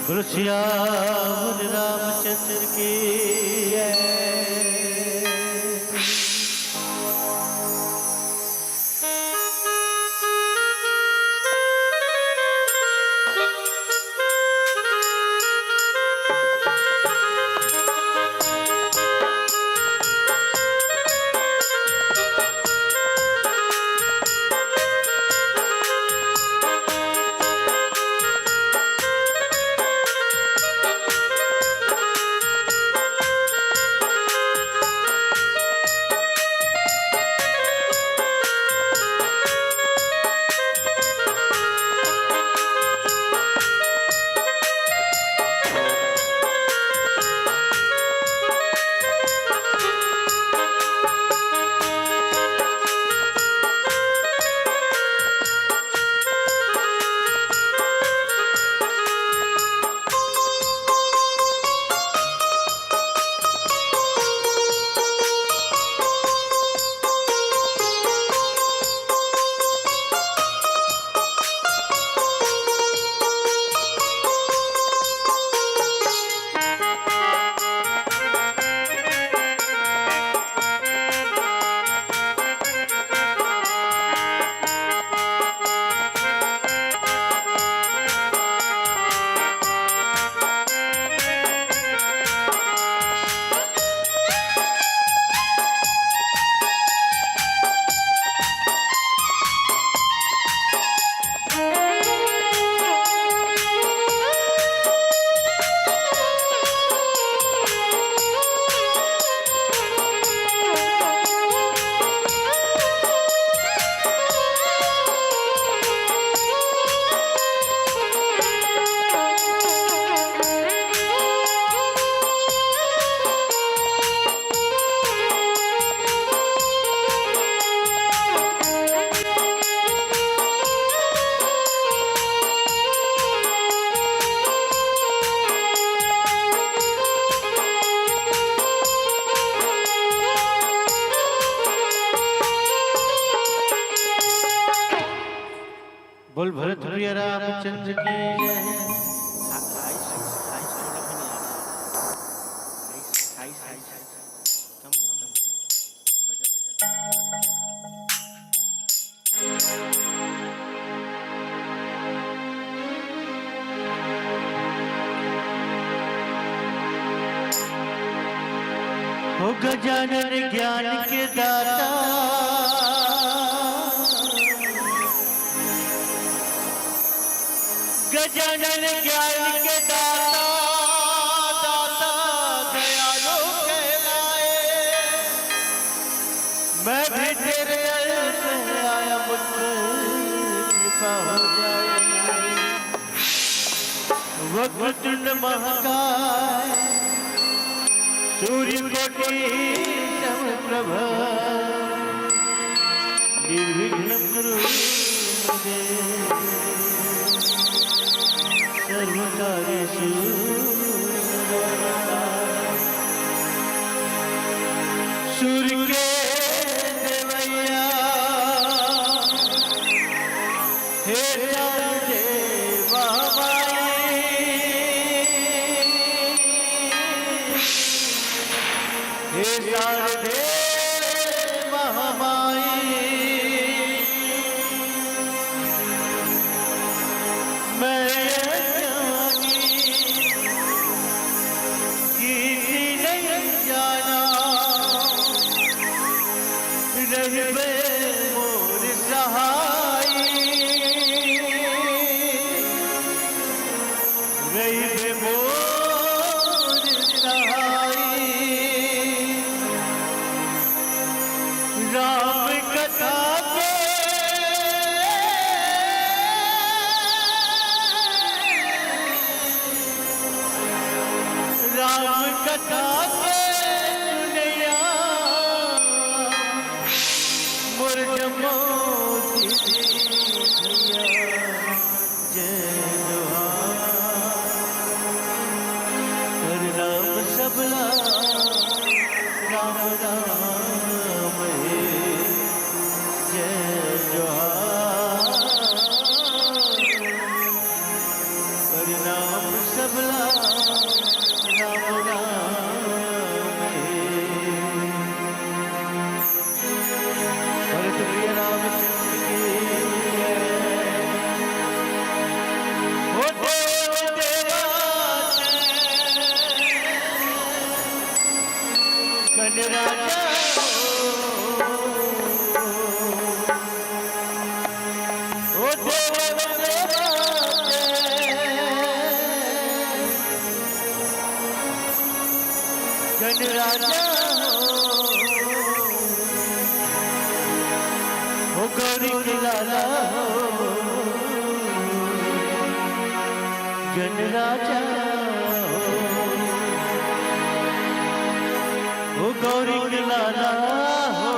बोलो सियावर रामचंद्र की बोल भरत प्रिय रामचंद्र की हो गजानन ज्ञान के दाता गजानन ज्ञान के दाता दाता दयालु कहलाए। मैं भी तेरे से आया मुझ कृपा हो जाए। वक्रतुंड महाकाय सूर्य कोटि समप्रभ निर्विघ्नं कुरु मे सर्वकार्येषु सर्वदा। सूर्य के देवैया हे देव महामाई हे शारदे महामाई मोर सहाय रही मोर सहाय लाला हो जन राजा हो गौरी के लाला हो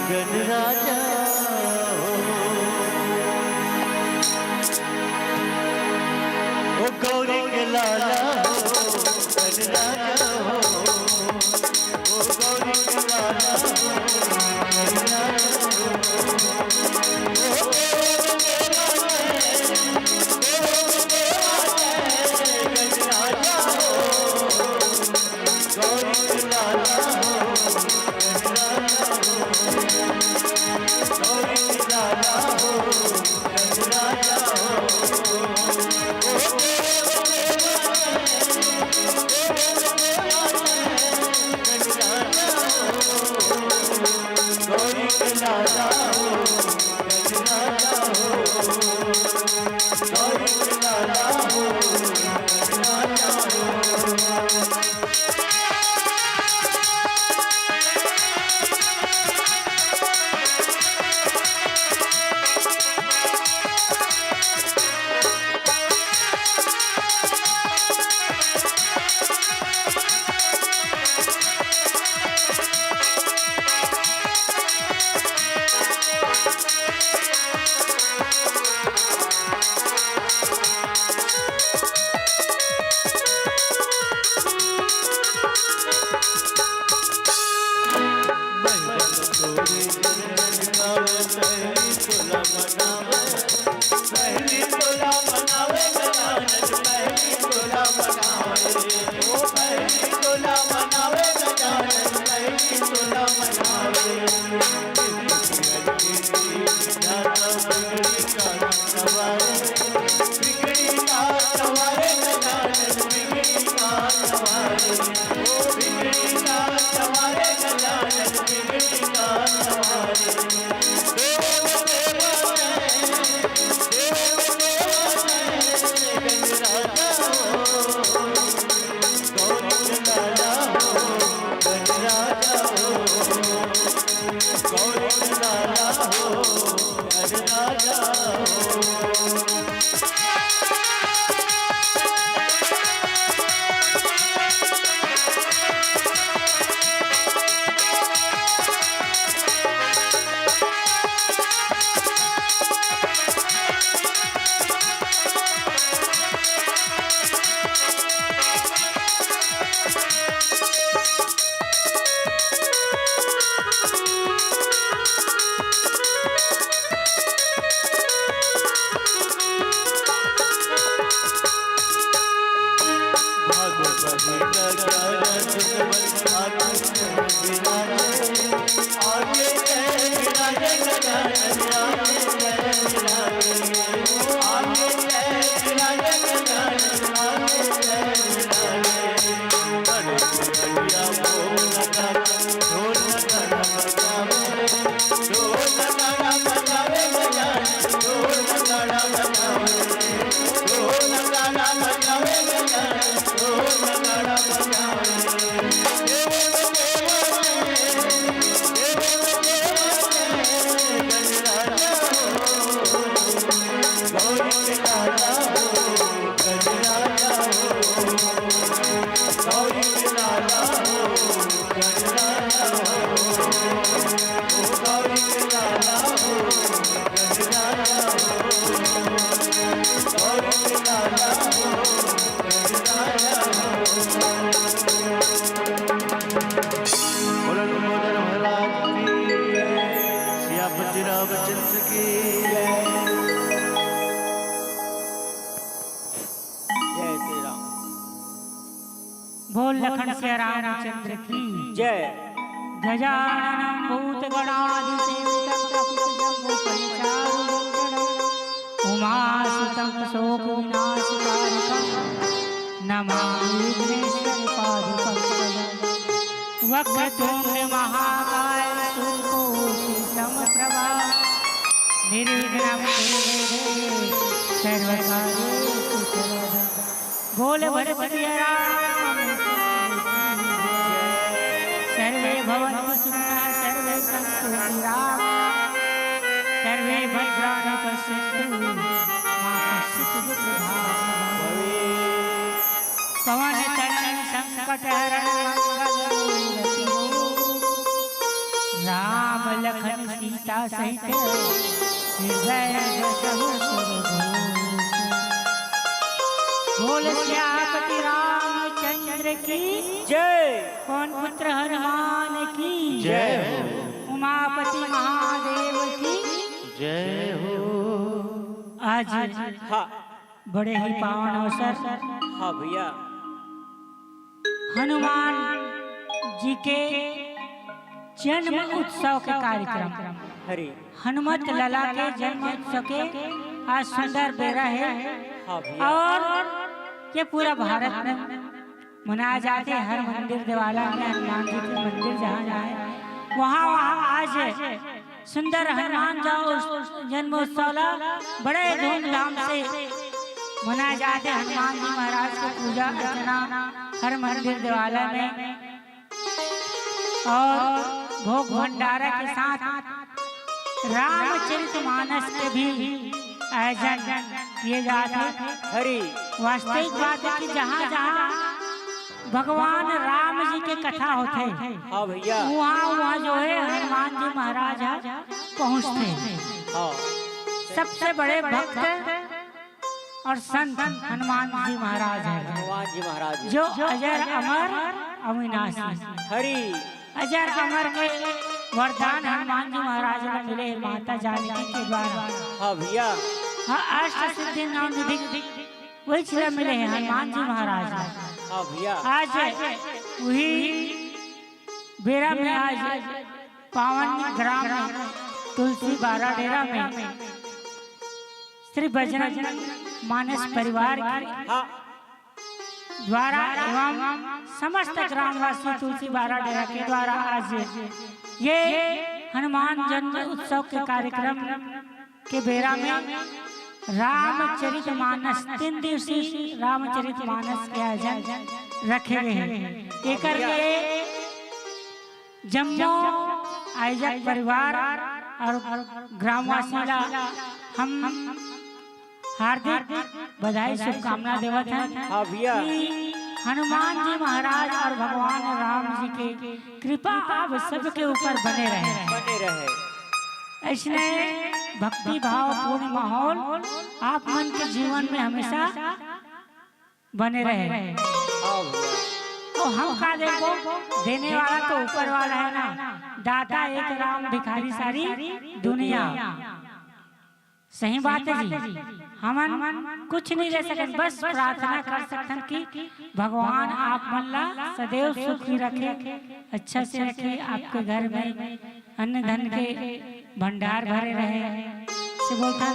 जन राजा हो गौरी के लाला हो जन राजा हो गौरी के लाला हो जन राजा बोल लखन से रामचंद्र की जय। गजाननं भूतगणाधिसेवितं कपितजम्बूफलचारुभूषणम् उमासुतं शोकविनाशकारकं नमामि विघ्नेश्वरपादपङ्कजम् वक्रतुण्ड महाकाय सूर्यकोटिसमप्रभा निर्विघ्नं कुरु मे देव सर्वकार्येषु सर्वदा। बोल भरत राम सर्वे भवन्तु सुखिनः सर्वे रक्षन्तु गिराः सर्वे भद्राणि पश्यन्तु मा कश्चित् दुःखभाग् भवेत्। पवनतनय संकटहरण मंगलमूर्ति राम लखन सीता सहित हृदय बसहु सुरभूप। बोल श्यामपति रामचंद्र की जय। पवन पुत्र हनुमान की जय हो। उमापति महादेव की जय हो। आज हाँ बड़े ही पावन अवसर हाँ भैया, हनुमान जी के जन्म उत्सव के कार्यक्रम हरी हनुमत लला के जन्म उत्सव के आज सुंदर बेरा है हाँ भैया, और ये पूरा भारत में मनाया जाते हैं। हर मंदिर देवाला में हनुमान जी के मंदिर जहाँ जाए वहाँ आज सुंदर हनुमान जन्म उत्सव बड़े धूमधाम से मनाया जाते हैं। हनुमान जी महाराज की पूजा अर्चना हर मंदिर देवालय में और भोग भंडारा के साथ रामचरितमानस के भी आयोजन किए जाते हैं। हरी वास्तविक बात है कि जहाँ जहाँ भगवान राम जी के कथा होते हैं हाँ भैया, वहाँ जो है हनुमान जी महाराज पहुँचते हैं। हाँ सबसे बड़े भक्त और संत हनुमान जी महाराज हैं, हनुमान जी महाराज जो अजर अमर अविनाशी हरी अजर अमर के वरदान हनुमान जी महाराज को मिले माता जानकी के द्वारा। हाँ भैया, हाँ अष्ट सिद्धि नाम निधि वही चीज मिले हैं हनुमान जी महाराज। हाँ भैया, आज वही बेरा में आज पावन ग्राम तुलसी बारा डेरा में श्री बजरंग मानस परिवार की हाँ द्वारा एवं समस्त ग्रामवासी तुलसी बारा डेरा के द्वारा आज ये हनुमान जन्म उत्सव के कार्यक्रम के बेरा में रामचरितमानस 3 दिवसीय रामचरितमानस के आयोजन रखे गए हैं। एक जम्मू आयोजक परिवार और ग्रामवासी हम हार्दिक बधाई शुभकामना देवत हैं। हाँ भैया, हनुमान जी महाराज और भगवान राम जी के कृपा आप सबके ऊपर बने रहे। ऐसने भक्ति भाव पूर्ण माहौल आप मन के जीवन में हमेशा बने रहे। हाँ भैया, तो हम का देखो देने वाला तो ऊपर वाला है ना, दाता एक राम भिखारी सारी दुनिया। सही बात है जी, हम कुछ नहीं ले सकते, बस प्रार्थना कर सकते कि भगवान आप मन ला सदैव सुखी रखे, अच्छा से रखे, आपके घर में अन्न धन के भंडार भरे रहे से बोलता।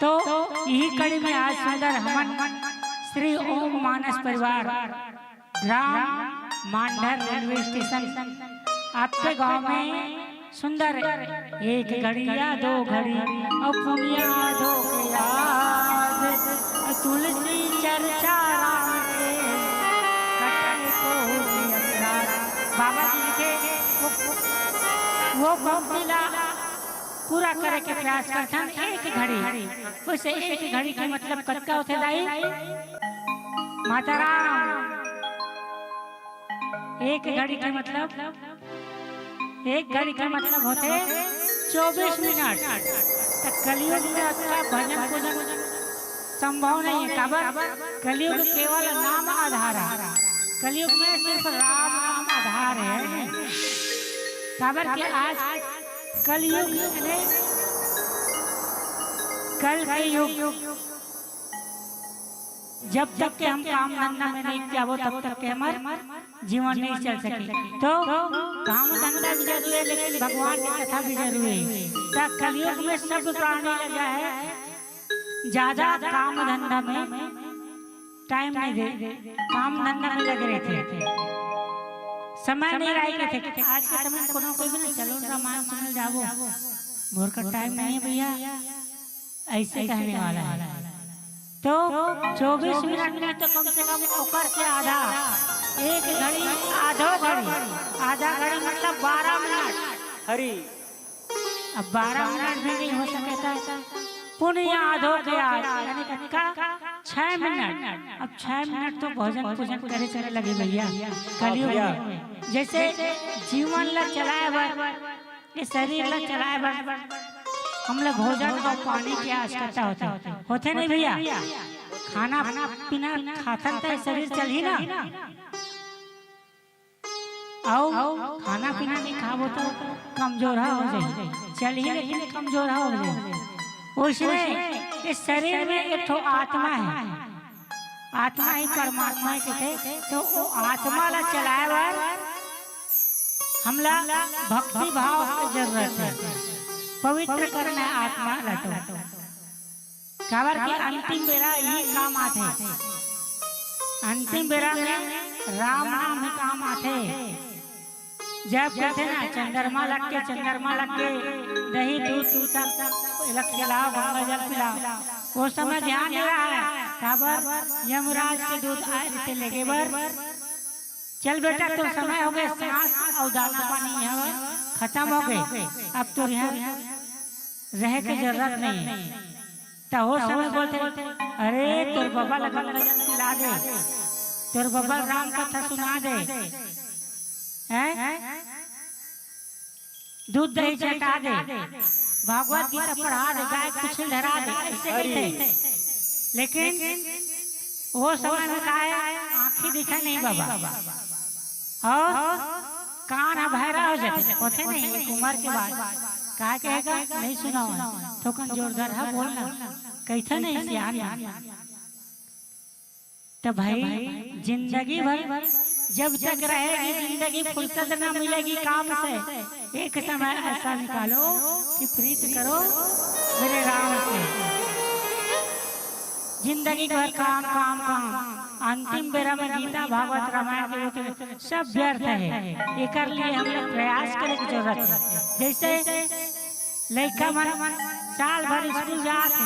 तो यही कड़ी में आज सुंदर हमन श्री ओम मानस परिवार ग्राम मांडर रेलवे स्टेशन आपके गांव में सुंदर एक घड़ी या 2 घड़ी और पुनिया दो के याद तुलसी चर्चा राम के कटे को अपराध। बाबा जी के वो पंक्तिला पूरा करे के प्रयास करते हैं। एक घड़ी वैसे एक घड़ी के मतलब कटका होते दाई माता राम। एक घड़ी के मतलब एक घड़ी का मतलब होते 24 मिनट तक। कलयुग में अच्छा भजन पूजन संभव नहीं है। काबर कलयुग केवल नाम आधार है, कलयुग में सिर्फ राम नाम आधार है। काबर के आज कलयुग में कल के युग जब तक के हम काम धंधा में नहीं जाओ तब तक के हमारे जीवन नहीं चल सके। तो काम धंधा भी जरूरी है लेकिन भगवान की कथा भी जरूरी है। तब कलयुग में सब प्राणी लगा है, ज्यादा काम धंधा में टाइम नहीं दे, काम धंधा में लगे रहते थे, समय नहीं रहे थे। आज के समय कोनो कोई भी नहीं चलो रामायण सुनने जाओ, भोर का टाइम नहीं है भैया, ऐसे कहने वाला है। तो 24 मिनट में तो कम से कम ओकर से आधा एक घड़ी आधा घड़ी मतलब 12 मिनट हरि अब 12 मिनट भी नहीं हो सके था पुण्य याद हो गया यानी कनका 6 मिनट। अब 6 मिनट तो भोजन पूजन करे चले लगे भैया कलयुग में। जैसे जीवन ला चलाए बर ये शरीर ला चलाए बर हम लोग भोजन और पानी की आवश्यकता होते नहीं भैया। खाना पीना खाता तो शरीर चल ही ना आओ खाना पीना नहीं खाओ तो कमजोर हो जाए चल ही लेकिन कमजोर हो जाए। उसमें इस शरीर में एक ठो आत्मा है, आत्मा ही परमात्मा के थे तो वो आत्मा ला चलाए बार हमला भक्ति भाव की जरूरत है। पवित्र करना आत्मा ला तो काबर की अंतिम बेरा यही काम आते। अंतिम बेरा में राम नाम ही काम आते। जब कहते ना चंद्रमा लग के दही दूध सब खिलाओ गंगा जल पिलाओ वो समय ध्यान दे रहा है। काबर यमराज के दूध आए थे लेके बर चल बेटा तो समय हो गए सांस और दाना पानी यहाँ खत्म हो गए अब तो यहाँ रह की जरूरत नहीं। तो वो समय बोलते अरे तोर बाबा लगा पिला दे तोर बाबा राम कथा सुना दे दूध दही चटा दे भागवत गीता पढ़ा दे गाय कुछ धरा दे ऐसे कहते। लेकिन वो समय में कहा है आँखें दिखा नहीं बाबा और कान बहरा हो जाते होते नहीं एक उम्र के बाद कहा कहेगा नहीं सुना थोकन जोरदार है बोलना कैसा नहीं सियान। तो भाई जिंदगी भर जब तक रहेगी जिंदगी फुर्सत न मिलेगी काम से एक समय ऐसा निकालो कि प्रीत करो मेरे राम से। जिंदगी भर काम काम काम अंतिम बेरा में गीता भागवत रामायण के सब व्यर्थ है। एक लिए हम लोग प्रयास करे की जरूरत है। जैसे लड़का मन साल भर स्कूल जाते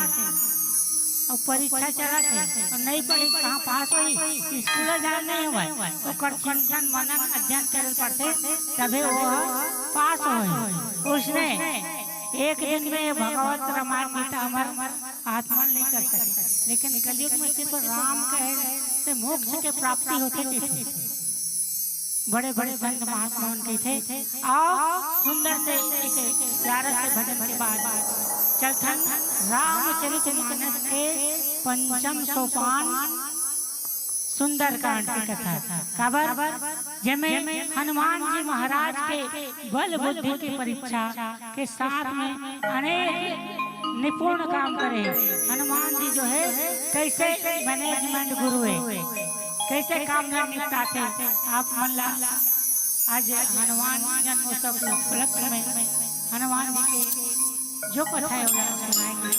और परीक्षा चला थे और नहीं पढ़ी कहाँ पास हुई स्कूल जान नहीं हुआ तो चिंतन मनन अध्ययन करे पड़ते तभी वो पास हुए। उसने एक दिन में भगवत रामायण गीता हमार आत्मा नहीं कर सके। लेकिन कलयुग में सिर्फ राम कहे से मोक्ष के प्राप्ति होते थे। बड़े बड़े संत महात्मा उनके थे और सुंदर से प्यारा से भजन के बाद चलथन रामचरितमानस के पंचम सोपान सुंदर कांड की कथा काबर जिसमें हनुमान जी महाराज के बल बुद्धि की परीक्षा के साथ में अनेक निपुण काम करे। हनुमान जी जो है कैसे मैनेजमेंट गुरु है कैसे काम निपटाते आप मन ला आज हनुमान जन्मोत्सव के उपलक्ष्य में हनुमान जी के जो कथा है वो सुनाएंगे।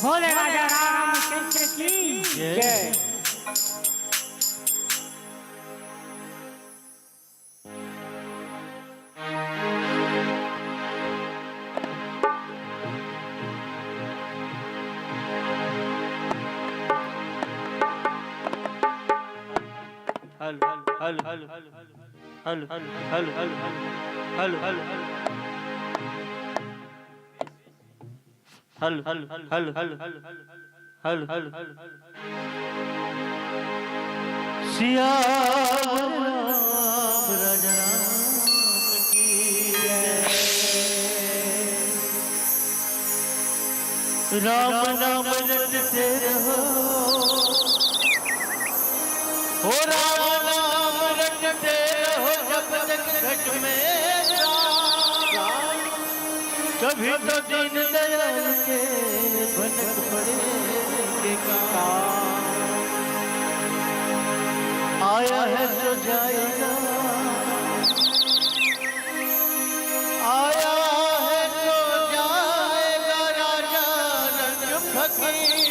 बोले राजा रामचंद्र की जय। हल हल हल हल हल हल हल हल हल हल हल हल हल हल हल हल सिया राम राजा राम की राम नाम रटते रहो हो राम नाम रटते रहो जब तक घट में कभी तो दीन दयाल के भटक पड़े के काम आया है तो जाएगा आया है तो जाएगा राजा रंग फकीर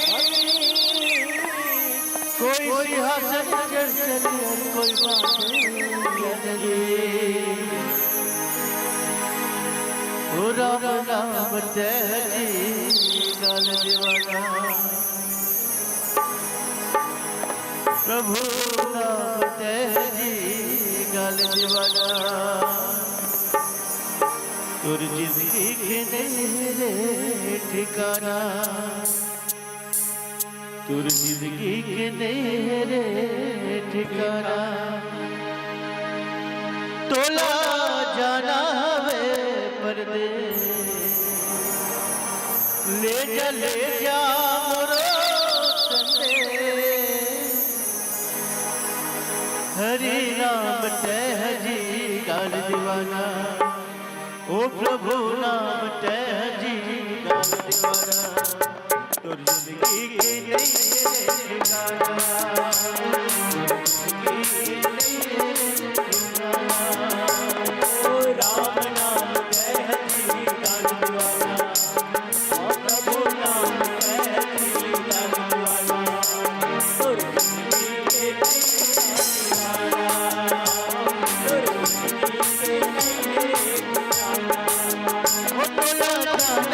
कोई सिंहासन चढ़ चले कोई बात नहीं राम नाम तेरी गाल दीवाना प्रभु नाम तेरी गाल दीवाना तुर जिंदगी के नेरे ठिकाना, तुर जिंदगी के नेरे ठिकाना, तोला जाना वे परदेस, ले जा मोरो संदेश, हरि नाम तह जी गाल दीवाना, ओ प्रभु नाम तह जी गाल दीवाना, तुर जिंदगी के लिए ठिकाना, जिंदगी के लिए ठिकाना, ओ राम नाम तह जी गाल दीवाना, ओ प्रभु नाम तह जी गाल दीवाना, तुर जिंदगी के लिए ठिकाना, तुर जिंदगी के लिए ठिकाना, ओ तोला जाना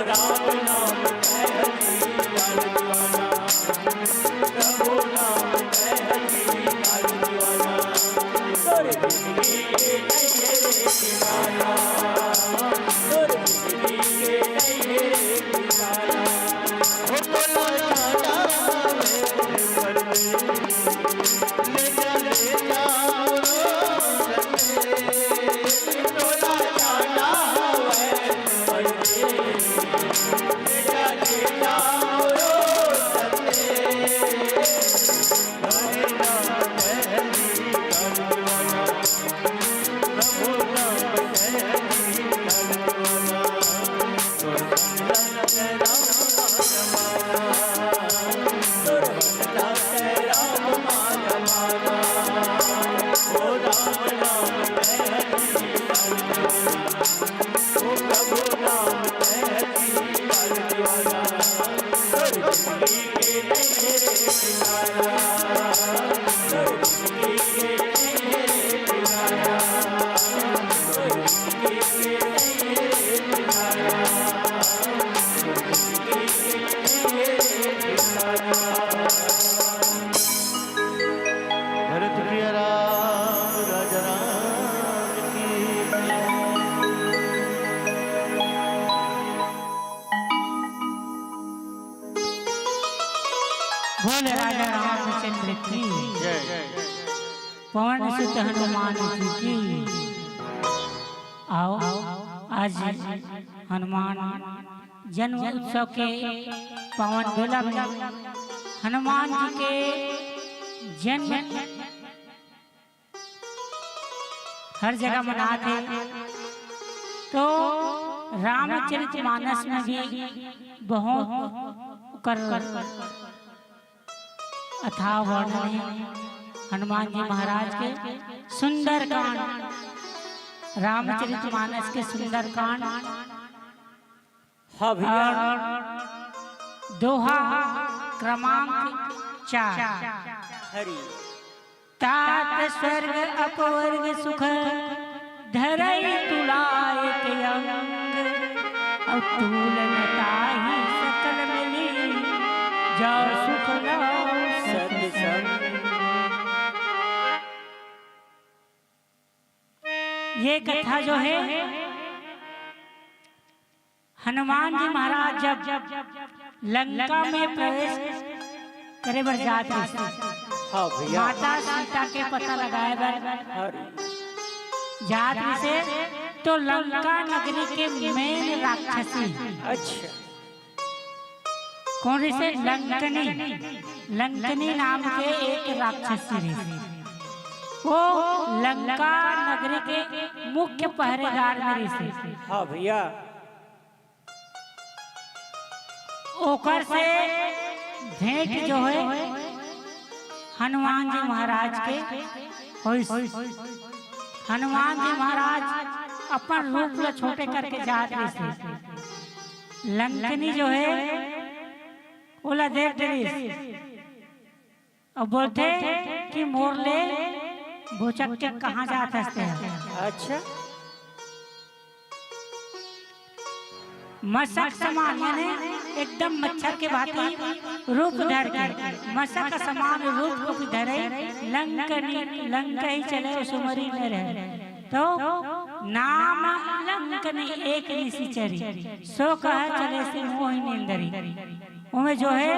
राम नाम है बोले राजा रामचंद्र की जय। पवन सुत हनुमान जी की। आओ आज हनुमान जन्म उत्सव के पावन बेला में हनुमान जी के जन्म हर जगह मनाते, तो रामचरितमानस में भी बहुत कर अथाह वर्णन है हनुमान जी महाराज के सुंदर कांड, रामचरितमानस के सुंदर कांड। हाँ भैया। और दोहा क्रमांक 4। हरि तात स्वर्ग अपवर्ग सुख धरई तुलायक अंग, और तुलनताहि सकल मिली जा सुख लाओ सत्संग। ये कथा जो है हनुमान जी महाराज जब लंका में प्रवेश करे बर जाते, हाँ भैया। माता सीता के पता लगाए बर हरि जाते से, तो लंका नगरी के मेन राक्षसी अच्छा कौन से लंकनी, लंकनी नाम के एक राक्षसी रही। वो लंका नगरी के मुख्य पहरेदार में रही। हाँ भैया। ओकर से भेंट जो है हनुमान जी महाराज के होइस। हनुमान जी महाराज अपन रूप ला छोटे करके जात रही। लंकनी जो है ओला देख रही और बोलते कि मोर ले भूचक के कहाँ जात हंसते हैं। अच्छा मशक समान यानी एकदम मच्छर के भांति रूप धर के, मशक समान रूप को भी धरे लंकनी, लंका ही चले उस उमरी में रहे। तो नाम लंकनी एक निशिचरी, सो कह चले से मोहि नींदरी। उमें जो है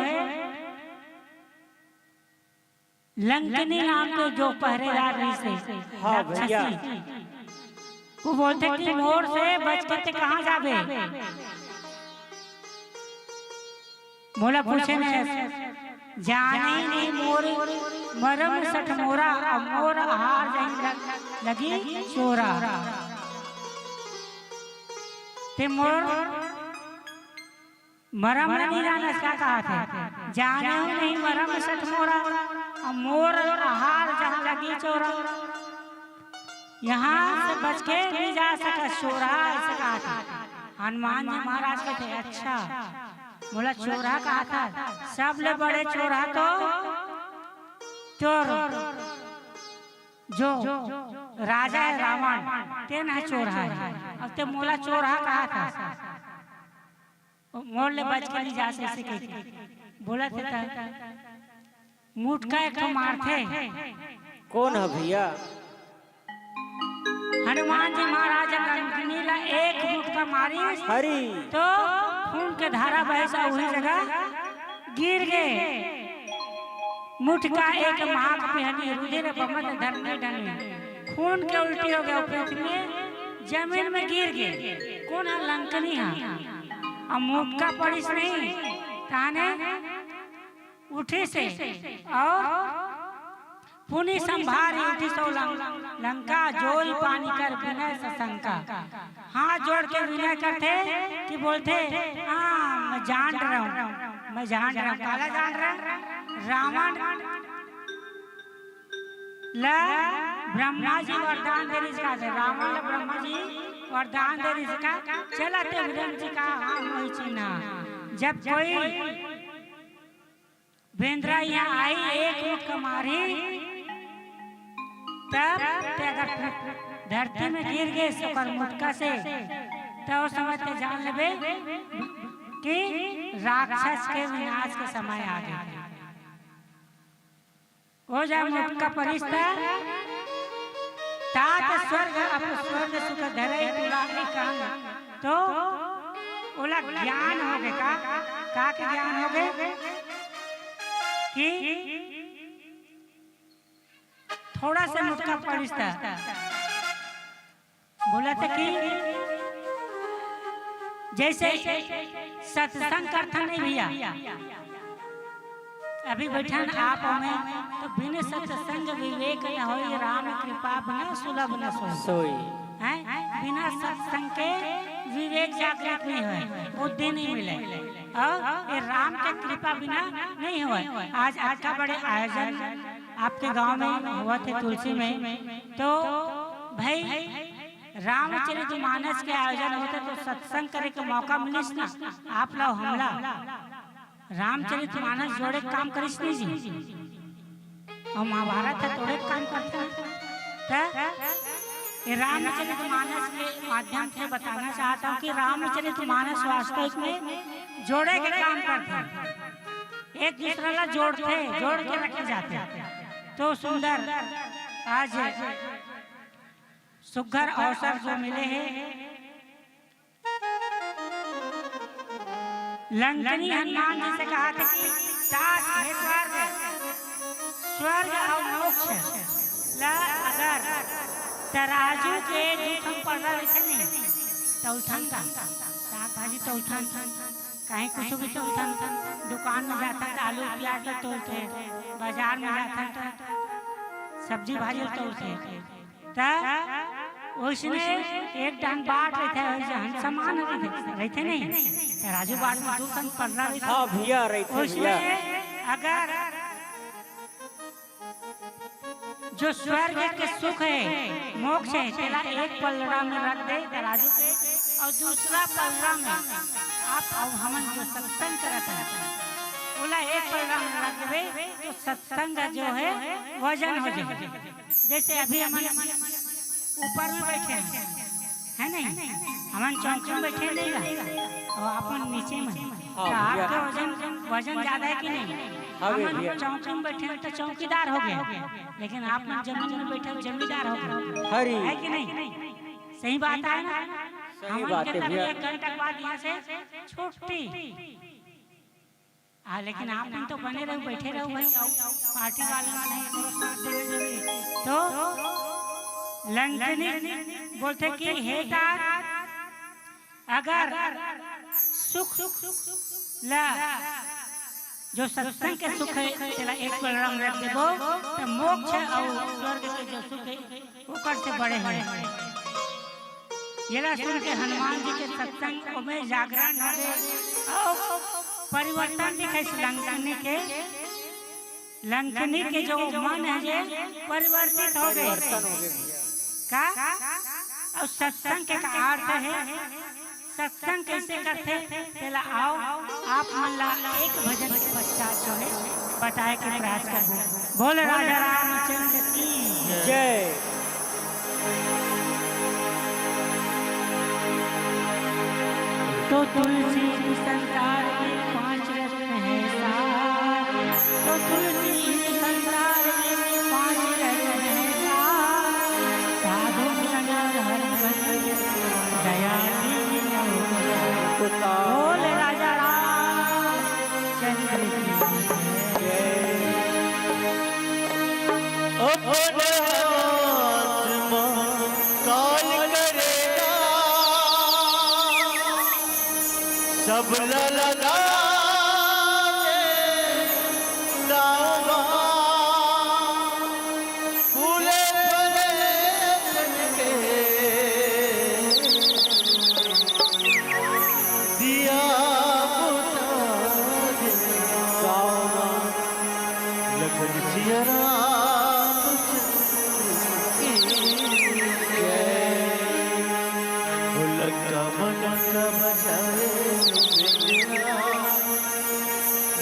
लंकनी नाम के जो पहरेदार रही से हाँ भैया। वो बोलते कि मोर से बच के कहाँ जाबे। मोला पूछे ने जाने नहीं मोर मरम सठ मोरा, मोर हार जाई लगी चोरा। ते मोर मरम नहीं जाने क्या कहा था, जाने नहीं मरम सठ मोरा, मोर हार जहाँ लगी चोरा। यहाँ से बच के नहीं जा सका चोरा, ऐसा कहा था। हनुमान जी महाराज कहते अच्छा बोला चोरा कहा था, सब ले बड़े चोरा तो चोर जो राजा है रावण ते न चोरा है। अब ते मोला चोरा कहा था, मोर ले बच के नहीं जा सके। बोला था मुठ का एक मार थे। कौन है भैया? हनुमान जी महाराज लंकनी ला एक मुठ का मारी हरि तो खून के धारा बहसा वही जगह गिर गए। मुठ का एक महाक पहनी रुधिर बमन धरने ढने, खून के उल्टी हो गया पृथ्वी में जमीन में गिर गए। कौन है? लंकनी है। अब मुठ का पड़िस नहीं ताने उठी से और पुनि संभारी उठी सो लंका जोई पानी कर विनय सशंका। हाथ जोड़ के विनय करते कि बोलते हाँ मैं जान रहा हूँ, मैं जान रहा हूँ। काला जान रहा रावण ला ब्रह्मा जी वरदान दे रिसका थे। रावण ला ब्रह्मा जी वरदान दे रिसका चला ते विरम जी का हम वही चिन्हा। जब कोई वेंद्रा यहाँ आई एक मुठ का मारी तब ते अगर धरती में गिर गए सोकर मुटका से तो समय ते जान लेबे कि राक्षस के विनाश के समय आ गया। हो जाए मुटका परिस्ता तात स्वर्ग अप स्वर्ग सुख धरे तुलानी कांग। तो ओला ज्ञान हो गए का के ज्ञान हो गए कि थोड़ा सा मुटका परिश्ता बोला था कि जैसे सत्संग करता नहीं भैया, अभी बैठन आप में तो बिना सत्संग विवेक न हो, राम कृपा बिना सुलभ न सोई है। बिना सत्संग के विवेक जागृत नहीं हो, बुद्धि नहीं मिले, और ये राम के कृपा बिना नहीं हुआ। आज का बड़े आयोजन आपके गांव में हुआ थे तुलसी में, तो भाई रामचरितमानस के आयोजन होते तो सत्संग करे के मौका मिलिस ना। आप लोग हमला रामचरितमानस जोड़े काम करिस नहीं जी, और महाभारत है थोड़े काम करते हैं। ये रामचरितमानस के माध्यम से बताना चाहता हूँ कि रामचरितमानस वास्तविक में जोड़े के काम करते हैं, एक दूसरे ला जोड़ के रखे जाते हैं। तो सुंदर आज सुघर अवसर जो मिले हैं, लंकनी हनुमान जी से कहा था कि स्वर्ग और मोक्ष ला अगर तराजू के दुखम पड़ रहा वैसे नहीं तो उठान का साग भाजी तो उठान कहीं कुछ भी तो उठान, दुकान में जाता है आलू प्याज तो तोलते, बाजार में जाता है सब्जी भाजी तोलते, उसने एक टन बाट रहता है वैसे हम सामान रहते नहीं तराजू बाट में दुकान पड़ रहा है। हाँ भैया रहते उसमें अगर जो स्वर्ग के सुख है मोक्ष है तेरा एक पलड़ा में रख दे तराजू के, और दूसरा पलड़ा में आप हमन जो सत्संग करते हैं बोला एक पलड़ा में रख दे तो सत्संग जो है वजन हो जाए। जैसे अभी हम ऊपर में बैठे हैं नहीं, हम चौकी में बैठे नहीं और अपन नीचे में, तो आपका वजन ज्यादा है कि नहीं? हम चौकी में बैठे तो चौकीदार हो गए, लेकिन आप जमीन में बैठे जमींदार हो गए, है कि नहीं? सही बात है ना? हम एक घंटा बाद यहाँ से छुट्टी, लेकिन आप तो बने रहो बैठे रहो भाई, पार्टी वाले नहीं तो लंकनी बोलते कि हे तात अगर सुख ला जो सत्संग के सुख है तेरा एक पलड़ा में रख देबो तो मोक्ष और स्वर्ग के जो सुख है ऊपर से बड़े हैं। ये सुन के हनुमान जी के सत्संग में जागरण हो गए और परिवर्तन दिखे लंकनी के जो मन है ये परिवर्तित हो गए का। और सत्संग के अर्थ है सत्संग कैसे करते पहला आओ आप मन ला एक भजन के पश्चात जो है बताए के प्रयास कर बोल राजा रामचंद्र की जय। तो तुलसी संसार में 5 रत्न है सार, तो तुलसी संसार में 5 रत्न है सार, साधु नर हर दया बोल राजा रामचंद्र की जय। काल करेगा सब लगा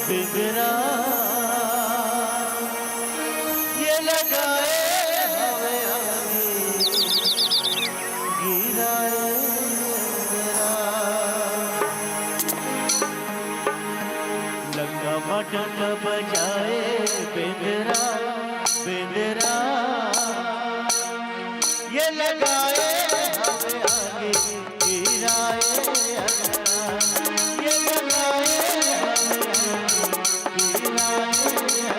बिगड़ा ये लगाए हवे गिराए लगा मटन बजाए बिंदरा बिंदरा ये लगाए हवे आगे गिराए ये लगाए हवे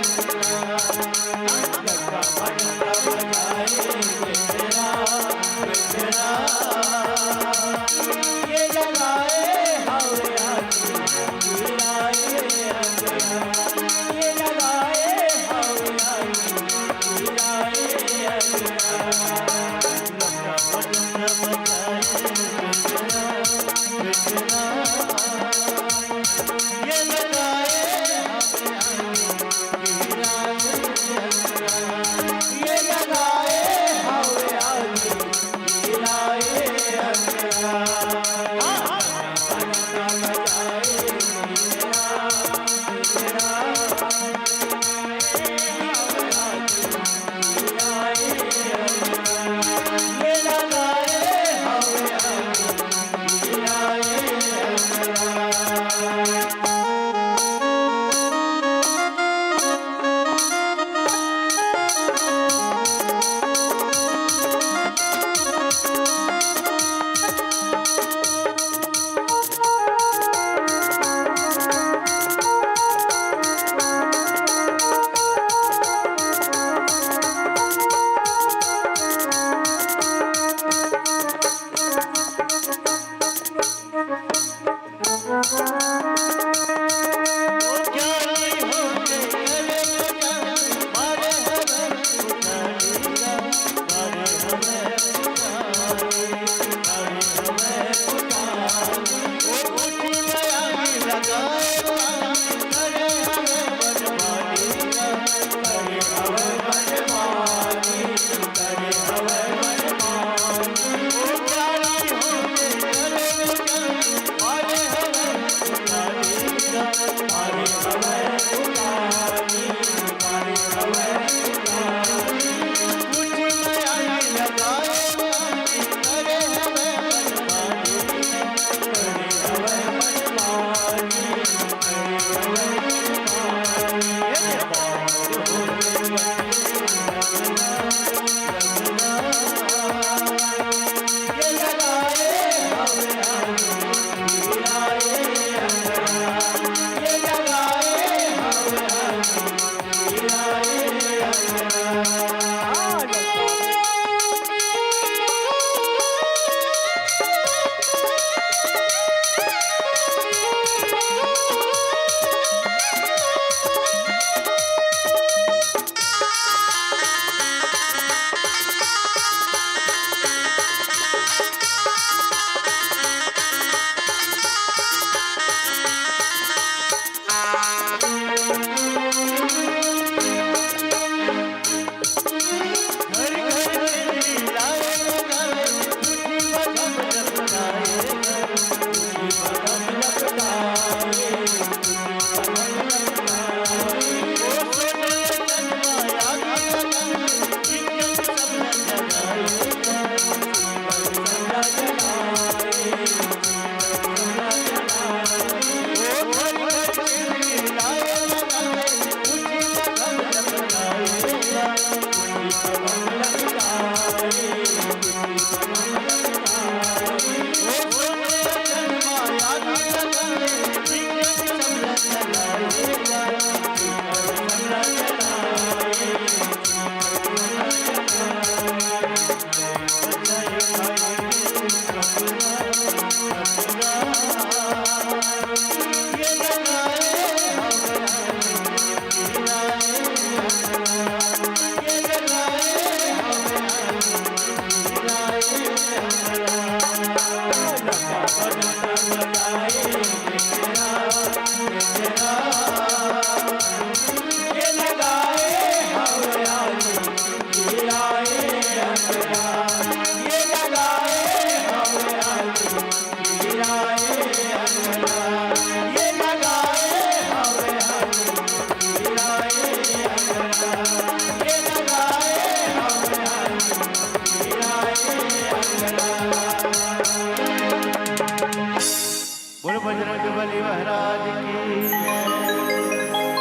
बोलो बजरंग बली महाराज की जय।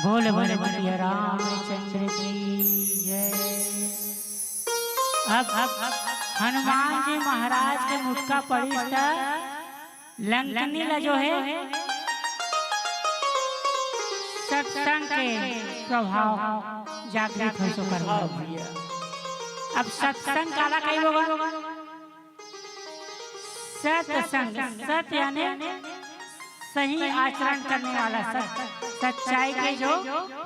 बोल बोल बोलिए रामचंद्र की अब हनुमान जी महाराज के मुटका पड़ी लंकनी ला जो है सत्संग के प्रभाव जागृत हो सो कर। हाँ भैया। अब सत्संग काला कही होगा, सत्संग, सत्य यानी सही आचरण करने वाला, सच्चाई के जो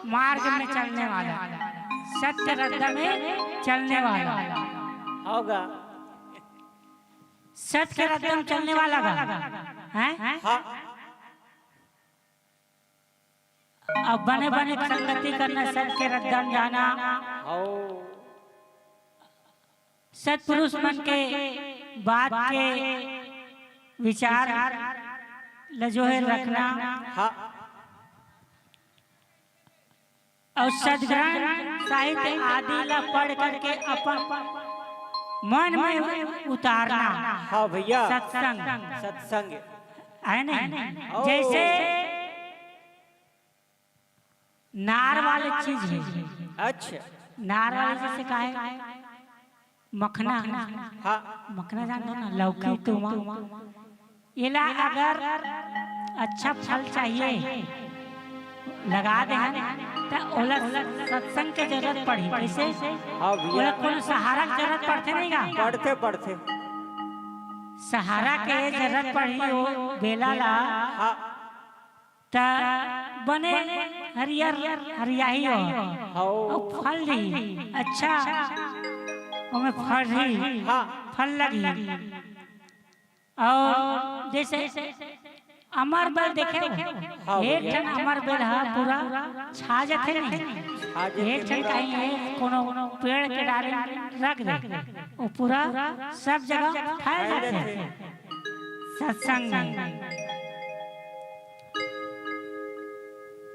मार्ग में चलने वाला, सत्य रद्दा में चलने वाला होगा। सत्य के रद्दा में चलने वाला है। हाँ। अब बने बने संगति करना, सत्य के रद्दा में जाना, सत्पुरुष मन के बात के विचार जो है रखना, हाँ। और सद्ग्रंथ साहित्य आदि ला पढ़ करके अपन मन में उतारना। हाँ भैया। सत्संग, सत्संग है नहीं? जैसे नार वाले चीज है। अच्छा। नार वाले जैसे का है मखना। हाँ। मखना जानते हो ना, लौकी तुमा। ये ला अगर अच्छा फल चाहिए लगा दे तो ओला सत्संग के जरूरत पड़ी। कैसे? हाँ भैया। कोनो सहारा की जरूरत पड़ते नहीं का? पढ़ते पढ़ते सहारा के जरूरत पड़ी हो बेला ला। हाँ। ता बने हरियर हरियाही हो और फल दी अच्छा, हमें फल दी, फल लगी। और जैसे अमर बेल देखे एक ठन अमर बेल है पूरा छा जाते नहीं। एक ठन कहीं है कोनो पेड़ के डाले रख दे वो पूरा सब जगह फैल जाते। सत्संग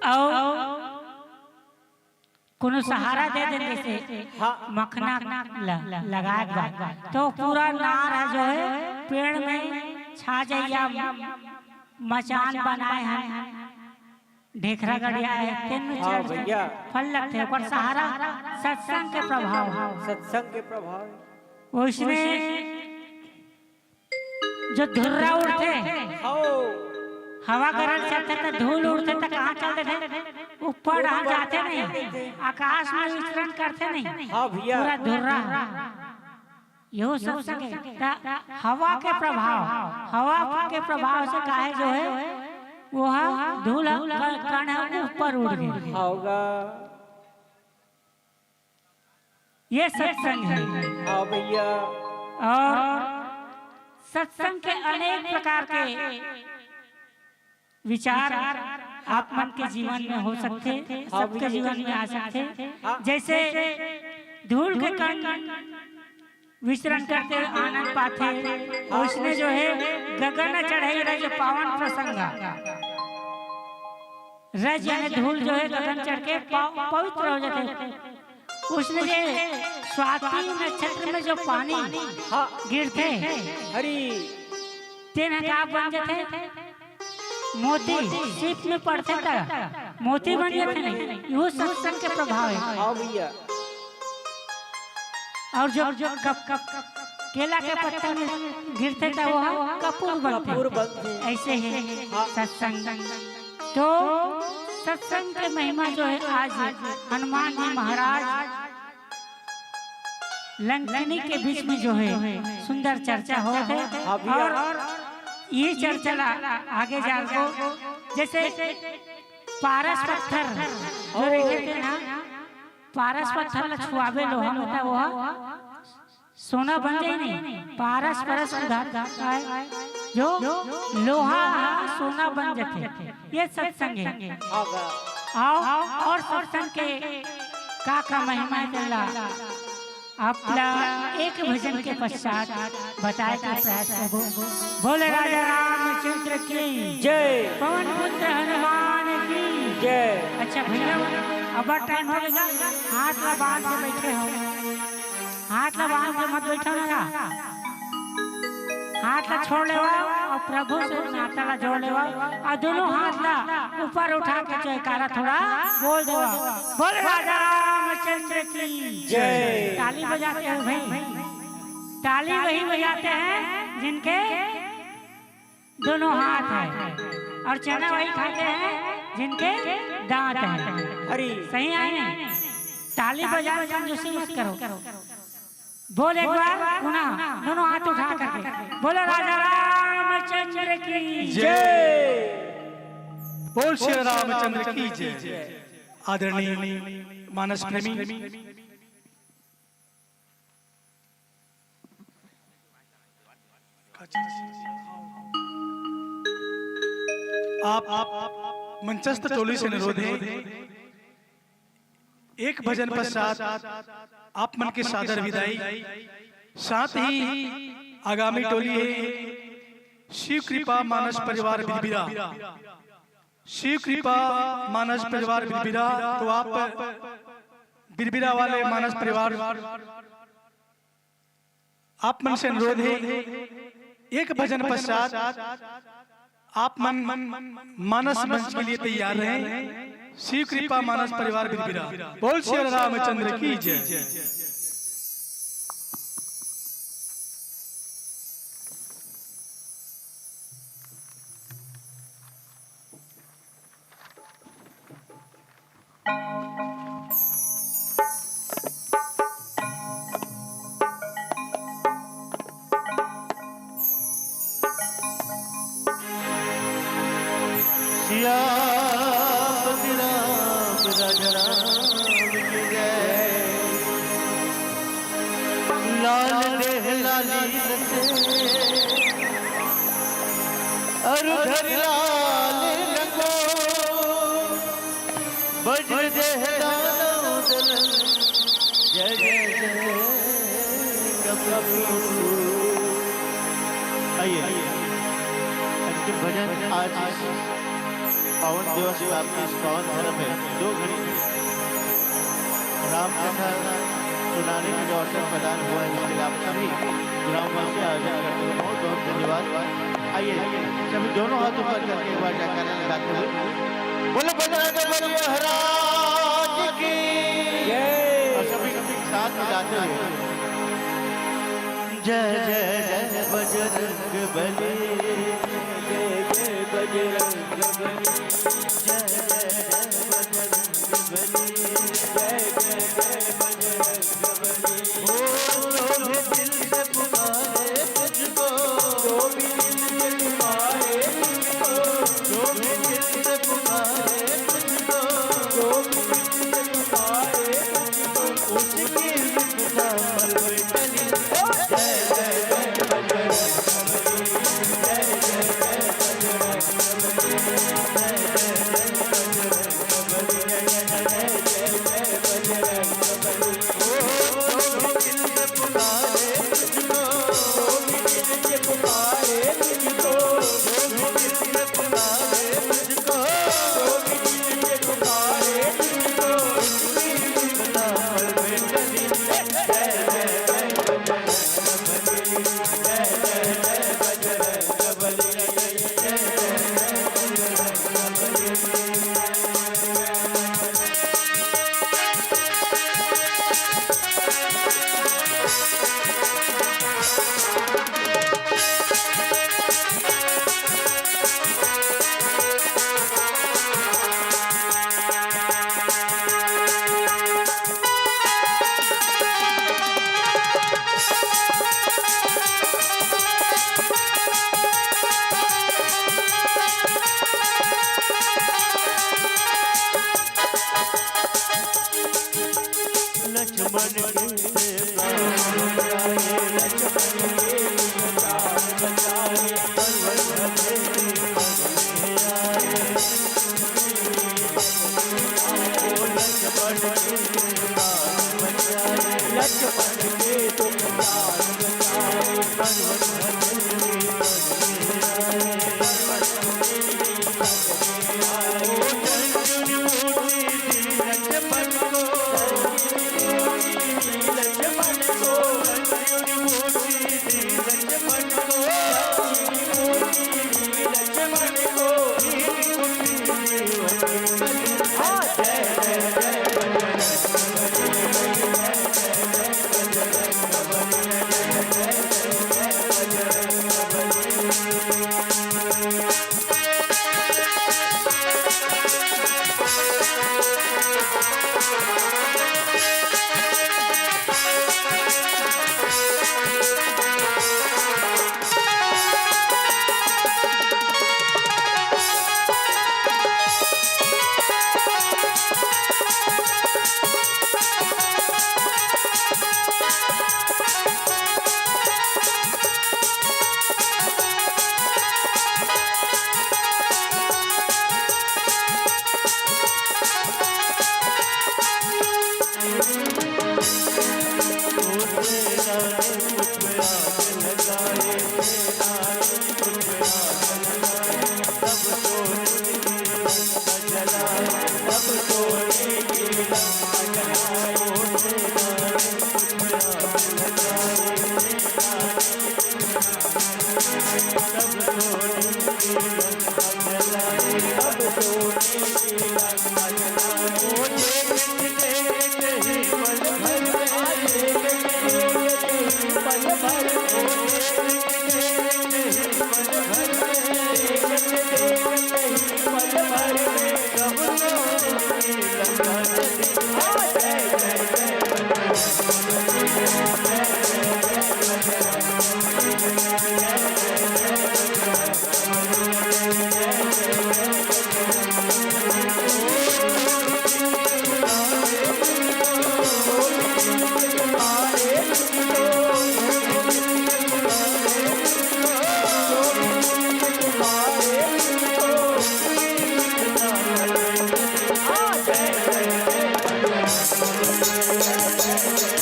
और कोनो सहारा दे दे जैसे मखना लगाए तो पूरा नार है जो है पेड़ में छा जाइया, मचान बनाए हैं, ढेखरा गड़िया है, तीन फल लगते हैं पर सहारा सत्संग के प्रभाव। सत्संग के प्रभाव उसमें जो धुर्रा उड़ते हवा गरज चलते थे, धूल उड़ते थे, कहाँ चलते थे? ऊपर जाते नहीं, आकाश में विचरण करते नहीं। पूरा धुर्रा यो सत्संग है। हवा के प्रभाव, हवा के प्रभाव से काहे जो है वो धूल कण है ऊपर उड़ गई होगा। ये सत्संग है। हाँ भैया। और सत्संग के अनेक प्रकार के विचार आप मन के जीवन में हो सकते, सबके जीवन में आ सकते। जैसे धूल के कण विचरण करते आनंद पाते, उसने जो है गगन चढ़ाई रज पावन प्रसंग, रज यानी धूल जो है गगन चढ़ के पवित्र हो जाते। उसने जो स्वाति नक्षत्र में जो पानी गिरते हरी तेन का बन जाते मोती, सीप में पड़ते था मोती बन जाते नहीं। यो सत्संग के प्रभाव है। हाँ भैया। और जो केला के पत्ता में गिरते था वो कपूर बनते। ऐसे है सत्संग। तो सत्संग के महिमा जो है आज हनुमान जी महाराज लंकनी के बीच में जो है सुंदर चर्चा हो है। और ये चर्चा आगे जा को जैसे पारस पत्थर जो रहते थे ना, पारस पत्थर छुआवे लोहा होता वो सोना बन जाए नहीं। पारस परस उधार जो लोहा सोना बन जाते। ये सत्संग है। और सत्संग के का महिमा चला अपना एक भजन के पश्चात बताए का प्रयास करो। बोले राजा रामचंद्र की जय, पवन पुत्र हनुमान की जय। अच्छा भैया अब टाइम हो गया, हाथ ला बांध के बैठे हो, हाथ ला बांध के मत बैठो ना, हाथ ला छोड़ लेवा और प्रभु से नाता ला जोड़ लेवा और दोनों हाथ ला ऊपर उठा के जयकारा थोड़ा बोल देवा। बोले राजा रामचंद्र रामचंद्र की जय। ताली बजाते हैं भाई, ताली वही बजाते हैं जिनके दोनों हाथ हैं, और चना वही खाते हैं जिनके दांत हैं। हरि सही आए? ताली बजा कंजूसी मत करो। बोल एक बार पुनः दोनों हाथ उठा करके बोलो राजा रामचंद्र की जय। बोल श्री रामचंद्र की जय। आदरणीय मानस प्रेमी आप मंचस्थ टोली से अनुरोध है, एक भजन पश्चात आप मन के सादर विदाई, साथ ही आगामी टोली है शिव कृपा मानस परिवार बिरबिरा। शिव कृपा मानस परिवार बिरबिरा, तो आप बिरबिरा वाले मानस परिवार आप मन से अनुरोध है, एक भजन पश्चात आप मन मानस मंच के लिए तैयार रहें। शिव कृपा मानस परिवार बिरबिरा। बोल श्री रामचंद्र की जय। श्यामति राम राजा राम की जय। लाल देह लाली रसे अरुधर लाल लगो, बज देह दानव दल जय जय जय कपी। आइए अंतिम भजन आज पावन दिवस का आपके इस पावन धर्म में 2 घड़ी राम कथा सुनाने का जो अवसर प्रदान हुआ है, इसके लिए आप सभी ग्रामवासी आयोजन करते हुए बहुत बहुत धन्यवाद। आइए सभी दोनों हाथों पर करके एक बार जयकारा लगाते हुए बोलो बजरंग बली महाराज की जय। और सभी साथ में गाते हुए जय जय जय बजरंग बली, जय जय बजरंग बली, जय जय जय बजरंग बली, जय जय जय बजरंग बली। ओ दिल से पुकारे तुझको, जो भी दिल से पुकारे तुझको, जो भी दिल से पुकारे तुझको, जो भी दिल से पुकारे तुझको, उसकी विपदा पर टली। जय जय जय बजरंग बली, जय जय जय बजरंग बली, जय जय जय बजरंग बली, जय जय जय बजरंग बली। ओ जो भी दिल से पुकारे तुझको, जो भी दिल से पुकारे तुझको, जो भी दिल से पुकारे तुझको, जो भी दिल से पुकारे तुझको, उसकी विपदा पर टली। जय जय जय बजरंग बली, जय जय जय बजरंग बली, जय जय जय बजरंग बली। लक्ष्मण के प्राण बचाए, लक्ष्मण के प्राण बचाए, पर्वत देवी बन आए। ओ लक्ष्मण के प्राण बचाए, लक्ष्मण के तुम प्राण बचाए, पर्वत देवी बन आए। ओ जय मूर्ति दी लक्ष्मण को, लक्ष्मण को, मूर्ति दी लक्ष्मण को, लक्ष्मण को। मूर्ति दी हाँ, जय जय जय बजरंग बली,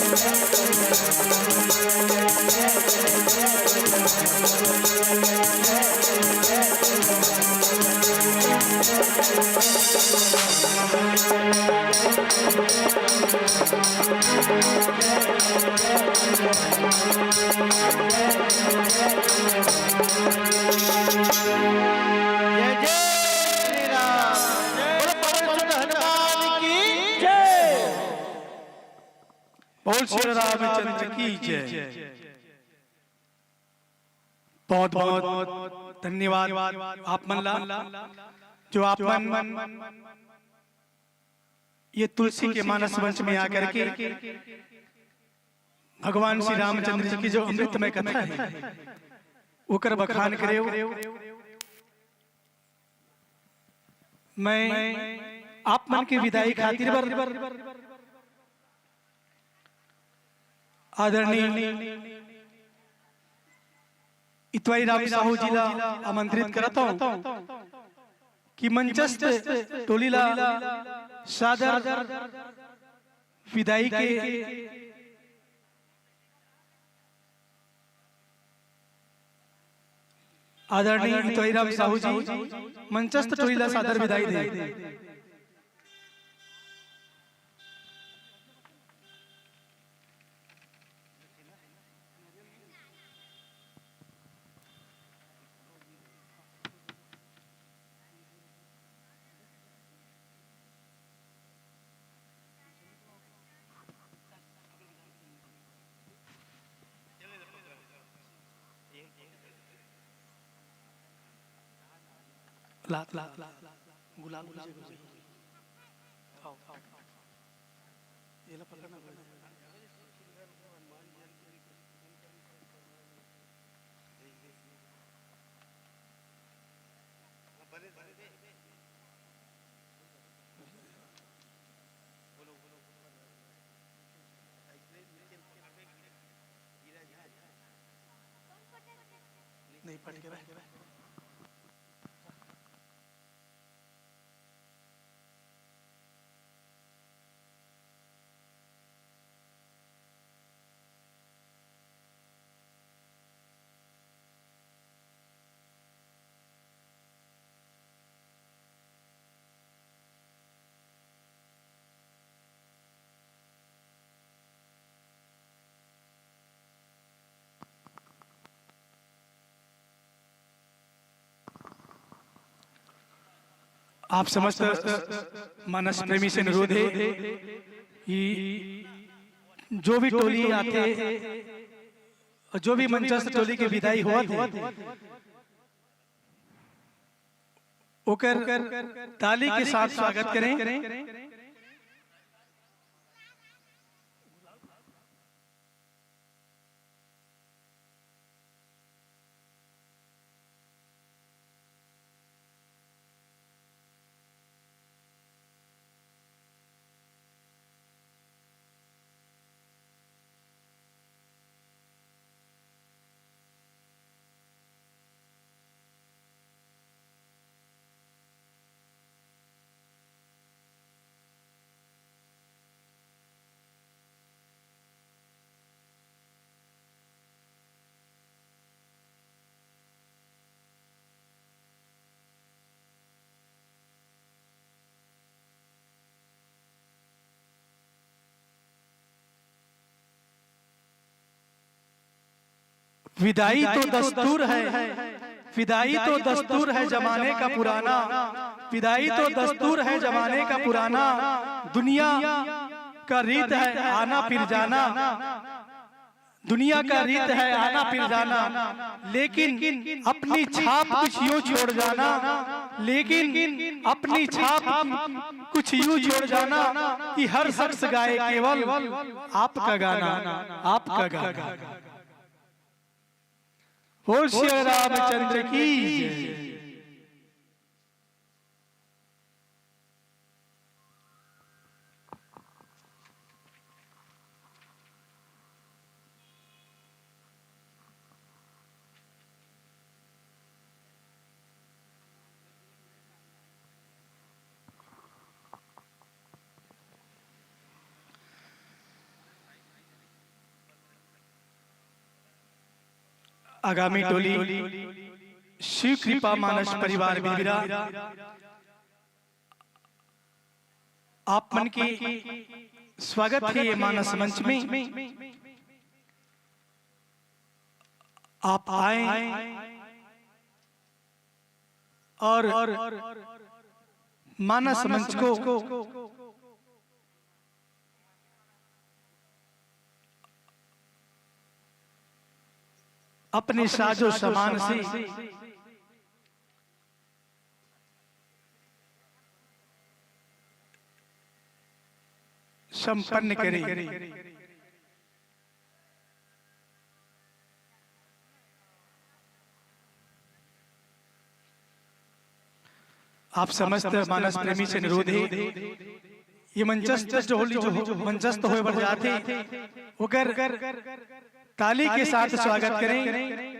जय जय श्री राम। बोलो पवन सुत हनुमान की जय। बोल श्री रामचंद्र की जय। बहुत बहुत धन्यवाद आप मन ला जो आप मन ये तुलसी के मानस मंच में आकर के भगवान श्री रामचंद्र जी की जो अमृतमय कथा है ओकर बखान करे। मैं आप मन की विदाई खातिर आदरणीय इतवाई राम साहू जी ला आमंत्रित करता हूं कि मंचस्थ टोलीला सादर विदाई के आदरणीय इतवाई राम साहू जी मंचस्थ टोलीला सादर विदाई दे। लात गुलाल ये ला पकड़ना पड़ेगा। नहीं पट के आप समस्त मानस प्रेमी से अनुरोध है कि जो भी टोली आते जो भी मंचस्थ टोली के विदाई हुआ थे ओकर ताली के साथ स्वागत करें। विदाई तो दस्तूर है, विदाई तो दस्तूर है जमाने का पुराना, विदाई तो दस्तूर है जमाने का पुराना, दुनिया का रीत है आना फिर जाना, दुनिया का रीत है आना फिर जाना, लेकिन अपनी छाप कुछ यूं छोड़ जाना, लेकिन अपनी छाप कुछ यूं छोड़ जाना कि हर शख्स गाए केवल आपका गाना, आपका गाना। बोल श्री रामचंद्र की जय। आगामी टोली शिव कृपा मानस परिवार बिरबिरा आप मन के स्वागत है ये मानस मंच में। आप आए और मानस मंच को अपने साजो सामान से संपन्न करें। आप समस्त मानस प्रेमी से अनुरोध है ये मंचस्थ जो मंचस्थ होए बढ़ जाते होकर ताली के साथ स्वागत करें।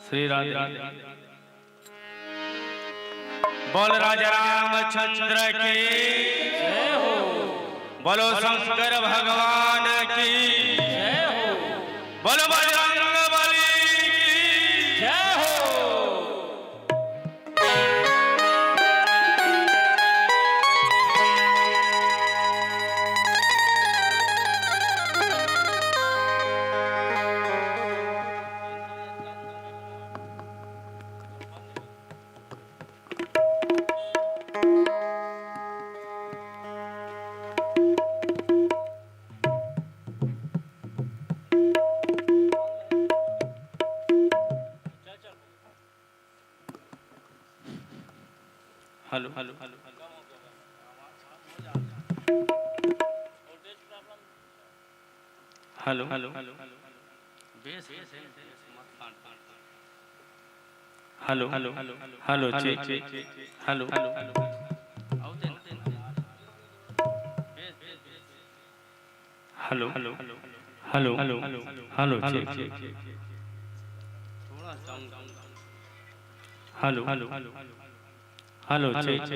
श्री राधे बोल राजा रामचंद्र की जय हो, बोलो शंकर भगवान की जय हो, बोलो बजरंग बली की जय हो। Hello hello hello hello hello hello hello hello hello hello hello hello hello hello hello hello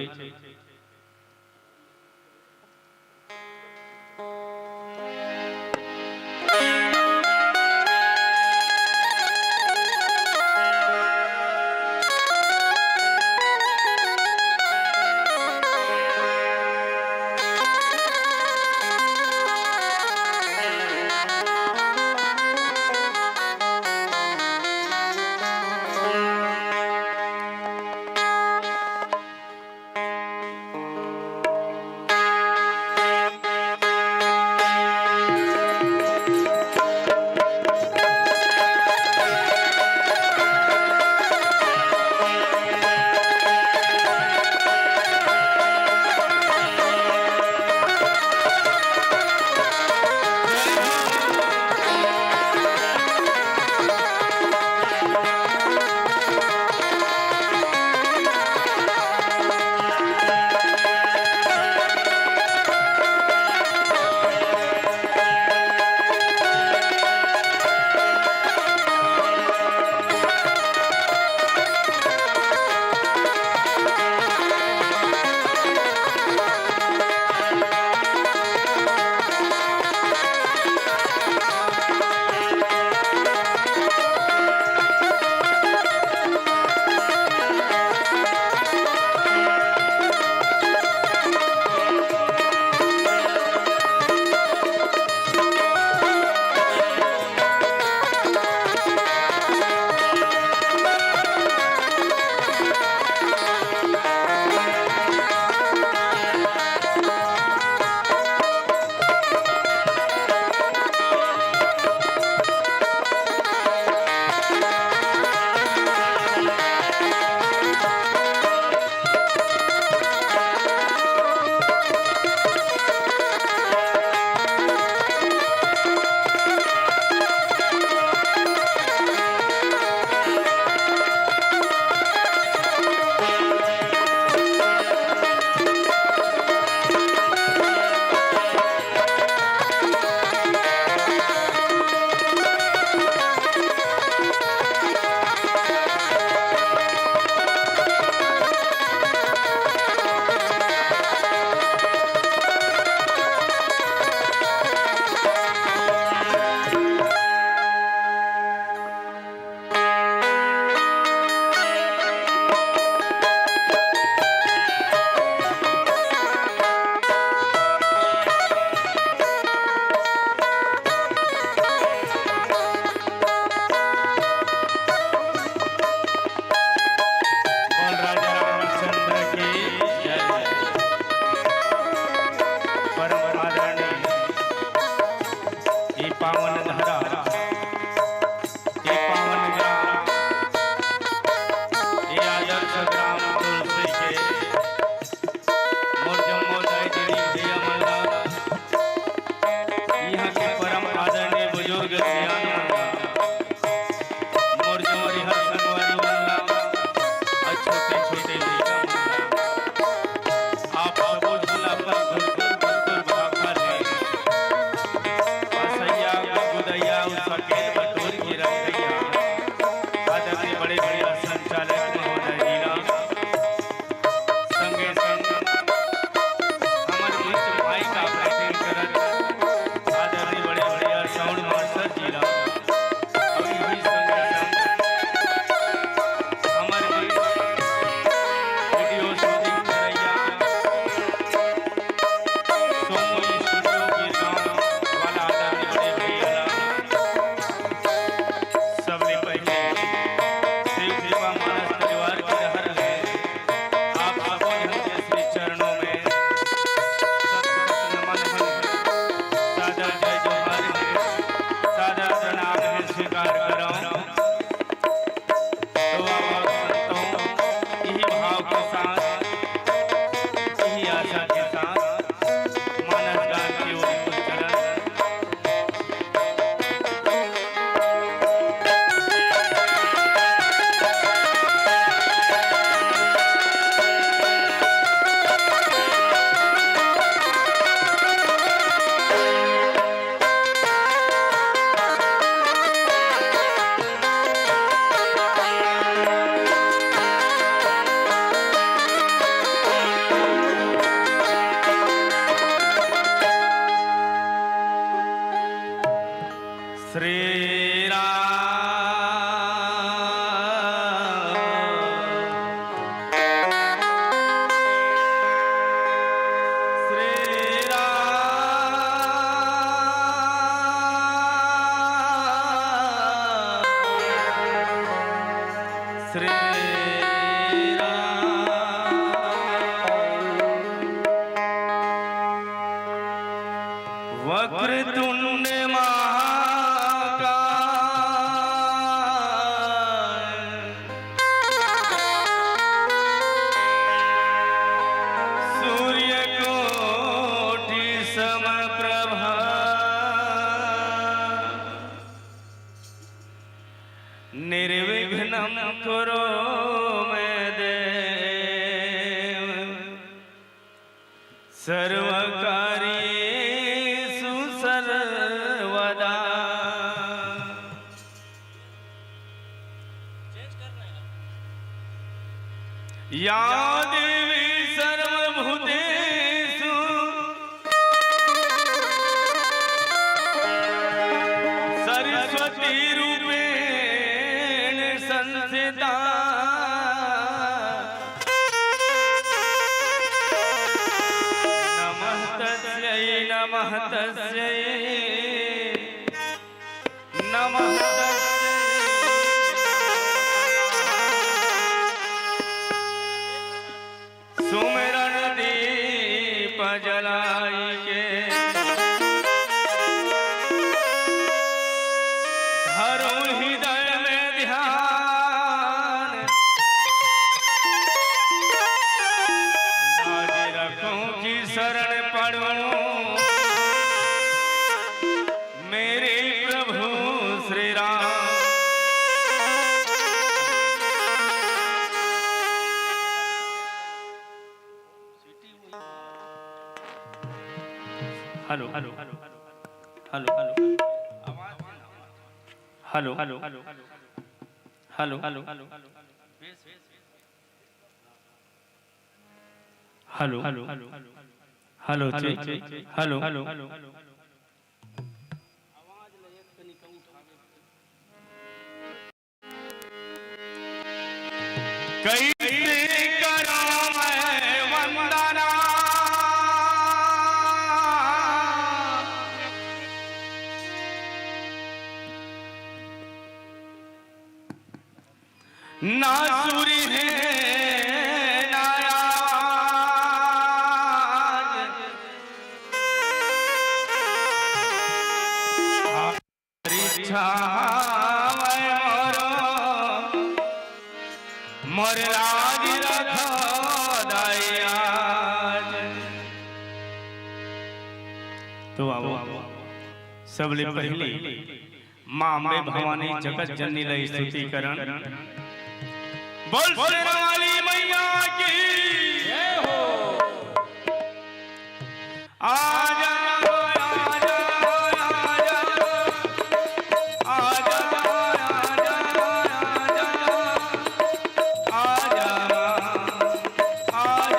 पावन धरा, ये पावन ग्राम, ये आदर्श ग्राम तुलसी के मोरजमोदाय देवी भैया मल्ला, यहाँ के परम आदरणीय बुजुर्ग सियान मल्ला, मोरजमरी हर संगवारी मल्ला और छोटे छोटे भैया मल्ला, आप सबो झूला पर गुरगुर भाखा ले असैया गुदैया सकेत बटोर की रखैया आदरणीय बड़े बड़े संचालक महोदय जीना संगे संग हमर बीच भाई का प्रेजेंट करत आदरणीय बड़े बड़े साउंड मास्टर जीना और यही संगे संग हमर बीच वीडियो शूटिंग करैया सोमोई स्टूडियो के गांव वाला आदरणीय बड़े भैया सबले पहले शिव सेवा मानस परिवार के हर ले आप सबों के श्री चरणों में सतसत नमन है, सादर जय जोहार है, सादर प्रणाम है, स्वीकार करो तो आप संतों यही भाव के साथ, यही आशा के साथ मानस गान की ओर कुछ चलन श्री वक्रतुंड सूर्यकोटि समप्रभा निर्विघ्नं कुरु मे देव सर्वकार्येषु सर्वदा। या देवी सर्वभूतेषु सरस्वती रूपेण संस्थिता नमः तस्यै नमः सुमिरन दीप जलाई के धरो हृदय में ध्यान लाज रखूं की शरण पढ़ूं मेरे प्रभु Shri Ram. Hello hello hello hello hello hello hello hello hello hello hello hello hello hello hello hello कैसे करूं मैं वंदना ना सूरी है नायाज छावे मोरो मोर लाज रखो दया। तो आओ सबले पहले मां अम्बे भवानी जगत जननी लई स्तुति करण। बोल शेर वाली मैया की जय हो। आजा आजा आजा आजा आजा आजा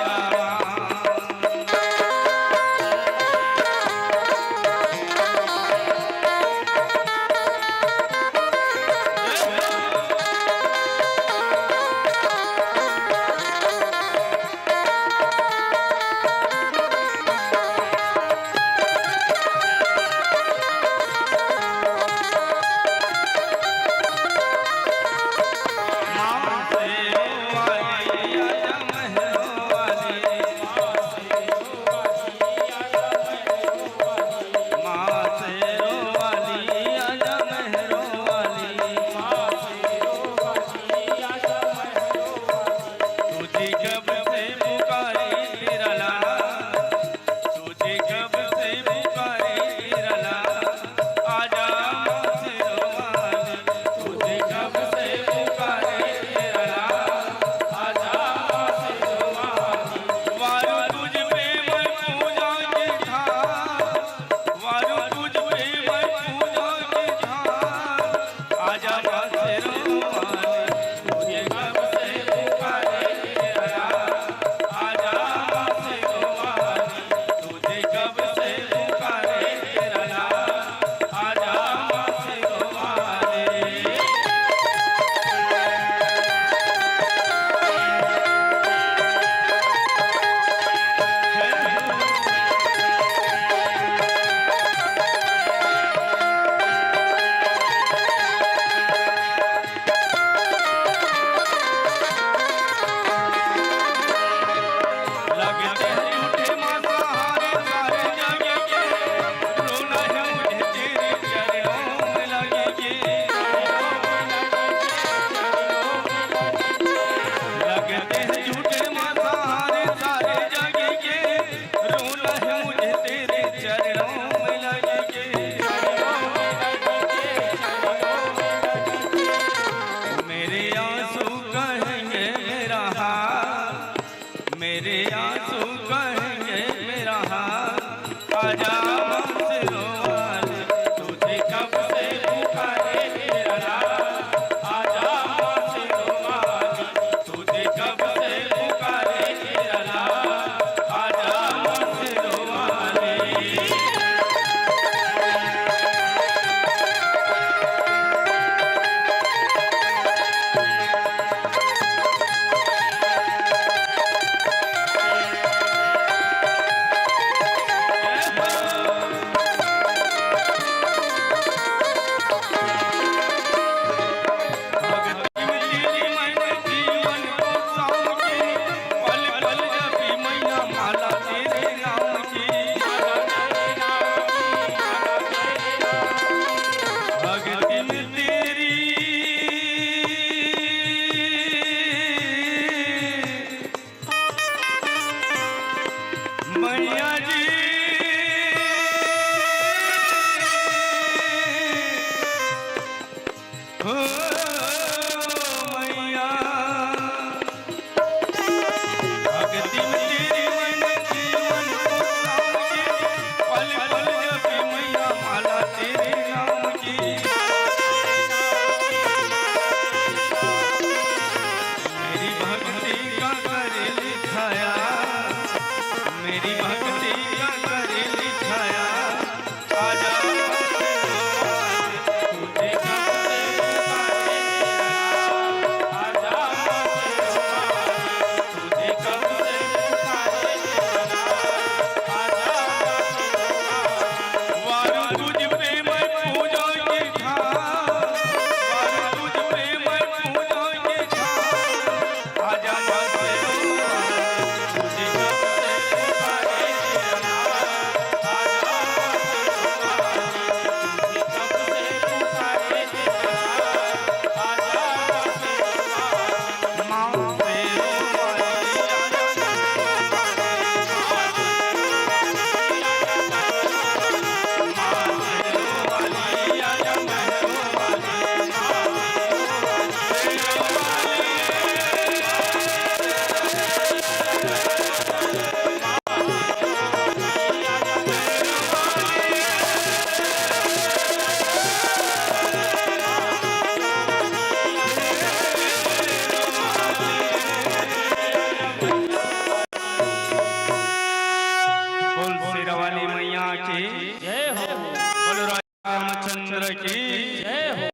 की जय हो।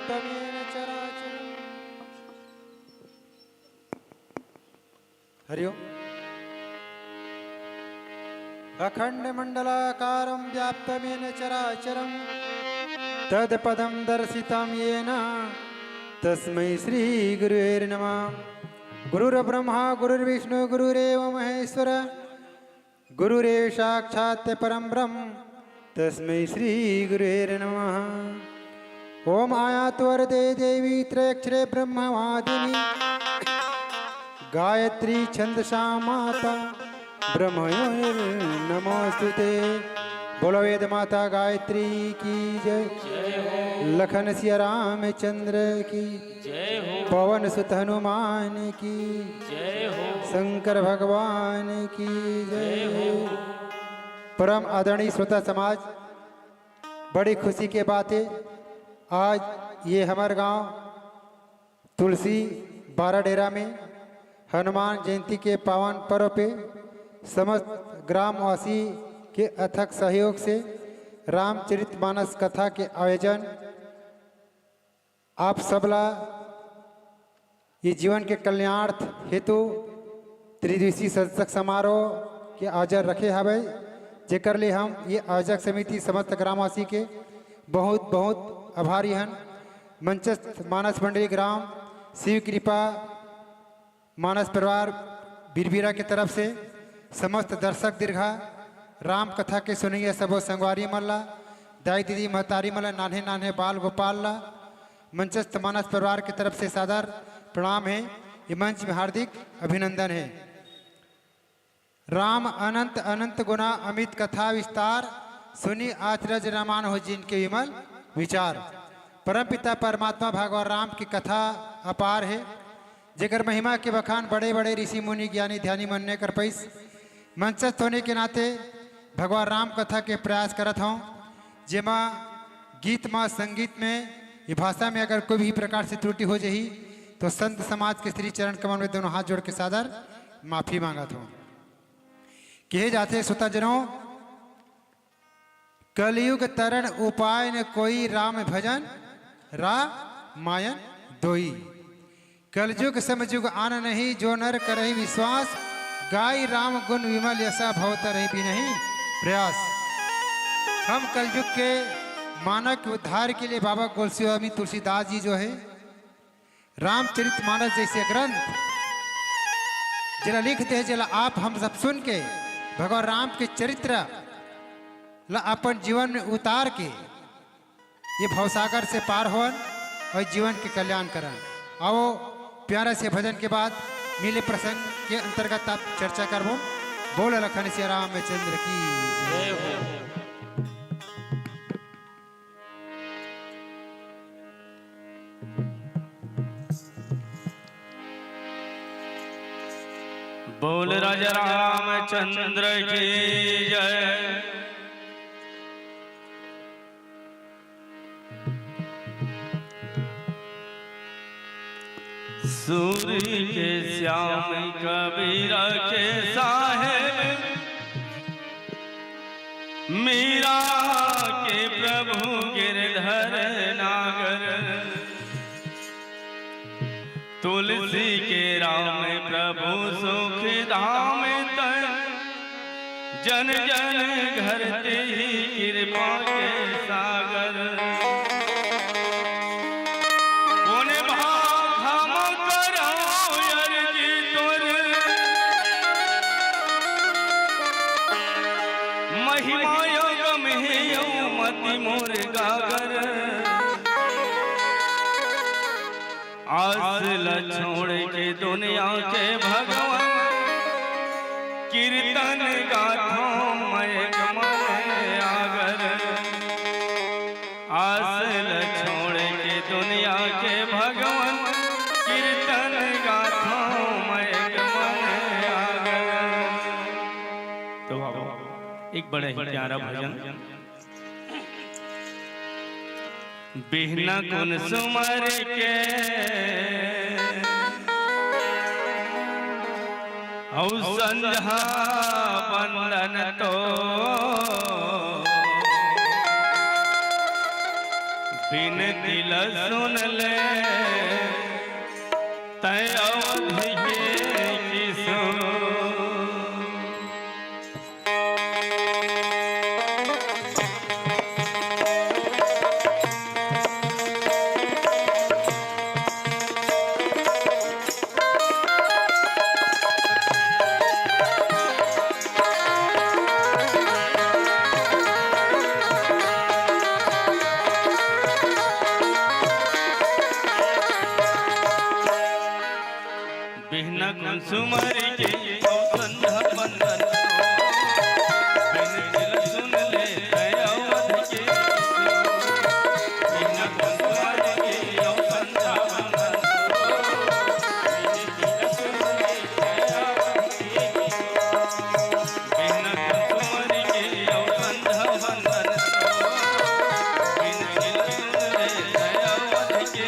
तमेन चराचरम्। हरि ओम। अखण्डमण्डलाकारं व्याप्तमेन चराचरं तत्पदं दर्शितं येन तस्मै श्रीगुरुवे नमः। गुरुर्ब्रह्मा गुरुर्विष्णु गुरुरेव महेश्वर गुरुरेव साक्षात् परं ब्रह्म तस्मै श्रीगुरुवे नमः। ओम आयातु वरदे देवी त्रयक्षरे ब्रह्मवादिनी गायत्री छंदसा माता ब्रह्मयोर्नमोस्तुते। बोलो वेद माता गायत्री की जय। लखन सिया रामचंद्र की जय हो। पवन सुत हनुमान की जय हो। शंकर भगवान की जय हो। परम आदरणीय श्रोता समाज, बड़ी खुशी के बात है, आज ये हमारे गांव तुलसी बारा डेरा में हनुमान जयंती के पावन पर्व पे समस्त ग्रामवासी के अथक सहयोग से रामचरितमानस कथा के आयोजन आप सबला ये जीवन के कल्याणार्थ हेतु त्रिदिवसीय सत्संग समारोह के आयोजन रखे हवे, जेकर लिए हम ये आयोजक समिति समस्त ग्रामवासी के बहुत बहुत आभारी हन। मंचस्थ मानस मंडली ग्राम शिव कृपा मानस परिवार बीरबीरा की तरफ से समस्त दर्शक दीर्घा राम कथा के सुनिए सबो संगवारी मल्ला दाई दीदी महतारी मल्ला नान्हे नान्हे बाल गोपाल ला मंचस्थ मानस परिवार की तरफ से सादर प्रणाम है। ये मंच में हार्दिक अभिनंदन है। राम अनंत अनंत गुना अमित कथा विस्तार सुनी आचरज रामान हो जिनके विमल विचार। परमपिता परमात्मा भगवान राम की कथा अपार है, जेकर महिमा के बखान बड़े बड़े ऋषि मुनि ज्ञानी ध्यानी मनने कर पैस। मंचस्थ होने के नाते भगवान राम कथा के प्रयास करत हूँ, जेमा गीत में संगीत में ये भाषा में अगर कोई भी प्रकार से त्रुटि हो जाही तो संत समाज के श्री चरण कमल में दोनों हाथ जोड़ के सादर माफी मांगत हूँ। कहे जाते श्रोता जनों, कलयुग तरण उपाय न कोई राम भजन रामायण दोई। कलयुग समयुग आन नहीं जो नर करहि विश्वास गाय राम गुण विमल यसा भवत रही भी नहीं प्रयास। हम कलयुग के मानव के उद्धार के लिए बाबा गोलसी स्वामी तुलसीदास जी जो है रामचरितमानस जैसे ग्रंथ जरा लिखते हैं, जरा आप हम सब सुन के भगवान राम के चरित्र ला अपन जीवन में उतार के ये भवसागर से पार होन और जीवन के कल्याण करन। आओ प्यारा से भजन के बाद मिले प्रसंग के अंतर्गत आप चर्चा करबो। बोल लखन सिया रामचंद्र की जय हो। बोल राजा रामचंद्र की जय। सूर्य के श्याम कबीरा के साहेब मीरा के प्रभु गिरधर नागर तुलसी के राम प्रभु सुख धाम तन जन जन घर ते ही कृपा के सागर कोने भाम करो अर्जी तोर महिमा योग में मति मोर गागर आस ल छोड़ के दुनिया के भगवान कीर्तन गाथो मैं कमाए आगर। आस ल छोड़ के दुनिया के भगवान कीर्तन गाथो मैं कमाए आगर। तो एक बड़ा ही प्यारा भजन बिहना कुन सुमर के हौ संध्या वंदन तो बिनती सुन ले तय अवधि के किशोर। बिहना कुसुमर के संध्या वंदन बिन सुन ले अवध के बिहना कुसुमर के संध्या वंदन बिन सुन ले अवध के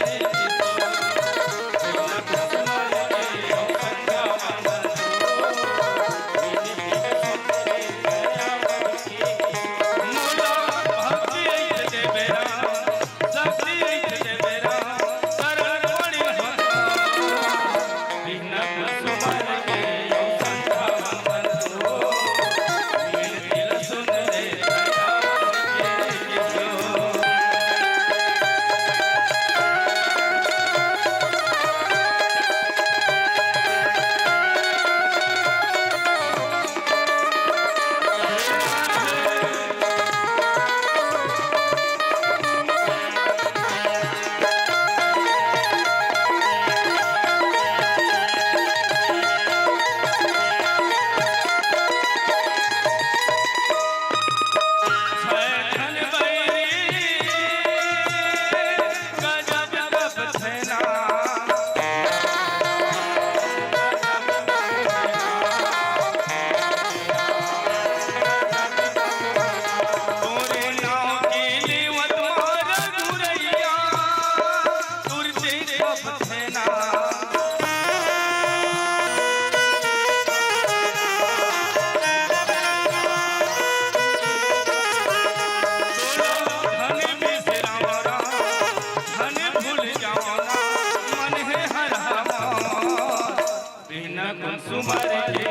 बिहना कुसुमर के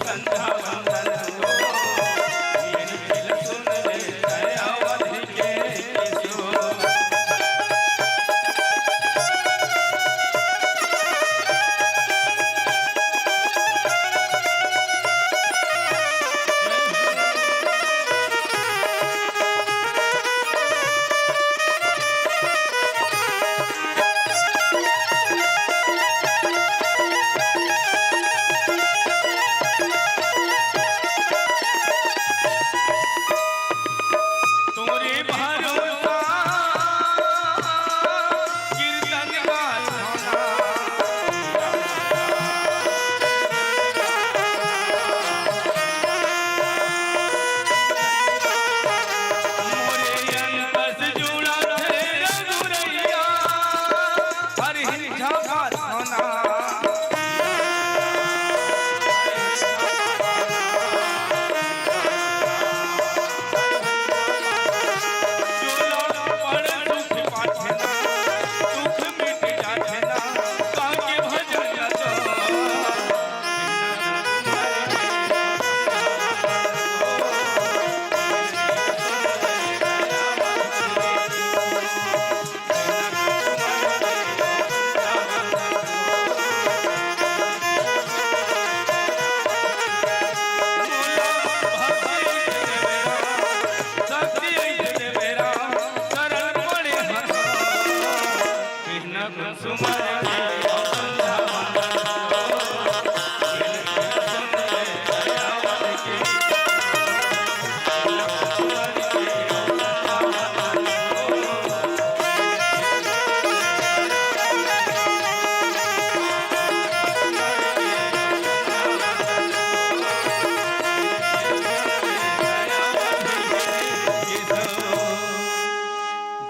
संध्या वंदन बिन सुन ले अवध के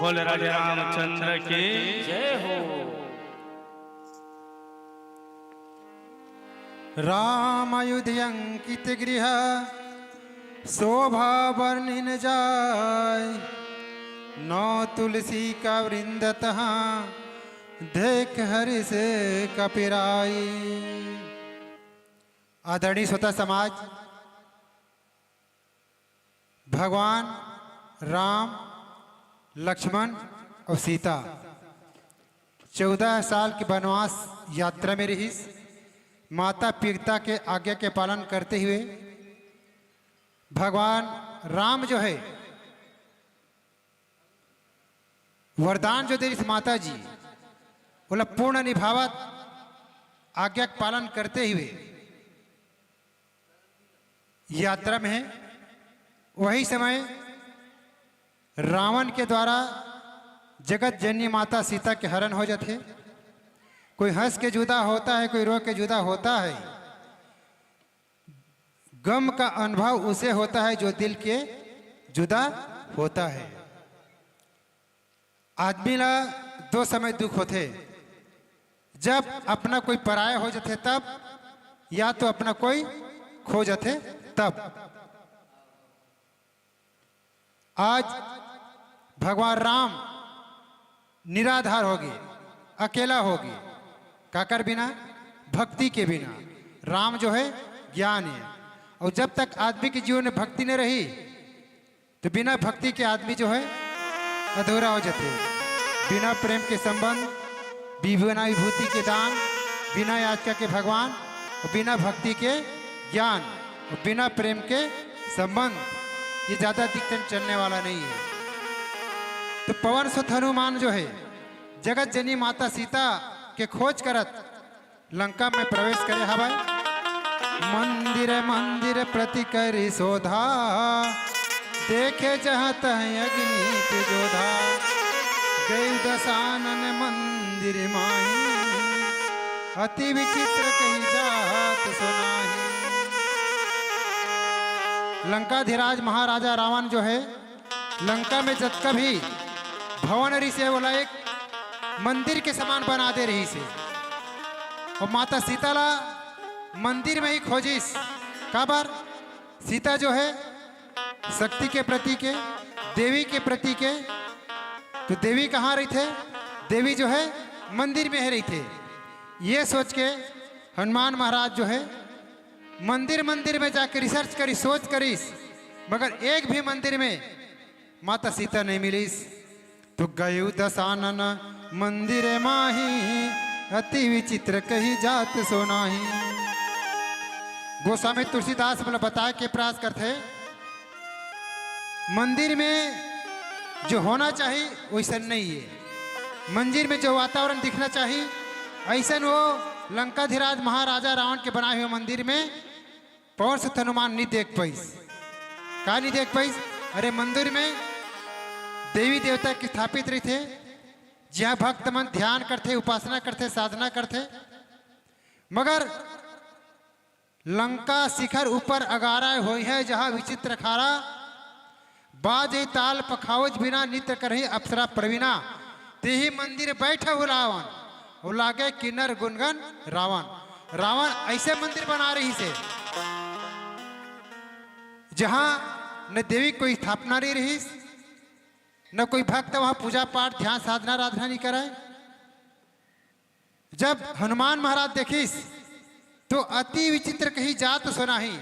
बोल राजा रामचंद्र की जय हो। रामायुध गृह शोभा वर्णिन जाय, नौ तुलसी का वृंद तहाँ देख हरि से कपिराई। आदरणीय श्रोता समाज, भगवान राम, लक्ष्मण और सीता 14 साल की वनवास यात्रा में रही। माता पिता के आज्ञा के पालन करते हुए भगवान राम जो है वरदान जो दे इस माता जी बोला पूर्ण निभावत आज्ञा का पालन करते हुए यात्रा में है। वही समय रावण के द्वारा जगत जननी माता सीता के हरण हो जाते। कोई हंस के जुदा होता है, कोई रो के जुदा होता है। गम का अनुभव उसे होता है जो दिल के जुदा होता है। आदमी ला दो समय दुख होते, जब अपना कोई पराया हो जाते तब, या तो अपना कोई खो जाते तब। आज भगवान राम निराधार होगी, अकेला होगी, काकर बिना, भक्ति के बिना। राम जो है ज्ञान है, और जब तक आदमी के जीवन में भक्ति नहीं रही तो बिना भक्ति के आदमी जो है अधूरा हो जाते। बिना प्रेम के संबंध, बिना विभूति के दान, बिना याचना के भगवान, और बिना भक्ति के ज्ञान, और बिना प्रेम के संबंध, ये ज्यादा दिक्कत चलने वाला नहीं है। तो पवन सुत हनुमान जो है जगत जननी माता सीता के खोज करत लंका में प्रवेश करे हवाई। मंदिर मंदिर प्रति करी शोधा, देखे जहाँ तह अग्नि के जोधा। गई दशानन मंदिर माही, अति विचित्र कही जात सुनाही। लंकाधिराज महाराजा रावण जो है लंका में जब कभी भवन ऋषि बोला एक मंदिर के समान बना दे रही से, और माता सीता ला मंदिर में ही खोजिस। काबर सीता जो है शक्ति के प्रतीक है, देवी के प्रतीक है। तो देवी कहाँ रही थे? देवी जो है मंदिर में ही रही थे। ये सोच के हनुमान महाराज जो है मंदिर मंदिर में जाकर रिसर्च करी, सोच करीस, मगर एक भी मंदिर में माता सीता नहीं मिलीस। तो गयु दशानन मंदिर माही, अति विचित्र कही जात सोनाही। गोस्वामी तुलसीदास बोला बताए के प्रयास करते, मंदिर में जो होना चाहिए वैसा नहीं है। मंदिर में जो वातावरण दिखना चाहिए ऐसा वो लंकाधिराज महाराजा रावण के बनाए हुए मंदिर में पवन सुत हनुमान नहीं देख पाइस। कहा नहीं देख पाइस? अरे मंदिर में देवी देवता की स्थापित रही थे, जहाँ भक्त मन ध्यान करते, उपासना करते, साधना करते। मगर लंका शिखर ऊपर अगारा हुई है, जहाँ विचित्र खारा बाजे ताल पखावज बिना नित्य करही अप्सरा प्रवीणा। ते ही मंदिर बैठा हो रावण, वो लागे किन्नर गुनगन रावण। रावण ऐसे मंदिर बना रही से जहां न देवी कोई स्थापना नहीं रही, न कोई भक्त वहां पूजा पाठ ध्यान साधना आराधना नहीं कराए। जब हनुमान महाराज देखिस तो अति विचित्र कही जात सुनाही।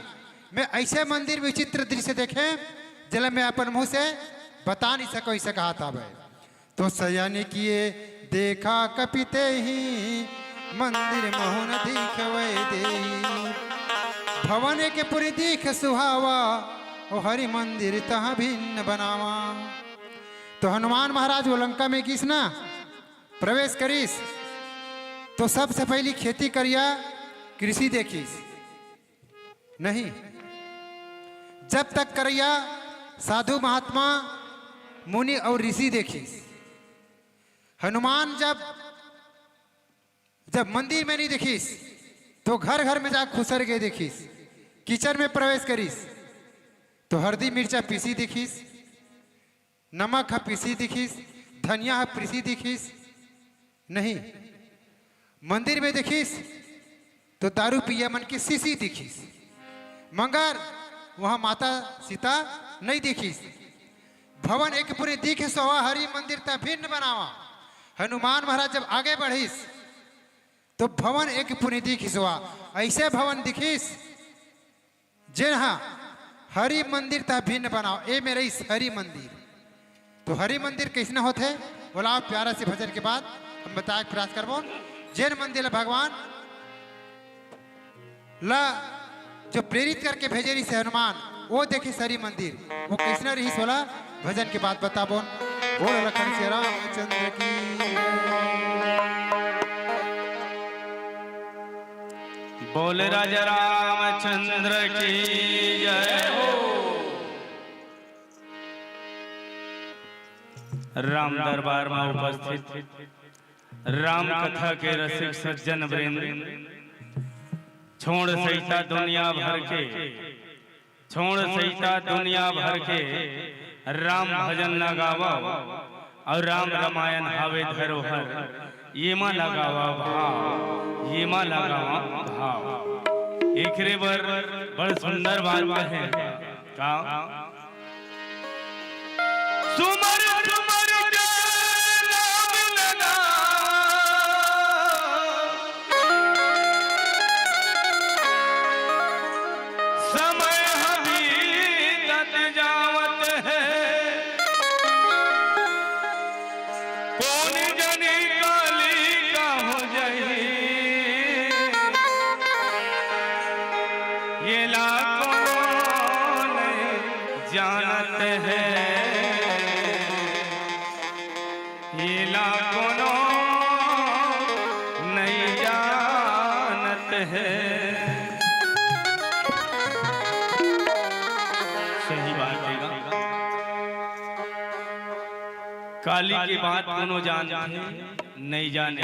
मैं ऐसे मंदिर विचित्र दृश्य देखे जल मैं अपन मुंह से बता नहीं सको, ऐसे कहा था भाई। तो सयानी किए देखा कपिते ही, मंदिर मोहन दीख वै देही। भवन के पुरी दीख सुहावा, ओ हरि मंदिर तहाँ भिन्न बनावा। तो हनुमान महाराज वो लंका में किस ना प्रवेश करीस तो सबसे पहली खेती करिया, कृषि देखीस नहीं। जब तक करिया साधु महात्मा मुनि और ऋषि देखीस। हनुमान जब मंदिर में नहीं देखीस तो घर घर में जाकर खुसर गए देखीस। किचन में प्रवेश करीस तो हल्दी मिर्चा पीसी दिखीस, नमक है पीसी दिखीस, धनिया है पीसी दिखीस नहीं। मंदिर में देखीस तो दारू पिया मन की सीसी दिखीस, मगर वहां माता सीता नहीं दिखीस। भवन एक पूरी दिखे सोवा हरि मंदिर ता भिन्न बनावा। हनुमान महाराज जब आगे बढ़ीस तो भवन एक पूरी दिखीस हुआ, ऐसे भवन दिखीस जे हाँ हरि मंदिर ता भिन्न बनाओ। ए मेरे इस हरि मंदिर, तो हरि मंदिर कैसे होते बोला आप प्यारा से भजन के बाद हम बताए प्रयास करबो। जैन मंदिर भगवान ला जो प्रेरित करके भेजे रही से हनुमान, वो देखी हरि मंदिर वो कैसे रही बोला भजन के बाद बताबो। बोल लखन श्री रामचंद्र की बोल राजा रामचंद्र की जय हो। राम दरबार में उपस्थित राम कथा के रसिक सज्जन वृंद, छोड़ सहिता दुनिया भर के, छोड़ सहिता दुनिया भर के राम भजन लगावा और राम रामायण हावे धरोहर, ये मां लगावा भाव, ये मां लगावा भाव। एक रे बड़ सुंदर बात है का सुमर सुमर के नाम लगा, समय हकीकत जावत है, कौन जनी काली का हो जाए, ये लाखों जानत है, ये लाखों नहीं जानत है। सही बात है, काली की बात कोनो जानते नहीं जाने।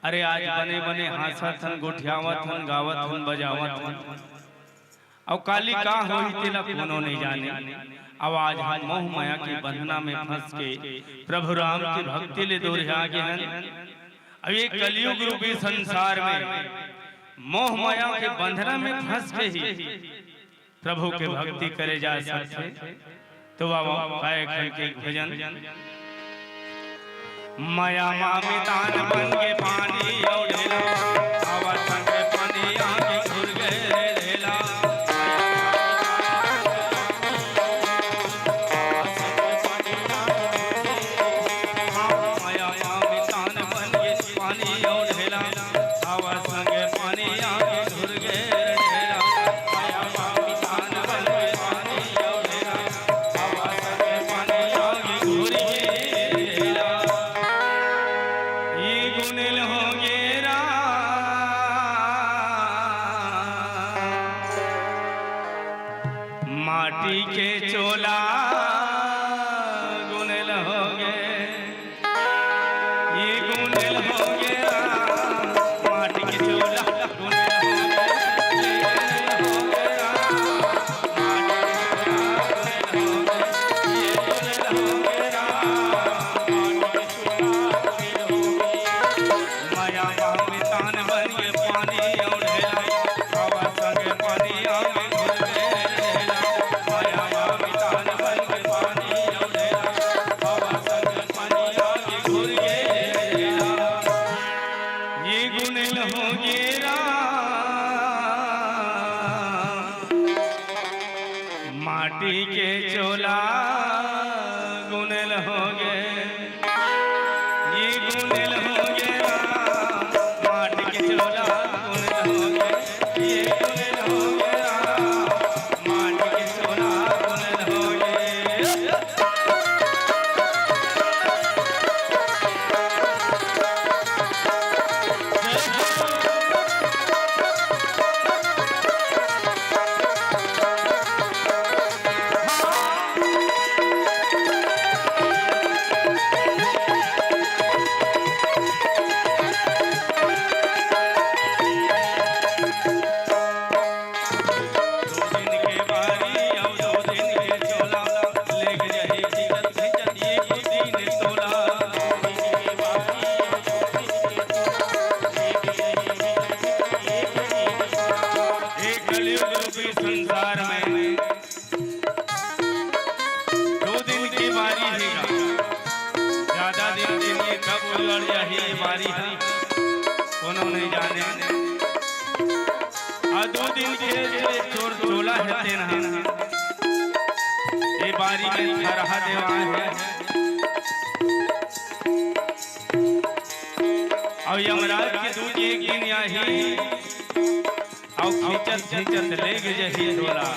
अरे आज बने बने हासत हन, गोठियावत हन, गावत हन, बजावत हन, और काली का होई तेला कोनो नहीं जाने। अब आज हम मोह माया की बंधना में फंस के प्रभु राम की भक्ति ले दूर आगे हैं। अब ये कलयुग रूपी संसार में मोह माया के बंधना में फंस के ही प्रभु के भक्ति करे जा सकते। तो बाबा काय खन के भजन माया मामितान बन के पानी औढ़ेला, आवर संग पानी आके घुर गए रेला। माया मामितान बन के पानी औढ़ेला, आवर संग पानी आके घुर गए रेला। माया मामितान बन के पानी औढ़ेला, आवर संग पानी आके घुर गए रेला। ये गुनिल हो गेरा माटी के चोला, गुनिल हो गे, ये गुनिल हो गेरा माटी के चोला, गुनिल हो गे, ये गुनिल हो गेरा माटी के चोला, गुनिल हो गे, ये गुनिल हो गेरा माटी के चोला, गुनिल हो गे। माया मामितान बन के पानी औढ़ेला, हवा संगे पानी आगे घुर गए रेला। माया मामितान बन के पानी औढ़ेला, हवा संगे पानी आगे घुर गए रेला। ये गुनिल हो गेरा माटी के चोला, गुनिल हो गे, ये गुनिल हो गया माटी के चोला, गुनिल हो गया, ये गुनिल हो गया माटी के चोला, गुनिल हो गया। दिन के चोर चोला हेते ना ए बारी में खरहा देवा है और यमराज के दूत एक दिन आही और खींचत खींचत ले गए जही झोला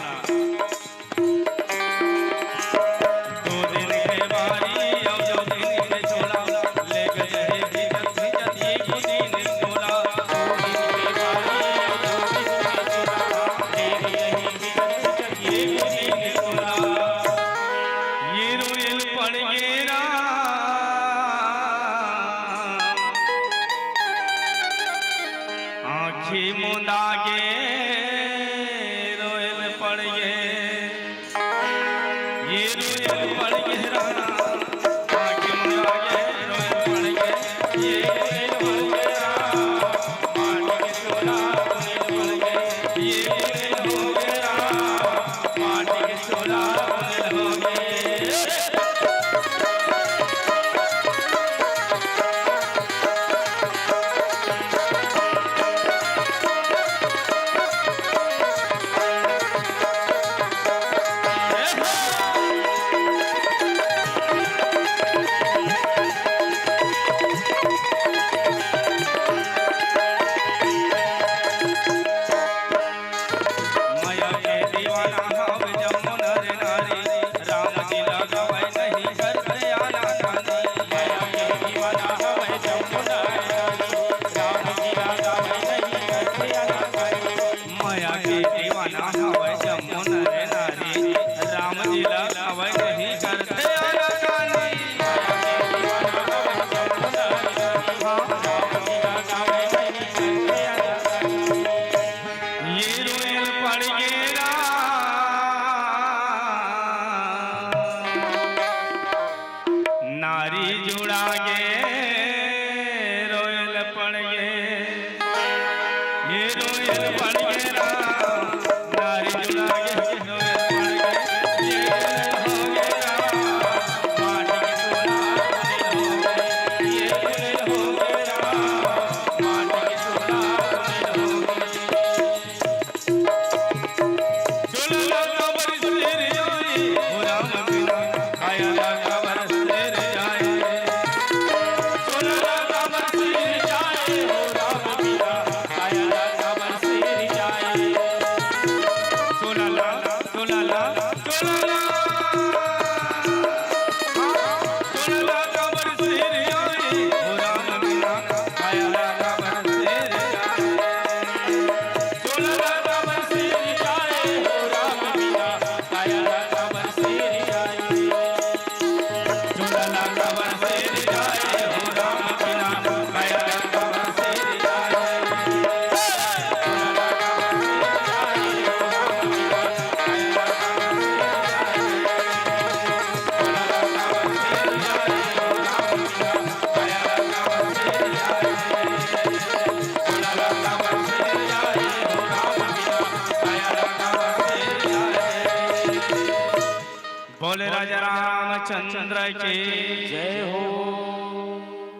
बोले राजा रामचंद्र की जय हो।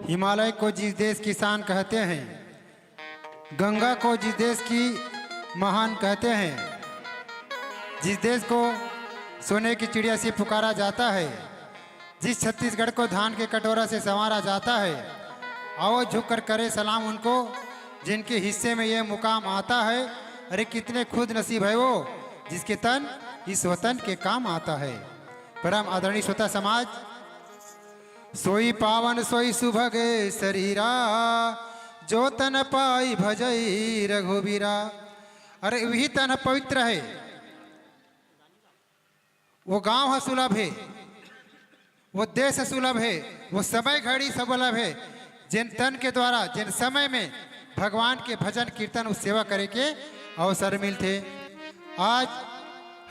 हिमालय को जिस देश की शान कहते हैं, गंगा को जिस देश की महान कहते हैं, जिस देश को सोने की चिड़िया से पुकारा जाता है, जिस छत्तीसगढ़ को धान के कटोरा से संवारा जाता है, आओ झुककर करे सलाम उनको जिनके हिस्से में ये मुकाम आता है। अरे कितने खुद नसीब है वो जिसके तन इस वतन के काम आता है। परम आदरणीय श्रोता समाज, सोई पावन सोई सुभगे शरीरा जो तन पाई भजई रघुबीरा। अरे वही तन पवित्र है, वो गांव है सुलभ है, वो देश सुलभ है, वो समय घड़ी सुलभ है, जिन तन के द्वारा जिन समय में भगवान के भजन कीर्तन उस सेवा करे के अवसर मिलते। आज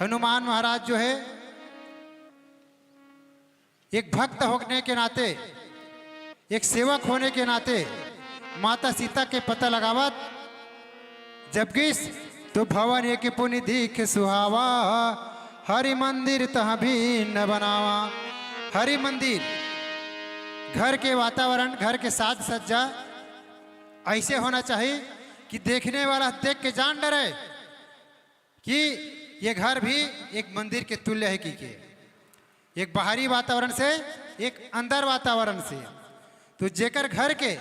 हनुमान महाराज जो है एक भक्त होने के नाते, एक सेवक होने के नाते माता सीता के पता लगावत जब गिस तो भवन एक पुण्य दीख सुहावा, हरि मंदिर तह भी न बनावा। हरि मंदिर घर के वातावरण, घर के साज सज्जा ऐसे होना चाहिए कि देखने वाला देख के जान डरे कि ये घर भी एक मंदिर के तुल्य है कि एक बाहरी वातावरण से एक अंदर वातावरण से। तो जेकर घर के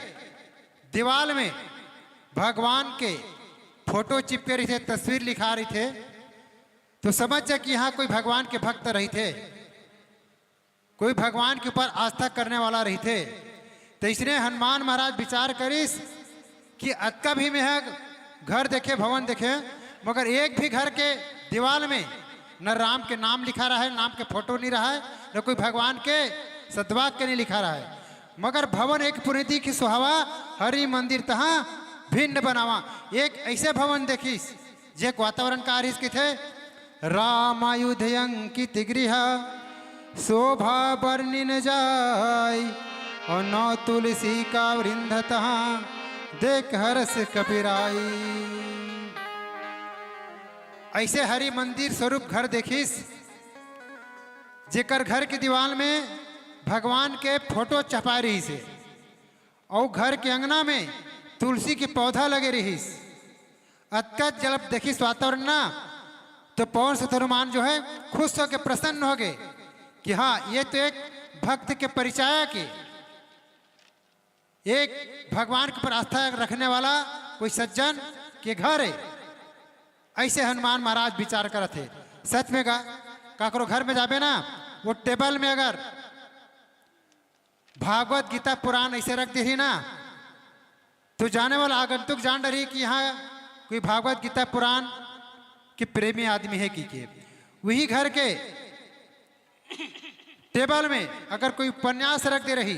दीवार में भगवान के फोटो चिपके रही थे, तस्वीर लिखा रही थे, तो समझ जा कि यहाँ कोई भगवान के भक्त रही थे, कोई भगवान के ऊपर आस्था करने वाला रही थे। तो इसने हनुमान महाराज विचार करिस कि अतका भी में है घर देखे, भवन देखे, मगर एक भी घर के दीवार में न राम के नाम लिखा रहा है, नाम के फोटो नहीं रहा है, न कोई भगवान के सद्वाक्य नहीं लिखा रहा है। मगर भवन एक पुनिति की सुहावा, हरि मंदिर तहाँ भिन्न बनावा। एक ऐसे भवन देखिस जे वातावरण का आरिस के थे, रामायुध अंकित गृह शोभा वर्णिन जाय, और नौ तुलसी का वृंद तहाँ देख हरस कपिराई। ऐसे हरि मंदिर स्वरूप घर देखिस जेकर घर के दीवार में भगवान के फोटो छपा रही से, और घर के अंगना में तुलसी के पौधा लगे रहीस। अतकत जब देखिस वातावरण ना, तो पवन सुत हनुमान जो है खुश होकर प्रसन्न हो गए कि हाँ, ये तो एक भक्त के परिचय के, एक भगवान के ऊपर आस्था रखने वाला कोई सज्जन के घर है। ऐसे हनुमान महाराज विचार करते थे। सच में काकरो घर में जाबे ना, वो टेबल में अगर भागवत गीता पुराण ऐसे रख दे ना, तो जाने वाला आगंतुक जान रही कि यहाँ कोई भागवत गीता पुराण के प्रेमी आदमी है कि वही घर के टेबल में अगर कोई उपन्यास रख दे रही,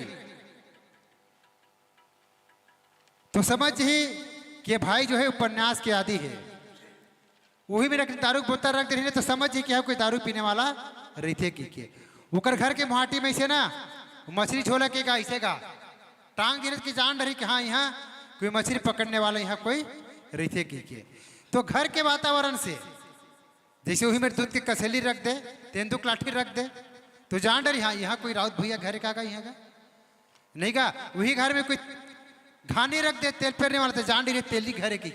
तो समझ ही कि भाई जो है उपन्यास के आदि है। वही में रख दारू बोतल रख दे रही, तो समझ ही कि कोई दारू पीने वाला रहते कि उकर घर के मुहाटी में से ना मछली छोला के ऐसे का टांग गिरत की जान रही कि हाँ, यहाँ कोई मछली पकड़ने वाला यहाँ कोई रहते कि। तो घर के वातावरण से जैसे वही में दूध के कसेली रख दे, तेंदुक लाठी रख दे, तो जान डरी हाँ, यहाँ कोई राउत भैया घर का यहाँ का नहीं का। वही घर में कोई घानी रख दे, तेल फेरने वाला, तो जान डरी तेली घर की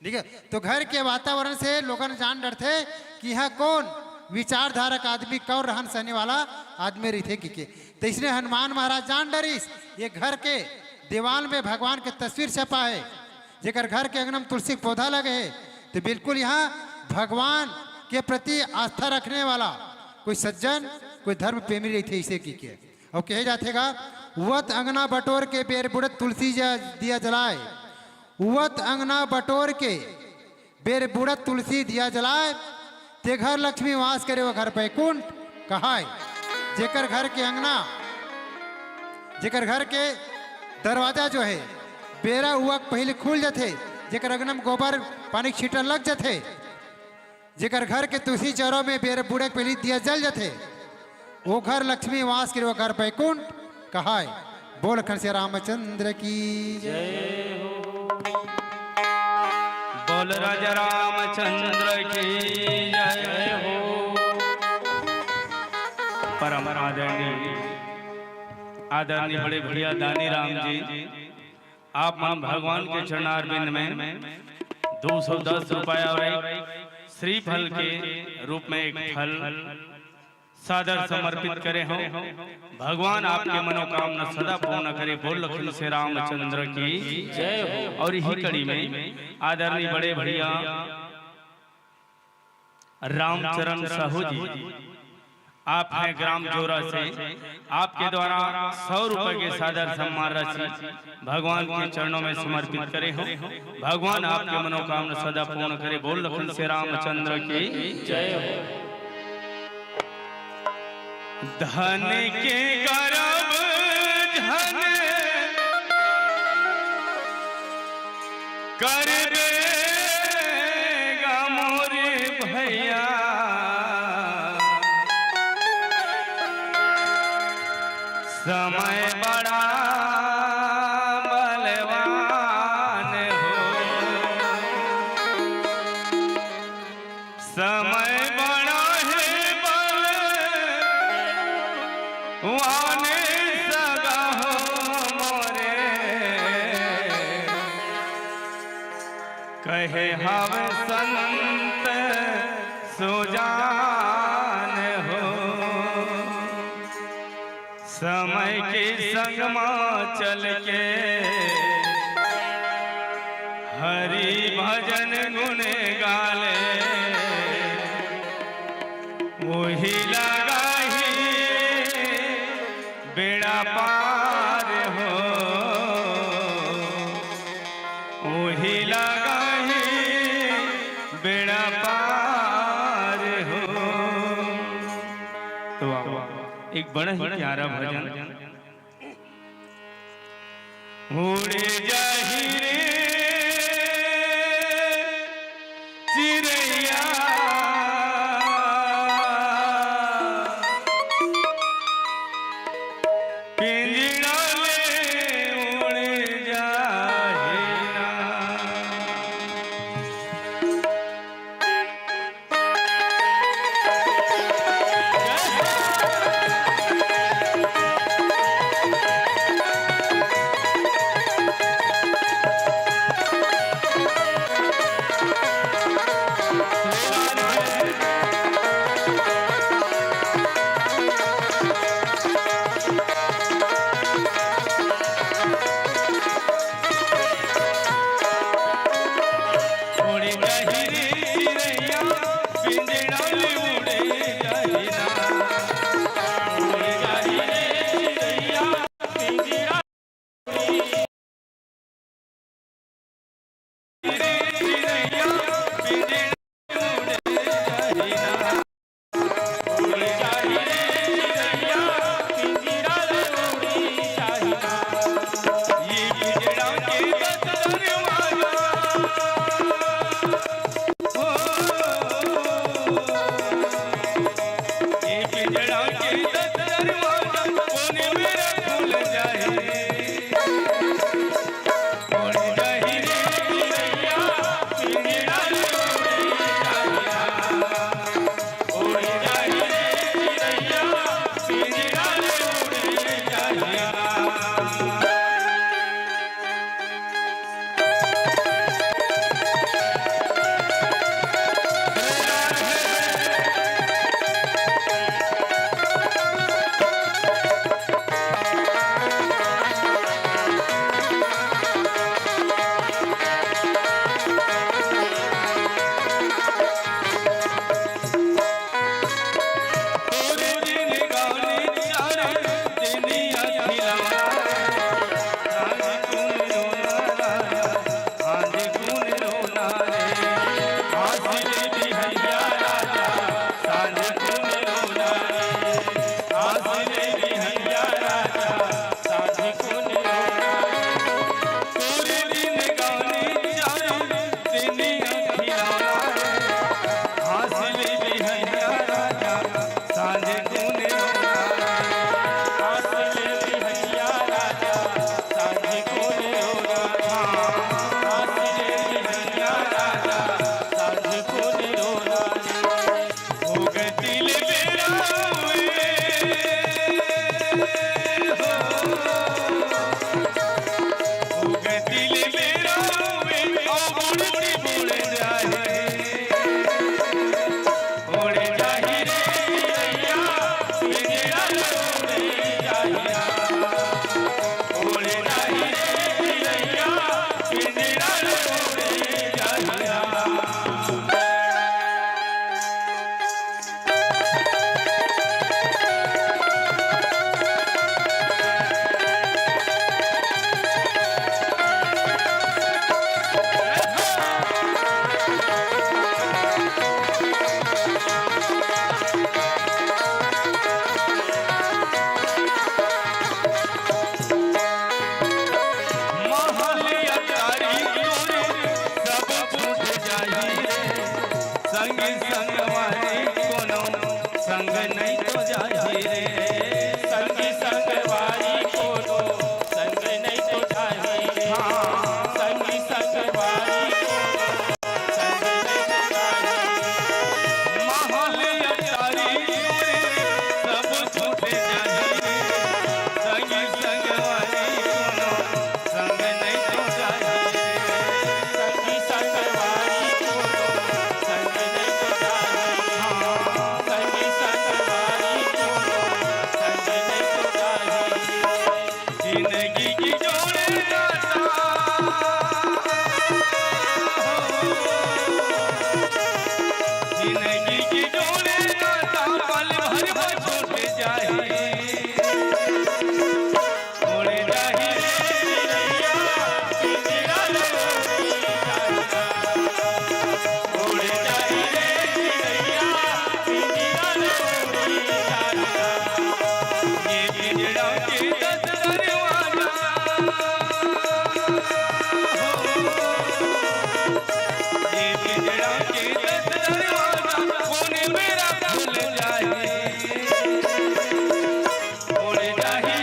ठीक है। तो घर के वातावरण से लोगों जान डरते कि यहाँ कौन विचारधारक आदमी, कौन रहन सहने वाला आदमी रहते कि। तो इसलिए हनुमान महाराज जान डरिस, ये घर के दीवार में भगवान के तस्वीर छपा है, जेकर घर के अंगन में तुलसी पौधा लगे है, तो बिल्कुल यहाँ भगवान के प्रति आस्था रखने वाला कोई सज्जन, कोई धर्म प्रेमी रही थे इसे की। और कहे जातेगा, वत अंगना बटोर के बेर बुड़त तुलसी दिया जलाए, वत अंगना बटोर के बेर बुड़त तुलसी दिया जलाए, ते घर लक्ष्मी वास करे वो घर बैकुंठ कहाय। जेकर घर के अंगना, जेकर घर के दरवाजा जो है बेरा हुआ पहले खुल जाते, जेकर अंगना में गोबर पानी छीटा लग जाते, जेकर घर के तुलसी चौरों में बेर बूढ़े पहले दिया जल जाते, वो घर लक्ष्मी वास करे वो घर बैकुंठ कहाय। बोल खन से रामचंद्र की जय हो, बोल राजा रामचंद्र की जय हो। परम आदरणीय बड़े भैया दानी राम जी, आप मन भगवान के चरणारविंद में 210 रुपया और एक श्रीफल के रूप में एक फल सादर समर्पित करे हो। भगवान आपके मनोकामना सदा पूर्ण करे। बोल लखन से रामचंद्र की जय हो। और इसी कड़ी में आदरणीय बड़े भैया रामचरण साहू जी, आप हैं ग्राम जोरा से, आपके द्वारा 100 रुपए के सादर सम्मान राशि भगवान के चरणों में समर्पित करे हो। भगवान आपके मनोकामना सदा पूर्ण करे। बोल लखन से रामचंद्र की जय हो। धन के गर्भ धन कर देगा मोरे भैया, समय बड़ा बलवान हो, समय बड़ा है बलवान सगा हो मोरे, कहे हव संत समय के संग मां चल के हरि भजन गुण गाले वही लगा ही बेड़ा पार हो वही लगा ही बेड़ा पार हो। तो एक बड़ा ही प्यारा भजन उड़े जाहि रे चिड़ैया पिंजड़ा में उड़ जाहि ना। उड़े जाहि रे चिड़ैया पिंजड़ा में उड़े जाहि ना। उड़े जाहि रे चिड़ैया पिंजड़ा रे चिड़ैया पिंजड़ा में उड़े जाहि ना। उड़े जाहि रे चिड़ैया पिंजड़ा में उड़े जाहि ना। ये पिंजड़ा के दरवाजा ये पिंजड़ा के दरवाजा कोने मेरा खुल जाए। उड़ जाहि रे चिड़ैया पिंजड़ा में उड़ जाहि ना। उड़ जाहि रे चिड़ैया पिंजड़ा में उड़ जाहि ना। तोरे दिन गाने चारे दुनिया खिलावा आज कौन रोना लाया आज कौन रोना रे आज ले बिहैया राजा साँझ कौन रोना रे आज ले बिहैया राजा साँझ कौन रोना रे। तोरे दिन गाने चारे दुनिया खिलावा आज ले बिहैया राजा साँझ कौन रोना रे आज ले बिहैया राजा साँझ कौन रोना आज ले बिहैया राजा साँझ कौन रोना रे। हो गतिल बेरा हो गतिल बेरा बुढ़ी बुढ़ जाए। उड़ जाहि रे चिड़ैया पिंजड़ा में उड़ जाहि ना। उड़ जाहि रे चिड़ैया पिंजड़ा में उड़ जाहि ना। महलिया तारी तोरे सब छूट जाहि रे संग संगवारी कोनो संग नहीं तो जाहि रे संग संगवारी कोनो संग नहीं तो जाहि रे संग संगवारी कोनो संग नहीं तो जाहि रे। महलिया तारी तोरे सब छूट जाहि रे संग संगवारी कोनो संग नहीं तो जाहि रे संग संगवारी कोनो संग नहीं तो जाहि रे संग संगवारी कोनो ये पिंजड़ा के 10 दरवाजा, ये पिंजड़ा के 10 दरवाजा, कौन मेरा खुल जाए, उड़ जाए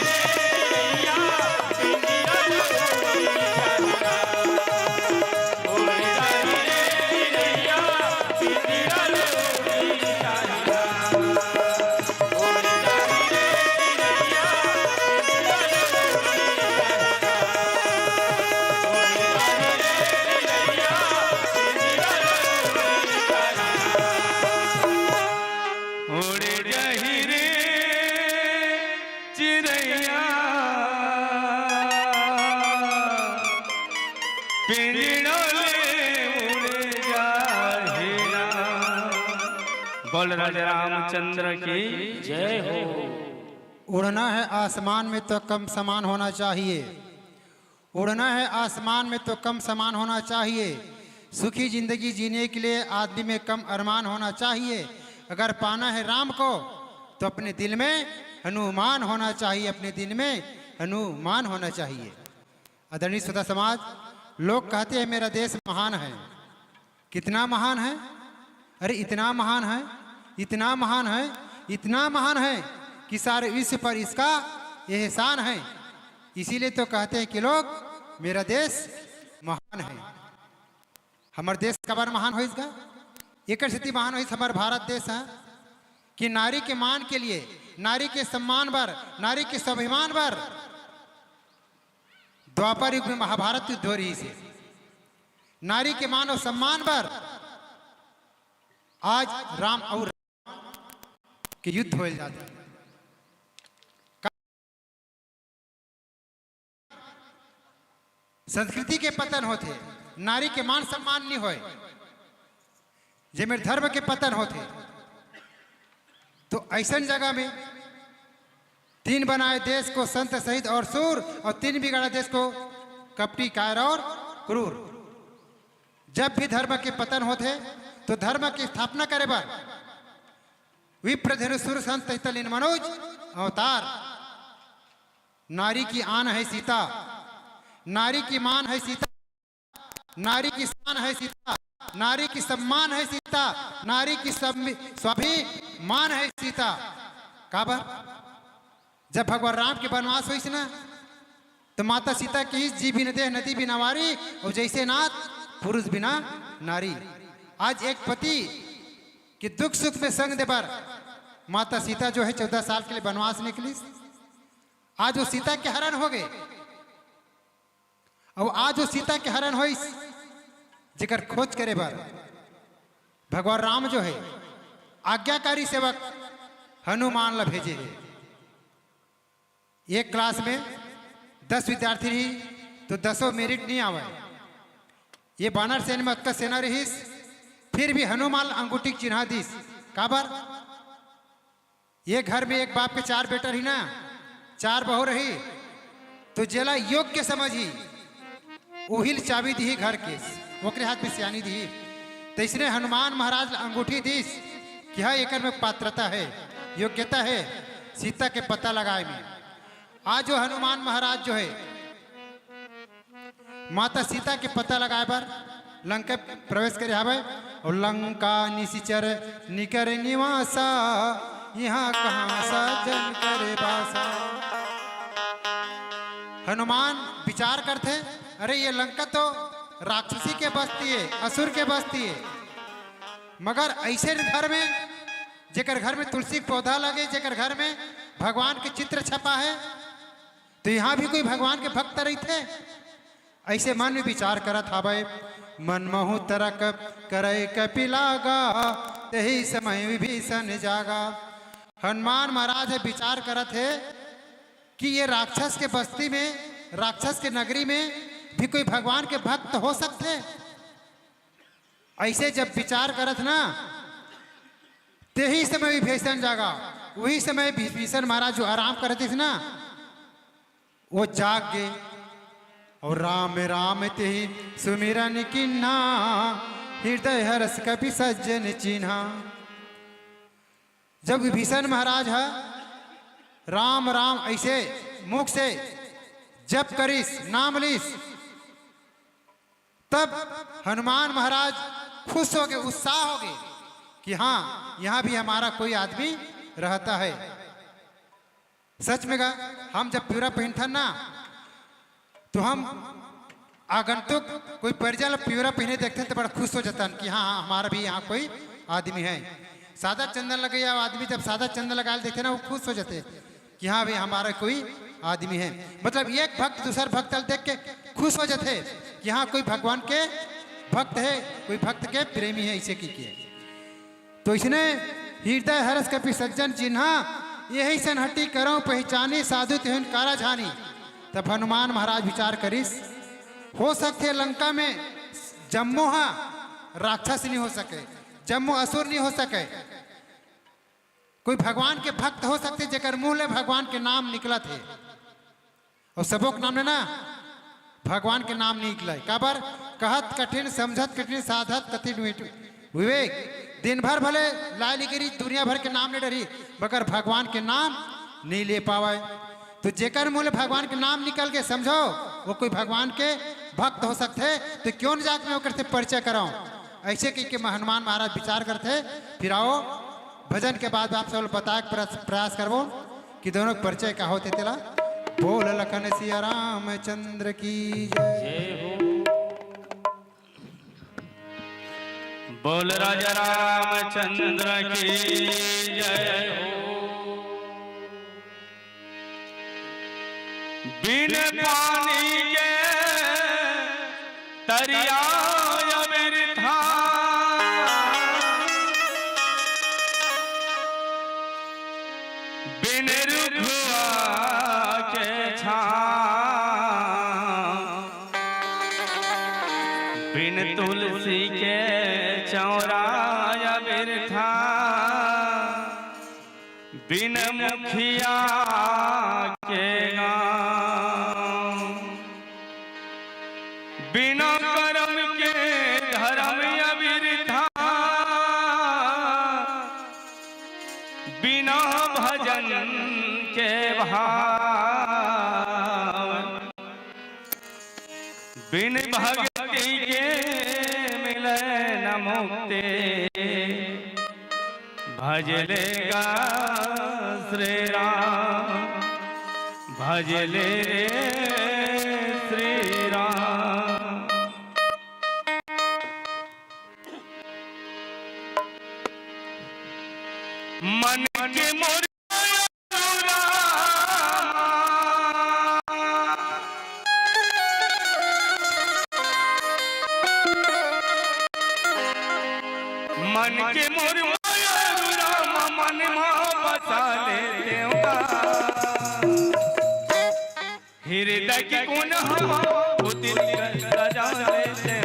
या पिंजरा उड़ जाए या पिंजरा बोल राजा रामचंद्र की जय हो। उड़ना है आसमान में तो कम समान होना चाहिए, उड़ना है आसमान में तो कम समान होना चाहिए। सुखी जिंदगी जीने के लिए आदमी में कम अरमान होना चाहिए। अगर पाना है राम को तो अपने दिल में हनुमान होना चाहिए, अपने दिल में हनुमान होना चाहिए। आदरणीय श्रोता समाज, लोग कहते हैं मेरा देश महान है। कितना महान है? अरे इतना महान है, इतना महान है, इतना महान है कि सारे विश्व पर इसका एहसान है। इसीलिए तो कहते हैं कि लोग मेरा देश महान है। हमारे देश कबर महान हो इसका एक स्थिति महान हो हमारा भारत देश है कि नारी के मान के लिए, नारी के सम्मान पर, नारी के स्वाभिमान पर द्वापर युग में महाभारत युद्ध हो रही से, नारी के मान और सम्मान पर आज राम और के युद्ध हो जाता है। संस्कृति के पतन होते, नारी के मान सम्मान नहीं होए, जे मेरे धर्म के पतन होते। तो ऐसा जगह में 3 बनाए देश को संत सहित और सूर, और 3 बिगाड़ा देश को कपटी कायर और क्रूर। जब भी धर्म के पतन होते तो धर्म की स्थापना करे बार विप्रधनु सुर संत तलिन मनोज अवतार। नारी की आन है सीता, नारी की मान है सीता, नारी की शान है सीता, नारी की सम्मान है सीता, नारी की स्वाभिमान है सीता। काबर जब भगवान राम के वनवास हुई ना तो माता सीता की जी बिन देह नदी बिना वारी, और जैसे नाथ पुरुष बिना नारी। आज एक पति कि दुख सुख में संग दे पर माता सीता जो है 14 साल के लिए वनवास निकली। आज वो सीता के हरण हो गए, और आज वो सीता के हरण हो जिकर खोज करे बार भगवान राम जो है आज्ञाकारी सेवक हनुमान ला भेजे है। एक क्लास में 10 विद्यार्थी रही तो 10 मेरिट नहीं आवे। ये बानर सेना में अक्का सेना रही, फिर भी हनुमान अंगूठी चिन्हा दीस। काबर ये घर में एक बाप के 4 बेटा रही ना, 4 बहू रही, तो जेला योग्य समझी उहिल चाबी दी घर के, ओकरे हाथ में सियानी दी। तो इसने हनुमान महाराज अंगूठी दीस कि हाँ एक में पात्रता है, योग्यता है सीता के पता लगाए में। आज जो हनुमान महाराज जो है माता सीता के पता लगाए पर लंका प्रवेश करे हवे, और लंका निशिचर निकर निवासा, यहाँ कहाँ सज्जन करे बासा। हनुमान विचार करते, अरे ये लंका तो राक्षसी के बस्ती है, असुर के बस्ती है, मगर ऐसे घर में जेकर घर में तुलसी के पौधा लगे, जेकर घर में भगवान के चित्र छपा है, तो यहाँ भी कोई भगवान के भक्त रही थे। ऐसे मन में विचार करत हवे, मनमोहु तरक करे कपिलागा, यही समय विभीषण जागा। हनुमान महाराज विचार करत है कि ये राक्षस के बस्ती में, राक्षस के नगरी में भी कोई भगवान के भक्त हो सकते। ऐसे जब विचार करत ना, यही समय विभीषण जागा। वही समय विभीषण महाराज जो आराम करते थे ना, वो जाग गए और राम राम ते सुमिरन किन्हा, हृदय हर्ष कपि सज्जन चिन्हा। जब विभीषण महाराज है राम राम ऐसे मुख से जप करिस नाम लिस, तब हनुमान महाराज खुश हो गए, उत्साह हो गए कि हाँ यहाँ भी हमारा कोई आदमी रहता है। सच में का हम जब प्यूरा पहनते ना तो हम आगंतुक कोई परिजन प्यूरा पहने देखते हैं तो बड़ा खुश हो जाता है कि हाँ हाँ हमारा भी यहाँ कोई आदमी है। सादा चंदन लगे या आदमी जब सादा चंदन लगा देखते ना वो खुश हो जाते कि हाँ भाई हमारा कोई आदमी है। मतलब एक भक्त दूसर भक्त देख के खुश हो जाते कि हाँ कोई भगवान के भक्त है, कोई भक्त के प्रेमी है। इसे की किए तो इसने हृदय हर्ष कपि सज्जन चिन्हा यही सनहटी करो पहचानी साधु तिहन कारा झानी। तब हनुमान महाराज विचार करिस हो सकते लंका में जम्मो राक्षस नहीं हो सके, जम्मो असुर नहीं हो सके, कोई भगवान के भक्त हो सकते जेकर मुंह ले भगवान के नाम निकला थे और सबों के नाम ने ना भगवान के नाम निकले। काबर कहत कठिन समझत कठिन साधत कठिन विवेक। दिन भर भले लाली गिरी दुनिया भर के नाम नहीं डरी मगर भगवान के नाम नहीं ले पावे। तो जेकर मुंह ले भगवान के नाम निकल के समझो वो कोई भगवान के भक्त हो सकते तो क्यों न जाके मैं करते परिचय कराऊं। ऐसे कि हनुमान महाराज विचार करते। फिर आओ भजन के बाद आप सब बताए प्रयास करवो कि दोनों परिचय का होते तेला। बोल लखन सिया रामचंद्र की जय हो। बोल राजा रामचंद्र की जय हो। बिन पानी के तरिया बिरथा बिन रुखवा के बिन तुलसी के चौराया बिरथा बिन मुखिया के बिना कर्म के धर्म अबिरथा बिना भजन के भाव बिन भक्ति के मिले न मुक्ति भजलेगा श्री राम भजले श्री राम। मन के मोर मन के मोर राम मन बसा लेते हृदय के कोन हम दिल सजा लेते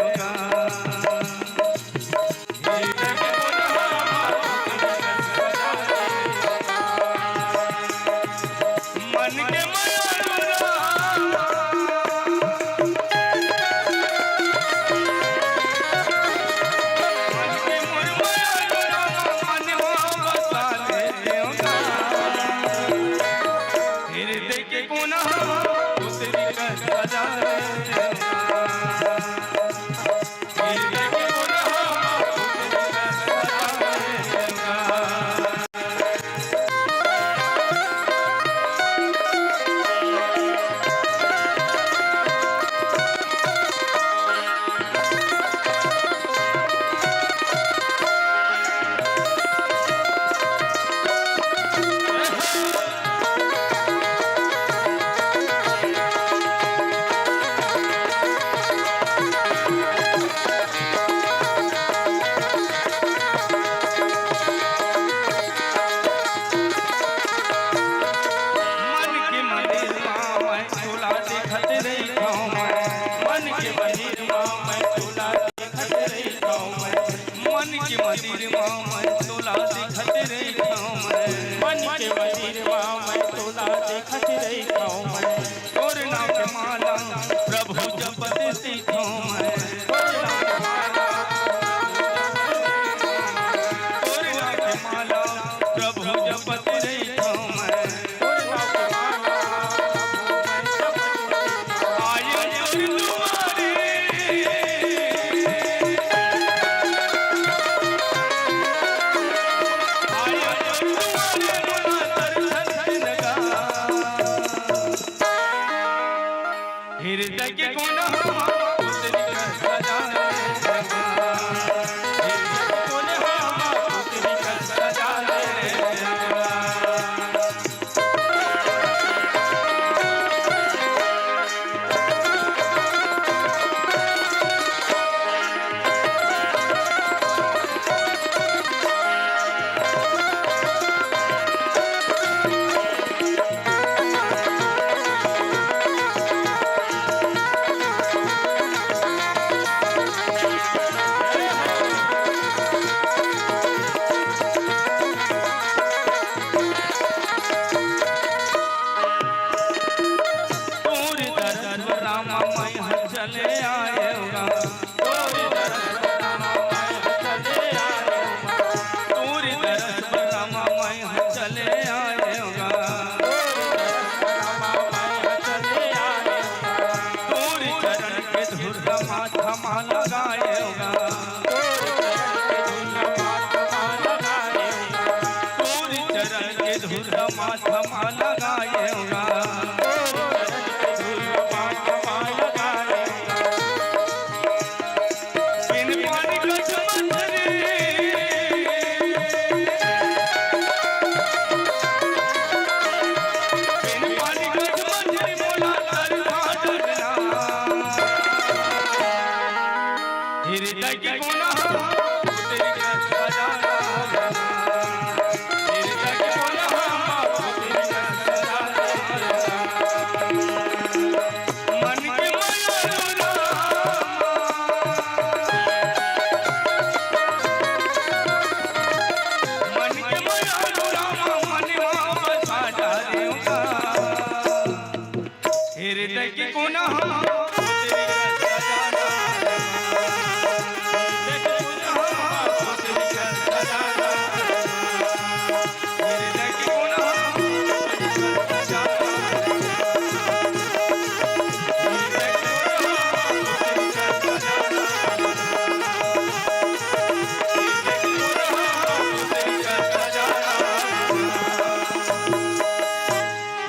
प्रभु के धुर माथा लगाएगा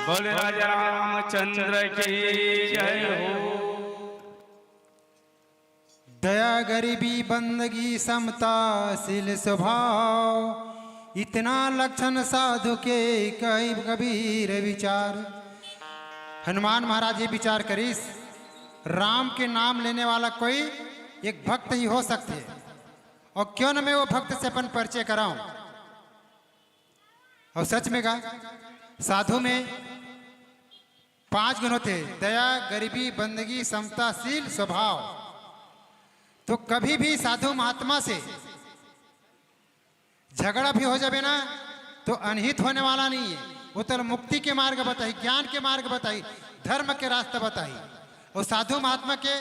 बोले राजा रामचंद्र की जय हो। दया गरीबी बंदगी समता शील स्वभाव इतना लक्षण साधु के कई कबीर विचार। हनुमान महाराज ये विचार करीस राम के नाम लेने वाला कोई एक भक्त ही हो सकते है और क्यों न मैं वो भक्त से अपन परिचय कराऊं। और सच में कहा साधु में 5 गुण होते दया गरीबी बंदगी समताशील स्वभाव। तो कभी भी साधु महात्मा से झगड़ा भी हो जाए ना तो अनहित होने वाला नहीं है। वो तो मुक्ति के मार्ग बताई ज्ञान के मार्ग बताई धर्म के रास्ता बताई। और साधु महात्मा के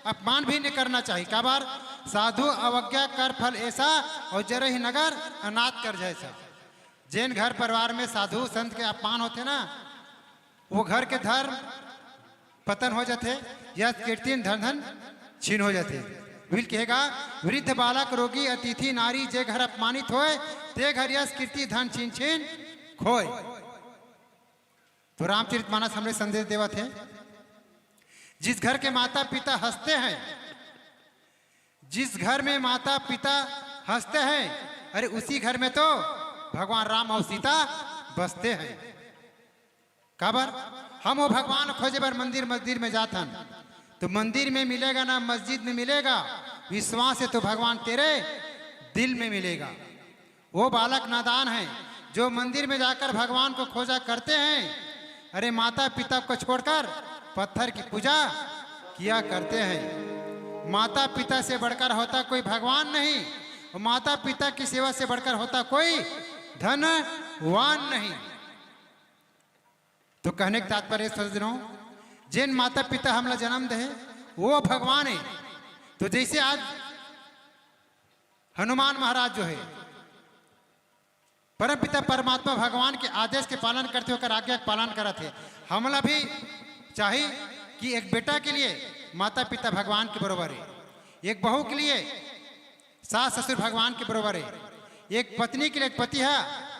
अपमान भी नहीं करना चाहिए। का बार साधु अवज्ञा कर फल ऐसा और जरहि नगर अनाथ कर जैसा। जैन घर परिवार में साधु संत के अपमान होते ना वो घर के धर्म पतन हो जाते या कीर्ति धन धन छीन हो जाते। विल कहेगा वृद्ध बालक रोगी अतिथि नारी जे घर अपमानित होए ते घर यश कीर्ति धन छीन छीन खोए। तो रामचरितमानस हमने संदेश देवा थे जिस घर के माता पिता हंसते हैं जिस घर में माता पिता हंसते हैं अरे उसी घर में तो भगवान राम और सीता बसते हैं। काबर हम वो भगवान खोजे बार मंदिर मस्जिद में जातन तो मंदिर में मिलेगा ना मस्जिद में मिलेगा विश्वास है तो भगवान तेरे दिल में मिलेगा। वो बालक नादान है जो मंदिर में जाकर भगवान को खोजा करते हैं अरे माता पिता को छोड़कर पत्थर की पूजा किया करते हैं। माता पिता से बढ़कर होता कोई भगवान नहीं और माता पिता की सेवा से बढ़कर होता कोई धनवान नहीं। तो कहने का तात्पर्य समझ रहा हूं जिन माता पिता हमला जन्म दे वो भगवान है। तो जैसे आज हनुमान महाराज जो है परम पिता परमात्मा भगवान के आदेश के पालन करते होकर आज्ञा का पालन करा थे। हमला भी चाहिए कि एक बेटा के लिए माता पिता भगवान के बराबर है एक बहू के लिए सास ससुर भगवान के बराबर है एक पत्नी के लिए एक पति है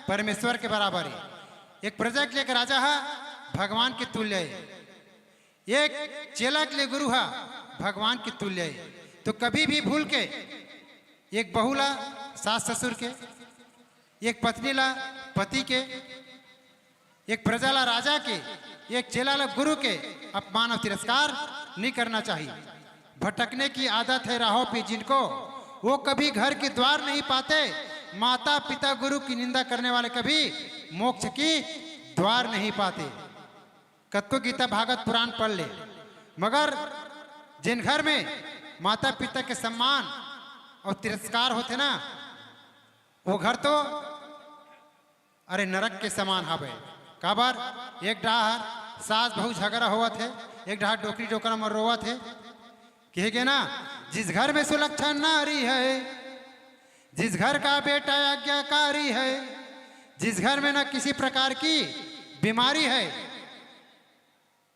परमेश्वर के बराबर है एक प्रजा के लिए एक राजा है भगवान के तुल्य है एक चेला के लिए गुरु है भगवान के तुल्य है। तो कभी भी भूल के एक बहू ला सास ससुर के एक पत्नी ला पति के एक प्रजा ला राजा के एक चेला ला गुरु के अपमान और तिरस्कार नहीं करना चाहिए। भटकने की आदत है राहों पे जिनको वो कभी घर के द्वार नहीं पाते। माता पिता गुरु की निंदा करने वाले कभी मोक्ष की द्वार नहीं पाते। कत्तो गीता भागवत पुराण पढ़ ले मगर जिन घर में माता पिता के सम्मान और तिरस्कार होते ना वो घर तो अरे नरक के समान हवे। काबर एक डाहर सास बहु झगड़ा हुआ थे एक डाहर डोकरी डोकरा में रोवा थे कहेगे ना जिस घर में सुलक्षण नारी है जिस घर का बेटा आज्ञाकारी है जिस घर में ना किसी प्रकार की बीमारी है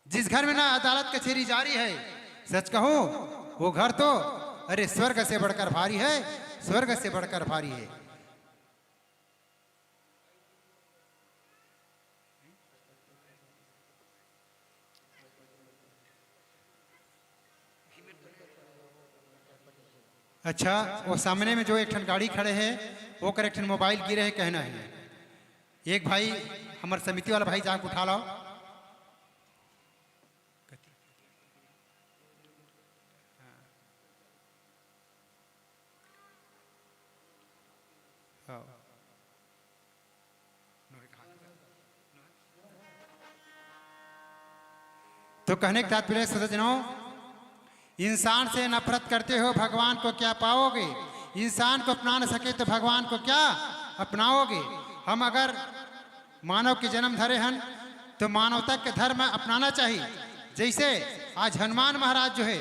जिस घर में ना अदालत कचहरी जारी है सच कहूं वो घर तो अरे स्वर्ग से बढ़कर भारी है स्वर्ग से बढ़कर भारी है। अच्छा, वो सामने में जो एक ठन गाड़ी खड़े है वो कर एक ठन मोबाइल गिरे है कहना है। एक भाई हमारे समिति वाला भाई जाके उठा लाओ। तो कहने के तात्पर्य सज्जनों, इंसान से नफरत करते हो भगवान को क्या पाओगे? इंसान को अपना न सके तो भगवान को क्या अपनाओगे? हम अगर मानव के जन्म धरे हैं तो मानवता के धर्म अपनाना चाहिए। जैसे आज हनुमान महाराज जो है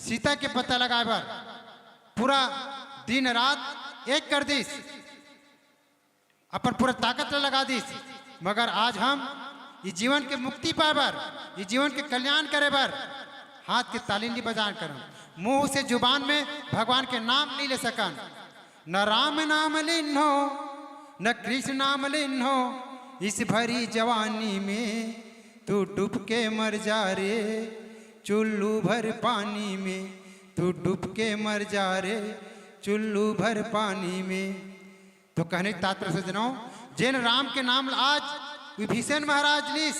सीता के पता लगाए पर पूरा दिन रात एक कर दीस, अपन पूरा ताकत लगा दीस, मगर आज हम ये जीवन के मुक्ति पाए बर, ये जीवन के कल्याण करे बर हाथ के ताली नहीं बजान कर, मुंह से जुबान में भगवान के नाम नहीं ले सकन। न राम नाम लिन्हो न कृष्ण नाम लिन्हो, इस भरी जवानी में तू डूब के मर जा रे, चुल्लू भर पानी में तू डूब के मर जा रे, चुल्लू भर पानी में। तो कहने के तात्पर्य सज्जनों, जिन राम के नाम आज विभीषण महाराज लिस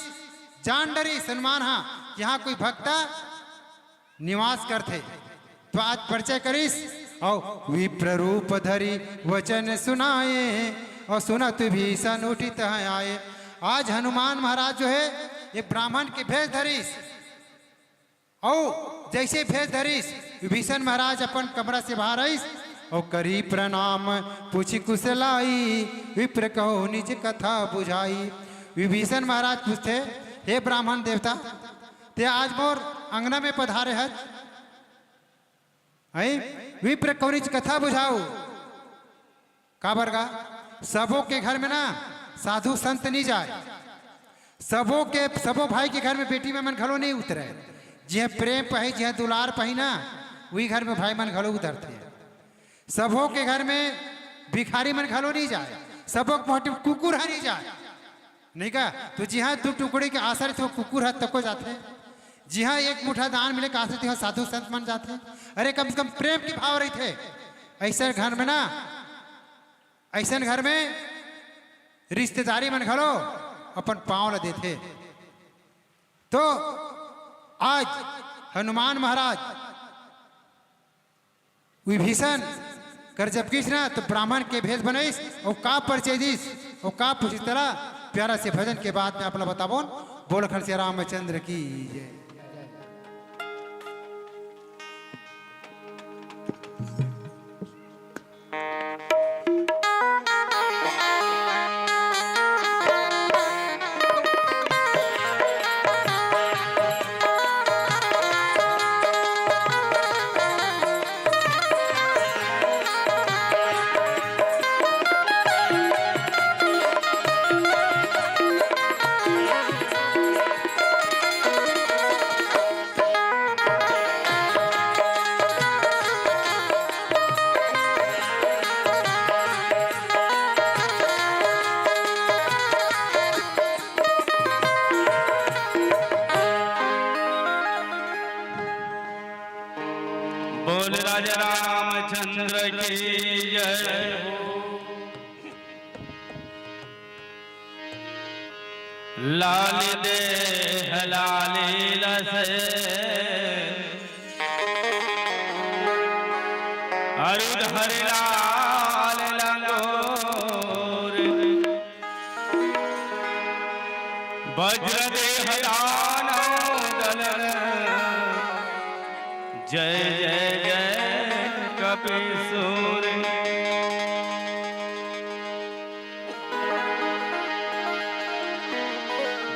जान डरी सन्मान, हाँ यहाँ कोई भक्ता निवास करते तो आज परिचय करिस और विप्र रूप धरी वचन सुनाए और सुनत भीषण उठित आए। आज हनुमान महाराज जो है ये ब्राह्मण के भेष धरिस, और जैसे भेष धरिस विभीषण महाराज अपन कमरा से बाहर आइस और करी प्रणाम पूछी कुशलाई, विप्र कहो निज कथा बुझाई। विभीषण महाराज पूछते, हे ब्राह्मण देवता, ते आज मोर अंगना में पधारे है, विप्र कहो निज कथा बुझाऊ। का बरगा सबों के घर में ना साधु संत नहीं जाए, सबों भाई के घर में बेटी में मन घलो नहीं उतरे, जिह प्रेम पही जिह दुलार पही ना वही घर में भाई मन घलो उतरते। सबों के घर में भिखारी मन घलो नहीं जाए, सबों के कुकुर है नहीं जाए, नहीं का तो जी हाँ दो टुकड़े के आश्रित हो कुकुर है तको जाते, जी हाँ एक मुठा दान मिले के आश्रित हो साधु संत मन जाते। अरे कम से कम प्रेम की भाव रही थे। ऐसे घर में ना, ऐसे घर में रिश्तेदारी मन घलो अपन पाँव ल देते। तो आज हनुमान महाराज विभीषण कर जब कृष्ण तो ब्राह्मण के भेष बनईस और का परिचय दिस और का पूछी तरह प्यारा से भजन के बाद में अपना बताबो बोल खर से रामचंद्र की जय। बोल राजा रामचंद्र की जय हो। लाल देह लाली लसे अरुधर लाल लंगोर वज्र देह दानव दलन जय जय जय कपिसूर।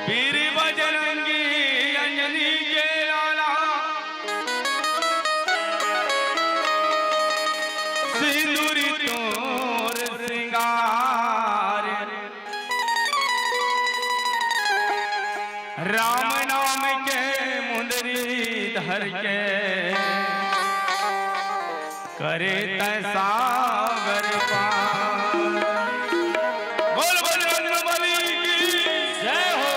वीर बजरंगी अंजनी के लाला सिंदूरी तोर श्रृंगार राम नाम के मुंदरी धर के करे सागर पार। बोल बजरंग बली की जय हो।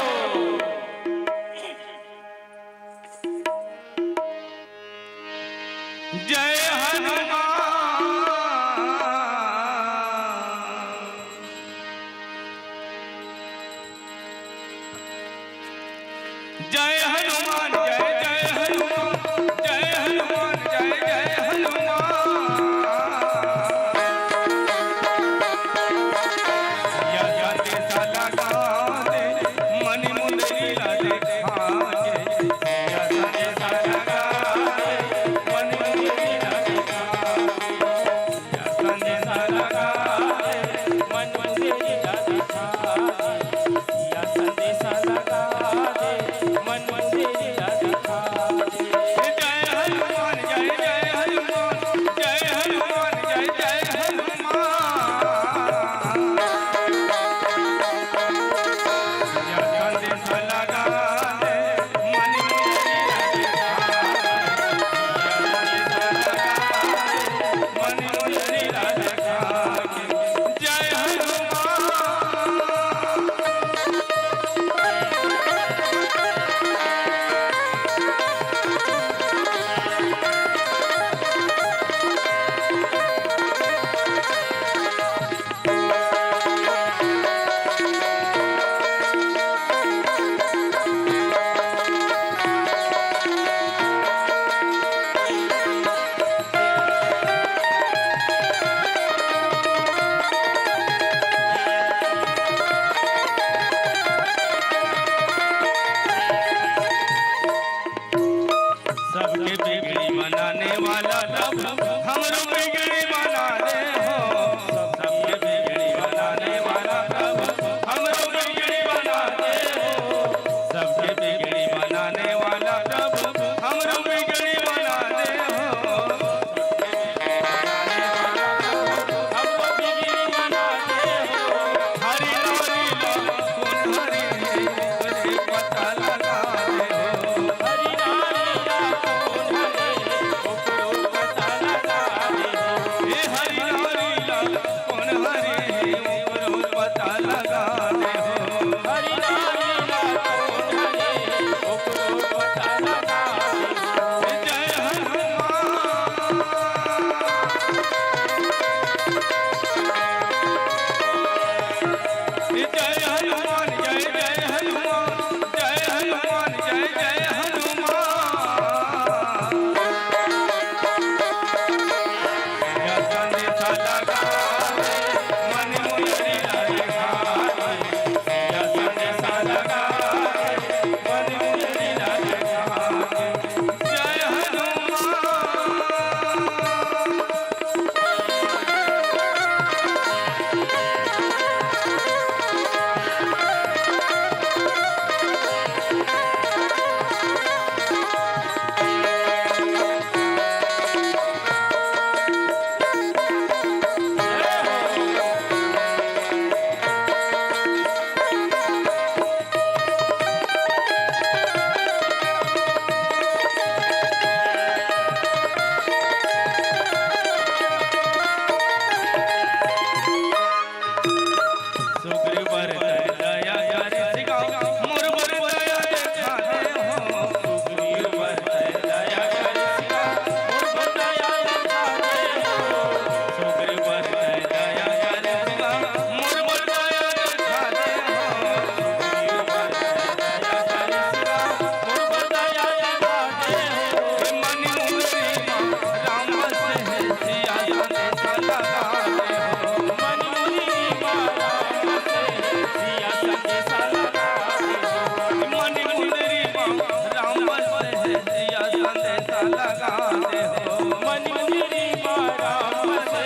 जय हनुमान जय हनुमान जय जय हनुमान जय हनुमान जय जय हनुमान या जाते साला गाने मन मुंदरी लादे खाजे या जाते साला गाने मन मुंदरी लादे खाजे या जाते साला गाने मन मुंदरी लादे खाजे या जाते साला गाने मन मुंदरी लादे खाजे जय हनुमान जय जय हनुमान जय हनुमान जय जय हनुमान या जाते साला गाने मन मुंदरी लादे खाजे मन मुंदरी लादे खाजे जय हनुमान सबके बिगड़ी बनाने वाला प्रभु हमरो बिगड़ी बना दे हो सबके बिगड़ी बनाने वाला प्रभु हमरो बिगड़ी बना दे हो सबके बिगड़ी बनाने वाला प्रभु हमरो बिगड़ी बना दे हो हमरो बिगड़ी बना दे हो हरि हरि कौन हरि तुझे पता लगा दे हो हरि हरि कौन हरे ओकरो पता लगा दे हो हरि नारी ला कौन हरे ओकरो पता लगा दे हो जय हनुमान जय हनुमान जय जय हनुमान जय हनुमान जय जय हनुमान या संदेश लगा मन मुंदरी लादे खाजे या संदेश लगा मन मुंदरी लादे खाजे जय हनुमान सुग्रीव वर दया करे सिगा मोर वर दया देखा दे हो सुग्रीव वर दया करे सिगा मोर वर दया देखा दे हो सुग्रीव वर दया करे सिगा मोर वर दया देखा दे हो सुग्रीव वर दया करे सिगा मोर वर दया देखा दे हो मन मुंदरी राम से सिया संदेश लगा दे हो मन मुंदरी राम से सिया संदेश लगा दे हो मन मुंदरी राम से सिया संदेश लगा दे हो मन मुंदरी राम से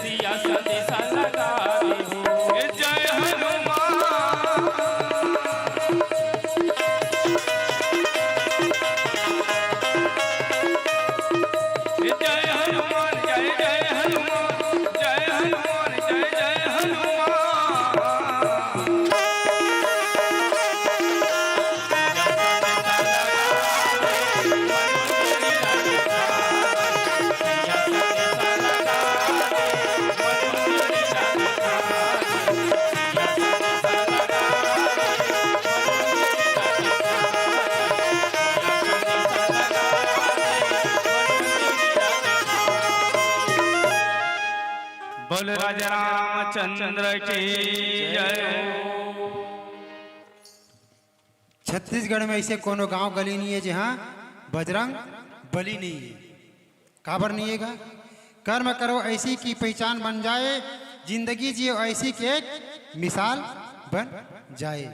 सिया संदेश लगा दे हो जय हनुमान जय हनुमान जय जय हनुमान जय हनुमान जय जय हनुमान बोल राजा रामचंद्र की जय। छत्तीसगढ़ में ऐसे कोनो गांव गली नहीं है जहाँ बजरंग बली नहीं है। काबर नहीं है गा? कर्म करो ऐसी की पहचान बन जाए, जिंदगी जियो ऐसी की एक मिसाल बन जाए।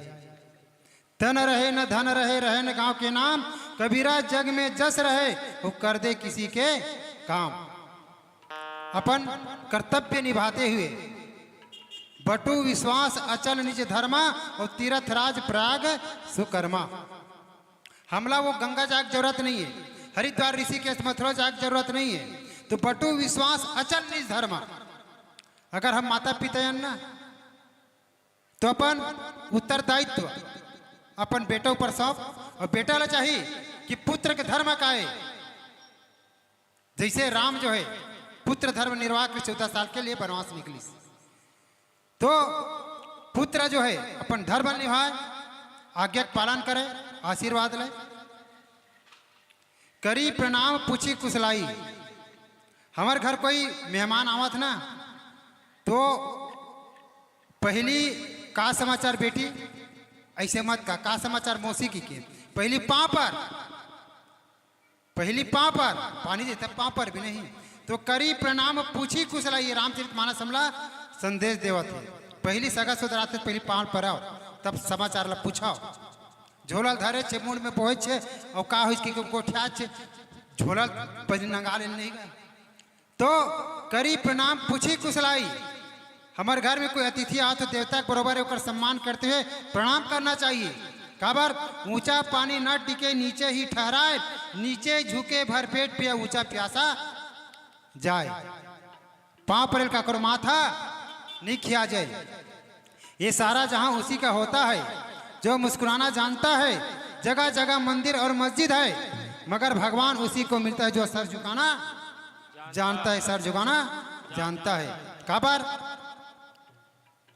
तन रहे न धन रहे, रहे न गांव के नाम, कबीरा जग में जस रहे, वो कर दे किसी के काम। अपन कर्तव्य निभाते हुए बटु विश्वास अचल निज धर्मा, और तीर्थ राज प्रयाग सुकर्मा। हमला वो गंगा जाग जरूरत नहीं है, हरिद्वार ऋषिकेश मथुरा जाग जरूरत नहीं है, तो बटु विश्वास अचल निज धर्मा। अगर हम माता पिता हैं ना, तो अपन उत्तरदायित्व अपन बेटों पर सौंप, और बेटा ला चाहिए कि पुत्र के धर्म का है। जैसे राम जो है पुत्र धर्म निर्वाह के 14 साल के लिए वनवास निकली, तो पुत्र जो है अपन धर्म निभाए, आज्ञा का पालन करे, आशीर्वाद ले। करी प्रणाम पूछी कुशलाई। हमारे घर कोई मेहमान आवत ना, तो पहली का समाचार बेटी, ऐसे मत का समाचार मौसी की के पहली पाँव पर, पहली पाँव पर पानी देता, पाँव पर भी नहीं। तो करी प्रणाम पूछी कुशलाई, रामचरितमानस हमला संदेश देवत है। पहली सगा सुधराते पहली पाँव पर आओ, तब समाचार ला पूछाओ। झोलल धरे छे मुंड में पहुँच छे, और का हो कि कोठिया छे झोलल पहले नंगा ले नहीं गए। तो करी प्रणाम पूछी कुशलाई। हमारे घर में कोई अतिथि आ तो देवता के बरोबर होकर सम्मान करते हुए प्रणाम करना चाहिए। काबर ऊंचा पानी न टिके नीचे ही ठहराए, नीचे झुके भरपेट पिया ऊंचा प्यासा जाए। पांव परेल का करो माथा नहीं खिया जाए। ये सारा जहां उसी का होता है, जो मुस्कुराना जानता है। जगह जगह मंदिर और मस्जिद है, मगर भगवान उसी को मिलता है जो सर झुकाना जानता है, सर झुकाना जानता है। काबर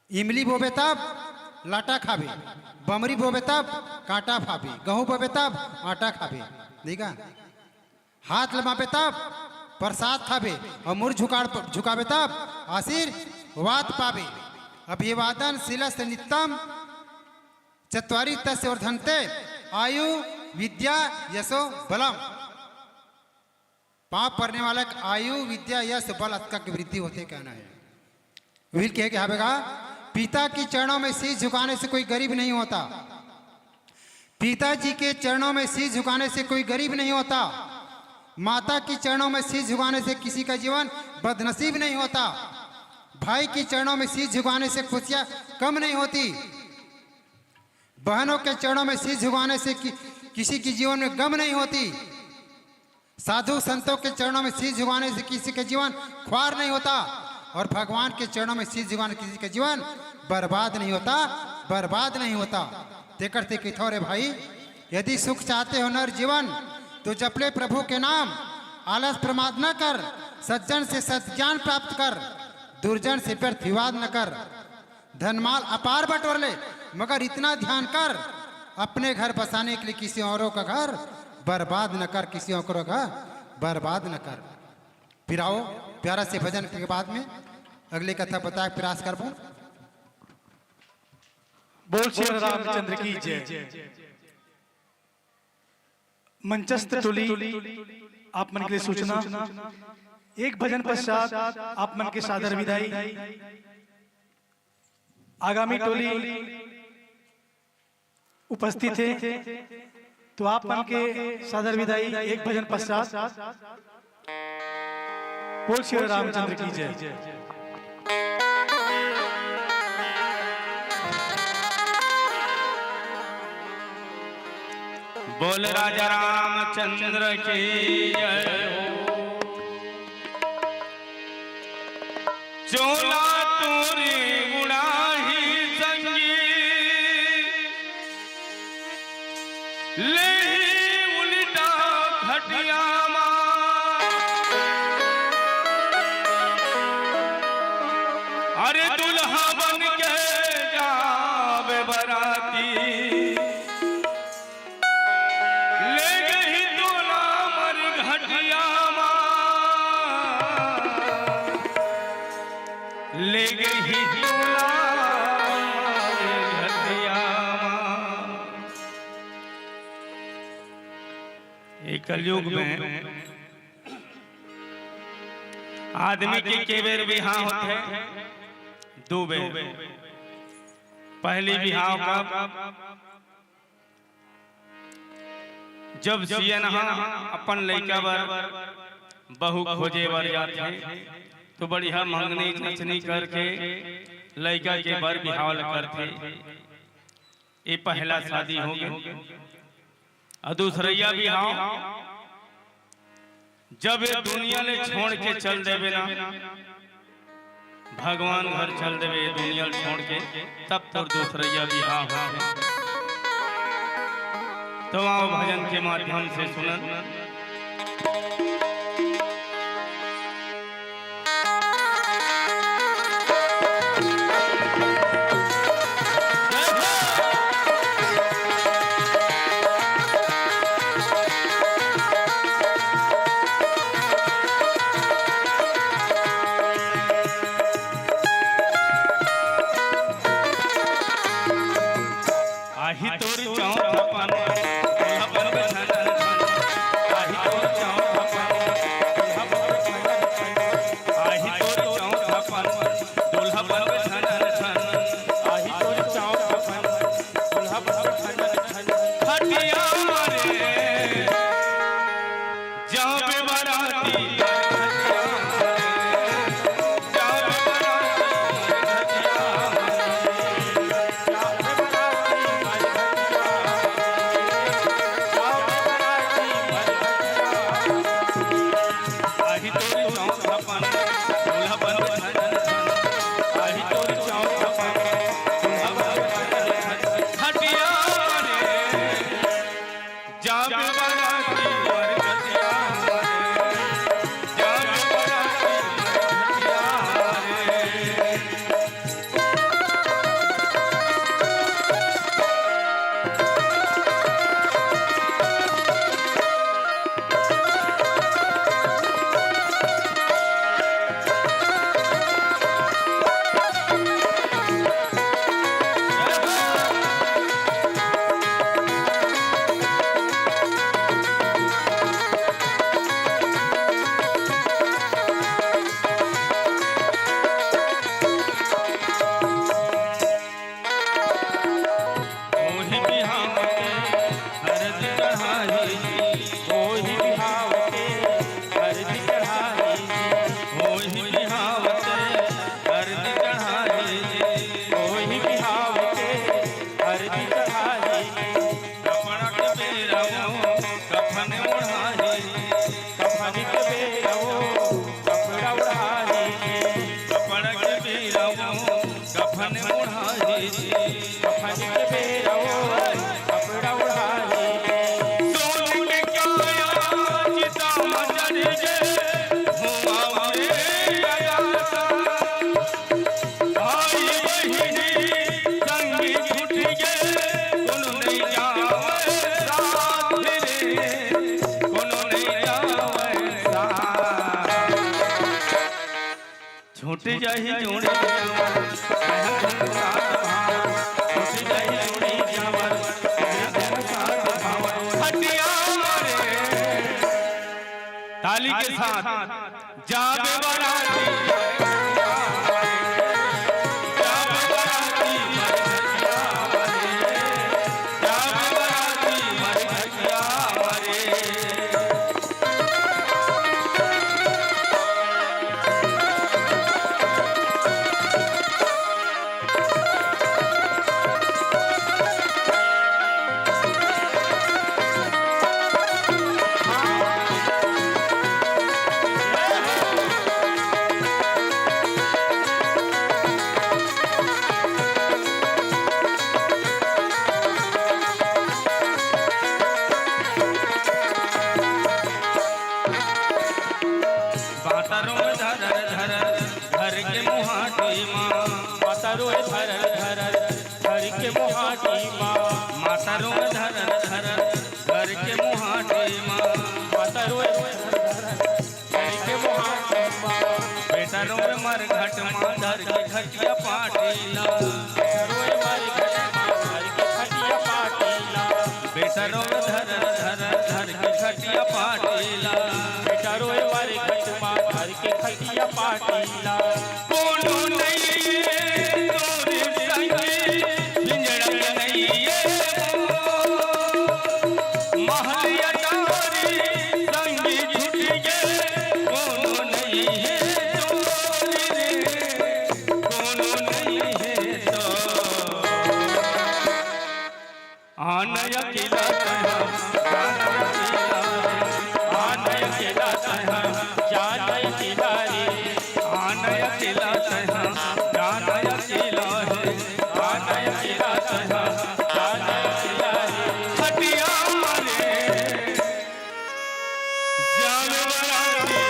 इमली बोबे तब लाटा खाबे, बमरी बोबे तब कांटा फाबे, गेहूं बोबे तब आटा खाबे, ठीक है। हाथ लमाबे तब प्रसाद खाबे, और मुर झुकाबे तब आशीर्वाद पाबे। अभिवादन शिलस नित्यम चत्वारी तस्य वर्धन्ते, आयु विद्या यशो बलम। पाप पड़ने वाला आयु विद्या यश बल अत्का की वृद्धि होते कहना है। विल कहे कि हावेगा, पिता की चरणों में शीश झुकाने से कोई गरीब नहीं होता। पिताजी के चरणों में शीश झुकाने से कोई गरीब नहीं होता। माता की चरणों में शीश झुकाने से किसी का जीवन बदनसीब नहीं होता। भाई की चरणों में शीश झुकाने से खुशियां कम नहीं होती। बहनों के चरणों में शीश झुकाने से किसी के जीवन में गम नहीं होती। साधु संतों के चरणों में शीश झुकाने से किसी का जीवन ख्वार नहीं होता। और भगवान के चरणों में शीश झुकाने किसी का जीवन बर्बाद नहीं होता, बर्बाद नहीं होता। ते करते कि थोड़े भाई, यदि सुख चाहते हो नर जीवन, तो जपले प्रभु के नाम, आलस प्रमाद न कर, सज्जन से सज्ञान प्राप्त कर, दुर्जन से व्यर्थ विवाद न कर। धनमाल अपार बटोर ले, मगर इतना ध्यान कर, अपने घर बसाने के लिए किसी औरों का घर बर्बाद न कर, किसी और का घर बर्बाद न कर। फिर आओ प्यारा से भजन के बाद में अगली कथा बताए प्रयास करबो। बोल श्री रामचंद्र की जय। मंचस्थ टोली आप मन के लिए सूचना, एक भजन पश्चात आप मन के सादर विदाई। आगामी टोली उपस्थित है, तो आप मन के सादर विदाई एक भजन पश्चात। बोल श्री रामचंद्र की जय। बोल राजा रामचंद्र की जय हो। चोला तोरी गुड़ाही संगी, ले उल्टा खटिया अरे दुल्हा बन के जावे बराती, ले गई दूल्हा मर घटिया ले गई दूल्हा मर घटिया एक कलयुग में आदमी के बेर बिहार होते हैं, दो बेर। पहली बिहाव का जब सियन अपन लड़का बर बहु खोजे बर जाते तो बढ़िया मंगनी नचनी करके लड़का के बर बिहाव करते। ये पहला शादी हो गई। और दूसरैया बिहाव जब ये दुनिया ने छोड़ के चल देवे ना, भगवान घर चल देवे दुनिया छोड़ के, तब तो दूसरैया बिहाव हो। तो आओ भजन के माध्यम से सुनन। आही तोरी चौथ अपन दुल्हा बन छन छन। आही तोरी चौथ अपन दुल्हा बन छन छन। आही तोरी चौथ अपन दुल्हा बन छन छन। हटिया रे जहाँ पे बाराती छूट जाही जोड़ी ताली के साथ जावे बाराती घट माधर के खटिया पाटीला बेटा रो धर धर धर के खटिया खटिया पाटीला कोनो नहीं तोरे संगे पिंजड़न नहीं महल अटारी संगी छूट गए कोनो नहीं है तोरे रे कोनो नहीं है तो आनय अकेला आनय अकेला जानय अकेला रे आनय अकेला जानय अकेला है आनय अकेला जानय अकेला रे खटिया रे जान बराती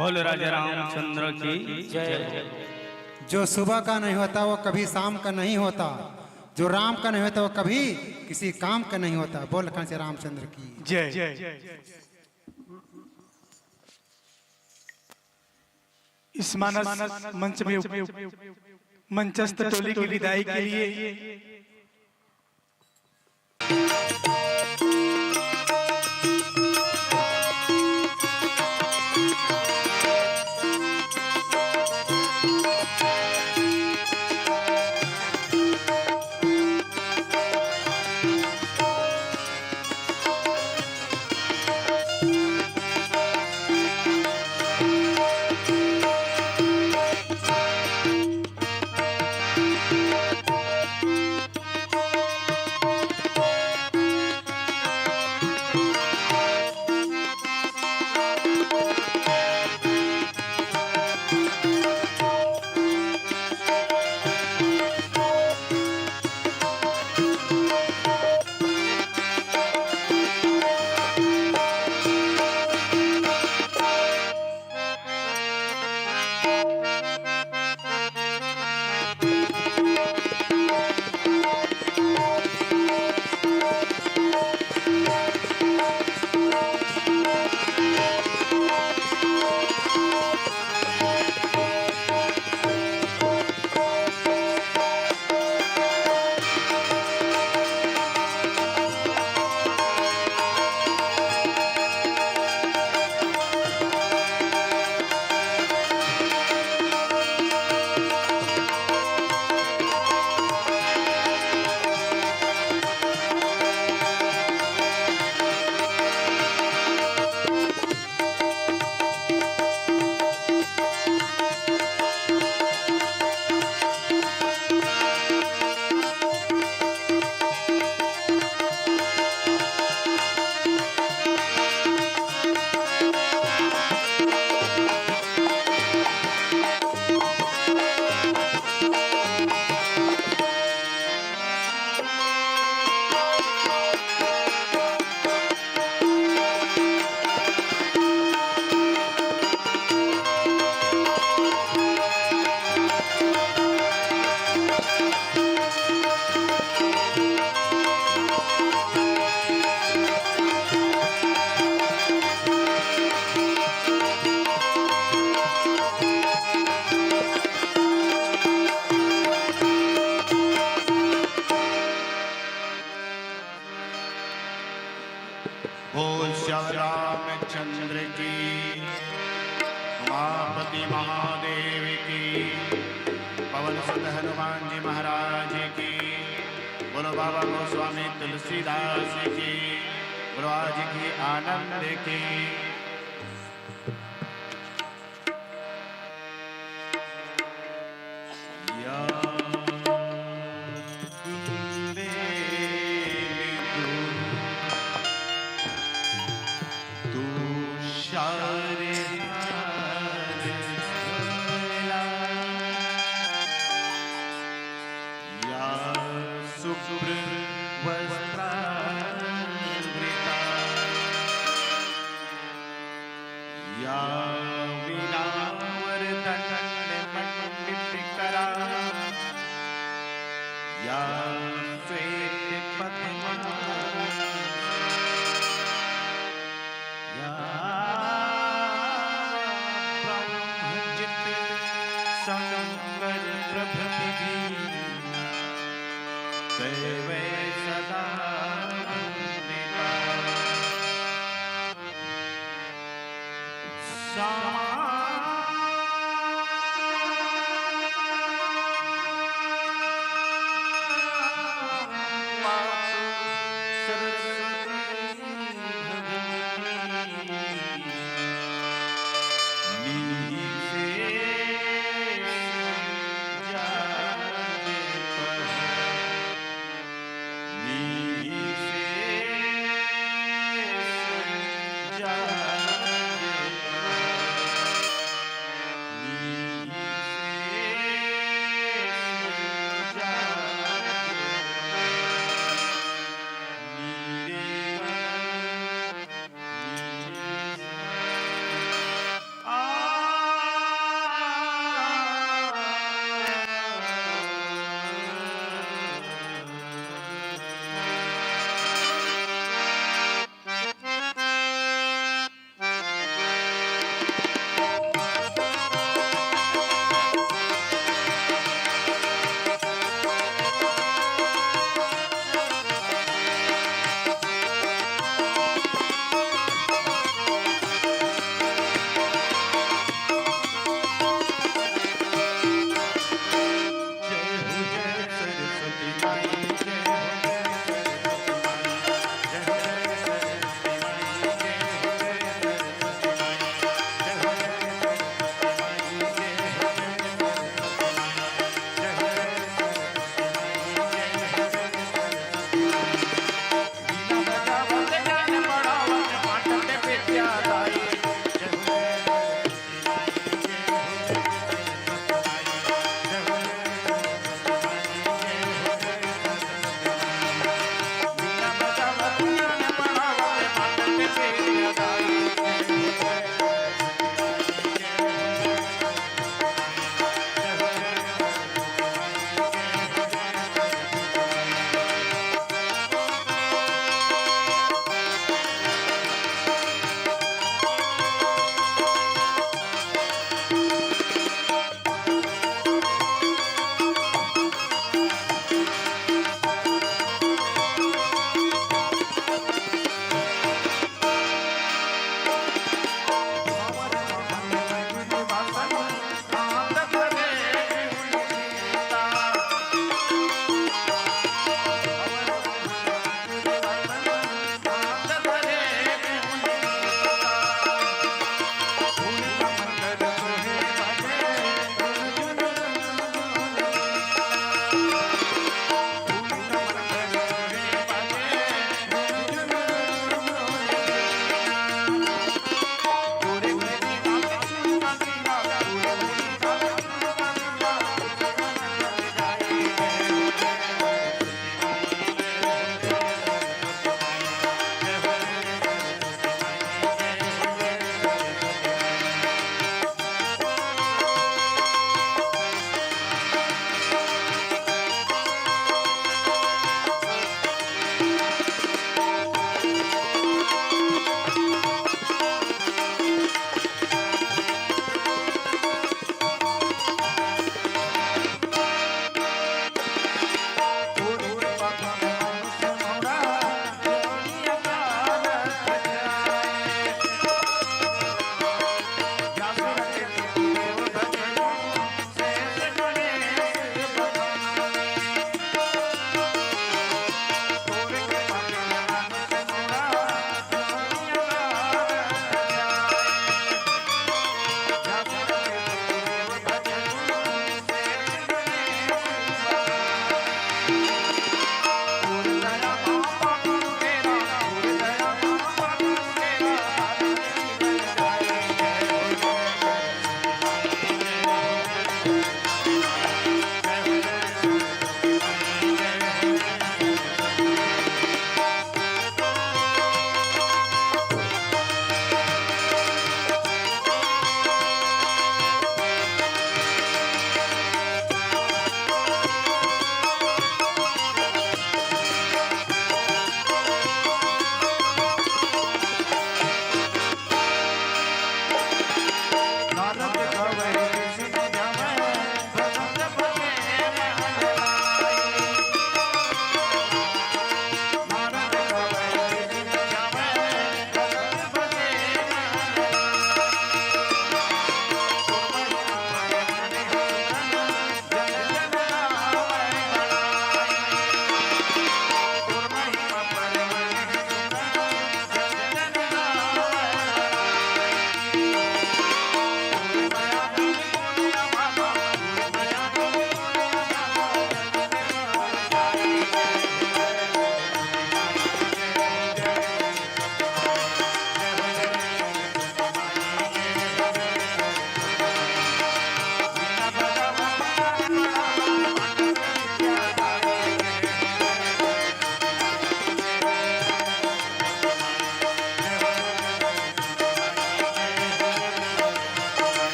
बोलो राजा रामचंद्र की जय। जो सुबह का नहीं होता वो कभी शाम का नहीं होता, जो राम का नहीं होता वो कभी किसी काम का नहीं होता। बोल से रामचंद्र की जय। इस मानस मंच में मंचस्थ टोली की विदाई के लिए बोल श्याम रामचंद्र की, उमापति महादेव की, पवन सुत हनुमान जी महाराज की, बोलो बाबा गोस्वामी तुलसीदास की, बोलो आज की आनंद की। या वीणावर्धनमण्डितकरा या श्वेतपद्मा या ब्रह्मजित शंकर प्रभृति दैवे सदा वन्दिता।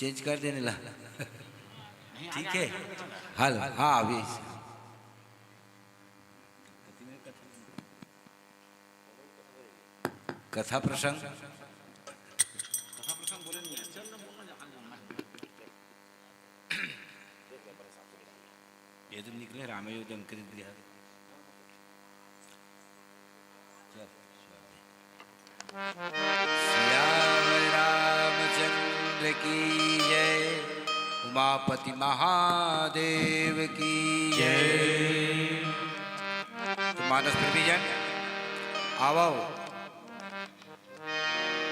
चेंज कर देने ला। ठीक है, हल हाँ अभी कथा प्रसंग ये तो निकले रामायोध अंकृत गृह। सियावर रामचंद्र की जय, उमापति महादेव की जय। तो मानस प्रभिजन आवो,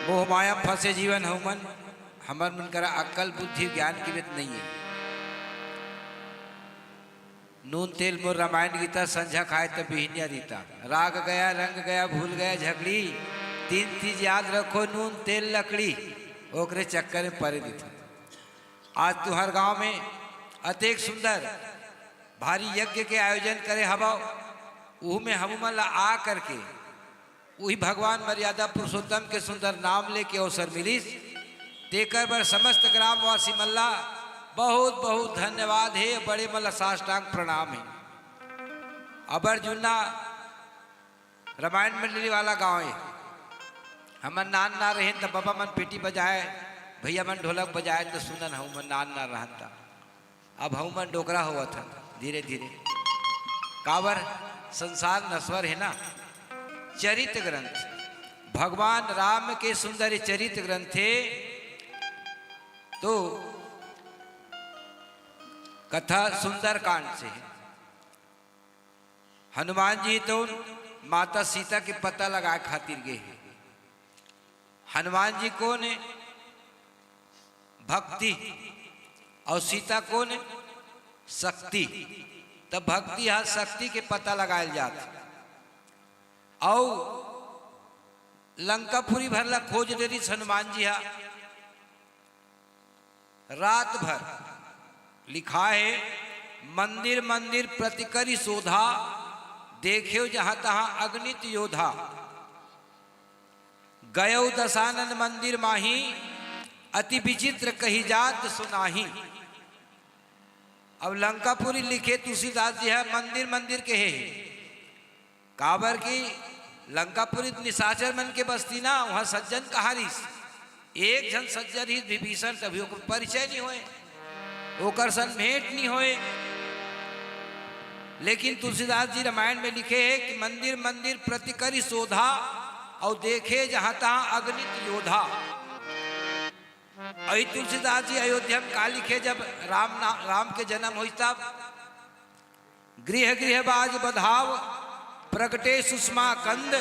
मोह माया फंसे जीवन हुमन, हमर मन करा अक्ल बुद्धि ज्ञान की बात नहीं है। नून तेल मोर रामायण गीता संझा खाए तो बिहनिया रीता, राग गया रंग गया भूल गया झगड़ी, तीन चीज याद रखो नून तेल लकड़ी, ओकरे चक्कर में परे दीथा। आज तुहर गांव में अतेक सुंदर भारी यज्ञ के आयोजन करे हवा, ऊ में हम मन ला आ करके वही भगवान मर्यादा पुरुषोत्तम के सुंदर नाम लेके अवसर मिलिस, तेकर बर समस्त ग्रामवासी मल्ला बहुत बहुत धन्यवाद है, बड़े मल्ला साष्टांग प्रणाम है। अबर जुन्ना रामायण मंडली वाला गांव है, हमन नान ना रहे तो बाबा मन पेटी बजाए, भैया मन ढोलक बजाए तो सुनन हूँ मन नान ना रहता। अब हूँ मन डोकरा हुआ था धीरे धीरे, कावर संसार नश्वर है ना। चरित्र ग्रंथ भगवान राम के सुंदर चरित्र ग्रंथ थे, तो कथा सुंदर कांड से है। हनुमान जी तो माता सीता के पता लगाए खातिर गए हैं। हनुमान जी कौन है? भक्ति, और सीता कौन है? शक्ति। तब भक्ति या शक्ति के पता लगाए जाते, और लंकापुरी भरला खोज दे रही हनुमान जी हा रात भर। लिखा है मंदिर मंदिर प्रतिकरी शोधा, देखो जहां तहां अगणित योधा, गयो दशानन मंदिर माही, अति विचित्र कही जात सुनाही। अब लंकापुरी लिखे तुलसीदास जी है मंदिर मंदिर के है, काबर की लंकापुरी निशाचर मन के बस्ती ना, वहां सज्जन कहारिस, एक जन सज्जन ही विभीषण, तभी ओकर परिचय नहीं होए, ओकर सन भेंट नहीं होए। लेकिन तुलसीदास जी रामायण में लिखे है कि मंदिर मंदिर प्रतिकरी शोधा, और देखे जहां तहां अगणित योधा। अही तुलसीदास जी अयोध्या में का लिखे, जब राम के जन्म हुई तब गृह गृह बाज बधाव, प्रगटे सुषमा कंद,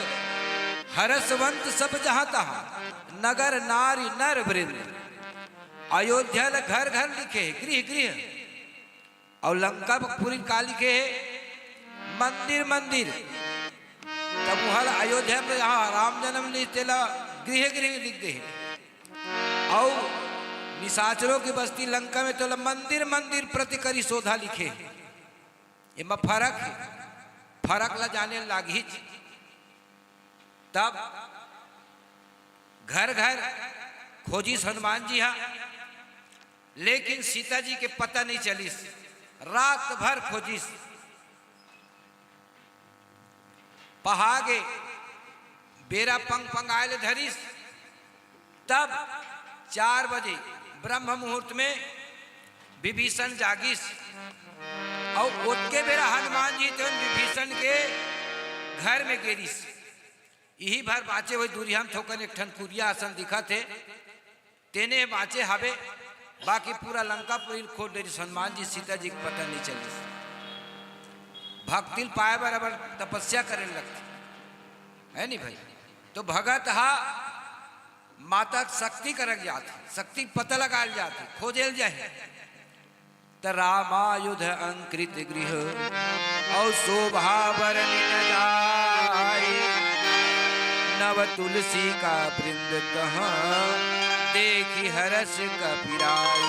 हरसवंत सब जहां तहां, नगर नारी नर वृंद। अयोध्या घर घर लिखे है गृह गृह, और लंकापुरी का लिखे है मंदिर मंदिर। तब वह अयोध्या में जहाँ राम जन्म लिखते गृह गृह लिख दे, और निशाचरों की बस्ती लंका में तो मंदिर मंदिर प्रतिकरी शोधा लिखे। ये में फर्क है, फर्क ला जाने लागी। तब घर घर खोजी हनुमान जी हा, लेकिन सीता जी के पता नहीं चलिस, रात भर खोजिस। पहागे बेरा पंग पंगायल धरिस, तब 4 बजे ब्रह्म मुहूर्त में विभीषण जागिस, और ओतके बेरा हनुमान जी तो विभीषण के घर में गेरिस। यही भर बाँचे हुए दूरी हम थोकन एक ठन कुरिया आसन दिखा थे, तेने बाँचे हवे, बाकी पूरा लंकापुरी खोद दे। हनुमान जी सीता जी को पता नहीं चली, भक्ति पाए बराबर तपस्या करने लगती है नहीं भाई। तो भगत हा माता शक्ति करक जाती, शक्ति पता लगा जाती, खोजेल जाए। तो रामायुध अंकृत गृह, और शोभा बरन न जाए, नव तुलसी का वृंद तहाँ, देखी हरस कपिराई।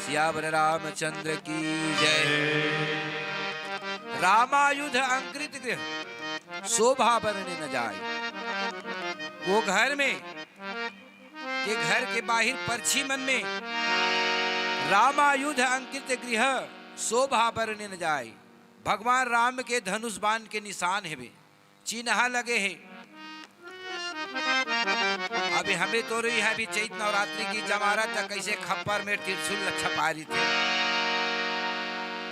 सियावर रामचंद्र की जय। रामायुध अंकृत गृह, शोभा बरने न जाए। वो घर में के घर के बाहिर परछी मन में रामायुध अंकित गृह शोभा बरने न जाए। भगवान राम के धनुष बाण के निशान है चिन्हा लगे हैं। अभी हमें तो रही है अभी चैत नवरात्रि की जमारत कैसे खप्पर में त्रिशूल छपा रही थे।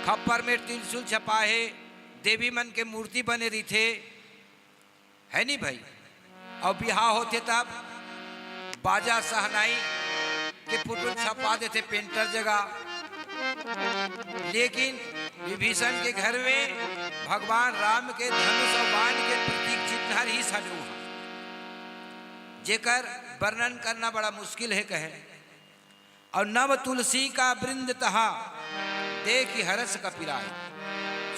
खप्पर में त्रिशूल छपा है, देवी मन के मूर्ति बने रही थे, है नहीं भाई। और बिहार होते तब बाजा सहनाई के पुतुल छपा देते पेंटर जगह। लेकिन विभीषण के घर में भगवान राम के धनुष और बाण के प्रतीक चिन्ह ही सजू है, जेकर वर्णन करना बड़ा मुश्किल है कहे। और नव तुलसी का वृंद तहा देखी हरस कपिराए।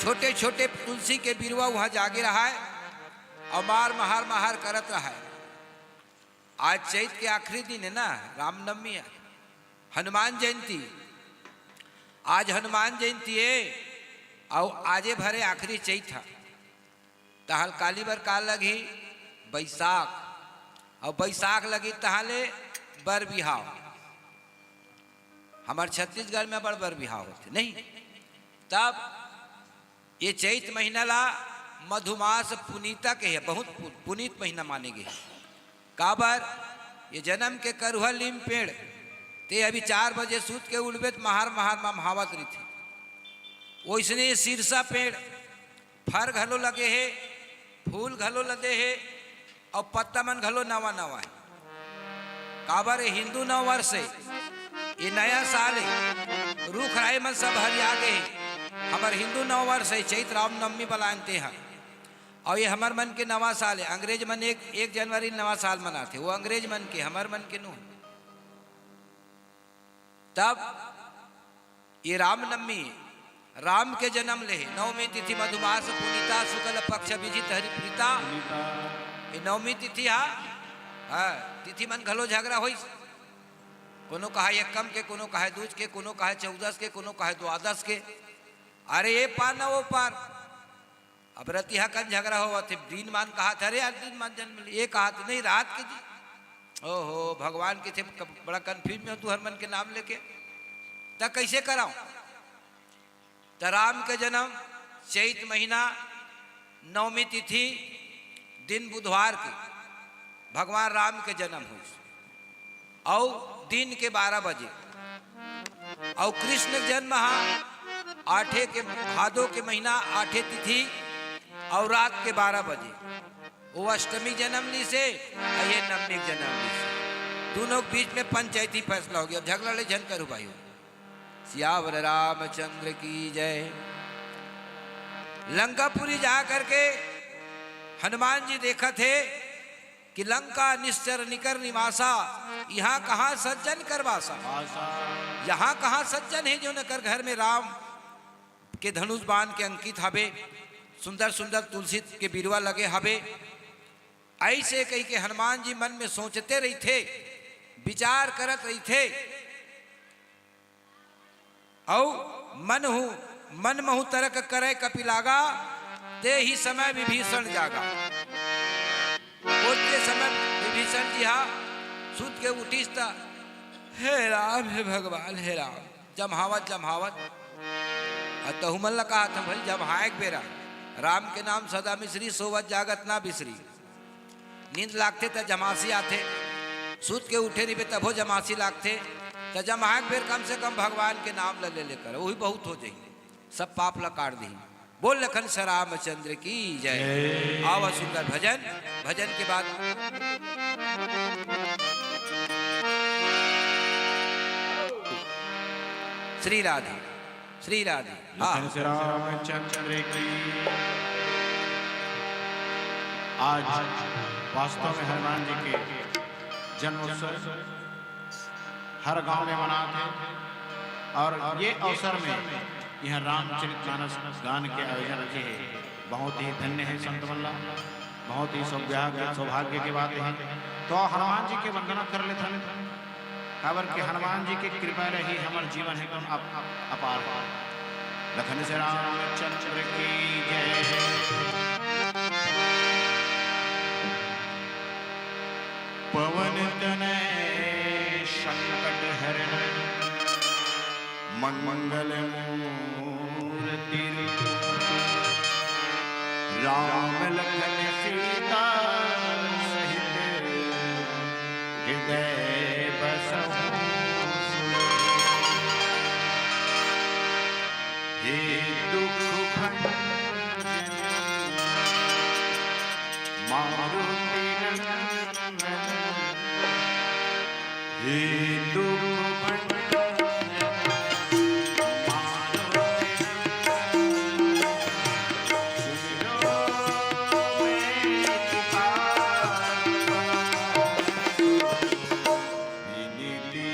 छोटे छोटे तुलसी के बिरवा वहां जागे रहा है और मार महार महार करत रहा है। आज चैत के आखिरी दिन है ना, रामनवमी है, हनुमान जयंती। आज हनुमान जयंती है और आजे भरे आखिरी चैत था। तहल काली बर काल लगी बैसाख, और बैसाख लगी तहाले बर बिहाव। हमारे छत्तीसगढ़ में बड़ बर बिहाव होते नहीं। तब ये चैत महीना ला मधुमास पुनीता के है, बहुत पुनीत महीना माने गए। काबर ये जन्म के करुहा लीम पेड़ ते अभी 4 बजे सूत के उड़बे महार महार महावत रही थी। वैसने शीर्षा पेड़ फर घलो लगे है, फूल घलो लदे है और पत्ता मन घलो नवा नवा है। काबर हिंदू नव वर्ष है, ये नया साल है, रूख राय मन सब हरिया गए। हमार हिंदू नव वर्ष है, चैत रामनवमी बलानते हैं। और ये हमार मन के नवा साल है। अंग्रेज मन 1 जनवरी नवा साल मनाते, वो अंग्रेज मन के, हमार मन के नो। तब ये रामनवमी राम के जन्म ले नवमी तिथि मधुमास पुनीता शुक्ल पक्ष विजित हरिप्रीता। ये नवमी तिथि हाँ तिथि मन घलो झगड़ा हो। कोनो कहा एकम के, कोनो कहा दूज के, कोनो कहा 14 के, कोनो कहा 12 के। अरे ये पार ना वो पार। अब रतिहा कन झगड़ा हुआ थे, दिन मान कहा था, अरे यार दिन मान जन्म ये कहा था नहीं रात के जी। ओहो भगवान के थे बड़ा कंफ्यूज में तू हर मन के नाम लेके तब कैसे कराऊं। तो राम के जन्म चैत महीना नवमी तिथि दिन बुधवार के भगवान राम के जन्म हुई और दिन के 12 बजे। और कृष्ण जन्म आठे के भादो के महीना आठे तिथि और रात के 12 बजे। वो अष्टमी जन्म ली से और ये नवमी जन्म ली से। दोनों के बीच में पंचायती फैसला हो गया। झगड़ा ले झन करू भाई। सियावर रामचंद्र की जय। लंकापुरी जा करके हनुमान जी देखा थे कि लंका निश्चर निकर निवासा, यहाँ कहाँ सज्जन करवासा। यहाँ कहाँ सज्जन है जो न कर घर में राम के धनुष बाण के अंकित हवे, सुंदर सुंदर तुलसी के बिरवा लगे हवे। ऐसे कही के हनुमान जी मन में सोचते रही थे, विचार करत रही थे। और मन महु तरक करे कपिलागा, ते ही समय विभीषण जागा। उठते समय विभीषण जी सुत के उठीस था, हे राम हे भगवान हे राम, जमहावत जमहावत। और तहुमल कहा था भाई जमहाए बेरा, राम के नाम सदा मिश्री, सोवत जागत ना बिसरी। नींद लागते तो जमासी आते, सूत के उठे नहीं तभो जमासी लागते। तो जमहाए बेर कम से कम भगवान के नाम ले लेकर वही बहुत हो जाए, सब पाप ला काट दी। बोल लखन से रामचंद्र की जय। आवा सुंदर भजन, भजन के बाद श्री राधे श्री राधे। लखन से रामचंद्र की। आज वास्तव में हनुमान जी के जन्मोत्सव हर गांव में मनाते हैं और ये अवसर में यह रामचरितमानस गान के आयोजन रखे हैं। बहुत ही धन्य है संत मल्ला, बहुत ही सौभाग्य की बात है। तो हनुमान जी के वंदना कर लेते हैं, काबर के हनुमान जी की कृपा रही हमारे जीवन है कौन अपार। लखन से रामचंद्र की जय। पवन तनय संकट हरण मंगल मूर्ति राम लखन सीता सहित हृदय बसहु हे दुख भंजन मारुति नंदन हे दुख भंजन मारुति नंदन सुन लो मेरी पुकार विनती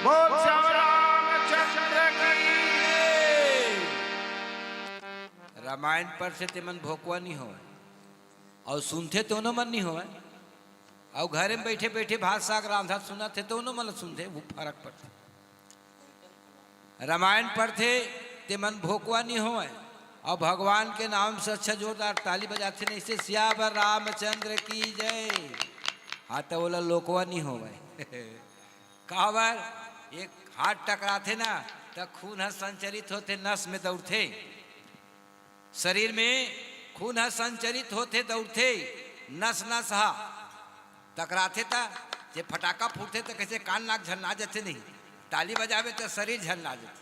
बोल श्याम रामचंद्र की। रामायण पर से ते मन भोकवा नहीं हो और सुनते तो न मन नहीं हो और घरे में बैठे बैठे भात साग रांधा सुना थे तो न मन सुनते वो फर्क पड़ते। रामायण पढ़ते ते मन भोकवा नहीं हो और भगवान के नाम से अच्छा जोरदार ताली बजाते नहीं से श्याम रामचंद्र की जय। हाँ तो बोला लोकवा नहीं हो कहावर एक हाथ टकराते ना तो खून संचरित होते नस में दौड़ते शरीर में खून संचरित होते दौड़ते नस नस हा टकराते था जे फटाका फूटते तो कैसे कान नाक झन्ना जाते नहीं ताली बजावे तो शरीर झन्ना जाते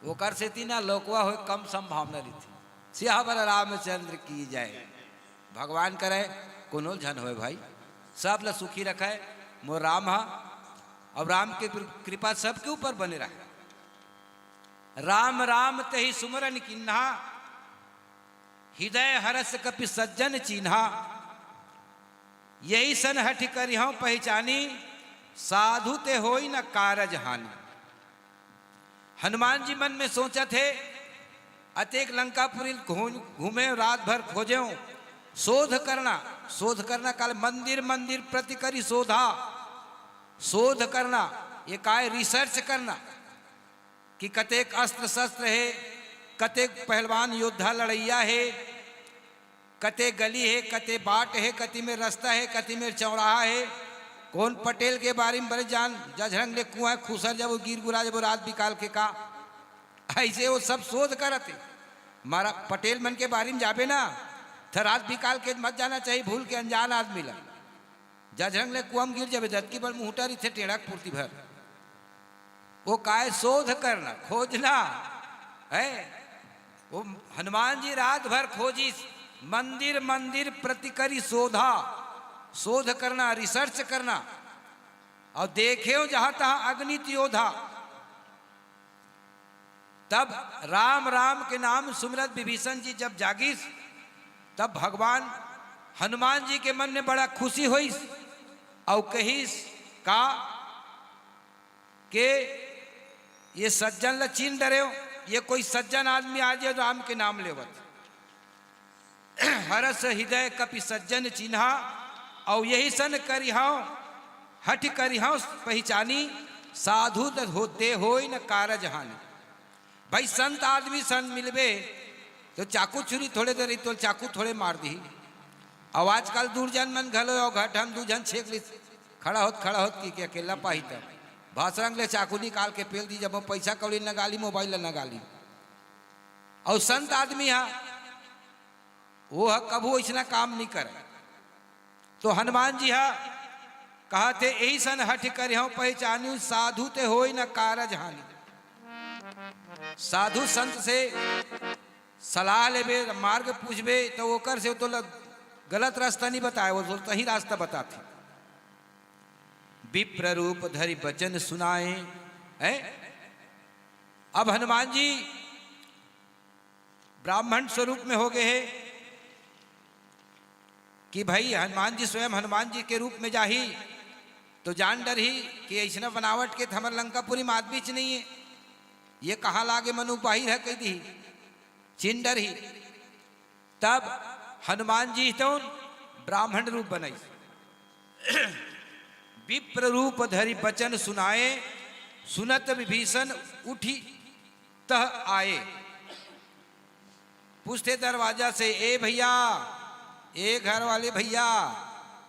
वो कर से ना लोकवा हो कम संभावना रहती। सियावर रामचंद्र की जय। भगवान करे कोनो झन हो भाई सब ल सुखी रखे मोर राम हा और राम की कृपा सबके ऊपर बने रहे। राम राम तही सुमरन किन्हा हृदय हरस कपि सज्जन चिन्हा यही सन हठ कर यहाँ पहचानी साधु ते होई न कारज हानि। हनुमान जी मन में सोचा थे अतेक लंकापुरी घूमे रात भर खोजे शोध करना काल मंदिर मंदिर प्रति करी शोधा शोध करना ये काय रिसर्च करना कि कतेक अस्त्र शस्त्र है कतेक पहलवान योद्धा लड़ैया है कते गली है कते बाट है कति में रास्ता है कति में चौराहा है कौन पटेल के बारे में बड़े जान जझरंग ले कुआं खुसर जब वो गिर गुरा जब वो रात बिकाल के का ऐसे वो सब शोध करते। मारा पटेल मन के बारे में जाबे ना तो रात बिकाल के मत जाना चाहिए भूल के अनजान आदमी ला जझरंग ले कुआं गिर जाबे जबकि बड़ मुहटा रही थे टेढ़ा पूर्ति भर वो काय शोध करना खोजना है। वो हनुमान जी रात भर खोजी मंदिर मंदिर प्रतिकरी शोधा शोध करना रिसर्च करना और देखे जहां तहां अग्नित योद्धा। तब राम राम के नाम सुमिरत विभीषण जी जब जागीस तब भगवान हनुमान जी के मन में बड़ा खुशी हुई और कही का के ये सज्जन ल चीन डरे हो ये कोई सज्जन आदमी आज राम के नाम लेवत हरस हृदय कपि सज्जन चिन्हा और यही सन करिहाओ हठ करिहाओ पहचानी साधु होते हो न कारज हानि। भाई संत आदमी संत मिलबे तो चाकू छुरी थोड़े देर तो चाकू थोड़े मार दी। अब आजकल दूरजन मन घलो घट हम दूजन छेक ली खड़ा होत की अकेला पाही तब भाषण ले चाकू निकाल के पेल दी। जब पैसा कौड़ी न गाली मोबाइल न गाली। और संत आदमी हा वो कभू ऐसा काम नहीं करे। तो हनुमान जी हा कहा थे यही सन हठ कर पहचानी साधु ते हो न कारज हानि। साधु संत से सलाह लेबे मार्ग पूछबे तो ओकर से तो गलत रास्ता नहीं बताए, वो तो सही रास्ता बताते। विप्र रूप धरि वचन सुनाए है। अब हनुमान जी ब्राह्मण स्वरूप में हो गए हैं कि भाई हनुमान जी स्वयं हनुमान जी के रूप में जाही तो जान डर ही कि ऐसा बनावट के हमर लंकापुरी मात बीच नहीं है, ये कहाँ लागे मनु बाहिर है कह दी चिन डर ही। तब हनुमान जी तो ब्राह्मण रूप बनाई। विप्र रूप धरि वचन सुनाए सुनत विभीषण उठी तह आए। पूछते दरवाजा से ए भैया ए घर वाले भैया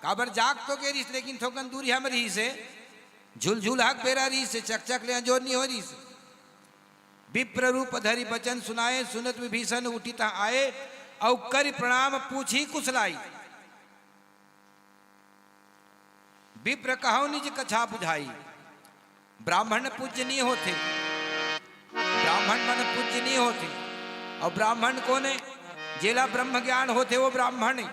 काबर जाग तो के रहीस लेकिन थोकन दूरी हम रही से झुलझुल हक बेरा रही से चकचक ले जोर नहीं हो रही से। विप्र रूप धरि वचन सुनाए सुनत विभीषण उठी तह आए और कर प्रणाम पूछी कुशलाई। विप्र कहो निज कछा बुझाई। ब्राह्मण पूज्य नहीं होते, ब्राह्मण मन पूज्य नहीं होते। और ब्राह्मण कौन है? जेला ब्रह्म ज्ञान होते वो ब्राह्मण है।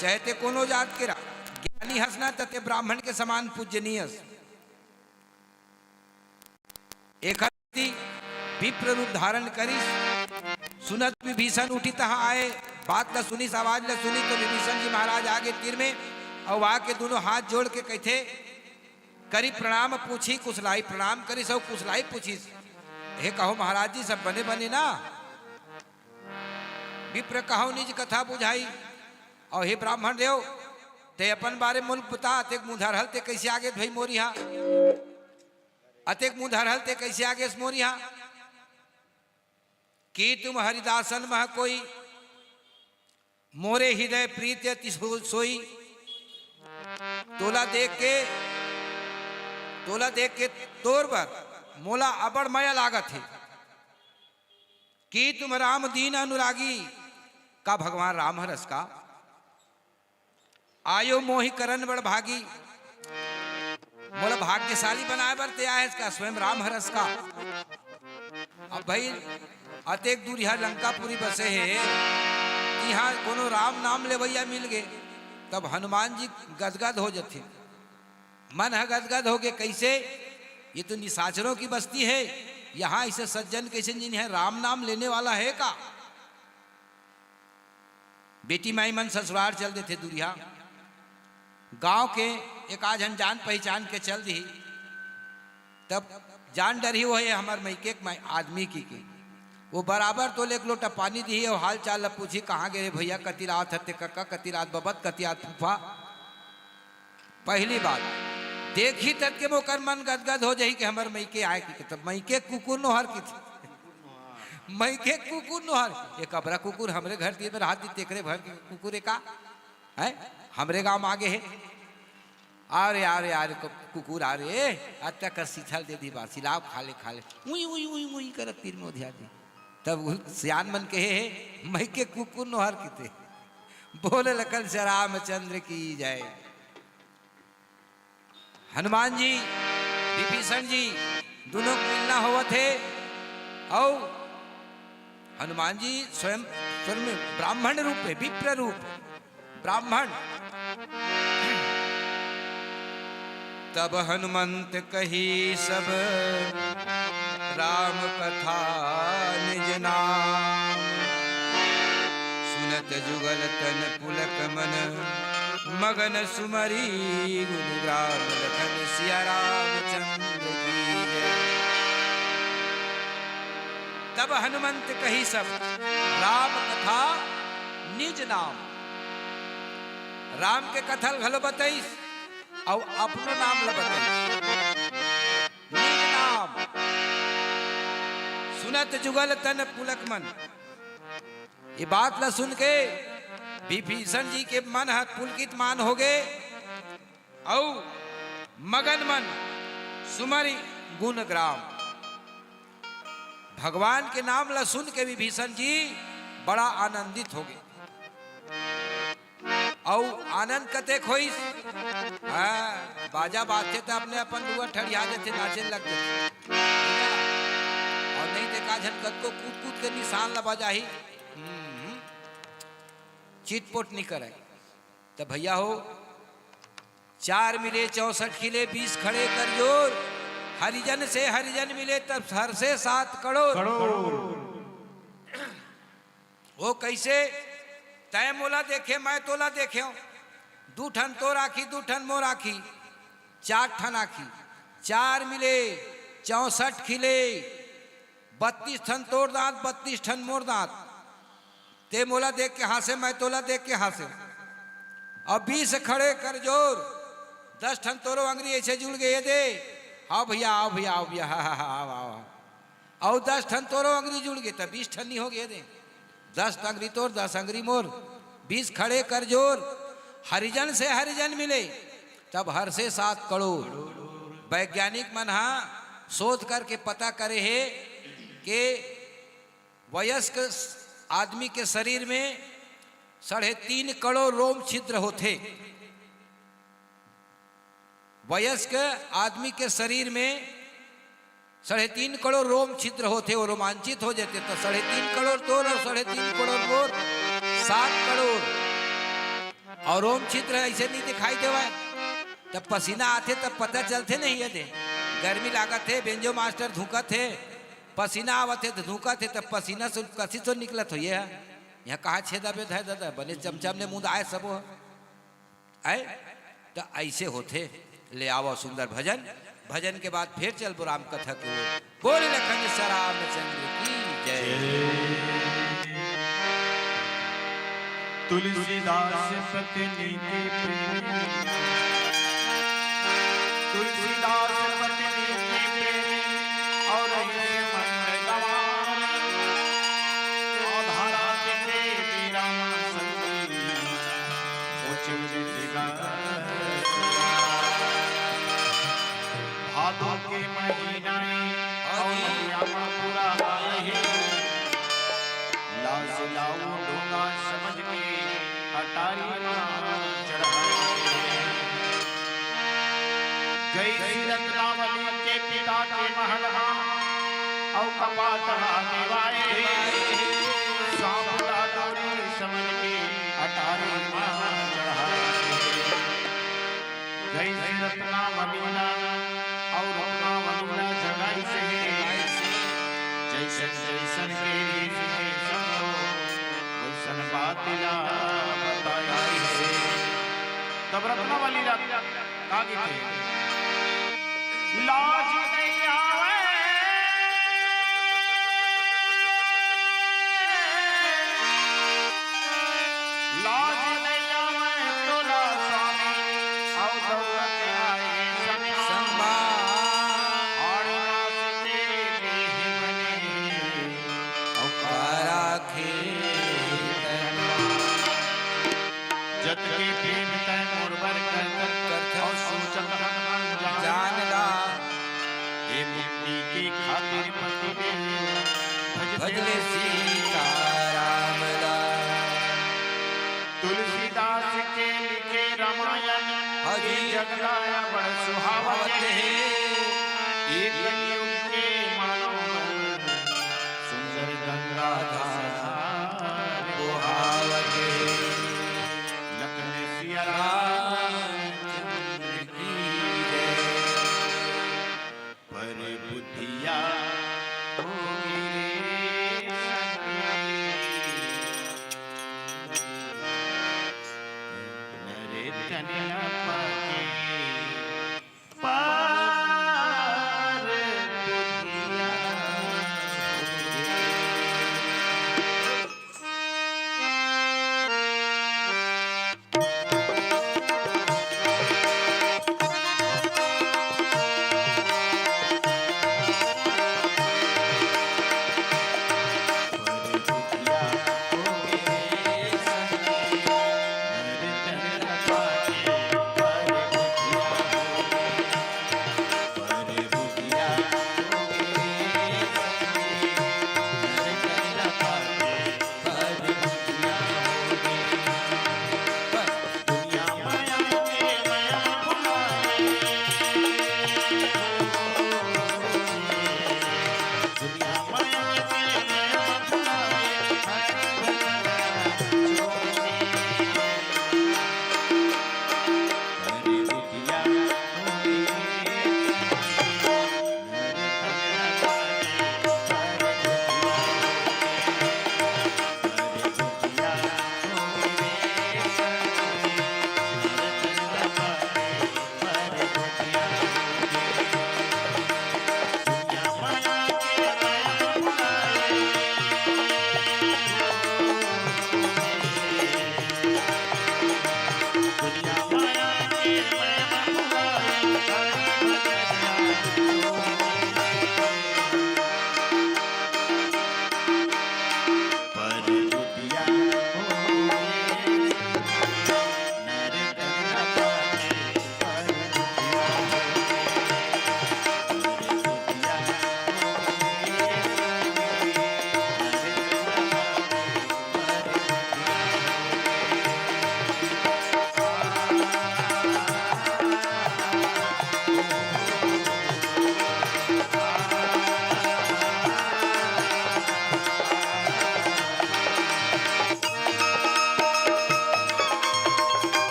चाहते कोनो जात के ज्ञानी हंसना तथे ब्राह्मण के समान पूजनीय हंस। एक विप्र रूप धारण करी सुनत विभीषण उठी तहाँ आए। बात न सुनी आवाज न सुनी तो विभीषण जी महाराज आगे तीर में और वहां के दोनों हाथ जोड़ के कहते करी प्रणाम पूछी कुशलाई। प्रणाम करी सब कुशलाई पूछी। हे कहो महाराज जी सब बने बने ना। विप्र कहो निज कथा बुझाई। और हे ब्राह्मण देव ते अपन बारे मुल्क बता अतेक मुँह धरहल ते कैसे आगे भाई मोरी हा अतेक मुँह धरहल ते कैसे आगे मोरी हा कि तुम हरिदासन मह कोई मोरे हृदय प्रीत सोई। तोला देख के तोर पर मोला अबड़ माया लागत है कि तुम राम दीन अनुरागी का भगवान राम हरस का आयो मोहि करण बड़ भागी। मोला भाग्यशाली बनाए बर ते आए इसका स्वयं राम हरस का। अब भाई अतेक दूर यहाँ लंकापुरी बसे है यहाँ कोनो राम नाम ले भैया मिल गए तब हनुमान जी गदगद हो जाते। मन है गदगद हो गए कैसे? ये तो निशाचरों की बस्ती है, यहाँ ऐसे सज्जन कैसे जिन है राम नाम लेने वाला है का? बेटी माई मन ससुराल चल देते दूरिया गांव के एक आज हम जान पहचान के चल दी तब जान डर ही वो है हमार मैके आदमी की वो बराबर तो एक लोटा पानी दी और हाल चाल पूछी कहाँ गए भैया कति रात हते कक्का कति रात बबत कति रात फूफा। पहली बात देखी तक के मोकर मन गदगद हो जाही कि हमार मैके आए की तब मैके कुकुर नोहर की थी मैके कुकुर नोहर ये कबरा कुकुर हमरे घर दिए हाथ दी तेकरे भर के कुकुर का है हमरे गांव आगे है। अरे यार यार कुकुर आ रे अत्या कर सीथल दे दी बात सिलाब खा ले उई उई उई उई कर तीर में ध्या दी। तब सियान मन कहे है मैं के कुकुर नोहर किते बोले लखन से रामचंद्र की जय। हनुमान जी विभीषण जी दोनों को मिलना हुआ थे और हनुमान जी स्वयं में ब्राह्मण रूप है विप्र रूप ब्राह्मण। तब हनुमंत कही सब राम कथा निज नाम सुनत जुगल तन पुलक मन मगन सुमरी गुण ग्राम लखन सिया रामचंद्र की जय। तब हनुमंत कही सब राम कथा निज नाम। राम के कथल घलो बताइस और अपनो नाम ल बताइस। सुनत जुगल तन पुलक मन। ये बात ला सुन के विभीषण जी के मन है पुलकित मान हो गए और मगन मन सुमरि गुण ग्राम। भगवान के नाम ला सुन के विभीषण जी बड़ा आनंदित हो गए और आनंद कते खोई बाजा बाजते तो अपने अपन दुआ ठड़िया देते नाचे लग जाते और नहीं देखा झनकत को कूद कूद के निशान ला बजाही चिटपोट नहीं करे। तो भैया हो 4 मिले 64 खिले 20 खड़े कर जोर, हरिजन से हरिजन मिले तब हर से 7 करोड़। वो कैसे तय मोला देखे मैं तोला देखे 2 ठन तो राखी 2 ठन मोर राखी 4 ठन आखी 4 मिले 64 खिले 32 ठन तोड़ दांत 32 ठन मोर दांत। ते मोला देख के हंसे मैं तोला देख के हंसे और 20 खड़े कर जोर 10 ठन तोरो अंगरी ऐसे जुड़ गए दे। हाँ भैया आओ भैया आओ भैया आओ और 10 ठन तोरो अंगरी जुड़ गए तब 20 ठन नहीं हो गए दे। 10 अंगरी तोर 10 अंगरी मोर 20 खड़े कर जोर, हरिजन से हरिजन मिले तब हर से 7 करोड़। वैज्ञानिक मन हाँ शोध करके पता करे है कि वयस्क आदमी के शरीर में 3.5 करोड़ रोम छिद्र होते। वयस्क आदमी के शरीर में 3.5 करोड़ रोम छिद्र होते। वो रोमांचित हो जाते तो 3.5 करोड़ तोड़ और 3.5 करोड़ मोर 7 करोड़। और रोम छिद्र ऐसे नहीं दिखाई देवा तब पसीना आते तब पता चलते नहीं है दे। गर्मी लागत है बेंजो मास्टर धुकत है पसीना आवत है तो धुकत है तब पसीना से कसी तो निकलत हो। ये यहाँ कहाँ छेदा बेद है दादा बने चमचम ने मुंह आए सब आए तो ऐसे होते। ले आओ सुंदर भजन, भजन के बाद फिर चल राम कथा की ओर। बोल लखन रामचंद्र की जय। तुलसीदास पत्नी के प्रेमी, तुलसीदास पत्नी के प्रेमी और ये मन गवार आधारा के मेरा संगी सोच मिलेगा। भादों के महीना और यामा पूरा आए हैं, लाज लाऊं ढूंगा समझ के अटारी चढ़ाए। गई सी रत्नावली के पिता के महल और कपाट देवाए, सांवला डोरी समझ के अटारी चढ़ाए। गई सी रत्नावली और रत्नावली जगाई से जैसन जैसन के रीति सबको वैसन बात ला बताई है। तब रत्नावली कागी थे लाज नहीं आवे लाज नहीं आवे तोला स्वामी और दौलत आए समा और नास तेरे देह बने और राखे जत के प्रेम तय मुरबर कर और सोचत हनुमान जान ला हे मुक्ति की खातिर पति देव भजले सीता राम ला। तुलसीदास के लिखे रामायण हरि जगलाया बड़ सुहावत है। एक युग के मानो सुंदर गंगा धारा बुहावत लखन सिया रामचंद्र की जय। पर बुद्धिया होगी रे नरे तनिया पाके पार बुद्धिया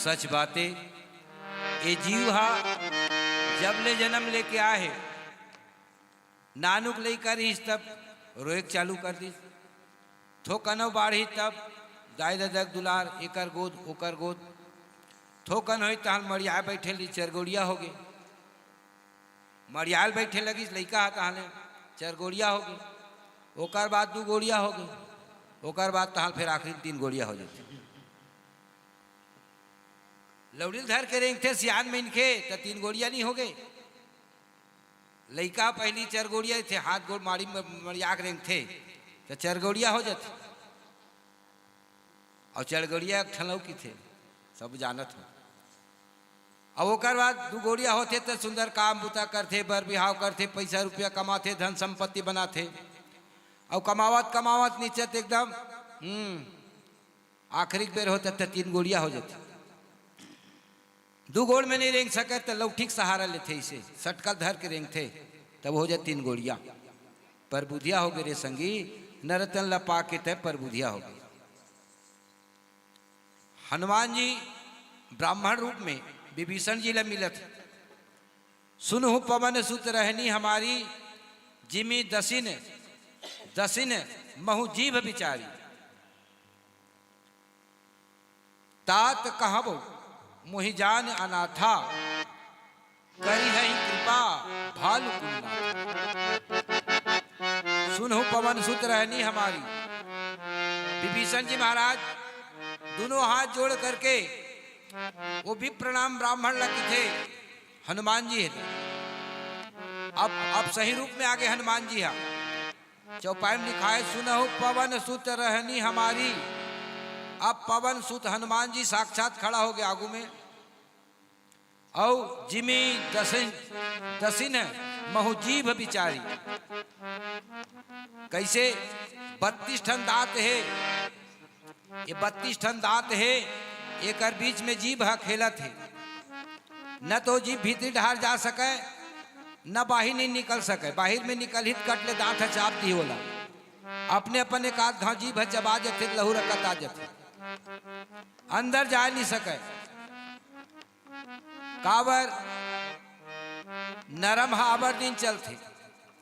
सच बातें ये जीव हा जब ले जन्म लेके आए नानुक लेकर ही तब रोएक चालू कर दी थो कनो बाढ़ी तब दाई ददक दुलार एकर गोद ओकर गोद थोकन हो तहन मरिया बैठे ली चरगोड़िया हो गए मरियाल बैठे लगी लड़का हा तहले चरगोड़िया हो गई ओकर बाद 2 गोड़िया हो गई ओकर बाद तहल फिर आखिरी 3 गोड़िया हो जाती लौड़िल धर के रेंग थे सियान में इनके तो 3 गोड़िया नहीं हो गए लड़का पहली चरगोड़िया थे हाथ गोड़ मारी मरियाक रेंग थे तो चरगोड़िया हो जाती और चरगोड़िया ठलौ की थे सब जानत हो अब ओकर बाद 2 गोड़िया होते तो सुंदर काम बुता करते बर बिहाव करते पैसा रुपया कमाते धन संपत्ति बनाते और कमावत कमावत नीचे एकदम आखिरी बेर होता तो 3 गोड़िया हो जाती 2 गोड़ में नहीं रेंग सके तो लौठी सहारा लेते इसे सटकल धर के रेंग थे तब हो जाए 3 गोड़िया पर बुधिया हो गए रे संगी नरतन लपा के तय पर बुधिया हो गई हनुमान जी ब्राह्मण रूप में विभीषण जी ले मिलत सुनहु पवन सुत रहनी हमारी जिमी दसिन दसिन महु जीभ बिचारी तात कहबो मोहि जान अनाथा करी है कृपा भालु सुनहु पवन सुत रहनी हमारी विभीषण जी महाराज दोनों हाथ जोड़ करके वो भी प्रणाम ब्राह्मण लगे थे हनुमान जी है अब सही रूप में आगे हनुमान जी है चौपाई में लिखा है सुनहु पवन सुत रहनी हमारी अब पवन सुत हनुमान जी साक्षात खड़ा हो गया आगू में औ जिमी दसिन दसिन महु जीभ बिचारी कैसे 32 ठन दांत है ये 32 ठन दांत है एक बीच में जीभ खेलत है न तो जीभ भीतरी ढार जा सके न बाहर नहीं निकल सके बाहर में निकल ही कट ले दांत चाप दी होला अपने अपने एक आध घाव जीभ चबा जाते लहू रकत आ जाते अंदर जा नहीं सके काबर नरम हाबर दिन चलते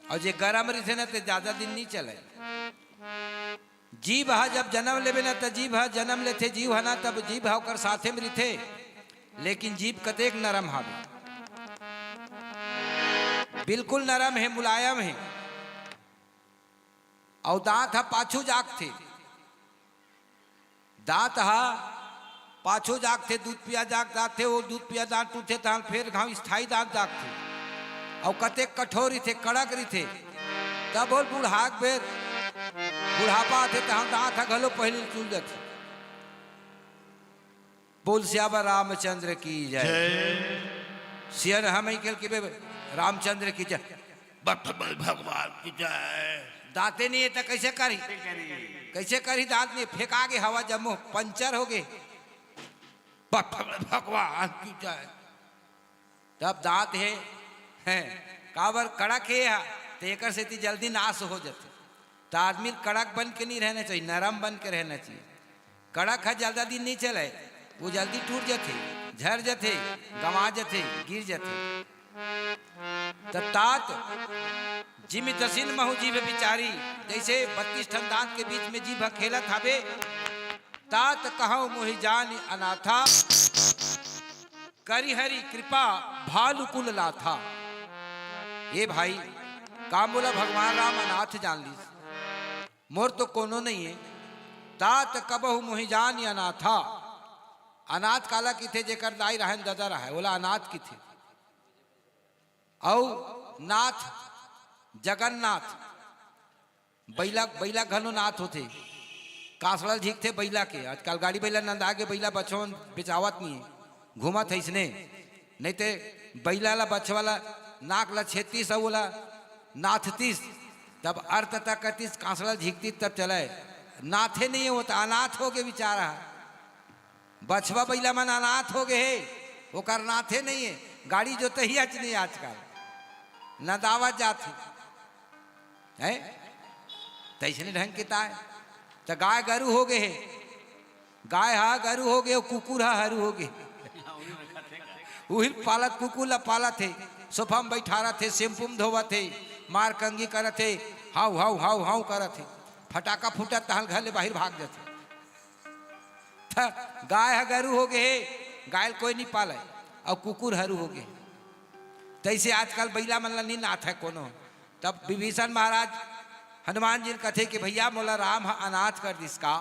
और जे गरम रहे ना तो ज्यादा दिन नहीं चले जीव हा जब जन्म लेवे ना तो जीव हा जन्म लेते जीव है ना तब जीव होकर साथे में रहते लेकिन जीव कतेक नरम हावे बिल्कुल नरम है मुलायम है और दांत हा पाछू जाग थे दांत हा पाछू जाग थे दूध पिया जाग दांत थे वो दूध पिया दांत टूटे तो फिर घाव स्थाई दांत जाग थे और कतेक कठोरी थे कड़क रही थे तब बोल बूढ़ाक बेर बुढ़ापा थे तो हम दांत घलो पहले चूल जाते बोल श्यामा रामचंद्र की जय सियर हम के रामचंद्र की जय भगवान की जय दांते नहीं है तो कैसे करी दांत नहीं फेंका के हवा जब मुंह पंचर हो गए भगवान की जय तब दांत है काबर कड़क है तो एक से जल्दी नाश हो जाते तो आदमी कड़क बन के नहीं रहना चाहिए नरम बन के रहना चाहिए कड़क है ज्यादा दिन नहीं चले वो जल्दी टूट जाते झर जाते गंवा जाते गिर जाते तात जिम दसिन महु जीभ बिचारी जैसे 32 ठन दांत के बीच में जीभ खेलत हवे तात कहौ मोहि जान अनाथा करी हरि कृपा भालु कुल लाथा ये भाई काम बोला भगवान राम अनाथ जान ली मोर तो कोनो नहीं है तात कबहु मोहि जान अनाथा अनाथ काला की थे जेकर दाई रहन दादा रहा बोला अनाथ की थे औ नाथ जगन्नाथ बैला बैला घनो नाथ होते कासड़ा झीक थे बैला के आजकल गाड़ी बैला नंदा के बैला बचवन बेचावत नहीं है घूमत है इसने नहीं ते बैला ला बचवाला नाक ला 36 बोला नाथ 30 तब अर्थ तक 30 कासड़ा झीकती तब चले नाथे नहीं होता अनाथ हो गए बेचारा बछवा बैला मन अनाथ हो गए है वो कर नाथे नहीं है गाड़ी जो तो ही आज नहीं आजकल न दावत जाती है तैसने ढंग के ताय तो गाय गरु हो गए है गाय हा गरु हो गए कुकुर हा हरू हो गए वही पालत कुकुर ला पाला थे, सोफा में बैठा रहा थे, शैम्पू में धोवा थे, मार कंगी कर थे, हाउ हाउ हाउ हाउ कर थे, फटाका फूटा तहल घर ले बाहर भाग जाते। गाय गरू हो गए, गाय कोई नहीं पाले और कुकुर हरू हो गए। तैसे आजकल बैला मन ला नहीं नाथ है कोनो। तब विभीषण महाराज हनुमान जी कथे कि भैया मोला राम अनाथ कर दिसका,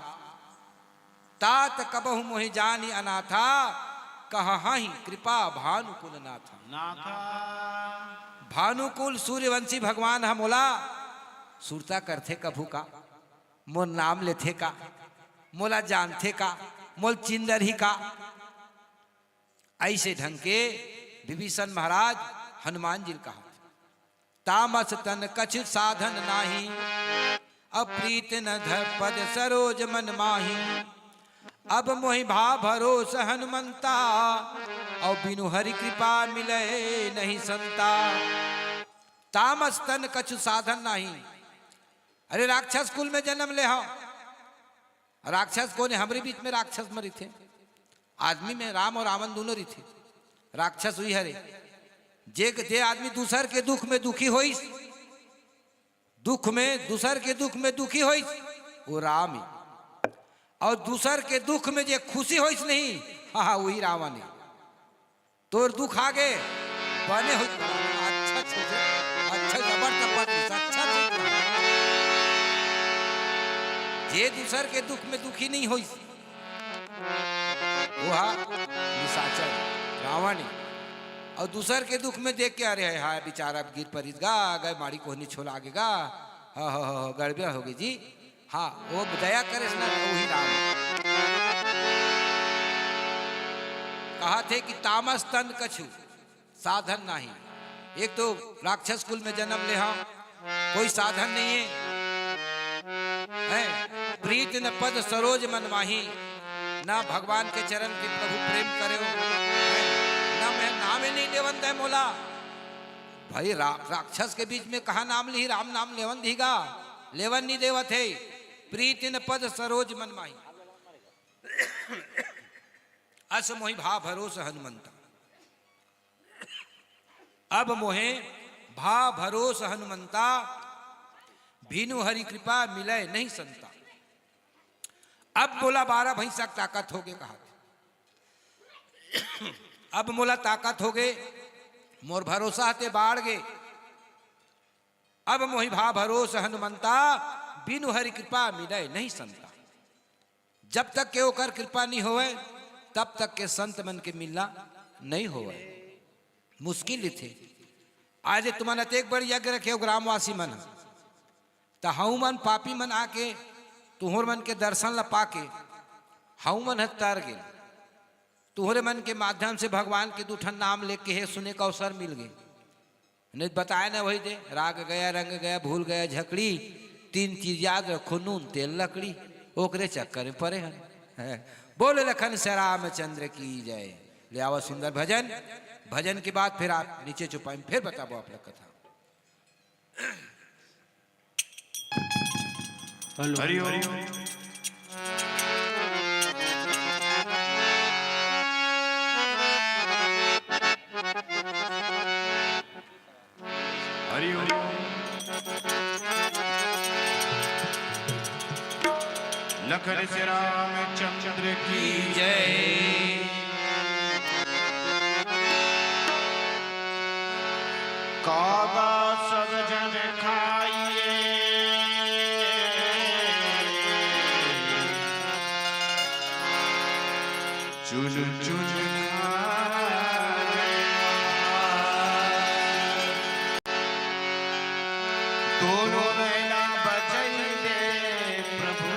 तात कबहु मोहि जानी अनाथा, कहा ही कृपा भानुकुल नाथा। भानुकुल सूर्यवंशी भगवान हम मोला सुरता करथे कभू का, मोर नाम लेथे का, मोला जानथे का, मोल चिंदर ही का। ऐसे ढंग के विभीषण महाराज हनुमान जी कहा, तामस तन कछु साधन नाही, अप्रीत न धर पद सरोज मन माही, अब मोहि भा भरोस हनुमंता, और बिनु हरि कृपा मिले नहीं संता। तामस तन कछु साधन नहीं। अरे राक्षस कुल में जन्म ले हो, राक्षस कौन है? हमारे बीच में राक्षस मरी थे, आदमी में राम और रावण दोनों रही थे। राक्षस हुई हरे जे आदमी दूसर के दुख में दुखी होइस, दुख में दूसर के दुख में दुखी होइस वो राम है, और दूसर के दुख में जे खुशी होइस नहीं, हाँ वही रावण है। तोर दुख आगे बने हो अच्छा अच्छा जबरदस्त अच्छा जे दूसर के दुख में दुखी नहीं होइस वो निशाचर रावण है। और दूसर के दुख में देख के अरे हाय बेचारा गिर परिस गा गए माड़ी कोहनी छोल आगेगा, हाँ गड़बड़ होगी जी, हाँ वो दया करे ना वही राम। कहा थे कि तामस तन कछु साधन नहीं। एक तो राक्षस कुल में जन्म ले, हाँ कोई साधन नहीं है, प्रीत न पद सरोज मन माही, ना भगवान के चरण के प्रभु प्रेम करे ना मैं नाम नहीं लेवन दे मोला। भाई राक्षस के बीच में कहा नाम ली, राम नाम लेवन दीगा, लेवन नहीं देवत है। प्रीति न पद सरोज मन माही, अस मोहि भा भरोस हनुमंता, अब मोहे भा भरोस हनुमंता, भीनु हरि कृपा मिले नहीं संता। अब बोला 12 भैंसा ताकत हो गए, कहा अब मोला ताकत हो गए, मोर भरोसा ते बाढ़ गए, अब मोहि भा भरोस हनुमंता, बिनु हरि कृपा मिले नहीं संता। जब तक के ओकर कृपा नहीं होवे तब तक के संत मन के मिलना नहीं होवे, मुश्किल थे। आज तुमन अतेक बड़ी यज्ञ रखे हो ग्रामवासी मन, तो हऊ मन पापी मन आके तुहर मन के दर्शन ला पाके हऊ मन तर गे, तुहरे मन के माध्यम से भगवान के दूठन नाम लेके है सुने का अवसर मिल गए। नहीं बताया ना वही दे, राग गया रंग गया भूल गया झकड़ी, 3 चीज याद रखो नून तेल लकड़ी, ओकरे चक्कर में परे हैं। बोल लखन से रामचंद्र की जय। ले आओ सुंदर भजन, भजन के बाद फिर आप नीचे चुपाई फिर बताओ आप लोग कथा। हरि ओम। हरि ओम। लखन से रामचंद्र की जय। काबा सब जन खाइए, चुन चुन खाए, दोनों नैना बचई दे प्रभु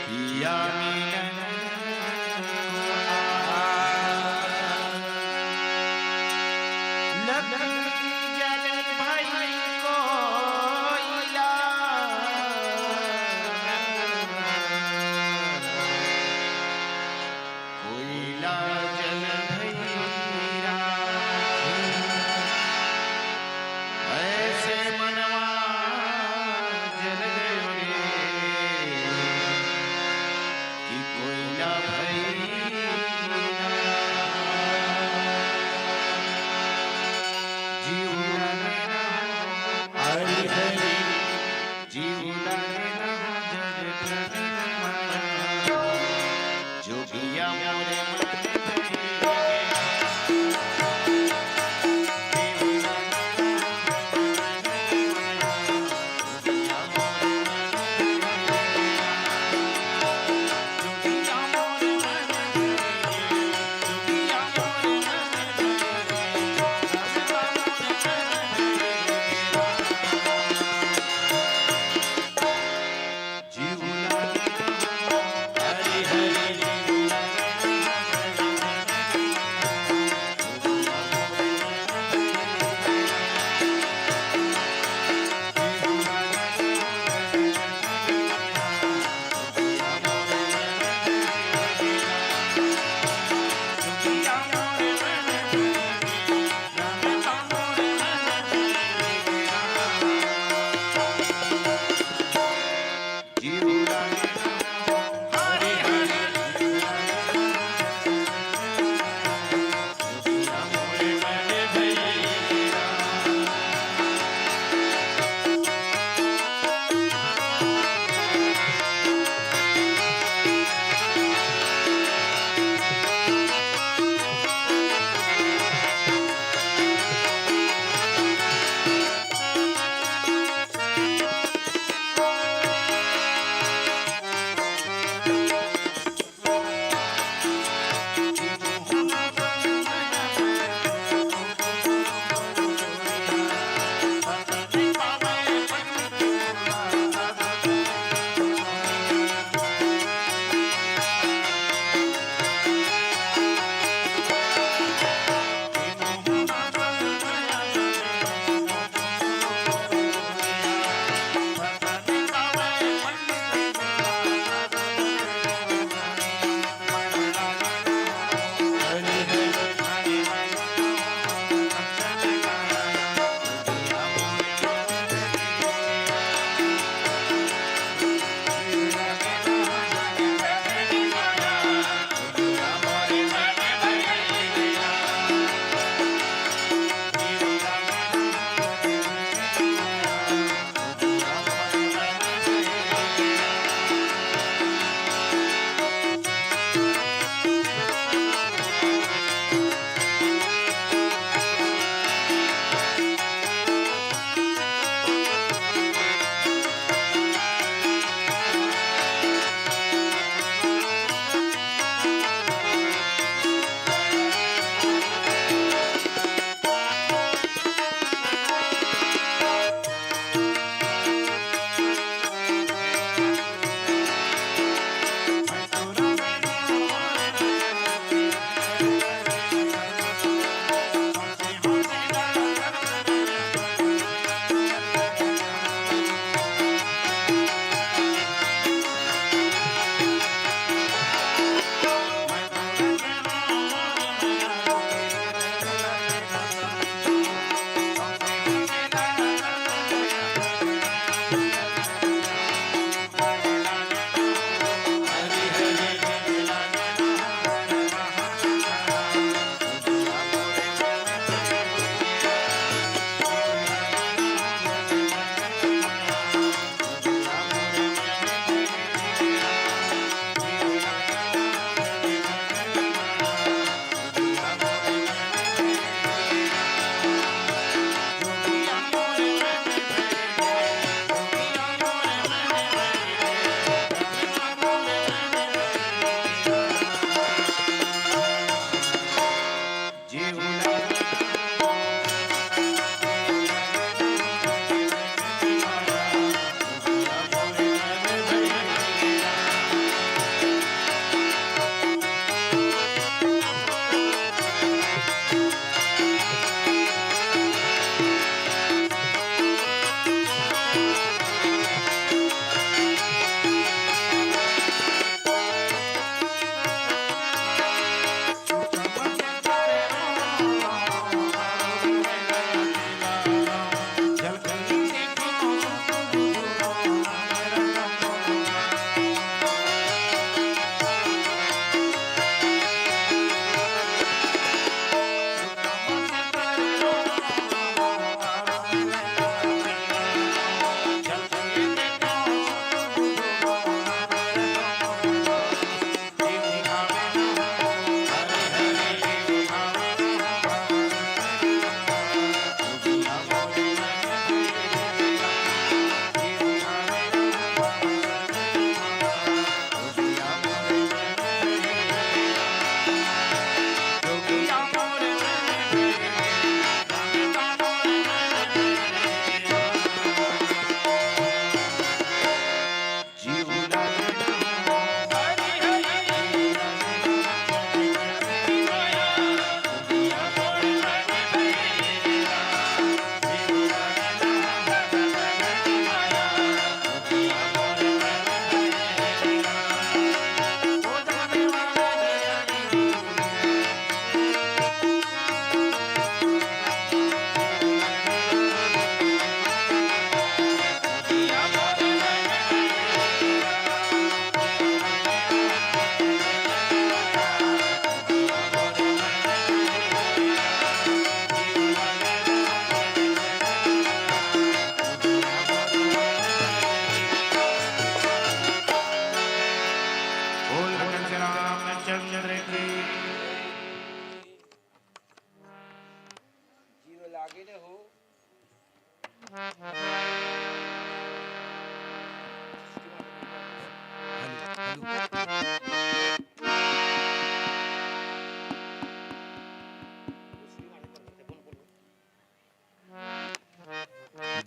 पिया मिलन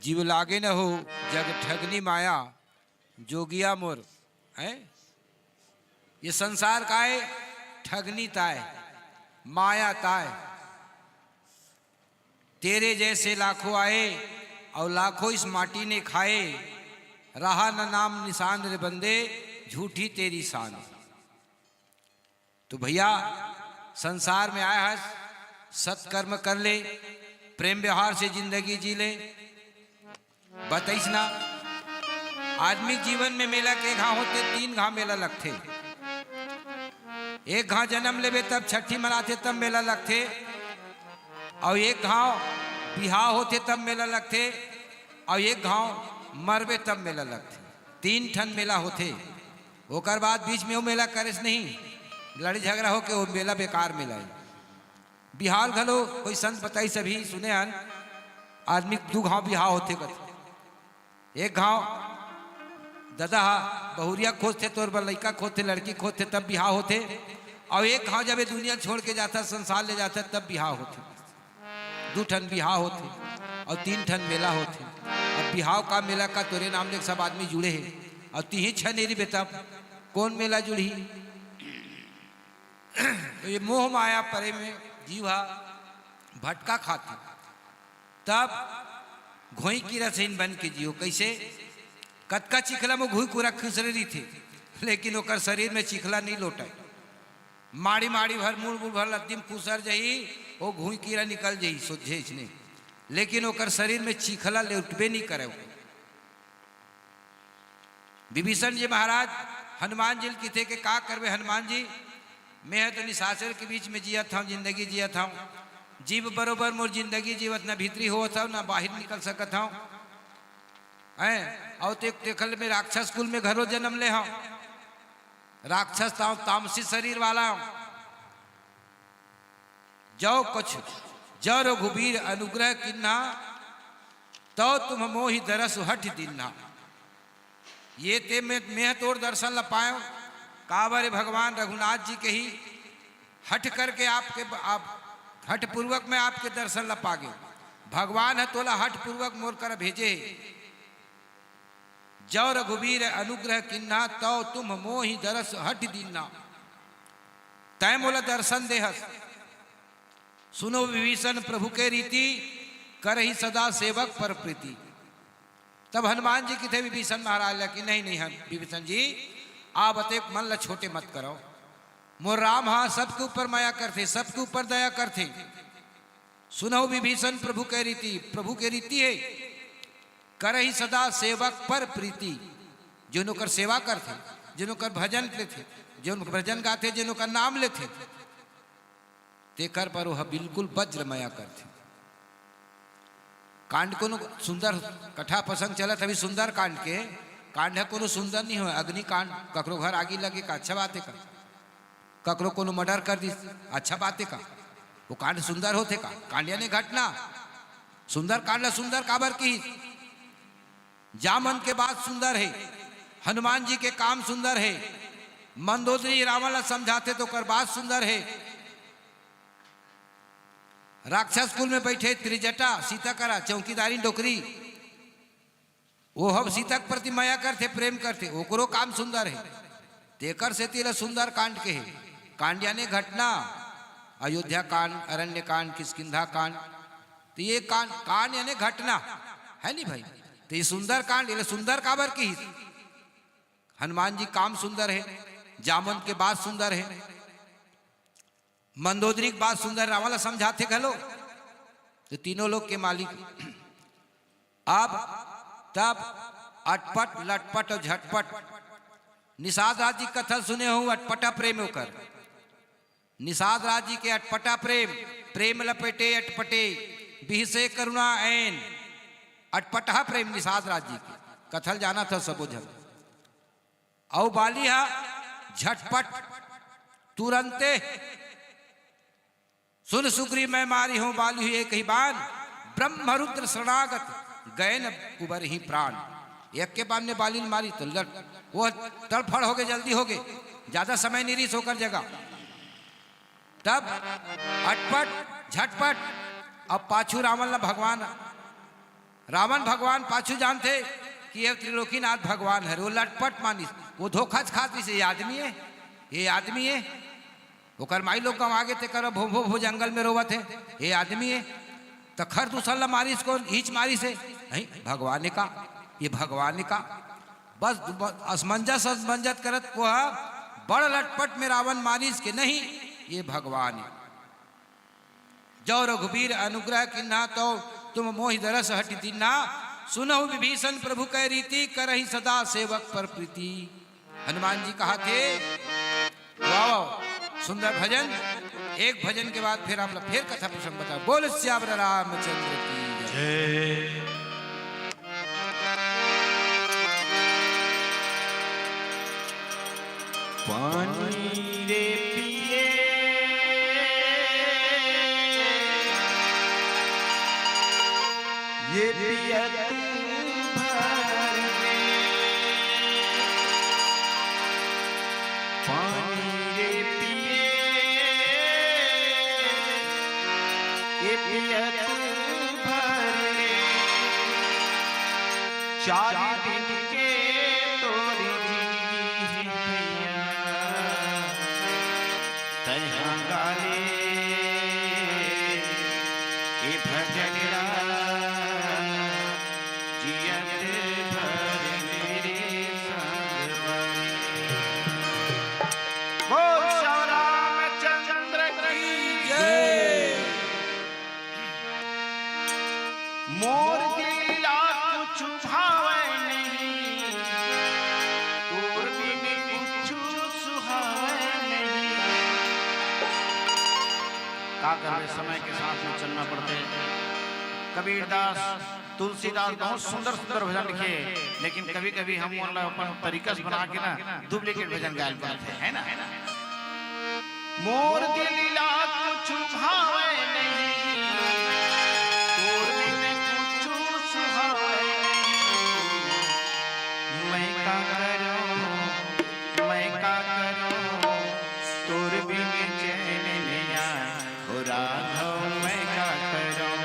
जीव लागे न हो जग ठगनी माया जोगिया मोर है। ये संसार का है ठगनी ताय माया ताय। तेरे जैसे लाखों आए और लाखों इस माटी ने खाए, रहा न नाम निशान रे बंदे झूठी तेरी शान। तो भैया संसार में आया है, सत्कर्म कर ले, प्रेम व्यवहार से जिंदगी जी ले। बताइस ना आदमी जीवन में मेला के घाव होते, 3 घाव मेला लगते। एक घाव जन्म लेवे तब छठी मनाते तब मेला लगते, और एक घाव बिहाव होते तब मेला लगते, और एक घाव मरवे तब मेला लगते। 3 ठन मेला होते। ओकर बाद बीच में वो मेला करेस नहीं, लड़ी झगड़ा हो के वो मेला बेकार मेला है। बिहार घलो कोई संत बताई सभी सुने हन, आदमी 2 घाव बिहाव होते कथे। एक घाव दादा बहुरिया खोजते, तोर पर लड़का खोजते, लड़की खोजते तब बिहाव होते, और एक घाव जब ये दुनिया छोड़ के जाता, संसार ले जाता तब बिहाव होते। 2 ठन बिहाव होते और 3 ठन मेला होते। अब बिहाव का मेला का तोरे नाम ले सब आदमी जुड़े हैं, और 3 छनेरी बेटा कौन मेला जुड़ी। तो ये मोह माया परे में जीवा भटका खाती, तब घोई की रसहीन बन के जियो। कैसे कतका चिखला में घुई कुरा खुसरी थे, लेकिन ओकर शरीर में चिखला नहीं लौटा। माड़ी माड़ी भर मुड़ मुड़ भर लद्दी में खुसर जही, वो घुई कीड़ा निकल जही सोझे इसने, लेकिन ओकर शरीर में चिखला लौटबे नहीं करे। विभीषण जी महाराज हनुमान जी की थे कि का करवे हनुमान जी, मैं तो निशाचर के बीच में जिया था, जिंदगी जिया था। जीव बरोबर मोर जिंदगी जीवत ना भीतरी हो था ना बाहर निकल सकत हूँ। और तेखल में राक्षस कुल में घरों जन्म ले हूँ, राक्षस था, तामसी शरीर वाला हूँ। जो कुछ जो रघुबीर अनुग्रह किन्ना, तो तुम मोहि दरस हट दिन्ना। ये ते मैं तोर दर्शन ला पायो, कावर भगवान रघुनाथ जी के ही हट करके आपके आप हट पूर्वक में आपके दर्शन ला पागे। भगवान है तोला हट पूर्वक मोर कर भेजे। जो रघुबीर अनुग्रह किन्ना, तो तुम मोहि दरस हट दीन्ना। तय मोला दर्शन देहस। सुनो विभीषण प्रभु के रीति, करहि सदा सेवक पर प्रीति। तब हनुमान जी की थे विभीषण महाराज कि नहीं नहीं विभीषण जी आप अतेक मन ला छोटे मत करो। मोर राम हाँ सबके ऊपर माया करते, सबके ऊपर दया करते। सुनो विभीषण प्रभु के रीति, प्रभु के रीति है करहि सदा सेवक पर प्रीति। जिन्हों कर सेवा करते, जिन्हों कर भजन लेते, जिन्हों भजन गाते, जिन्हों का नाम लेते, ते कर पर वह बिल्कुल वज्र माया करते। कांड को सुंदर कथा प्रसंग चला तभी सुंदर कांड के कांड है कोनो सुंदर नहीं हो। अग्नि कांड ककरो घर आगी लगे का अच्छा बात है का, ककरो कोनो मर्डर कर दी अच्छा बात है का, वो कांड सुंदर होते का। कांडिया ने घटना सुंदर कांड सुंदर काबर की, जामन के बाद सुंदर है, हनुमान जी के काम सुंदर है, मंदोदरी रावण समझाते तो कर बात सुंदर है। राक्षस कुल में बैठे त्रिजटा सीता करा चौकीदारी डोकरी, वो हम सीता के प्रति माया करते, प्रेम करते, ओकरो काम सुंदर है। तेकर से तेरा सुंदर कांड के है। कांड यानी घटना, अयोध्या कांड, अरण्य कांड, किष्किंधा कांड। तो ये कांड यानी घटना है नहीं भाई। तो ये सुंदर कांड, ये सुंदर काबर की हनुमान जी काम सुंदर है, जामन के बाद सुंदर है, मंदोदरी की बात सुंदर, रावण समझाते घलो। तो तीनों लोग के मालिक। अब तब अटपट लटपट और झटपट निषाद राज जी कथा सुने हो, अटपटा प्रेम होकर निषाद राज जी के अटपटा प्रेम, प्रेम लपेटे अटपटे बिहसे करुणा ऐन, अटपटा प्रेम निषाद राज जी के कथल जाना था सबो झल। औ बालिया झटपट तुरंते सुन सुग्री मैं मारी हूं बाली हुई एक ही बान, ब्रह्मरुद्र शरणागत गए न उबर ही प्राण। एक के बाद ने बालिल मारी तो वो तड़फड़ हो गए, जल्दी हो गए, ज्यादा समय नहीं रीस होकर जगह। तब अटपट झटपट अब पाछू रावण ना भगवान, रावण भगवान पाछू जानते कि ये त्रिलोकीनाथ भगवान है। वो लटपट मानी, वो धोखा खात से ये आदमी है, ये आदमी है। वो करमाई लोग कम आगे थे करो भो भो भो जंगल में रोवत है, ये आदमी है। तो खर दूसरा मारी इसको हीच मारी से नहीं भगवान का, ये भगवान का बस असमंजस असमंजत करत को बड़ लटपट में रावण मारिस के नहीं ये भगवान है। जो रघुबीर अनुग्रह किन्ना तो तुम मोहि दरस हटि दीन्हा, सुनहु विभीषण प्रभु कह रीति करहि सदा सेवक पर प्रीति। हनुमान जी कहा थे वाह सुंदर भजन। एक भजन के बाद फिर हम फिर कथा प्रसंग बताओ। बोल श्यावर रामचंद्र की जय। पानी रे पिए ये पियत भर में, पानी रे पिए ये पियत भर में, चार दिन के तोरी जी तहाँ गाले ये भजन जियत भर मेरे संग बने। बोल श्री रामचंद्र की जय। मोर दिला कुछ भावे नहीं, तोर बिन कुछ सुहावे नहीं। का करे समय के साथ में चलना पड़ते। कबीरदास तुलसीदास बहुत सुंदर सुंदर भजन लिखे, लेकिन कभी कभी हम अपन तरीका से बना के ना डुप्लीकेट भजन गायल करते हैं ना। मोर दिला कुछ भावे नहीं, तोर बिन कुछ सुहावे नहीं। मैं का करूं, मैं का करूं, तोर बिन चैन नहीं आए हो राघव, मैं का करूं।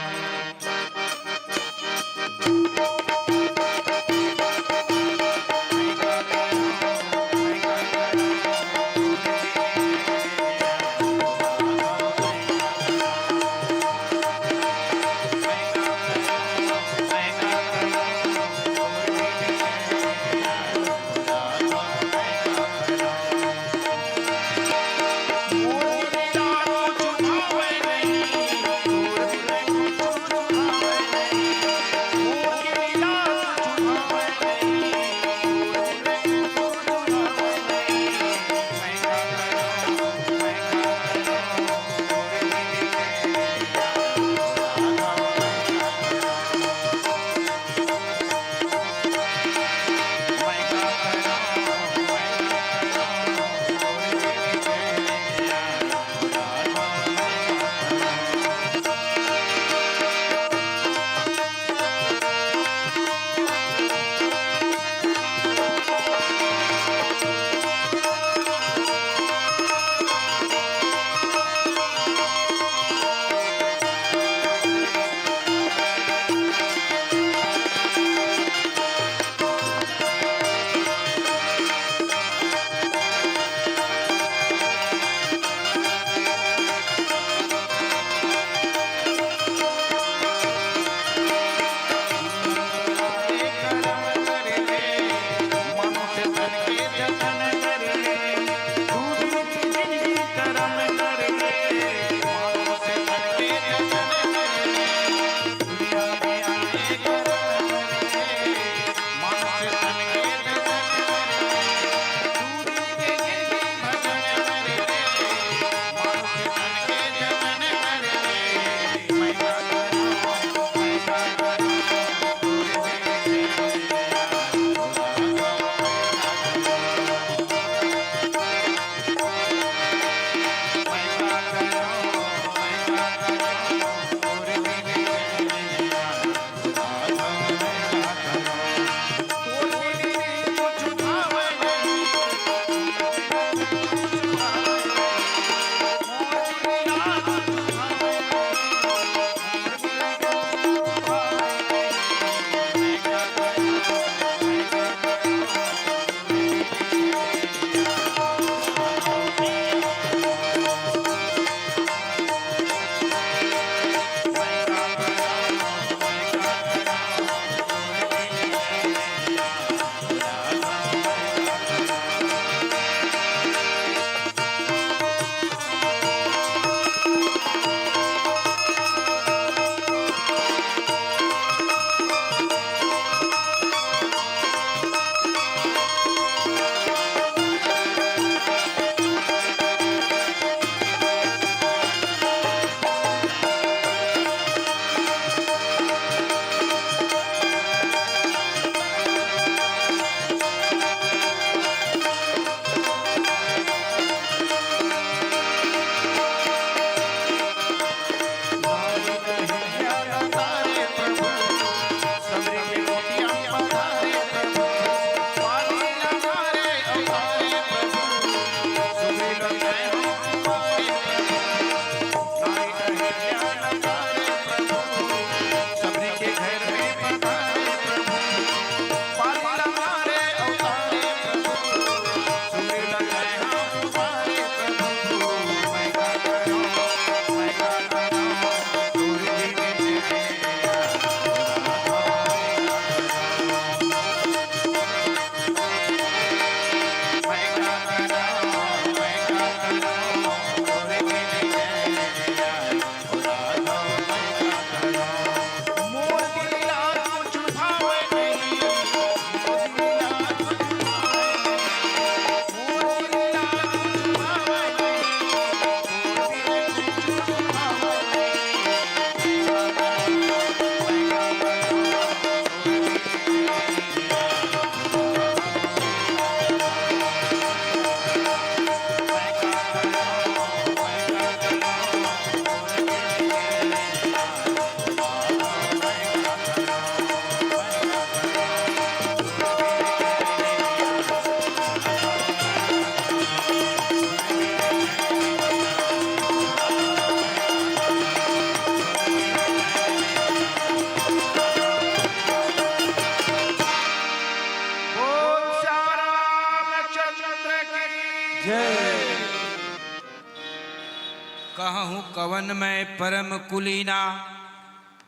कहूँ कवन में परम कुलीना,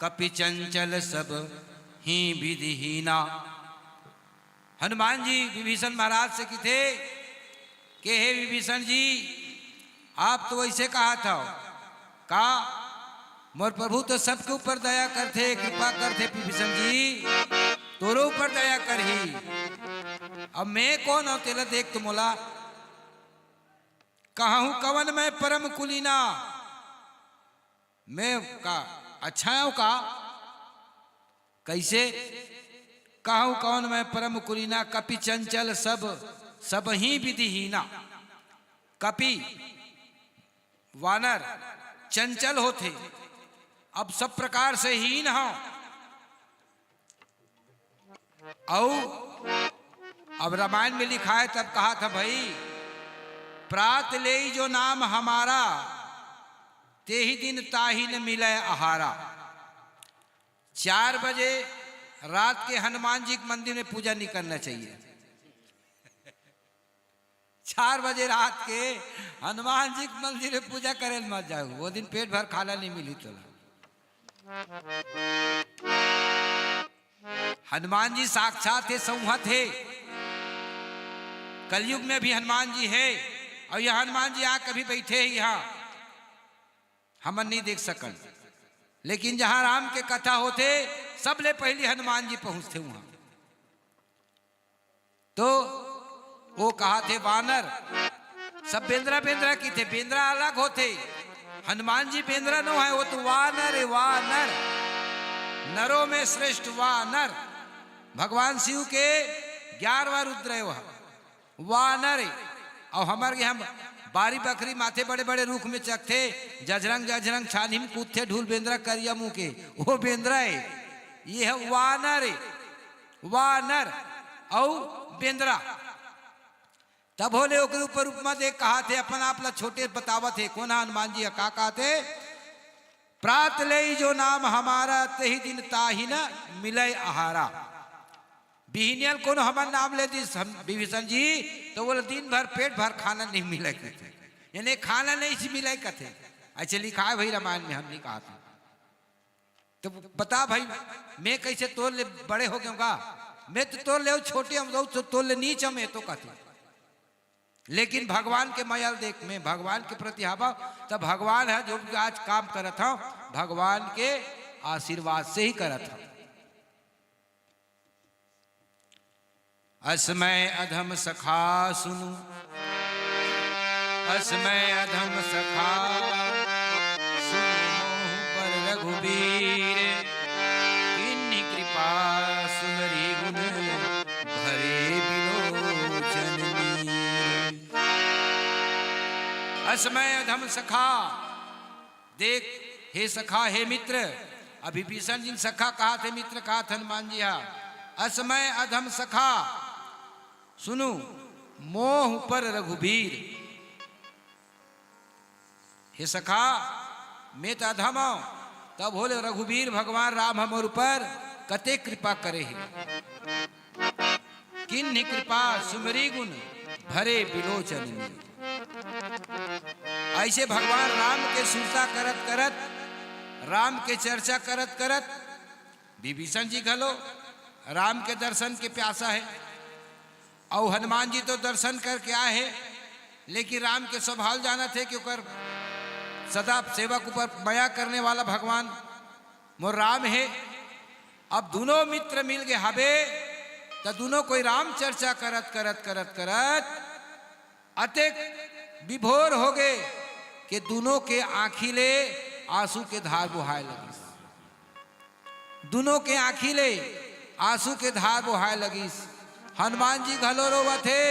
कपि चंचल सब ही विधिहीना। हनुमान जी विभीषण महाराज से थे कि हे विभीषण जी, आप तो ऐसे कहा था का मोर प्रभु तो सबके ऊपर दया करते, कृपा करते। विभीषण जी तोरो ऊपर दया करही, अब मैं कौन हूं तेला देख तो मोला। कहूँ कवन में परम कुलीना, मैं का अच्छा हूं का, कैसे। कहूँ कौन में परम कुलीना, कपि चंचल सब ही विधिहीना। कपि वानर चंचल होते, अब सब प्रकार से हीन हो। अब रामायण में लिखा है, तब कहा था भाई प्रात ले जो नाम हमारा, ते ही दिन ताही न मिले आहारा। 4 बजे रात के हनुमान जी के मंदिर में पूजा नहीं करना चाहिए। 4 बजे रात के हनुमान जी के मंदिर में पूजा करे मत जाओ, वो दिन पेट भर खाना नहीं मिली। तो हनुमान जी साक्षात थे, संहत थे। कलयुग में भी हनुमान जी है, और यह हनुमान जी आकर कभी बैठे ही यहाँ हम नहीं देख सकल, लेकिन जहां राम के कथा होते सबले पहले हनुमान जी पहुंचते वहां। तो वो कहा थे वानर सब बेंद्रा बेंद्रा की थे, बेंद्रा अलग होते, हनुमान जी बेंद्रा नो है, वो तो वानर है, वानर नरों में श्रेष्ठ वानर। भगवान शिव के 11वां रुद्र है वह वानर है। और हमारे हम बारी बकरी माथे बड़े बड़े रूख में चखते, जजरंग जजरंग छानी में कूदते, ढूल बेंद्रा करिया मुंह के, वो बेंद्रा है। ये है वानर है, वानर और बेंद्रा। तब बोले ओकरे ऊपर उपमा दे कहा थे, अपन आप ला छोटे बतावत थे कौन हनुमान जी का कहा थे। प्रात ले जो नाम हमारा, ते ही दिन ताही न मिले आहारा। बिहनियल कौन हमारा नाम ले दी विभीषण जी, तो बोले दिन भर पेट भर खाना नहीं मिले कहते, यानी खाना नहीं से मिले कहते। ऐसे लिखा है भाई रामायण में, हम नहीं कहा था। तो बता भाई मैं कैसे तोड़ ले बड़े हो गए का, मैं तो तोड़ ले छोटे हम तो तोड़ ले नीच हम तो कहते। लेकिन भगवान के माया देख, मैं भगवान के प्रति हवा, तब भगवान है जो भी आज काम करत हूं, भगवान के आशीर्वाद से ही करत हूं। असमय अधम सखा सुनु, असमय अधम सखा सुनु, मोह पर रघुबीर, किन्हीं कृपा सुमरी गुण, भरे बिलोचन नीर। असमय अधम सखा, देख हे सखा, हे मित्र। अभी विभीषण जी सखा कहा थे, मित्र कहा थे हनुमान जी। असमय अधम सखा सुनु, मोह पर रघुबीर। हे सखा मैं तो अधम हूं, तब बोले रघुबीर भगवान राम हमर ऊपर कते कृपा करे है। किन्हीं कृपा सुमरी गुण, भरे बिलोचन नीर। ऐसे भगवान राम के सुरता करत करत, राम के चर्चा करत करत, विभीषण जी घलो राम के दर्शन के प्यासा है। और हनुमान जी तो दर्शन करके आए हैं, लेकिन राम के स्वभाव जाना थे कि ऊपर सदा सेवक ऊपर माया करने वाला भगवान मोर राम है। अब दोनों मित्र मिल गए हबे, तो दोनों कोई राम चर्चा करत करत करत करत अतेक विभोर हो गए कि दोनों के आंखिले आंसू के धार बुहाए लगी। दोनों के आंखिले आंसू के धार बुहाए लगी। हनुमान जी घलो रोवत थे,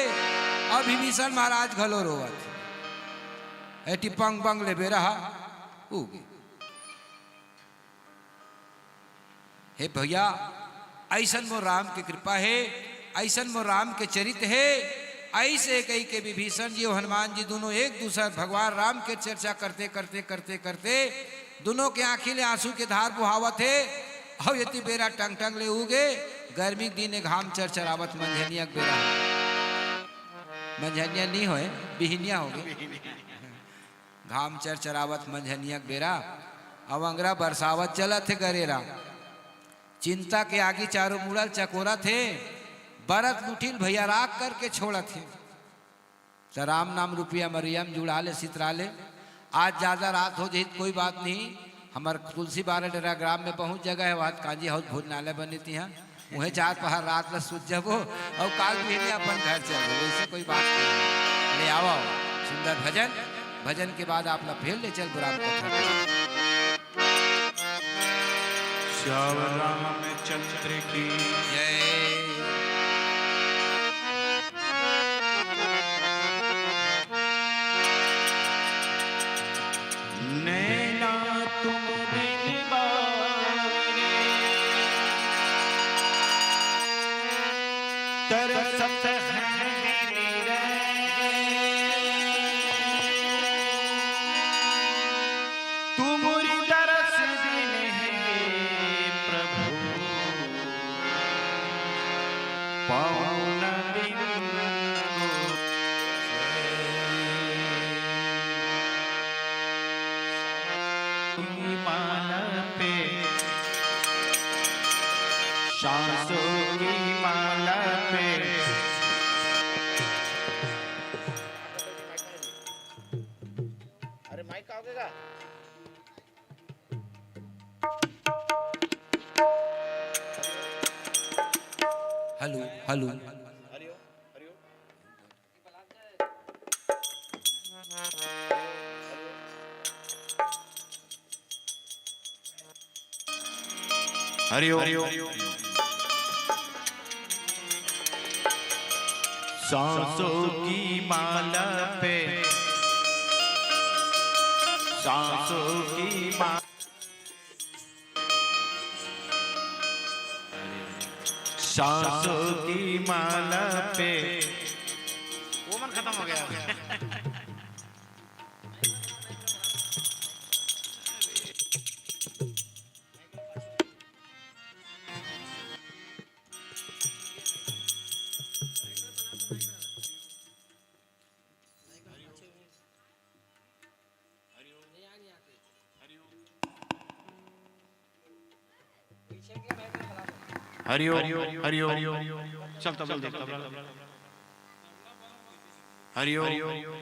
और विभीषण महाराज घलो रोवत थे। एटी पंग पंग ले बेरा उगे। हे भैया ऐसन मोर राम की कृपा है, ऐसन मोर राम के चरित्र है। ऐसे कई के विभीषण जी और हनुमान जी दोनों एक दूसरे भगवान राम के चर्चा करते करते करते करते दोनों के आंखिले आंसू के धार बुहावत है। और यति बेरा टंग टंग ले उगे, गर्मी दिन घाम चरचरावत मंझनिया बेरा। मंझनिया नहीं होए, बिहनिया हो गए। घाम चरचरावत मंझनिया बेरा, अवंगरा बरसावत चलत थे गरेरा। चिंता के आगे चारों मुड़ल चकोरा थे, बरत लुटिल भैया राख करके छोड़ा थे। तो राम नाम रुपया मरियम जुड़ा ले सितरा ले। आज ज़्यादा रात हो जाए कोई बात नहीं, हमारे तुलसी बारह डेरा ग्राम में बहुत जगह है, वहाँ कांजी हाउस भोजनालय बनी थी। यहाँ वहीं चार पहाड़ रात में सूझ जबो और काल भी अपन घर चलो, वैसे कोई बात नहीं। ले आओ सुंदर भजन, भजन के बाद आप लोग फिर ले चल बुराम कथा। श्याम रामचंद्र की जय। नैना तुम बिन बावरे, तरसत हैं दिन तुमरी तरस दिन है प्रभु, पावन दिन की माला पे, सांसों की माला पे हेलो हेलो हरिओ सांसों की माला पे, सांसों की माला, सांसों की माला पे वो मन खत्म हो गया। हरिओ हरिओ चल तबल दे हरिओ हरिओ हरिओ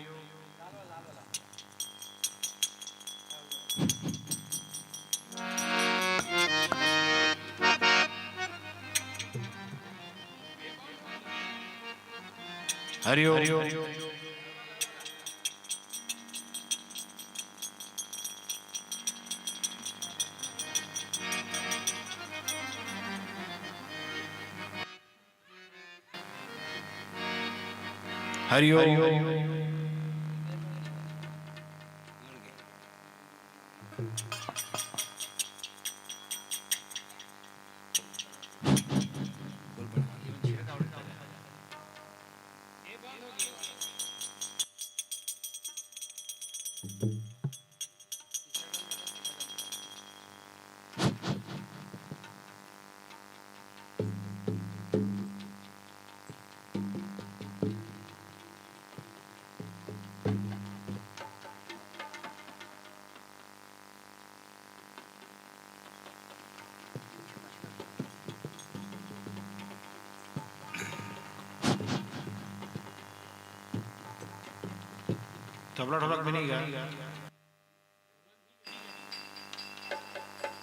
तबला ढोलक भी नहीं गया।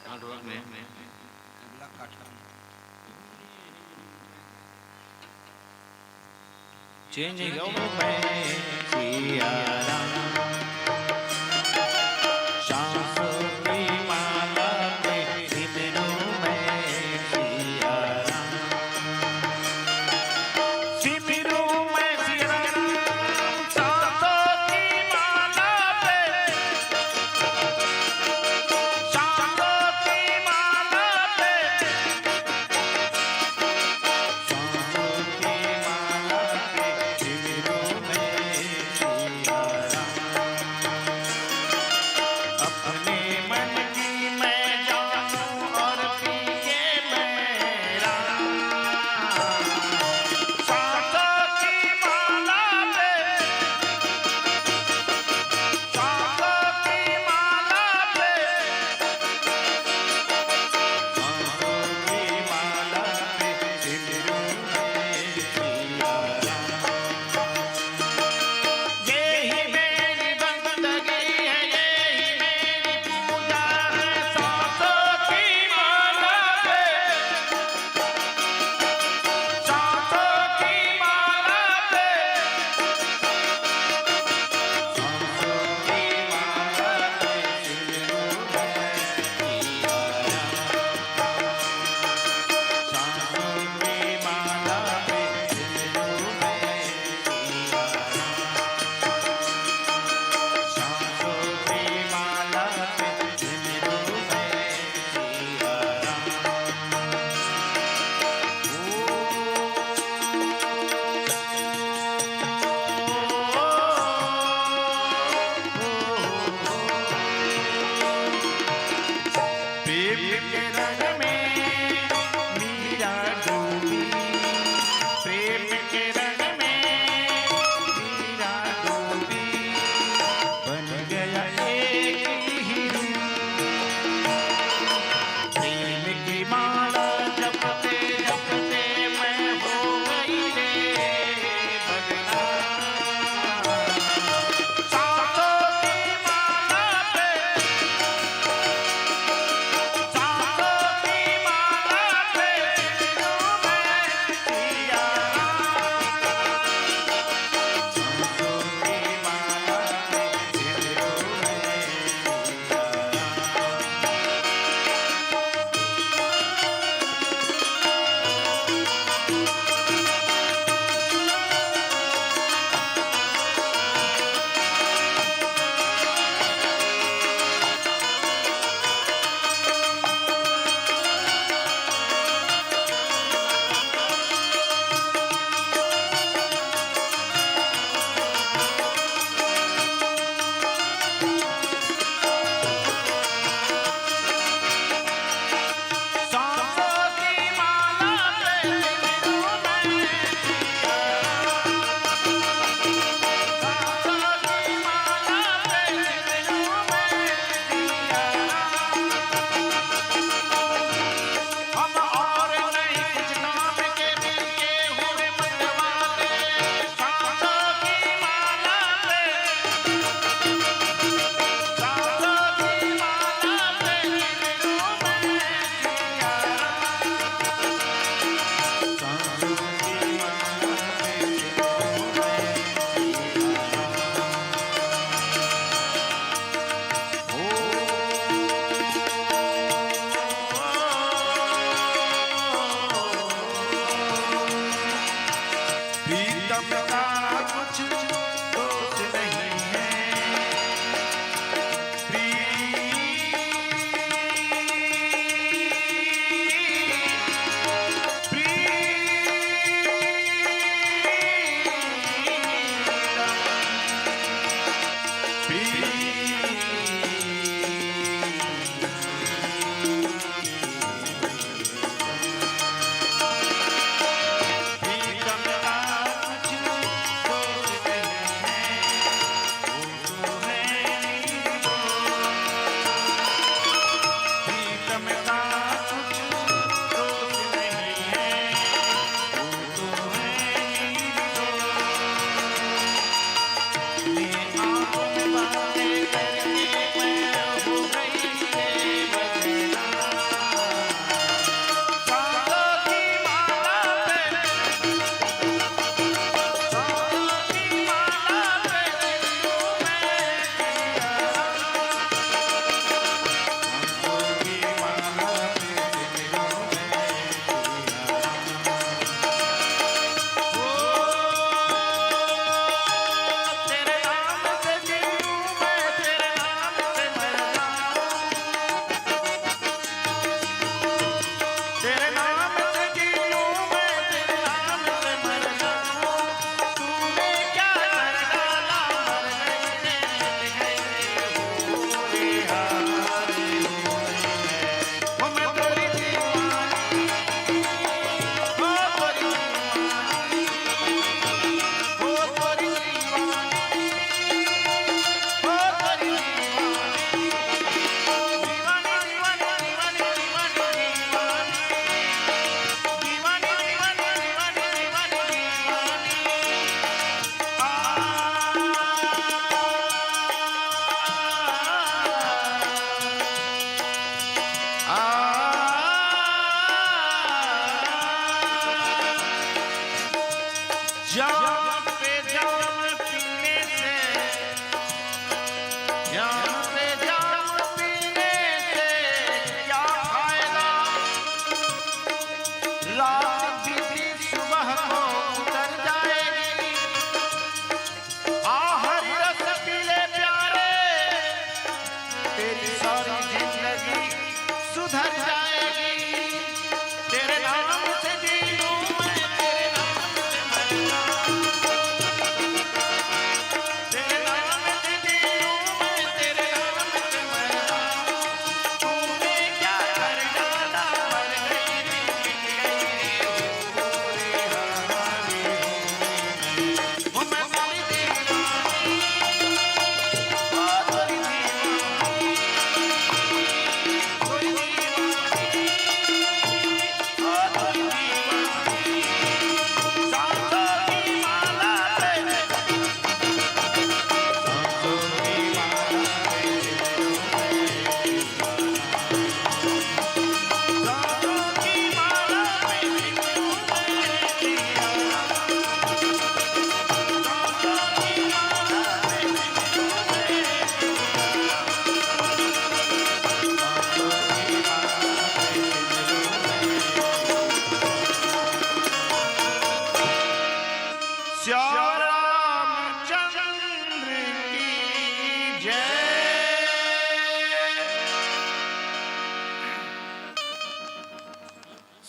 हाँ ढोलक में चेंज गो मैं सिया राम, सांसों की माला पे सिमरू मैं सिया राम, सिमरू मैं सिया राम, सांसों की माला पे, सांसों की माला पे, सांसों की माला पे सिमरू मैं सिया राम। प्रीतम का कुछ दोष नहीं है,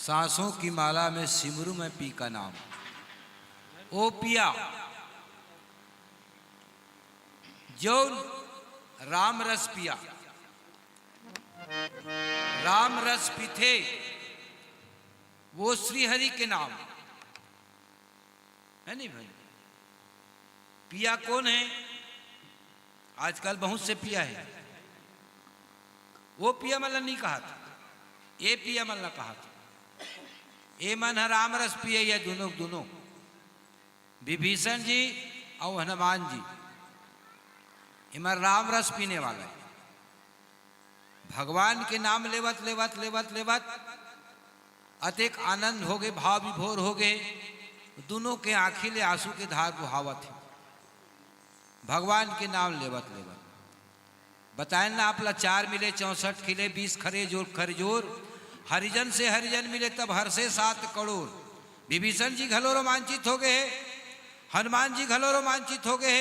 सांसों की माला में सिमरू में पी का नाम। ओ पिया जो राम रस पिया, राम रस पीते वो श्री हरि के नाम है। नहीं भाई, पिया कौन है? आजकल बहुत से पिया है। वो पिया मल्ला नहीं कहा था, ये पिया मल्ला कहा था। ये मन है राम रस पिए या दोनों दोनों, विभीषण जी और हनुमान जी इमर राम रस पीने वाला है। भगवान के नाम लेवत लेवत लेवत लेवत अतिक आनंद हो गए, भाव विभोर हो गए। दोनों के आंखी ले आंसू के धार बुहावत है भगवान के नाम लेवत लेवत। बताए ना आप लाचार मिले 64 खिले 20 खरे जोर खरजोर, हरिजन से हरिजन मिले तब हर से 7 करोड़। विभीषण जी घलो रोमांचित हो गए हनुमान जी घलो रोमांचित हो गए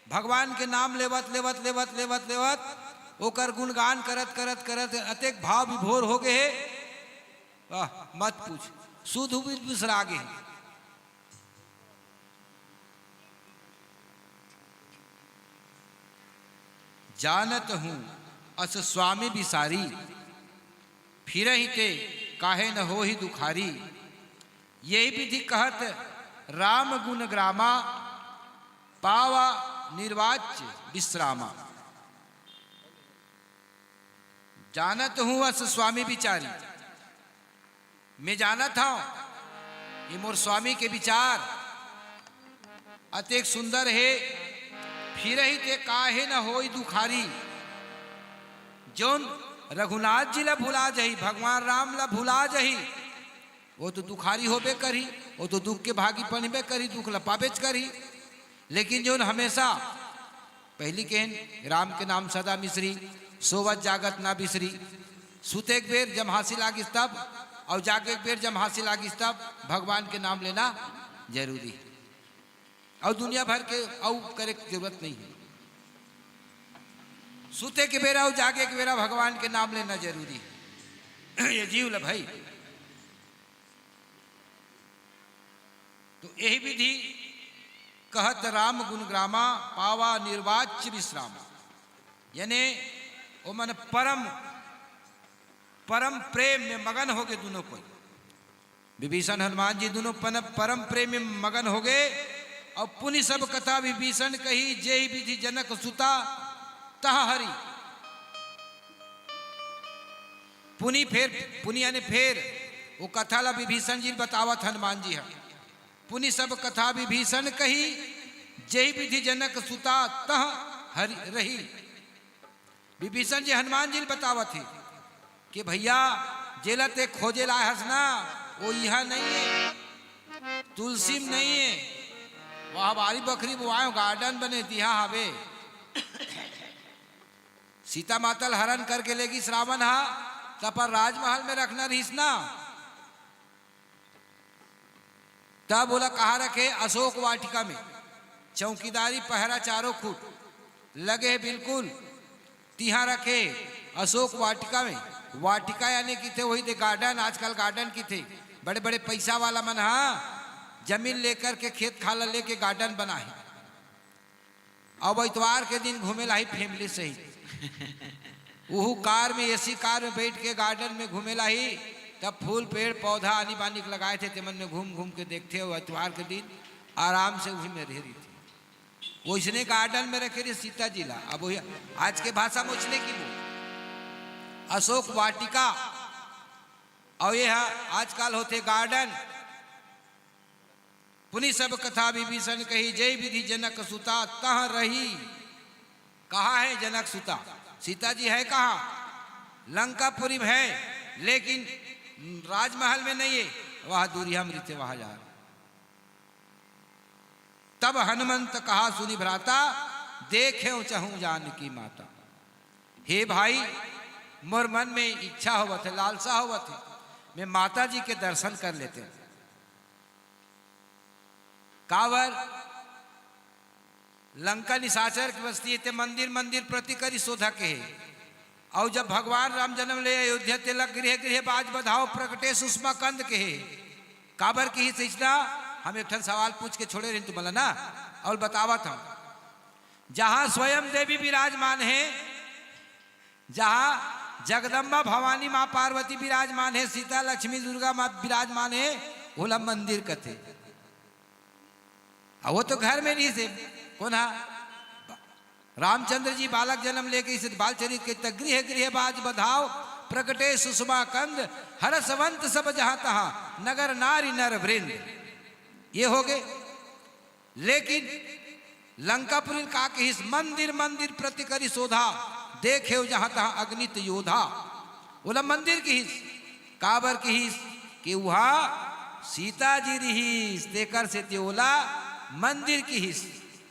भगवान के नाम लेवत लेवत लेवत लेवत लेवत ओकर गुणगान करत करत करत अतेक भाव विभोर हो गए वाह मत पूछ सुध बिसरा गए। जानत हूं अस स्वामी बिसारी फिर ही ते काहे न हो ही दुखारी। यही विधि कहत राम गुण ग्रामा पावा निर्वाच्य विश्रामा। जानत हूं अस स्वामी बिचारी, मैं जानत हूं ये मोर स्वामी के विचार अतेक सुंदर है फिर ही ते काहे न होई दुखारी। जोन रघुनाथ जी ला भुला जही भगवान राम ला भुला जही वो तो दुखारी होबे करी, वो तो दुख के भागी पनबे करी, दुख ला पाबेच करी। लेकिन जोन हमेशा पहली कहन राम के नाम सदा मिश्री सोवत जागत ना बिसरी। सुते एक बेर जब हंसी लागिस तब और जागे एक बेर जब हंसी लागिस तब भगवान के नाम लेना जरूरी है और दुनिया भर के और करे की जरूरत नहीं है। सुते के बेरा और जागे के बेरा भगवान के नाम लेना जरूरी है ये जीव ल भाई। तो यही विधि कहत राम गुणग्रामा पावा निर्वाच्य विश्राम। यानी वो मन परम परम प्रेम में मगन हो गए दोनों को। विभीषण हनुमान जी दोनों परम प्रेम में मगन हो गए और पुनि सब कथा विभीषण कही जय विधि जनक सुता तह हरि। पुनि यानी फिर वो कथा ला विभीषण जी बतावत हनुमान जी है। पुनि सब कथा विभीषण कही जय विधि जनक सुता तह हरि रही। विभीषण जी हनुमान जी बतावत है कि भैया जेला ते खोजे ला हंसना वो यह नहीं है तुलसी में नहीं है वह बारी बकरी बुआओ गार्डन बने दिया हवे। सीता मातल हरण करके लेगी श्रावण हा तपर राजमहल में रखना रहीस ना। तब बोला कहा रखे अशोक वाटिका में चौकीदारी पहरा चारों फुट लगे बिल्कुल तिहा रखे अशोक वाटिका में। वाटिका यानी कि थे वही थे गार्डन। आजकल गार्डन की थे बड़े बड़े पैसा वाला मन हाँ जमीन लेकर के खेत खाला लेके गार्डन बना है। अब इतवार के दिन घूमे ला ही फैमिली से ही वो कार में एसी कार में बैठ के गार्डन में घूमे ला ही। तब फूल पेड़ पौधा आनी बानी लगाए थे तेमन में घूम घूम के देखते हो इतवार के दिन आराम से उसी में रह रही थी। वो इसने गार्डन में रखे रही सीता जी ला। अब वही आज के भाषा में उसने की अशोक वाटिका और ये आजकल होते गार्डन। पुनि सब कथा विभीषण कही जय विधि जनक सुता तह रही। कहाँ है जनक सुता? सीता जी है कहाँ? लंकापुरी में है लेकिन राजमहल में नहीं है, वह दूरिया मृत्य वहां जा। तब हनुमंत कहा सुनी भ्राता देखे चहूं जानकी माता। हे भाई मोर मन में इच्छा होवत है लालसा होवत है मैं माता जी के दर्शन कर लेते हैं। कावर लंका निशाचर की बस्ती थे मंदिर मंदिर प्रति करी शोधा के है। और जब भगवान राम जन्म ले अयोध्या तिलक गृह गृह बाज बधाओ प्रकटे सुषमा कंद के है। काबर की ही सोचना हम एक सवाल पूछ के छोड़े रही तुम्हारा ना और बतावा था। जहां स्वयं देवी विराजमान है जहां जगदम्बा भवानी माँ पार्वती विराजमान है सीता लक्ष्मी दुर्गा माँ विराजमान है ओला मंदिर कथे। वो तो घर में नहीं से कौन है रामचंद्र जी बालक जन्म लेके इस बालचरित के गृह गृह बाज बधाओ प्रकटे सुषमा कंद हरसवंत सब जहां तहा नगर नारी नर वृंद। ये हो गए। लेकिन लंकापुरी का के इस मंदिर मंदिर प्रति करी शोधा देखे जहां तहा अग्नित योधा। बोला मंदिर की हिस काबर की हिस कि वहां सीता जी रही देकर से त्योला मंदिर की हिस।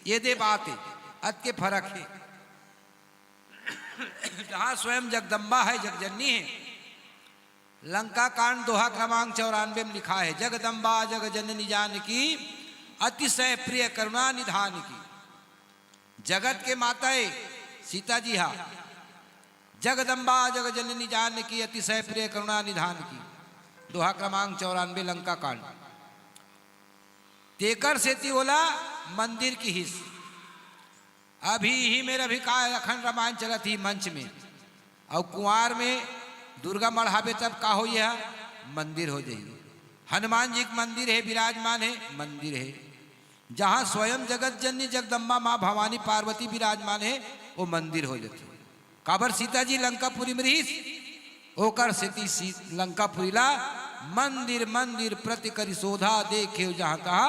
ये दे बात है अत के फर्क है। जहां स्वयं जगदम्बा है जगजननी है। लंका कांड दोहा क्रमांक 94 में लिखा है जगदम्बा जग जननी जानकी अतिशय प्रिय करुणा निधान की। जगत के माताएं सीता जी हा जगदम्बा जग जननी जानकी अतिशय प्रिय करुणा निधान की। दोहा क्रमांक 94 लंका कांड। तेकर सेती बोला मंदिर की हिस्स। अभी ही मेरा भी का अखंड रामायण चला थी मंच में और कुंवार में दुर्गा मढ़ावे तब का हो यह मंदिर हो जाइए। हनुमान जी का मंदिर है, विराजमान है मंदिर है। जहाँ स्वयं जगत जननी जगदम्बा माँ भवानी पार्वती विराजमान है वो मंदिर हो जाती। काबर सीता जी लंकापुरी में रहीस ओकर सेती लंकापुरीला मंदिर मंदिर प्रति करी शोधा देखे जहाँ कहा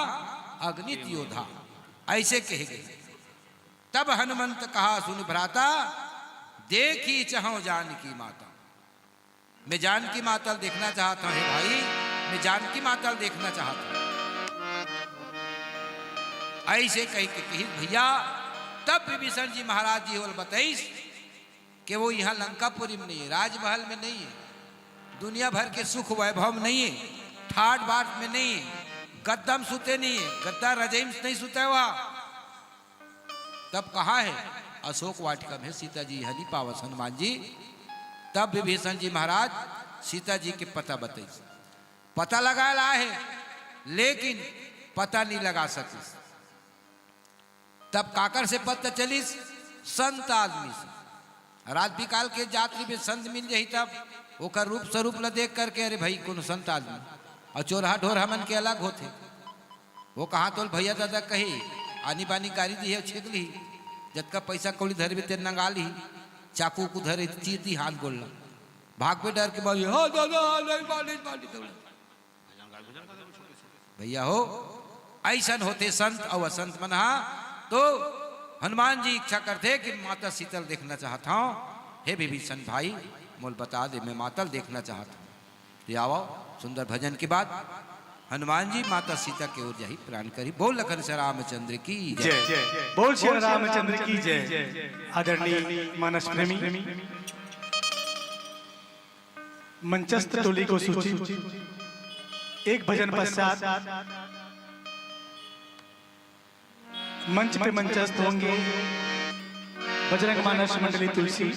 अग्नित योधा ऐसे कहे गए। तब हनुमंत कहा सुन भ्राता देखी चाहो जानकी माता। मैं जानकी माता देखना चाहता हूँ भाई, मैं जानकी माता देखना चाहता हूँ। ऐसे कह के कही भैया। तब विभीषण जी महाराज जी बोल बताइस कि वो यहाँ लंकापुरी में नहीं है, राजमहल में नहीं है, दुनिया भर के सुख वैभव में नहीं है, ठाट बाट में नहीं है, गद्दा में सुते नहीं है, गद्दा रजाई में नहीं सुता है वहाँ। तब कहाँ है? अशोक वाटिका में सीता जी हनी पावस हनुमान जी। तब विभीषण जी महाराज सीता जी के पता बताइस। पता लगा ला है लेकिन पता नहीं लगा सकिस। तब काकर से पता चलिस संत आदमी से। रात बिकाल के यात्री में संत मिल जाही तब ओकर रूप स्वरूप ल देख करके अरे भाई कौन संत आदमी। और चोरहा ढोर हमन के अलग होते। वो कहाँ तो भैया दादा कही आनी बानी गाड़ी दी है छेक ली, जतका पैसा कौड़ी धर भी तेरे नंगा ली, चाकू को धरे चीर दी हाथ बोलना भाग पे डर के बोली हाँ दादा नहीं बाली भैया हो। ऐसन होते संत और असंत मन। तो हनुमान जी इच्छा करते कि माता शीतल देखना चाहता हूँ। हे विभीषण भाई मोल बता दे मैं मातल देखना चाहता हूँ। तो आओ सुंदर भजन के बाद हनुमान जी माता सीता की ओर जाही प्राण करी। बोल लखन से रामचंद्र की जय। बोल श्री रामचंद्र की जय। आदरणीय मानस प्रेमी मंचस्थ टोली को सूची एक भजन पश्चात मंच पे मंचस्थ होंगे बजरंग मानस मंडली तुलसी।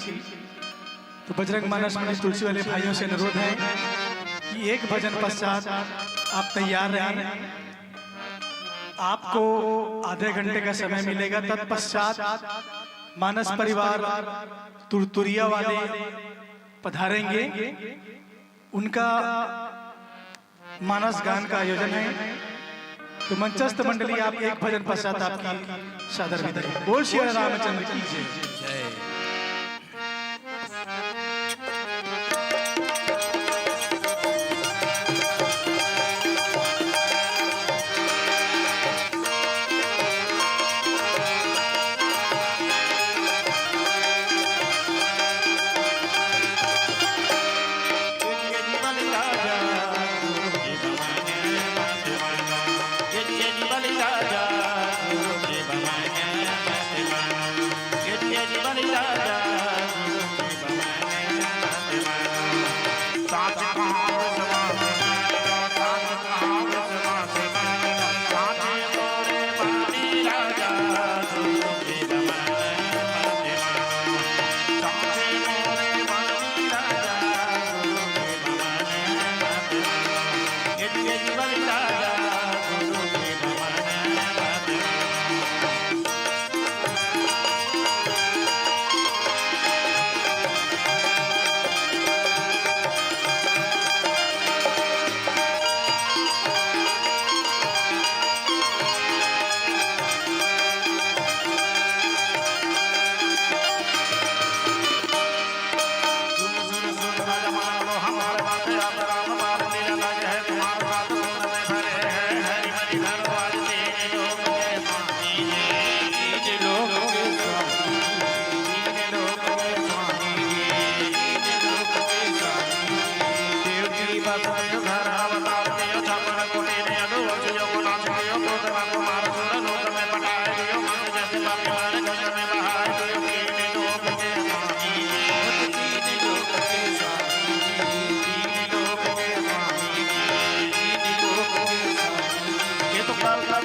तो बजरंग मानस मंडली तुलसी वाले भाइयों से अनुरोध है कि एक भजन पश्चात आप तैयार रहें। आपको आधे घंटे का समय मिलेगा। तत्पश्चात मानस परिवार तुरतुरिया वाले पधारेंगे। उनका मानस गान का आयोजन है। तो मंचस्थ मंडली आप एक भजन पश्चात आपकी सादर विदाई। बोल श्री रामचंद्र की जय। Yeah.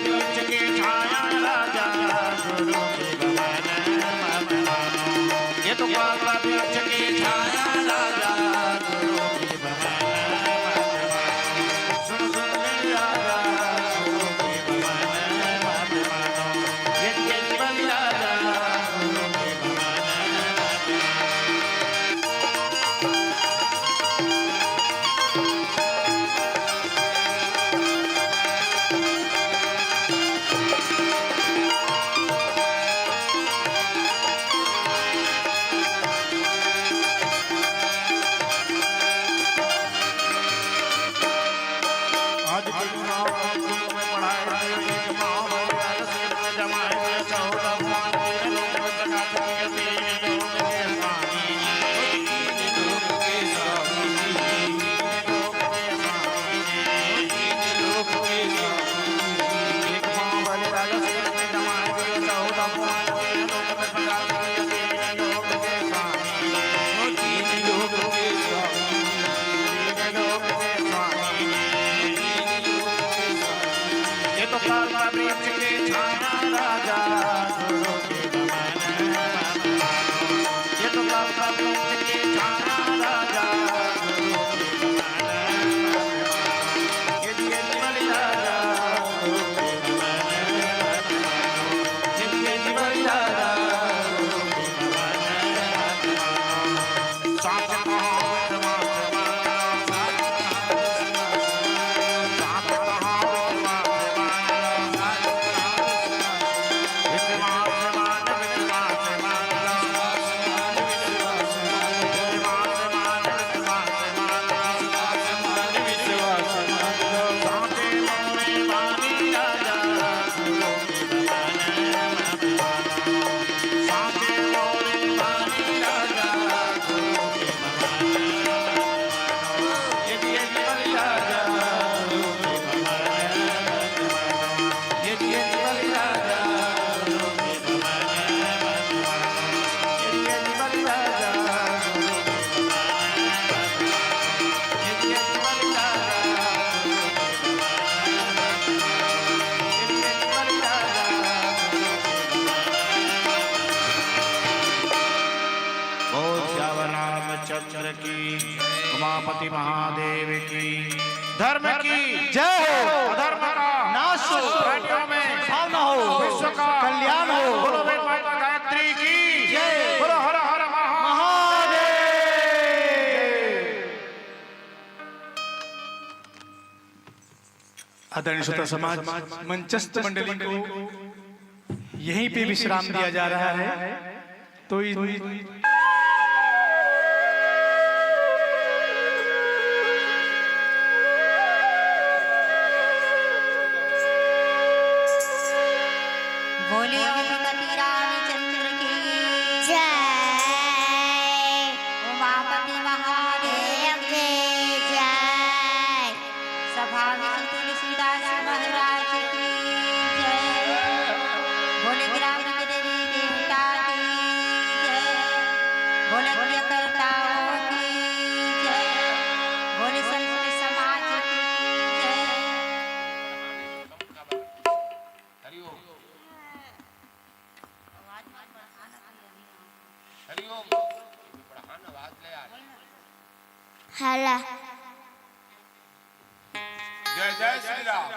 वृक्ष की छाया राजा गुरु की भवन मत मानो। ये तो कल्प वृक्ष की छाया राजा गुरु की भवन मत मानो। सुन सुन रे राजा गुरु की भवन मत मानो। ये केवल राजा गुरु की भवन मत आज की चुनाव में पढ़ाई एक महाभारत से जमाए 14 भगवान के लोग जगा के तीन लोग के स्वामी तीन लोग के स्वामी तीन लोग के स्वामी तीन लोग के स्वामी एक महाभारत से जमाए 14 भगवान के लोग जगा के तीन लोग के स्वामी तीन लोग के स्वामी तीन लोग के स्वामी ये तो कल्प वृक्ष की छाया राजा गुरु की भवन मत मानो। ये तो कल्प वृक्ष की छाया राजा गुरु की भवन मत मानो। ये जीवन राजा गुरु की भवन मत मानो। ये जीवन राजा गुरु की भवन मत मानो। साथ कहावत मत मानो। साथ कहावत मत मानो। चंद्र की उमापति महादेव की धर्म की जय हो, अधर्म का नाश हो, प्राणियों में भावना हो, विश्व का कल्याण हो। बोलो वेद माता गायत्री की जय। बोलो हर हर महादेव। आदरणीय श्रोता समाज, मंचस्थ मंडली को यहीं पे विश्राम दिया जा रहा है। तो बोले उमापति रामचंद्र की जय। उमापति महादेव की जय। सभा में तुलसीदास महाराज की जय। बोले ग्राम के देवी देवता की जय। बोले प्रियकर्ताओं की जय। बोले संत समाज की जय। हाला जय जय श्री राम।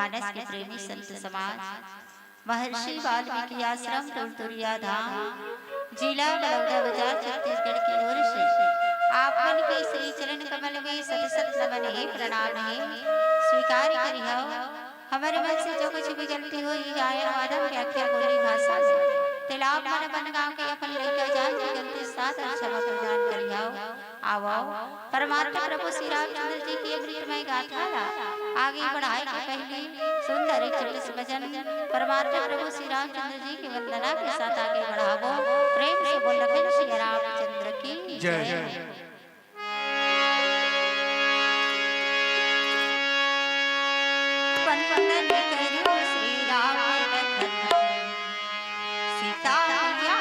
मानस के प्रेमी संत समाज, महर्षि वाल्मीकि आश्रम टुरटुरिया धाम, जिला बड़ौदा बाजार, छत्तीसगढ़ की ओर से आप मन के श्री चरण कमल में सत सत नमन है, प्रणाम है, स्वीकार करियो। हमारे मन से जो कुछ भी गलती हुई गायन वादन व्याख्या बोली भाषा में तिलाप मन बन गाँव के अपन लड़का जान की गलती साथ क्षमा प्रदान करियो। आओ परमात्मा प्रभु श्री रामचंद्र जी की अमृतमय गाथा आगे बढ़ाए के पहले सुंदर एक छोटे से भजन परमात्मा प्रभु श्री रामचंद्र जी की वंदना के साथ आगे बढ़ावो। प्रेम से बोल लखन श्री रामचंद्र की जय। वंदन करो श्री राम लखन सीता मैया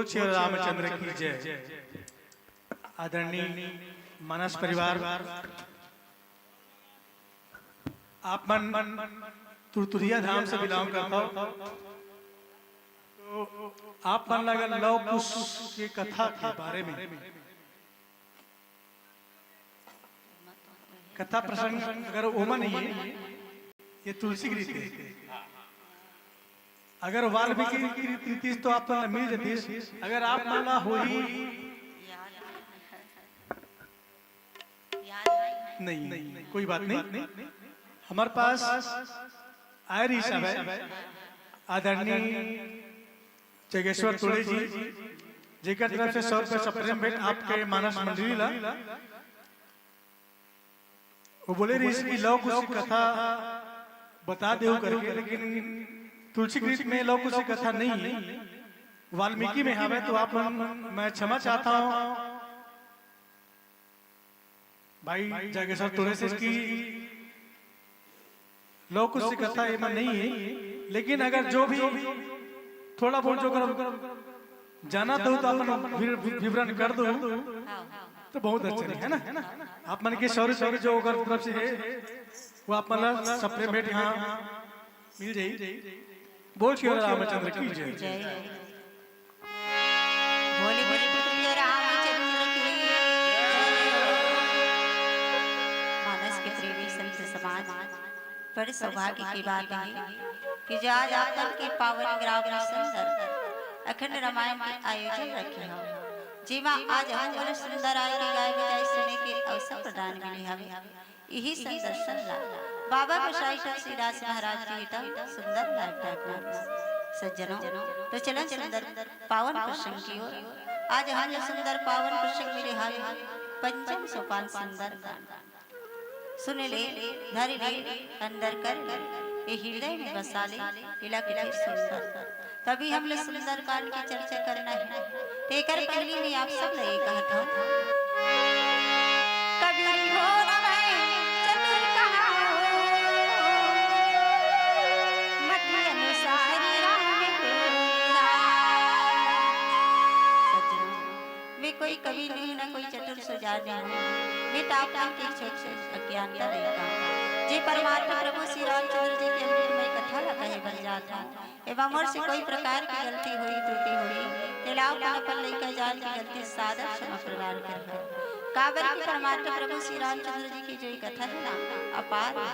बोल श्री रामचंद्र की जय। आदरणीय मानस परिवार, आप मन तुरतुरिया धाम से बिलोंग करता हो, तो आप मन लगा लव कुश की कथा के बारे में, कथा प्रसंग अगर ओमा नहीं है, ये तुलसी की रीति है। अगर वाल्मीकि की रीति तो आप मिल जाती, अगर आप माना हो ही नहीं, कोई बात नहीं। हमारे पास आयर ही सब है। आदरणीय जगेश्वर तुले जी, जेकर तरफ से 100 रुपये सप्रेम भेंट आपके मानस मंडली ला। वो बोले रही इसकी लव कुश कथा बता दे करके, लेकिन तुलसी गीत में लव कुश कथा नहीं है, वाल्मीकि में हमें। तो आप मैं क्षमा चाहता हूँ भाई जागेश्वर तुले से, इसकी लव कुश कथा एवं नहीं है। लेकिन अगर जो भी थोड़ा बहुत जो जाना तो अपन विवरण कर दो तो बहुत अच्छा है ना। आप मन के सॉरी जो अगर तरफ से है वो आप मन सप्लीमेंट यहाँ मिल जाए। बोल श्री रामचंद्र की जय। बोले बोले प्रिय रामचंद्र की मानस के प्रेमी संत समाज, बड़े सौभाग्य की बात है कि जो आज आपन के पावन ग्राम में सुंदर अखंड रामायण के आयोजन रखे हो, जीवा आज हम बड़े सुंदर आए के गाय बजाय सुने के अवसर प्रदान मिले हमें। यही संदर्शन ला बाबा गोसाई श्री दास महाराज जी हिता सुंदर नाटक सज्जनों, तो चलन सुंदर पावन प्रसंग की ओर आज हम सुंदर पावन प्रसंग मिले हाय। पंचम सोपान सुंदर सुन ले, धर ले, अंदर कर ले, ये हृदय में बसा ले, इला कितनी सुंदर। तभी हम लोग सुंदर कांड की चर्चा करना है। तेकर पहली में आप सब ने कहा था, कबीर हो न मैं चतुर कहा मति अनुसार राम गुरा। सज्जनों, वे कोई कवि नहीं न कोई चतुर सुजान नहीं, वे तापमान के छोट से अज्ञानता रहेगा। जे परमात्मा प्रभु श्री रामचंद्र जी के अमृतमय कथा ला कहे बन जाता एवं मोर से कोई प्रकार की गलती हुई त्रुटि हुई तेलाव अपन लेकर जान की गलती सादर क्षमा प्रदान कर। काबर की परमात्मा प्रभु श्री रामचंद्र जी की जो कथा है ना अपार है,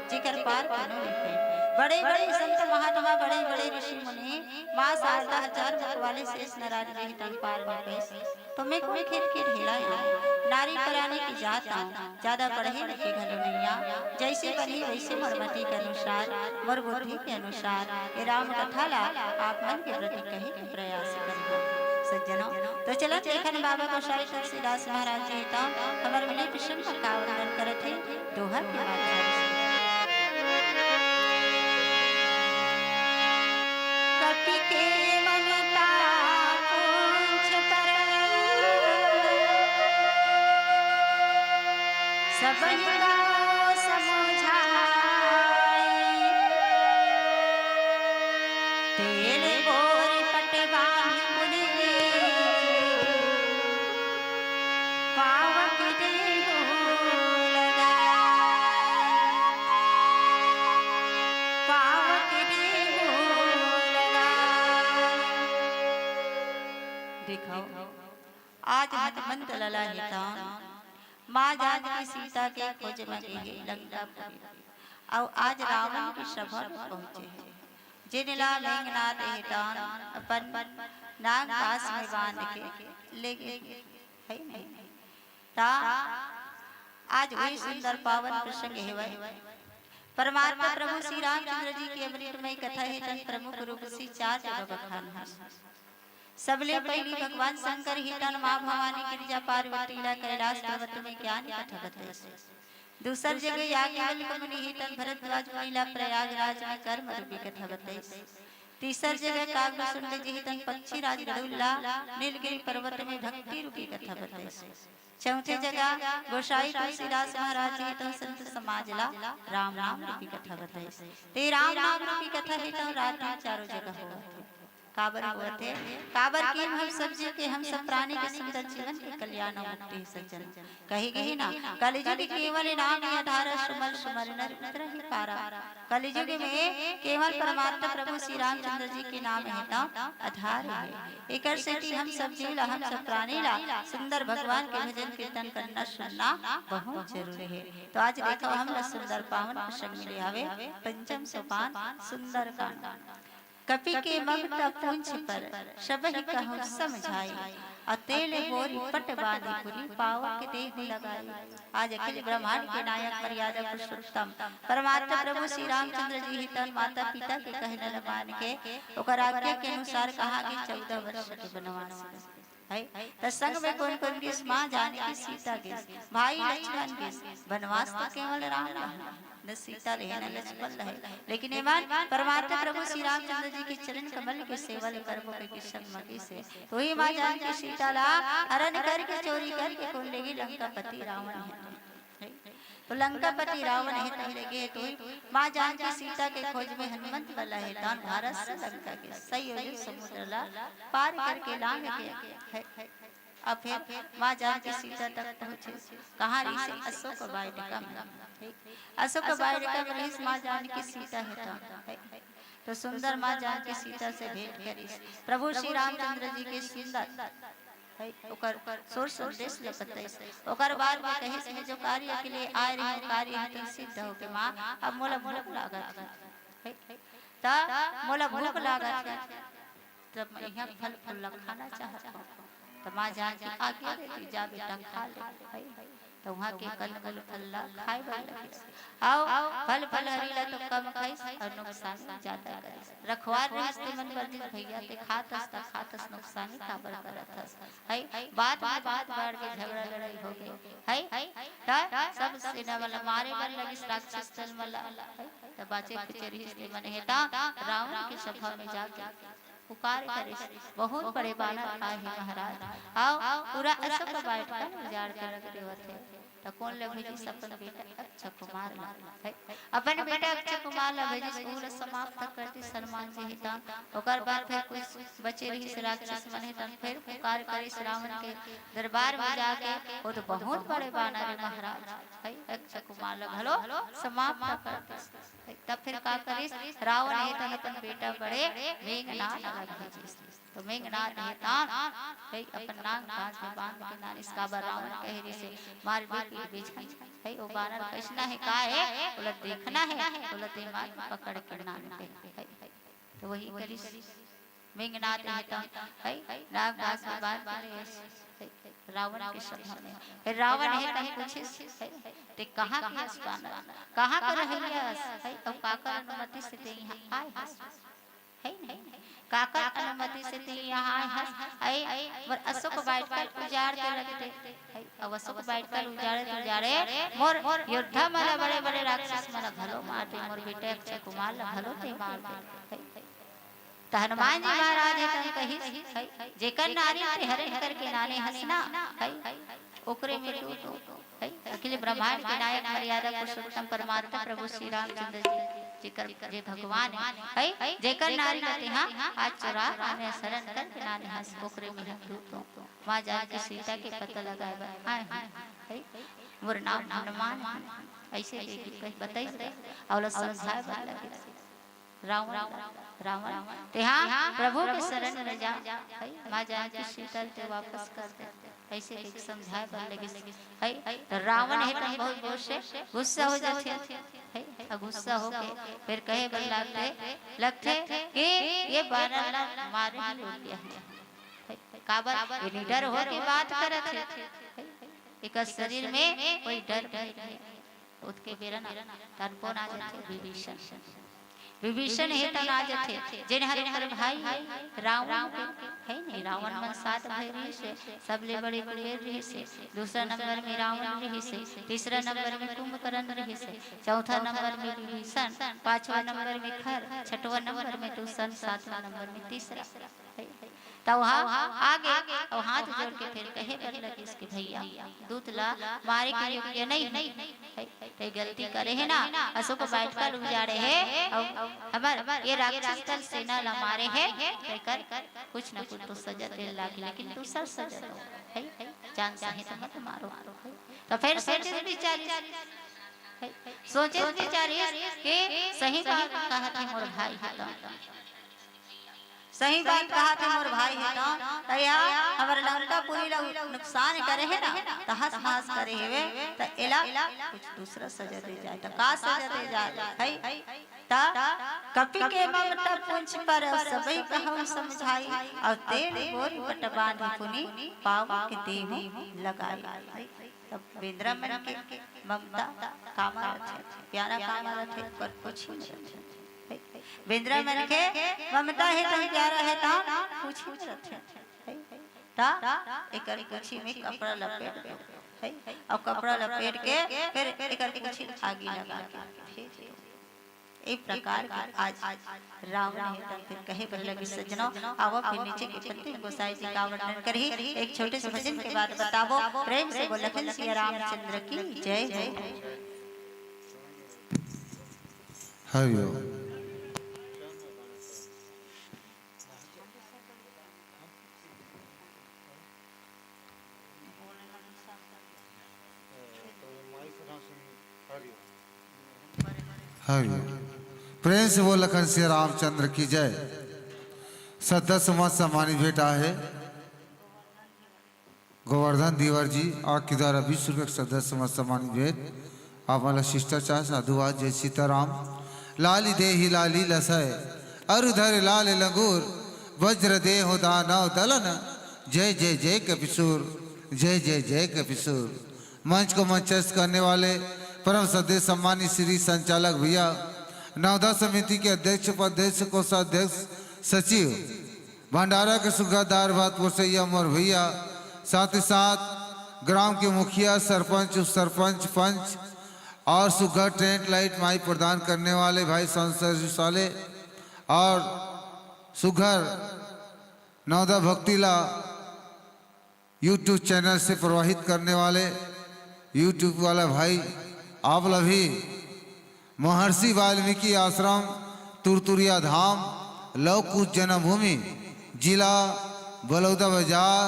जिकर पार कोनो नहीं। बड़े बड़े संत महात्मा, बड़े बड़े ऋषि मुनि मां 7,000 मुख वाले शेष नारायण जी तन पार में पैसे तो मैं कोई खेत के ढेला नारी पराने की जात आऊं, ज्यादा पढ़े लिखे घलो नैया, जैसे बनी वैसे मरमती के अनुसार मोर बुद्धि के अनुसार ये राम कथा ला आप मन के प्रति कहे के प्रयास करिए। सज्जनों, तो चलो देखन बाबा गोसाई श्री दास महाराज जी ता हमर मिले प्रसन्न का वर्णन करत है दोहा के माध्यम से। कपि के ममता पूंछ पर सबहि को समझाई, तेल गोर पटवा पुनि पावक देहु लगाई, पावक देहु लगाई। देखो आज हनुमंत लला हिता माँ जानकी सीता के खोज में गई लंकापुरी, और आज रावण की सभा में पहुंचे हैं। जिनला मेघनाथ हितान अपन नाग पास में बांध के ले गए है नहीं। आज वही सुंदर पावन प्रसंग है। परमात्मा प्रभु श्री रामचंद्र जी की अमृतमय कथा है तन प्रमुख रूप से 4 जगह बखान है। सबले पहली भगवान शंकर ही तन मां भवानी गिरिजा पार्वती ला कैलाश पर्वत में ज्ञान कथा बताए। दूसर जगह याज्ञवल्क्य मुनि ही तन भरद्वाज मुनि ला प्रयागराज में कर्म रूपी कथा बताए। तीसर जगह काव्यसुंड जी ही तन पक्षी राज गरुड़ नीलगिरी पर्वत में भक्ति रूपी कथा बताए। चौथे जगह गोसाई तुलसीदास महाराज जी तो संत समाज ला राम नाम रूपी कथा बताए। ते राम नाम रूपी कथा ही तो रात में 4 जगह हो। काबर हुआ थे काबर की हम सब जी के हम सब प्राणी के सुंदर जीवन के कल्याण और मुक्ति सज्जन कहेगी ही ना कलिजुग केवल नाम ही आधार सुमल सुमर नर उतर ही पारा कलिजुग में केवल परमात्मा प्रभु श्री रामचंद्र जी के नाम है ना आधार है एकर से कि हम सब जीव ला हम सब प्राणी ला सुंदर भगवान के भजन कीर्तन करना सुनना बहुत जरूरी है। तो आज देखो हम सुंदर पावन प्रसंग मिले आवे पंचम सोपान सुंदर कांड कपि के ममता पूंछ पर सबहि कहूँ समझाई अतेले बोरी पट बांधी पुरी पाव के देह लगाई। आज अखिल ब्रह्मांड के नायक मर्यादा पुरुषोत्तम परमात्मा प्रभु श्री रामचंद्र जी ही तन माता पिता के कहने मान के ओकर आज्ञा के अनुसार कहा कि 14 वर्ष के वनवास है तो संग में कौन कौन के मां जानकी सीता के भाई लक्ष्मण के वनवास तो केवल राम रहना न सीता रहे न लक्ष्मण रहे लेकिन ईमान परमात्मा प्रभु श्री रामचंद्र जी के चरण कमल के सेवल कर्म के संगमति से तो ही मां जानकी सीता ला हरण करके चोरी करके कौन लेगी लंकापति रावण है तो लंकापति रावण है तब लगे तो मां जानकी सीता के खोज में हनुमंत वाला है दान भारत से लंका के सही हो समुद्र ला पार करके लांग के अब फिर मां जानकी सीता तक पहुंचे कहां रही से अशोक वाटिका में अशोक वाटिका में रही मां जानकी सीता है तो सुंदर मां जानकी सीता से भेंट करी प्रभु श्री रामचंद्र जी के सुंदर है ओकर सोर संदेश ले बताई ओकर बाद में कहे से जो कार्य के लिए आए रहे कार्य है सिद्ध हो के मां अब मोला भूख लागत है ता मोला भूख लागत है तब मैं यहां फल फूल खाना चाहता हूं तो मां जानकी आज्ञा देती जा बेटा खा ले तो वहां के कल फल खाए वाला आओ फल फल हरीला तो कम खाई और नुकसान ज्यादा करे रखवार रिश्ते मन वर्जित भैया ते खातस नुकसान काबर करत है बात में बात बढ़ के झगड़ा लड़ाई हो गई है सब सेना वाला मारे मन लगी राक्षस चल वाला तो बाचे कुछ रिश्ते मन हेता रावण की सभा में जाके पुकार करे बहुत बड़े बानर आए हैं महाराज आओ पूरा अशोक वाटिका उजाड़ कर रख देवत है तो कौन ले भेजी अपन बेटा अक्षय कुमार ला अपन बेटा अक्षय कुमार ला भेजी पूरा समाप्त करती सलमान जी हिता ओकर बाद फिर कुछ बचे रही से राक्षस मन हिता फिर पुकार करे रावण के दरबार में जाके वो तो बहुत बड़े बानर है महाराज है अक्षय कुमार ला भलो समाप्त करती तब फिर का करे रावण हिता अपन बेटा बड़े मेघनाद ला भेजी तो मेघनाद हेता है अपन नाग घास में बांध के नान इसका रावण कह रही से मार बेटी बेचाई है वो बानर कैसना है का है बोला देखना है बोला ते मार पकड़ के नान पे तो वही करी मेघनाद हेता है नाग घास में बांध के रावण के सभा में फिर रावण हेता पूछे ते कहां के बानर कहां कर रहलिया है अब काकर अनुमति से ते यहां आए है नहीं काकर अनुमति से ते यहाँ है और अशोक वाटिका उजाड़ के रखते अब अशोक वाटिका उजाड़े मोर योद्धा माला बड़े बड़े राक्षस माला भलो मारते मोर बेटे अक्षय कुमार ला भलो ते मार दे तो हनुमान जी महाराज है तन कही जेकर नारी ते हरण करके नाने हंसना है ओकरे में टूटो है अखिल ब्रह्मांड के नायक मर्यादा पुरुषोत्तम परमात्मा प्रभु श्री रामचंद्र जी जेकर जे भगवान है जेकर नारी कहते हां आज चोरा आने शरण कर के नाने हंस ओकरे में टूटो मां जानकी सीता के पता लगाए हाय है मोर नाम हनुमान ऐसे कह बताई और समझाए वाला रावण ते हां प्रभु के शरण में जा मां जानकी सीता ते वापस कर दे ऐसे एक समझाए पर लगे है तो रावण है तो बहुत गुस्सा हो जाते है गुस्सा हो के फिर कहे बन लगते कि ये बानर ला मारे लोग दिया है काबर ये निडर हो के बात करत है एक शरीर में कोई डर नहीं उसके बेरन तनपो ना जाते विभीषण है तना जथे जिन हरे हर भाई रावण है नहीं रावण मन सात भाई रही से सबले बड़े कुबेर रही से दूसरा नंबर में रावण रही से तीसरा नंबर में कुंभकर्ण रही से चौथा नंबर में विभीषण पांचवा नंबर में खर छठवां नंबर में दूषण सातवां नंबर में तीसरा तो वहाँ आगे और हाथ जोड़ के फिर कहे कर लगे इसके भैया दूध ला मारे के योग्य नहीं ते गलती करे है ना अशोक बैठ कर जा रहे हैं और हमार ये राक्षस दल सेना ला मारे है कहकर कुछ न कुछ तो सजा दे लागे लेकिन दूसरा सजा दो है जान चाहे तो मत मारो तो फिर सोचे बेचारी कि सही बात कहा था मोर भाई है सही बात कहा था मोर भाई है तो या हमर लंका पूरी नुकसान करे है ना तो हंस हंस करे है तो एला कुछ दूसरा सजा दे जाए तो का सजा दे जाए है ता कपि के ममता पूंछ पर सबई कहूं समझाई और तेरे गोरी पट बांधी पुनी पाव के देवी लगाई तब बेंद्रा मन के ममता कामा रथे प्यारा कामा रथे पर कुछ नहीं बेंद्रा मन के ममता है तो प्यारा है ता कुछ नहीं रथे ता एकर कुछी में कपड़ा लपेट दो है और कपड़ा लपेट के फिर एकर कुछी आगे लगा के एक प्रकार आज राम ने फिर कहे पर लगे सज्जनों आओ फिर नीचे के पत्ते गोसाई जी का वर्णन करी एक छोटे से भजन के बाद बतावो प्रेम से बोल लखन सिया रामचंद्र की जय जय हरि ओम। हरि ओम। प्रेम से वो लखन श्री रामचंद्र की जय। सदस्य मत सम्मानित बेटा है गोवर्धन दीवर जी आपके द्वारा 20 रुपये सदस्य मत सम्मानित भेंट आप मला शिष्टाचार साधुवाद जय सीताराम लाली देहि लाली लसय अरुधर लाल लंगूर वज्र देहो दानव दलन जय जय जय कपिसूर जय जय जय कपिसूर। मंच को मंचस्थ करने वाले परम सदस्य सम्मानित श्री संचालक भैया नवदा समिति के अध्यक्ष उपाध्यक्ष कोषाध्यक्ष सचिव भंडारा के सुगादार भातपुर से अमर भैया साथ ही साथ ग्राम के मुखिया सरपंच उप सरपंच पंच और सुगर टेंट लाइट माई प्रदान करने वाले भाई संसद वाले और सुगर नवदा भक्तिला यूट्यूब चैनल से प्रवाहित करने वाले यूट्यूब वाला भाई आप भी महर्षि वाल्मीकि आश्रम तुरतुरिया धाम लवकुश जन्मभूमि जिला बलौदा बाजार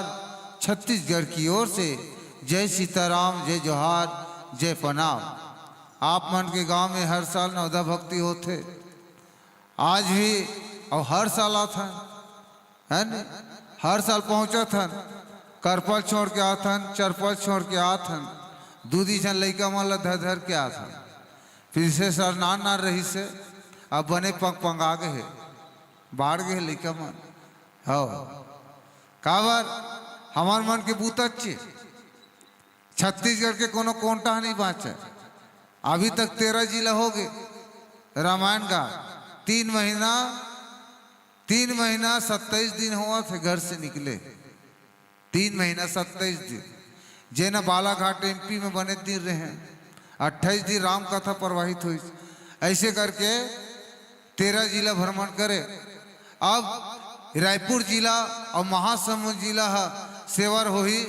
छत्तीसगढ़ की ओर से जय सीताराम जय जोहार जय प्रणाम। आप मन के गांव में हर साल नवदा भक्ति होते आज भी और हर साल आता है न हर साल पहुँचा था करपल छोड़ के आथन चरपल छोड़ के आथन दूधी जन लैका मन धर धर के आथन फिर से सर नान नान रही से अब बने पंगा गए बाढ़ गए लैका मन हो काबर हमार मन के बूत अच्छे छत्तीसगढ़ के कोनो कोंटा नहीं बाँचे अभी तक 13 जिला हो गए रामायण का 3 महीना 27 दिन हुआ थे घर से निकले 3 महीना 27 दिन जेना बालाघाट एमपी में बने दिन रहे हैं 28 दिन राम कथा प्रवाहित हुई ऐसे करके 13 जिला भ्रमण करे। अब रायपुर जिला और महासमुंद जिला सेवर हुई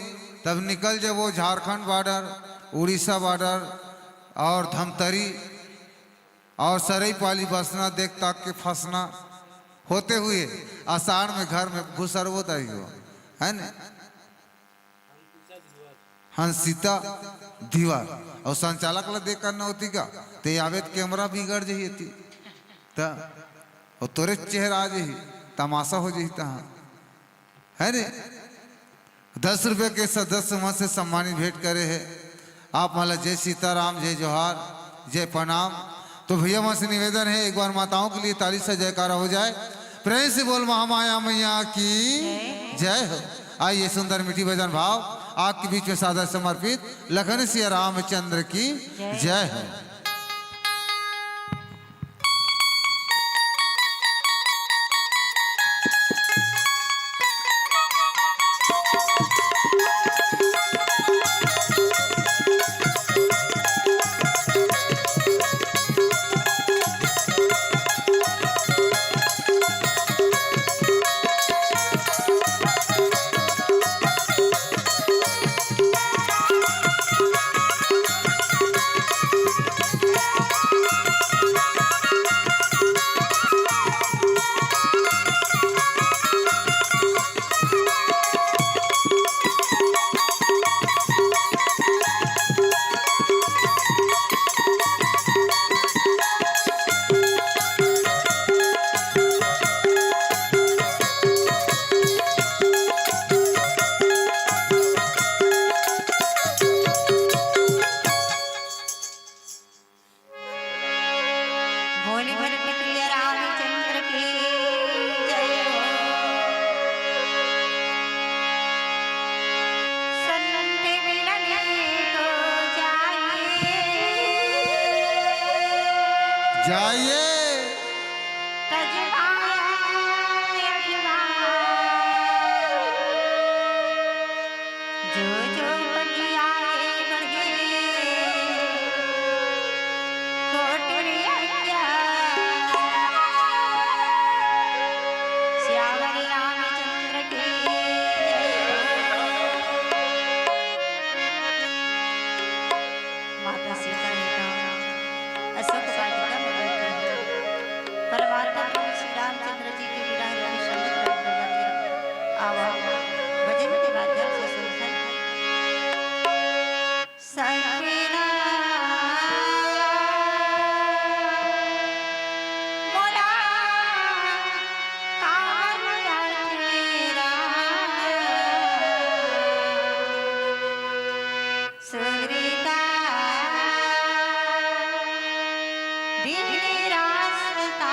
तब निकल जब वो झारखंड बॉर्डर उड़ीसा बॉर्डर और धमतरी और सरईपाली बसना देख ताक के फंसना होते हुए आषाढ़ में घर में घुसरवोदारी हुआ है न हंसिता दीवार और संचालक ला देख करना होती का ते आवेद कैमरा बिगड़ जाइए थी तो तोरे चेहरा आ जाही तमाशा हो जाही तहाँ है ने 10 रुपये के सदस्य वहाँ से सम्मानित भेंट करे है आप माला जय सीताराम जय जोहार जय प्रणाम। तो भैया वहाँ से निवेदन है एक बार माताओं के लिए ताली से जयकारा हो जाए प्रेम से बोल महामाया मैया की जय हो। आइए सुंदर मीठी भजन भाव आपके बीच में सादर समर्पित लखन सिया रामचंद्र की जय हो। बोले भरत प्रिय रामचंद्र की जय हो। सन्नते मिलने को जाइए तजवाए अभिमान। जो जो बगियाए बढ़े कोटरिया श्यामरी रामचंद्र की जय हो। माता सीता अशोक वाटिका में बैठे हैं। परमात्मा प्रभु श्री रामचंद्र जी के विरह रवि संगीत रंगवती आवाज भजन के माध्यम से सुनते हैं। सवेरा बोला कावड़ा तेरा सुरीता दिन रास्ता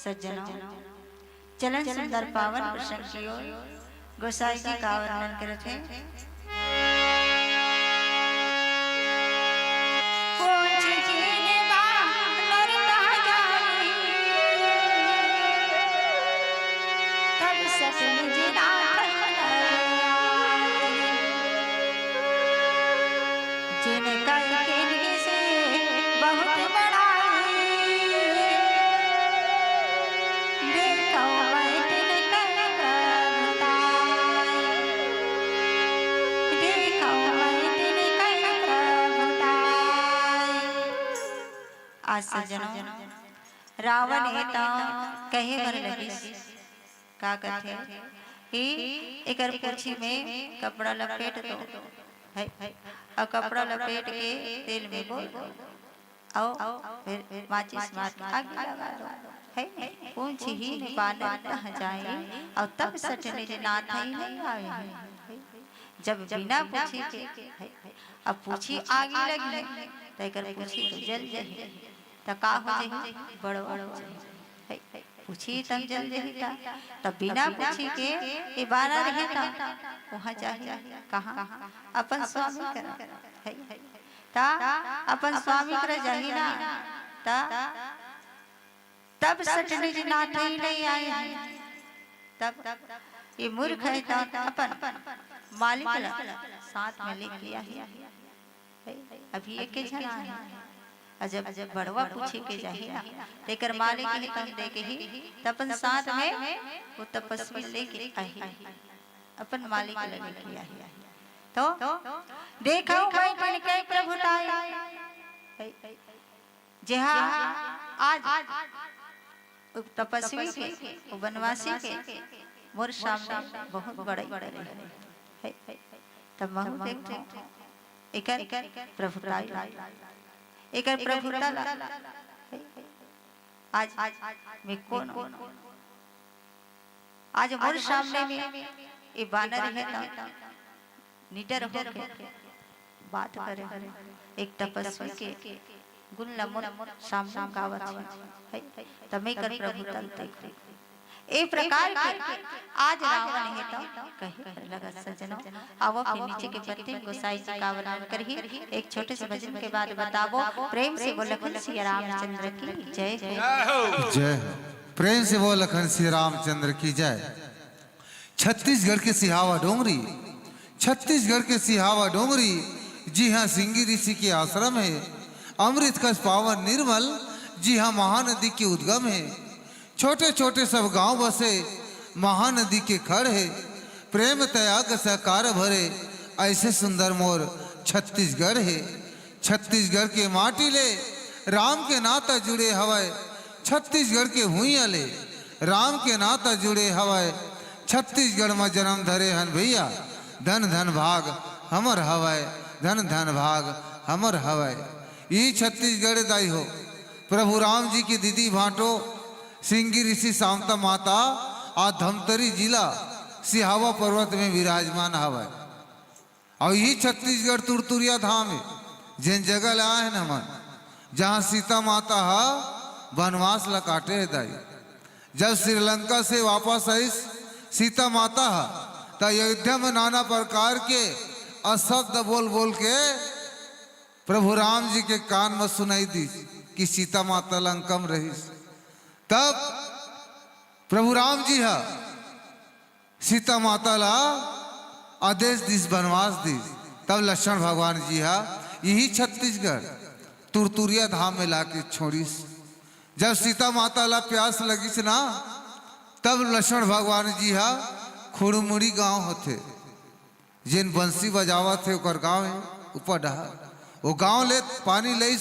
सज्जनों, चलन सुंदर पावन प्रसंग की ओर गोसाई जी का वर्णन करते हैं। आज सज्जनों, रावण है तो कहे बर लगी का कहते ही एकर पूछी में कपड़ा लपेट दो है और कपड़ा लपेट के तेल में बोल आओ फिर माचिस मार के आग लगा दो है पूछी ही ने बानर कहाँ जाए और तब सटने जे नाथ ही नहीं आए जब बिना पूछी के अब पूछी आगे लगी तो एकर पूछी तो जल जाए तो का हो जाए बड़ो है पूछी तब जल जाए तब बिना पूछी के ये बानर रहे वहाँ जाए कहाँ अपन स्वामी कर है ता अपन स्वामी कर जाही ना ता तब सटने जी नाथ ही नहीं आए हैं तब ये मूर्ख है तो अपन मालिक साथ में ले लिया है अभी एक के जना है अजब अजब बड़वा पूछी के जाही ना लेकर मालिक ही तम दे के ही तपन साथ में वो तपस्वी लेके आई अपन मालिक लगे किया है तो देखो मैं बन के प्रभुताई जहाँ आज तपस्वी के वनवासी के मोर सामने बहुत बड़े है तब मैं देखते एकर प्रभुताई एकर प्रभुता आज मैं कौन आज मोर सामने में ये बानर है ना निडर होकर बात करे एक तपस्वी के गुण लमन सामने गावत है तमे कर प्रभुता देख ए प्रकार के आज रावण है तो कहे लगा सज्जनों आवो फिर नीचे के पत्ते गोसाई जी का वर्णन करही एक छोटे से भजन के बाद बतावो प्रेम से बोल लखन श्री रामचंद्र की जय जय जय प्रेम से बोल लखन श्री रामचंद्र की जय। छत्तीसगढ़ के सिहावा डोंगरी, छत्तीसगढ़ के सिहावा डोंगरी जी हाँ सिंगी ऋषि के आश्रम है। अमृत का पावन निर्मल जी हाँ महानदी के उद्गम है। छोटे छोटे सब गांव बसे महानदी के खड़ है। प्रेम त्याग सहकार भरे ऐसे सुंदर मोर छत्तीसगढ़ है। छत्तीसगढ़ के माटी ले राम के नाता जुड़े हवाए, छत्तीसगढ़ के भूइया ले राम के नाता जुड़े हवाए। छत्तीसगढ़ में जन्म धरे हन भैया, धन धन भाग हमर हवाए, धन धन भाग हमर हवाए। ये छत्तीसगढ़ दाई हो। प्रभु राम जी की दीदी भाटो सिंगी ऋषि सामता माता आ धमतरी जिला सिहावा पर्वत में विराजमान हवा। और यही छत्तीसगढ़ तुरतुरिया धाम है जिन जगह ला है मन जहाँ सीता माता हा वनवास ला काटे है दाई। जब श्रीलंका से वापस आई सीता माता तो अयोध्या में नाना प्रकार के अशब्द बोल बोल के प्रभु राम जी के कान में सुनाई दी कि सीता माता लंका में रही। तब प्रभु राम जी हा सीता माता ला आदेश दिस बनवास दी। तब लक्ष्मण भगवान जी हा यही छत्तीसगढ़ तुरतुरिया धाम में लाके छोड़ीस। जब सीता माता ला प्यास लगी ना तब लक्ष्मण भगवान जी हा खुड़मुड़ी गांव होते जिन बंसी बजावा थे ओकर गांव है ऊपर डहा वो गांव ले पानी ले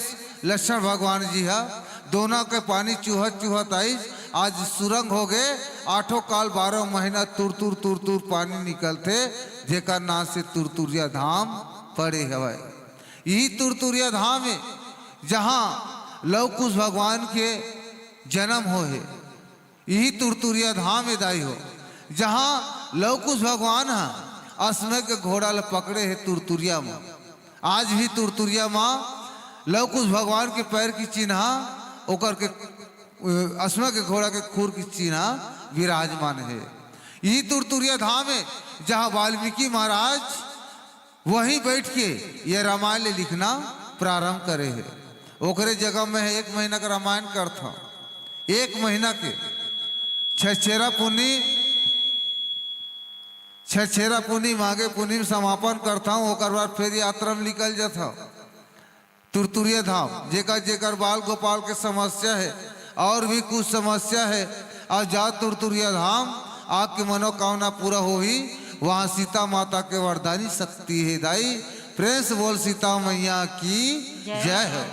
लक्ष्मण भगवान जी हा दोनों के पानी चूहत चूहत आई। आज सुरंग हो गए 8 काल 12 महीना तुर तुर तुर तुर पानी निकलते जेकर नाम से तुरतुरिया धाम पड़े हवाए। यही तुरतुरिया धाम है जहाँ लव कुश भगवान के जन्म हो है। यही तुरतुरिया धाम है दाई हो जहाँ लव कुश भगवान है असमय के घोड़ा ल पकड़े है तुरतुरिया में। आज भी तुरतुरिया माँ लव कुश भगवान के पैर की चिन्हा ओकर के असमय के घोड़ा के खुर की चिन्हा विराजमान है। यही तुरतुरिया धाम है जहाँ वाल्मीकि महाराज वहीं बैठ के ये रामायण लिखना प्रारंभ करे है। ओकरे जगह में है 1 महीना का रामायण करता 1 महीना के छेरा पुनी मागे पुनी में समापन करता हूँ। ओकर बाद फिर यात्रा में निकल जाता तुरतुरिया धाम जेकर जेकर बाल गोपाल के समस्या है और भी कुछ समस्या है और जा तुरतुरिया धाम आपकी मनोकामना पूरा हो ही। वहाँ सीता माता के वरदानी शक्ति है दाई। प्रेम से बोल सीता मैया की जय हो।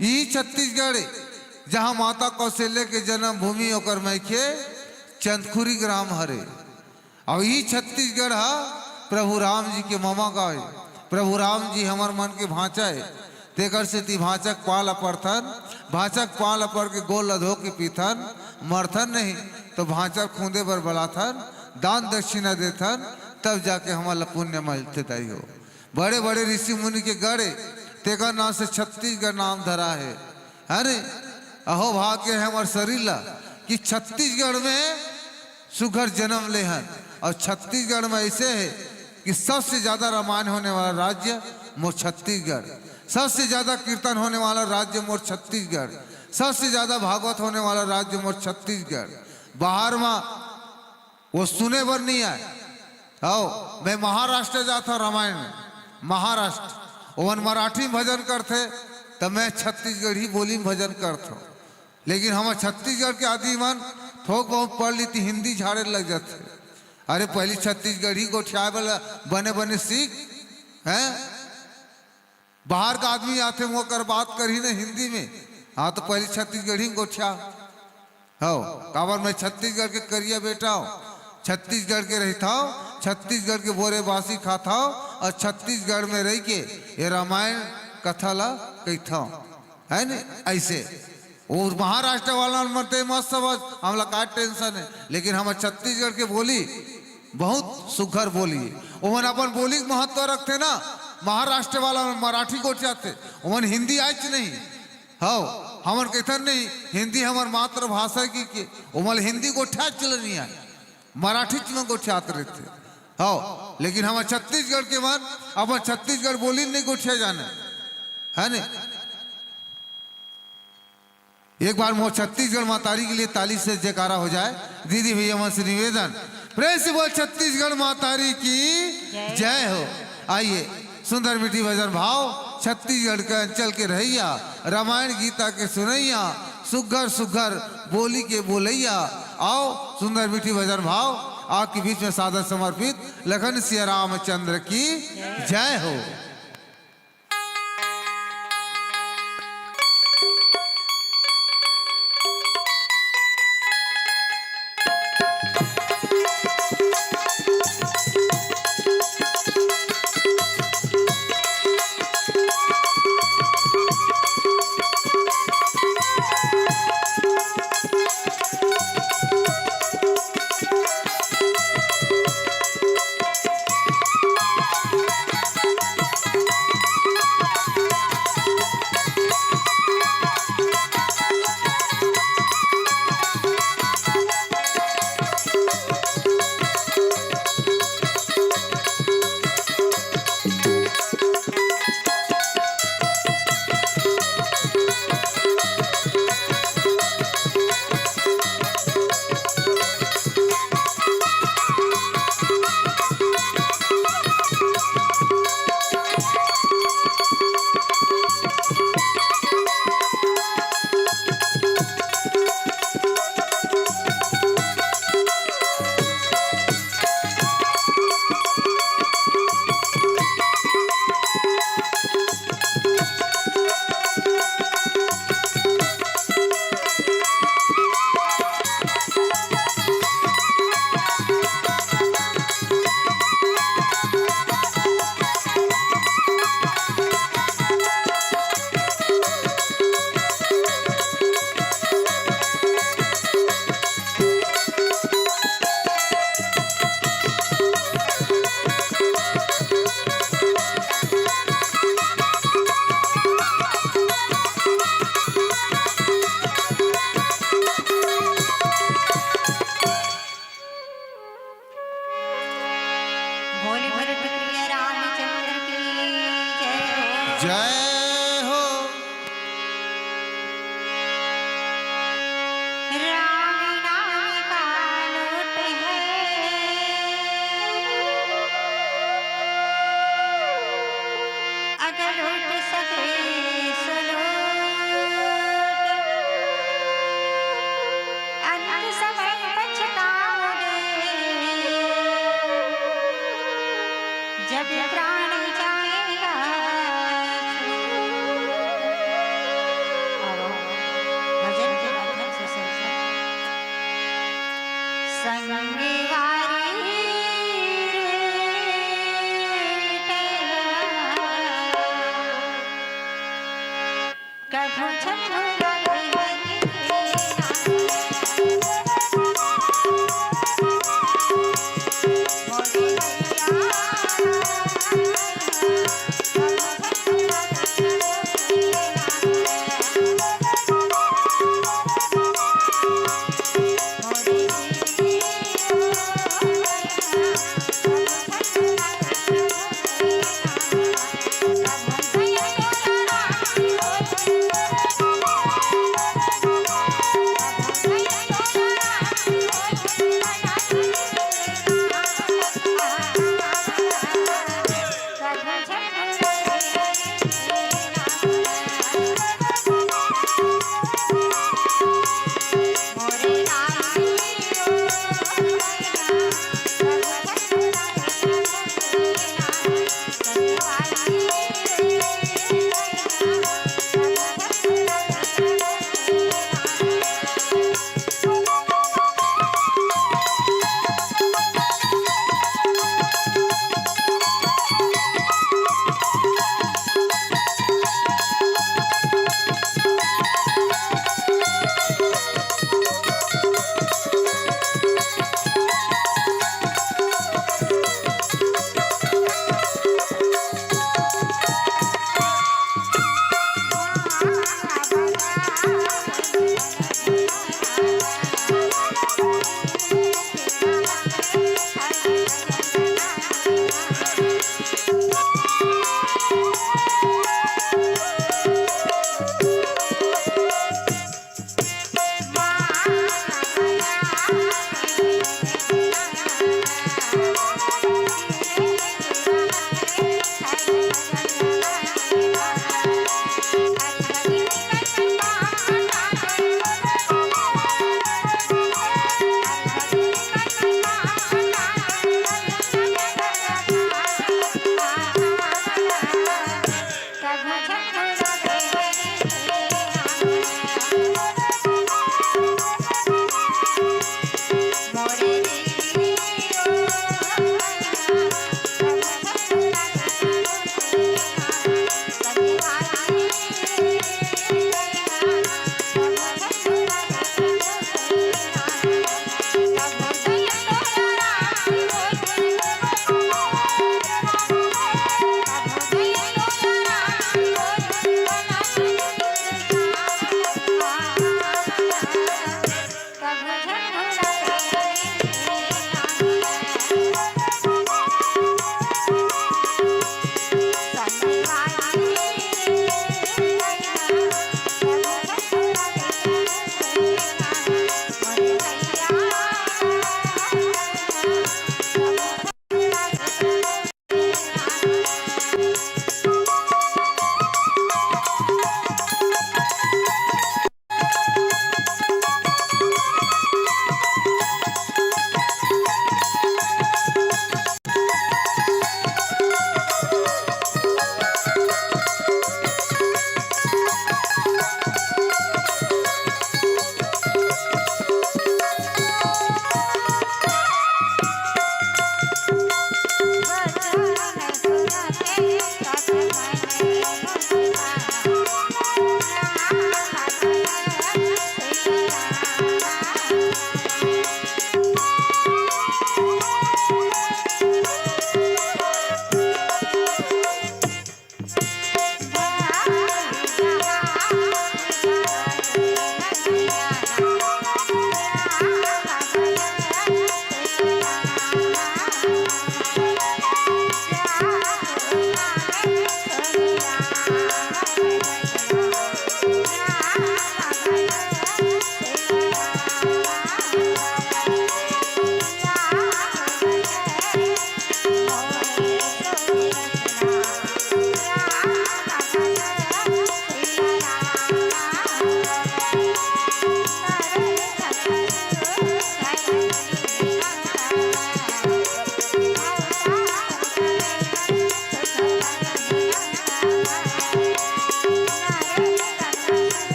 यही छत्तीसगढ़ जहाँ माता कौशल्या के जन्म भूमि होकर मैखे चंदखुरी ग्राम हरे। और यही छत्तीसगढ़ है प्रभु राम जी के मामा गाँव है। प्रभु राम जी हमार मन के भांचा है तेकर से ती भाचक पाल अपरथन भाचक पाल अपर के गोल लधो के पीथन मरथन नहीं तो भाचक खूंदे बर बलाथन दान दक्षिणा देथन तब जाके हमारा पुण्य मिलते दाई हो। बड़े बड़े ऋषि मुनि के गढ़े तेकर नाम से छत्तीसगढ़ नाम धरा है। अरे अहो भाग्य है हमारे शरीर ला कि छत्तीसगढ़ में सुघर जन्म ले हैं। और छत्तीसगढ़ में ऐसे है कि सबसे ज्यादा रामायण होने वाला राज्य मोर छत्तीसगढ़, सबसे ज्यादा कीर्तन होने वाला राज्य मोर छत्तीसगढ़, सबसे ज्यादा भागवत होने वाला राज्य मोर छत्तीसगढ़। बाहर में वो सुने बर नहीं आए। आओ मैं महाराष्ट्र जाता रामायण में महाराष्ट्र ओवन मराठी में भजन करते तो मैं छत्तीसगढ़ी बोली में भजन करता। लेकिन हम छत्तीसगढ़ के आदमी मन थोक बहुत पढ़ ली थी हिंदी झाड़े लग जाते। अरे पहली छत्तीसगढ़ी गोठिया वाला बने बने सीख हैं। बाहर का आदमी आते वो कर बात करी ना हिंदी में। हाँ तो पहली छत्तीसगढ़ी गोठिया हो काबर मैं छत्तीसगढ़ के करिया बेटा हूँ छत्तीसगढ़ के रहता हूँ छत्तीसगढ़ के बोरे बासी खाता हूँ और छत्तीसगढ़ में रह के ये रामायण कथा ला कहता हूँ है न। ऐसे और महाराष्ट्र वाला मरते मस्त समझ हम लोग का टेंशन है। लेकिन हम छत्तीसगढ़ के बोली बहुत सुघर बोली है। उमन अपन बोली महत्व रखते ना। महाराष्ट्र वाला मराठी गोठियाते उमन हिंदी आज नहीं हो हमन कहथन नहीं हिंदी हमार मातृभाषा की उमल हिंदी गोठिया चल नहीं आए मराठी में गोठियाते रहते हो। लेकिन हम छत्तीसगढ़ के मन अपन छत्तीसगढ़ बोली नहीं गोठिया जाने है न। एक बार मोह छत्तीसगढ़ मातारी के लिए ताली से जयकारा हो जाए। दीदी भैया मन से निवेदन प्रेम से बोल छत्तीसगढ़ मातारी की जय हो। आइए सुंदर मीठी भजन भाव छत्तीसगढ़ के अंचल के रहिया रामायण गीता के सुनैया सुघर सुघर बोली के बोलैया। आओ सुंदर मीठी भजन भाव आपके बीच में सादर समर्पित लखन सिया रामचंद्र की जय हो। जब प्राण जाएगा भजन के माध्यम से संगी वारी कभू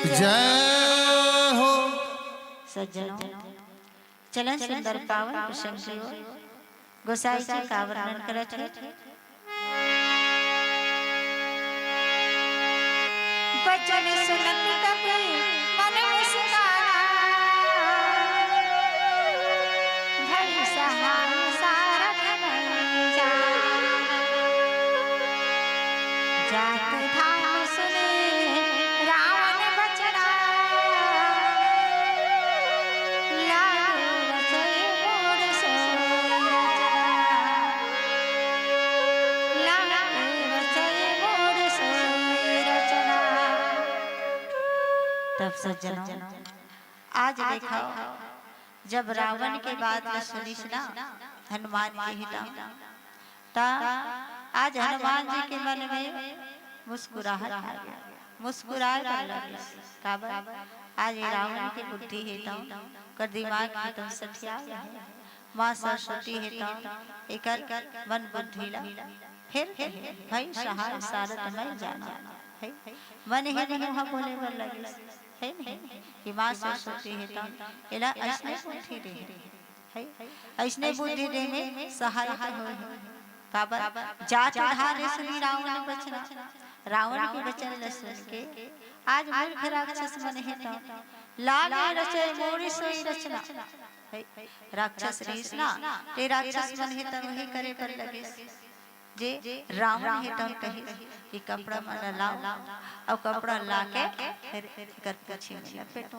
जय हो। सज्जनों, चलन सुंदर पावन प्रसंग की ओर गोसाई जी का वर्णन करत है। बचन सुनत कपि मन मुस्काना, भई सहाय सारथ बन जाना। जात धाम सुने रावण बचना, लागे रचई मोर सोई रचना। लागे रचई मोर सोई रचना। तब सज्जनों, आज देखो जब रावण के बात सुनिस ना हनुमान के हिता, ता आज हनुमान जी के मन में मुस्कुराहट आ गया, मुस्कुराए लगे। काबर आज ये रावण की बुद्धि है तो कर दिमाग में तो सठिया है। माँ सरस्वती है तो एकर मन बुद्धि ला फिर भाई सहाय सारथ में जाना है। मन ही नहीं वहाँ बोले बर लगे है नहीं कि माँ सरस्वती है तो इला ऐसने बुद्धि दे है, ऐसने बुद्धि दे में सहायता हो। काबर जात धारे सुनी रावण बचना, रावण के वचन सुन के आज मूर्ख राक्षस मन है तो लागे रचय मोरी सोई रचना। राक्षस रीस ना ते राक्षस मन है तो वही करे पर लगे। जे रावण है तो कहे कि कपड़ा मन लाओ और कपड़ा लाके फिर कर पूछी में लपेटो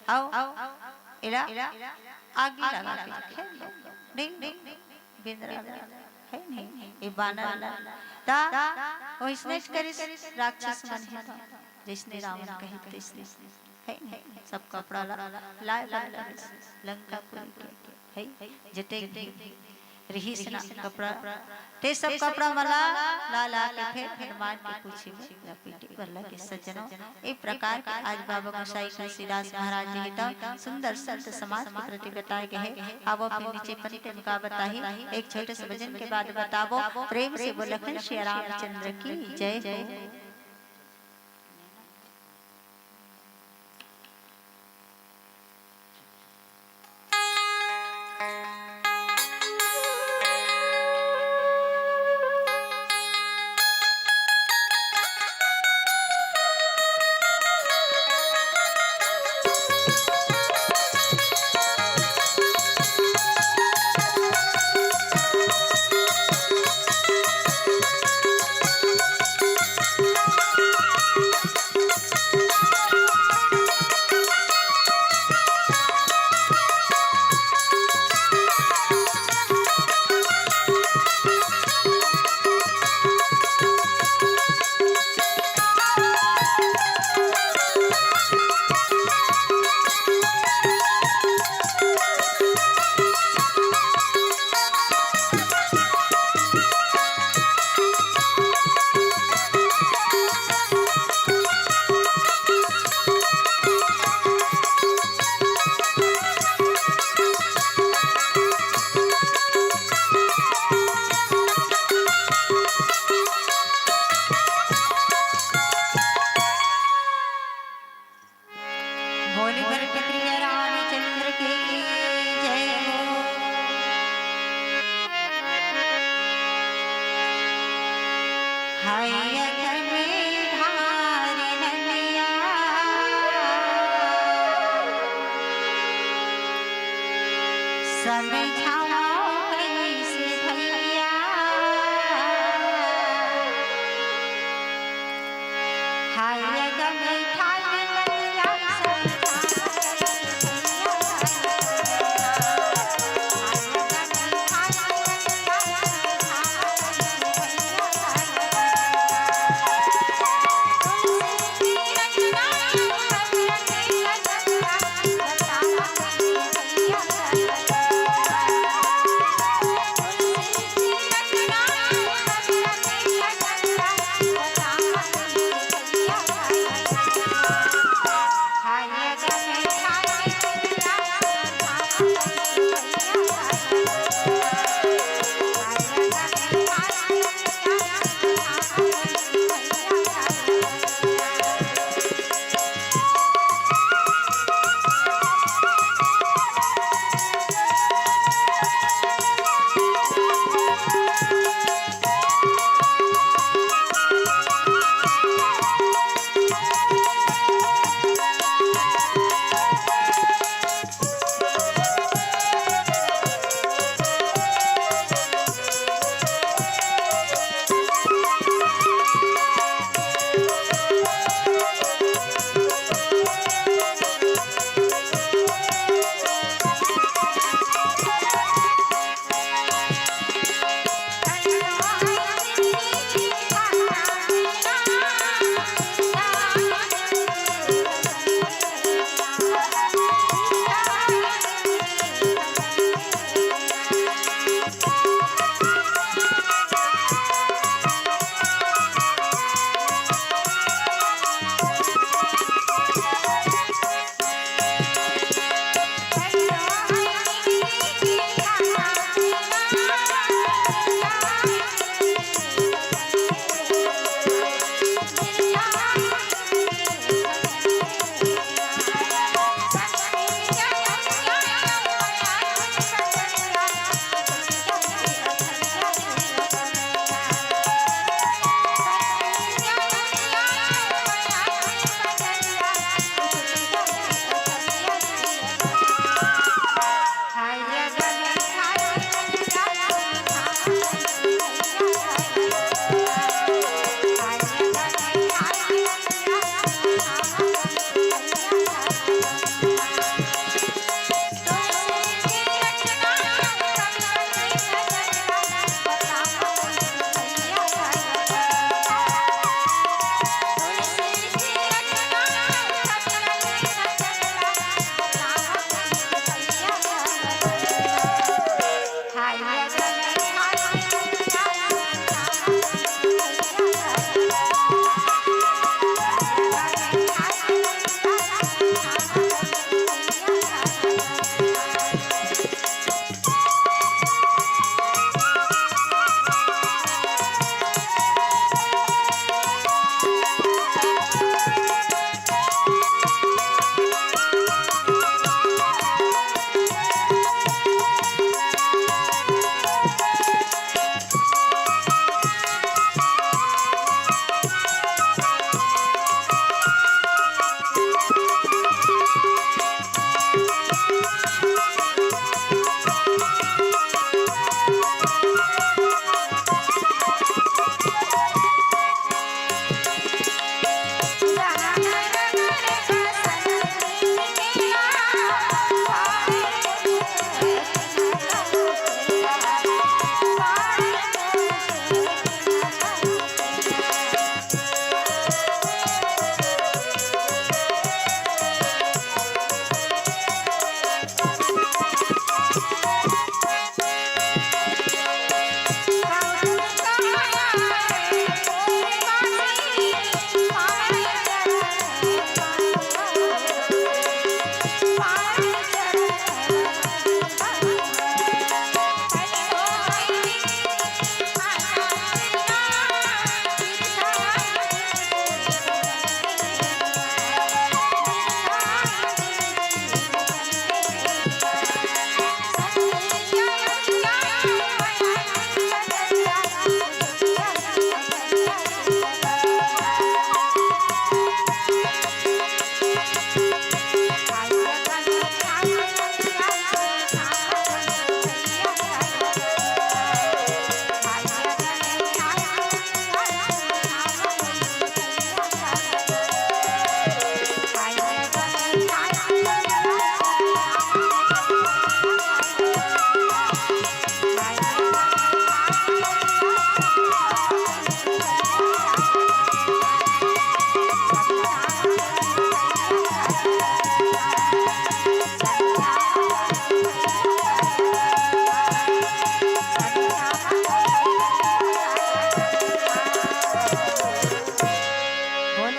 आओ इला आगे लगा के खेल लो। नहीं बिंद्रा है नहीं ये बानर ता ओइसने करे राक्षस मन है जिसने रावण कहे तिसने है नहीं सब कपड़ा लाए लंकापुरी के है जते रहीस ना कपड़ा ते सब कपड़ा मला ला के फिर हनुमान के पूछी में लपेटे पर लगे। सज्जनों, एक प्रकार के आज बाबा गोसाई तुलसीदास महाराज जी हिता सुंदर संत समाज के प्रति बताए गए। अब फिर नीचे पंक्ति का बताही एक छोटे से भजन के बाद बताबो। प्रेम से बोल लखन श्री रामचंद्र की जय हो।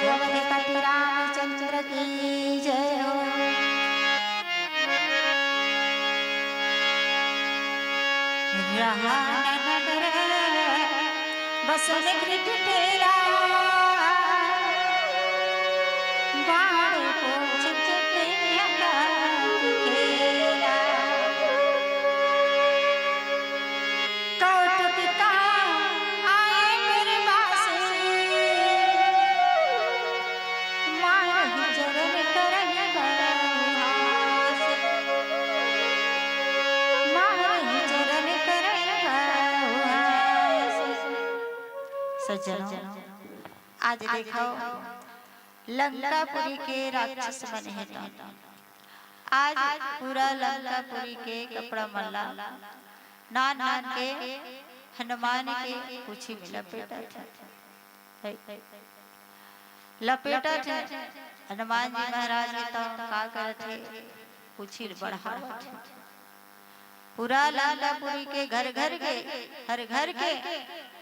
बोलिए अवधेपति रामचंद्र की जय हो। रहा नगर बसन कृत तेरा बाण पोछ चिते अकात खेला कौतुक का आए प्रवासी मारहि चरण करहि बहास मारहि चरण करहि बहास। सज्जनों आज देखो लंकापुरी के राक्षस बने हैं तो आज पूरा लंकापुरी के कपड़ा मल्ला नान नान के हनुमान के पूछी में लपेटा था लपेटा था हनुमान जी महाराज के तो का करते पूछी बढ़ा पूरा लंकापुरी के घर घर के हर घर के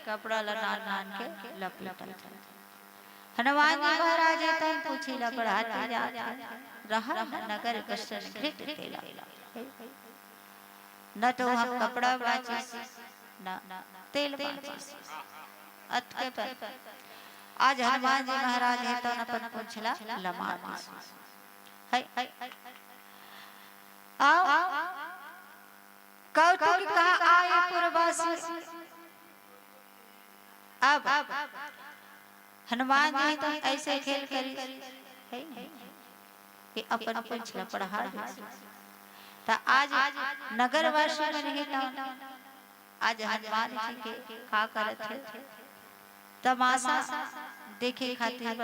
कपड़ा नान नान के लपेटा था। हनुमान जी महाराज तन पूछी ला बढ़ाते रहा नगर कष्टन घृत केला न तो हम कपड़ा बाची न तेल बाची अत के पर आज हनुमान जी महाराज है तो न पन पूछला लमार है आओ कौतुक कहा आए पुरवासी अब हनुमान जी तो ऐसे खेल करी है कि अपन पूछला पढ़ा तो आज नगरवासी में नहीं तो आज हनुमान जी के का करत है तमाशा देखे खातिर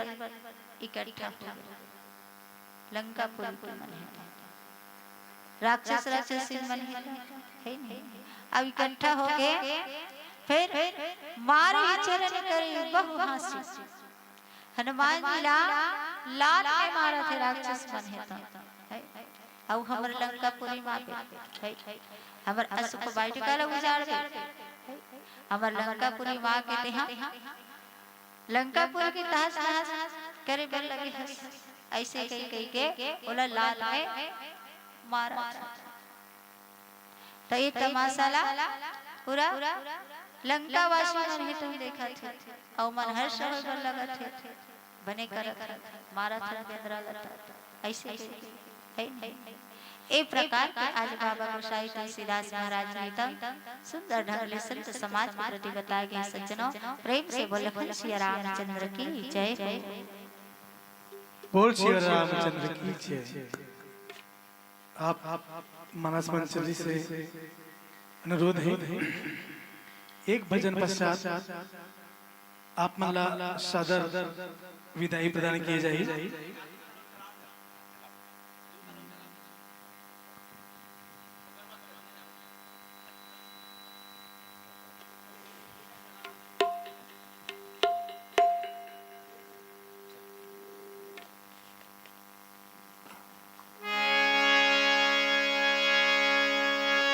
इकट्ठा हो लंकापुरी के मन है राक्षस राक्षसी मन है नहीं अब इकट्ठा हो गए फिर मारे चरण करे बहु हासी हनुमान जी लाल में मारा थे राक्षस मन है तो अब हमर लंकापुरी मां पे हमर अशोक वाटिका ला उजाड़ दे हमर लंकापुरी मां के तेहा लंकापुर की तहस नहस करे बल लगे हंस ऐसे कही के बोला लाल में मारा तो ये तमाशा ला पूरा लंका वासी मन है तुम देखा थे और मन हर्ष होने लगा थे बने करत मारा था बेंद्रा लता ऐसे है ए प्रकार के आज बाबा गोसाई तुलसीदास महाराज ने तो सुंदर ढंग से संत समाज के प्रति बताए गए। सज्जनों प्रेम से बोले बोल श्री रामचंद्र की जय हो। बोल श्री रामचंद्र की जय। आप मानस मंचली से अनुरोध है एक भजन पश्चात आप मला सादर विदाई प्रदान किए जाए।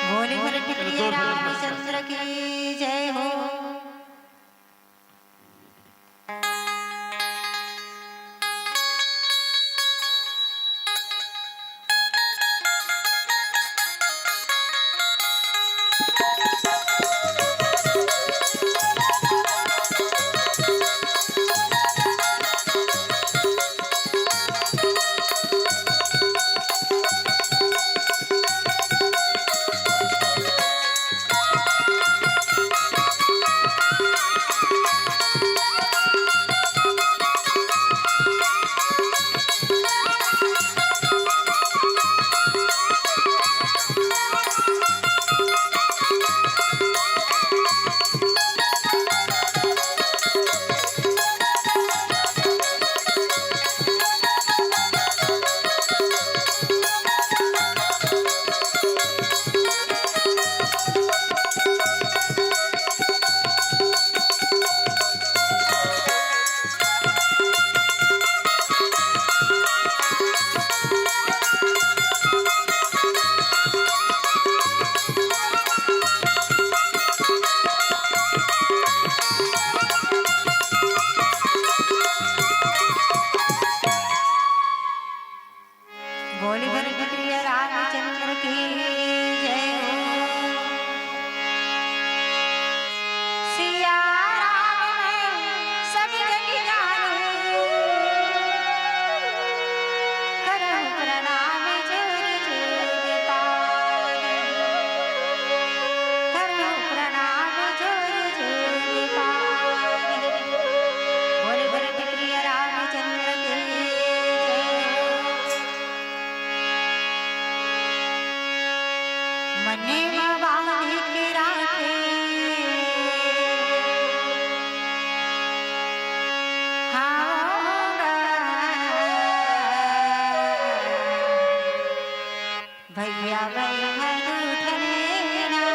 बोले बोले रामचंद्र की जय हो। या वही धनेना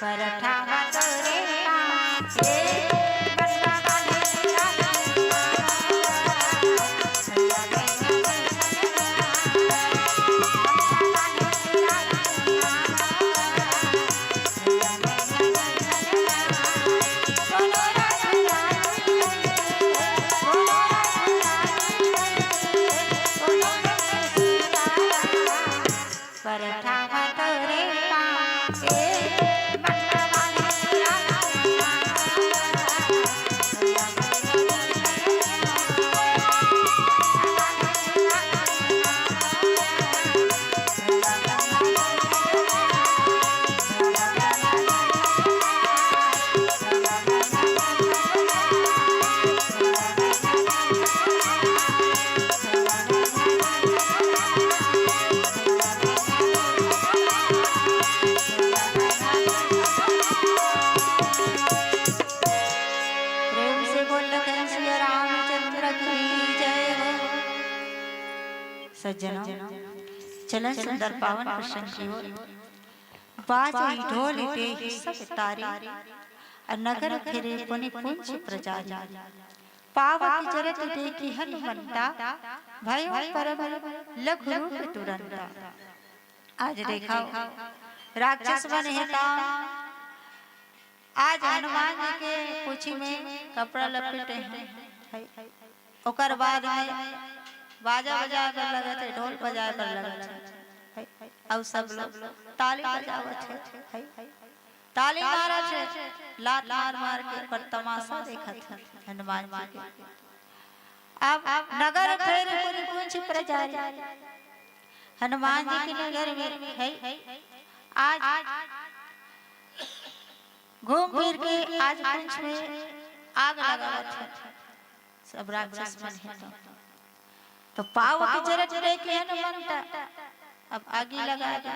परठावा तोरे काम ए बनवा वाले तेरा परठावा तोरे काम ए बनवा वाले तेरा प्रेम से बोल लखन सिया रामचंद्र की जय हो। सज्जनों चलन सुंदर पावन प्रसंग की ओर बाजे ढोल इटे सब तारी और नगर फिरे पुनि पुंछ प्रजारी पावक जरत देखी हनुमंता भयो परम लघु रूप तुरंता। आज देखा राक्षस बने हैं काम आज हनुमान जी के पूछी में कपड़ा लपेटे हैं ओकर बाद में बाजा बजा कर लगे थे ढोल बजा कर लगे थे अब सब लोग ताली बजावत है ताली मारत है लात मार मार के पर तमाशा देखत है हनुमान जी के। अब नगर फेर कुछ प्रजारी हनुमान जी के नगर में है आज घूम फिर के आज कुंज में आग लगावत है सब राक्षस मन है तो पाव की जरत देखे हनुमंता अब आगी लगा दे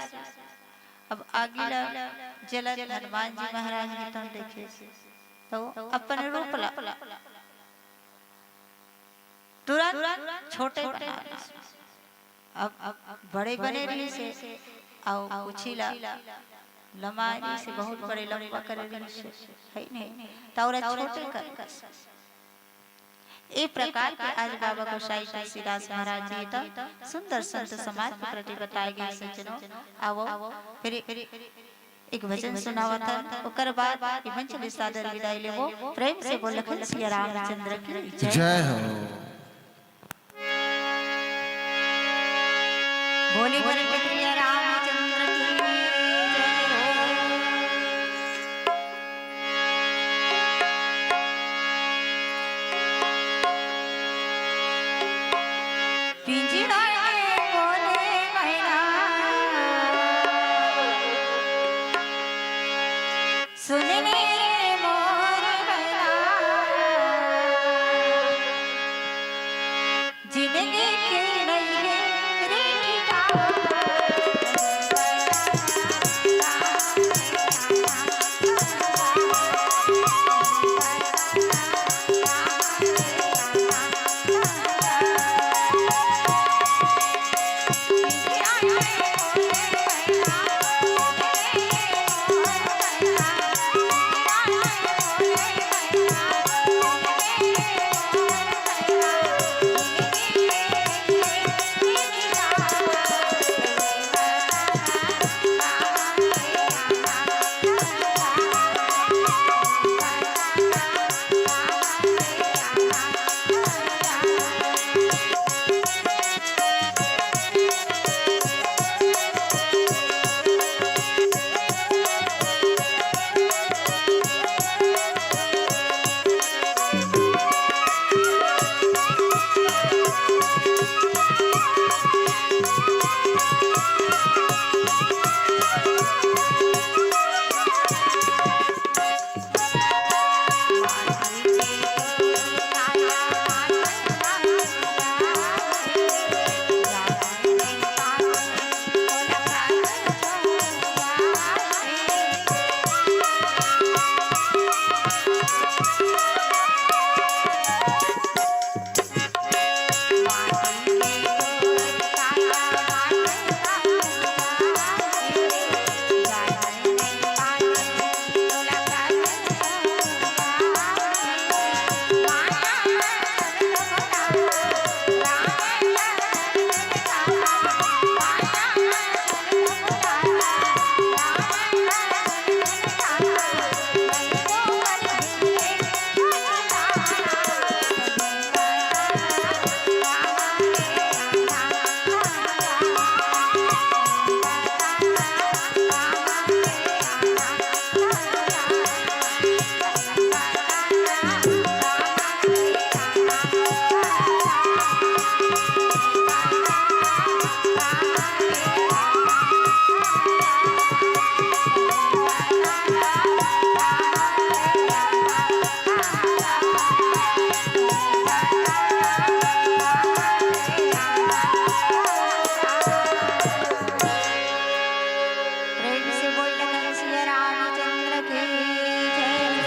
अब आगी जलत हनुमान जी महाराज ने तो देखे तो अपन रूप ला तुरंत छोटे बना अब बड़े बने रही से आओ उछिला लमारी से बहुत बड़े लंबा कर रही है नहीं तौरा छोटे कर एक प्रकार के आज बाबा गोसाई तुलसीदास महाराज जी तो सुंदर संत समाज के प्रति बताए गए सज्जनों आओ फिर एक भजन सुनावा था ओकर बाद ये मंच सादर विदाई लेवो प्रेम से बोल लखन सिया रामचंद्र की जय हो। बोली बोली प्रिय रामचंद्र की जय हो। पिंजरा में बोले मैना सुन मेरे मोर मैना जिंदगी की नहीं है रे ठिकाना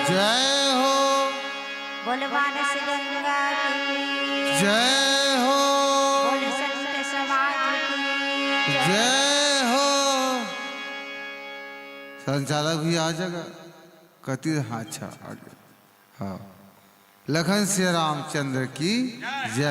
जय हो बोल मानस गंगा की जय हो बोल संत समाज की जय हो। संचालक भी आ जाएगा कति। हाँ अच्छा आ गया। हाँ लखन श्री रामचंद्र की जय।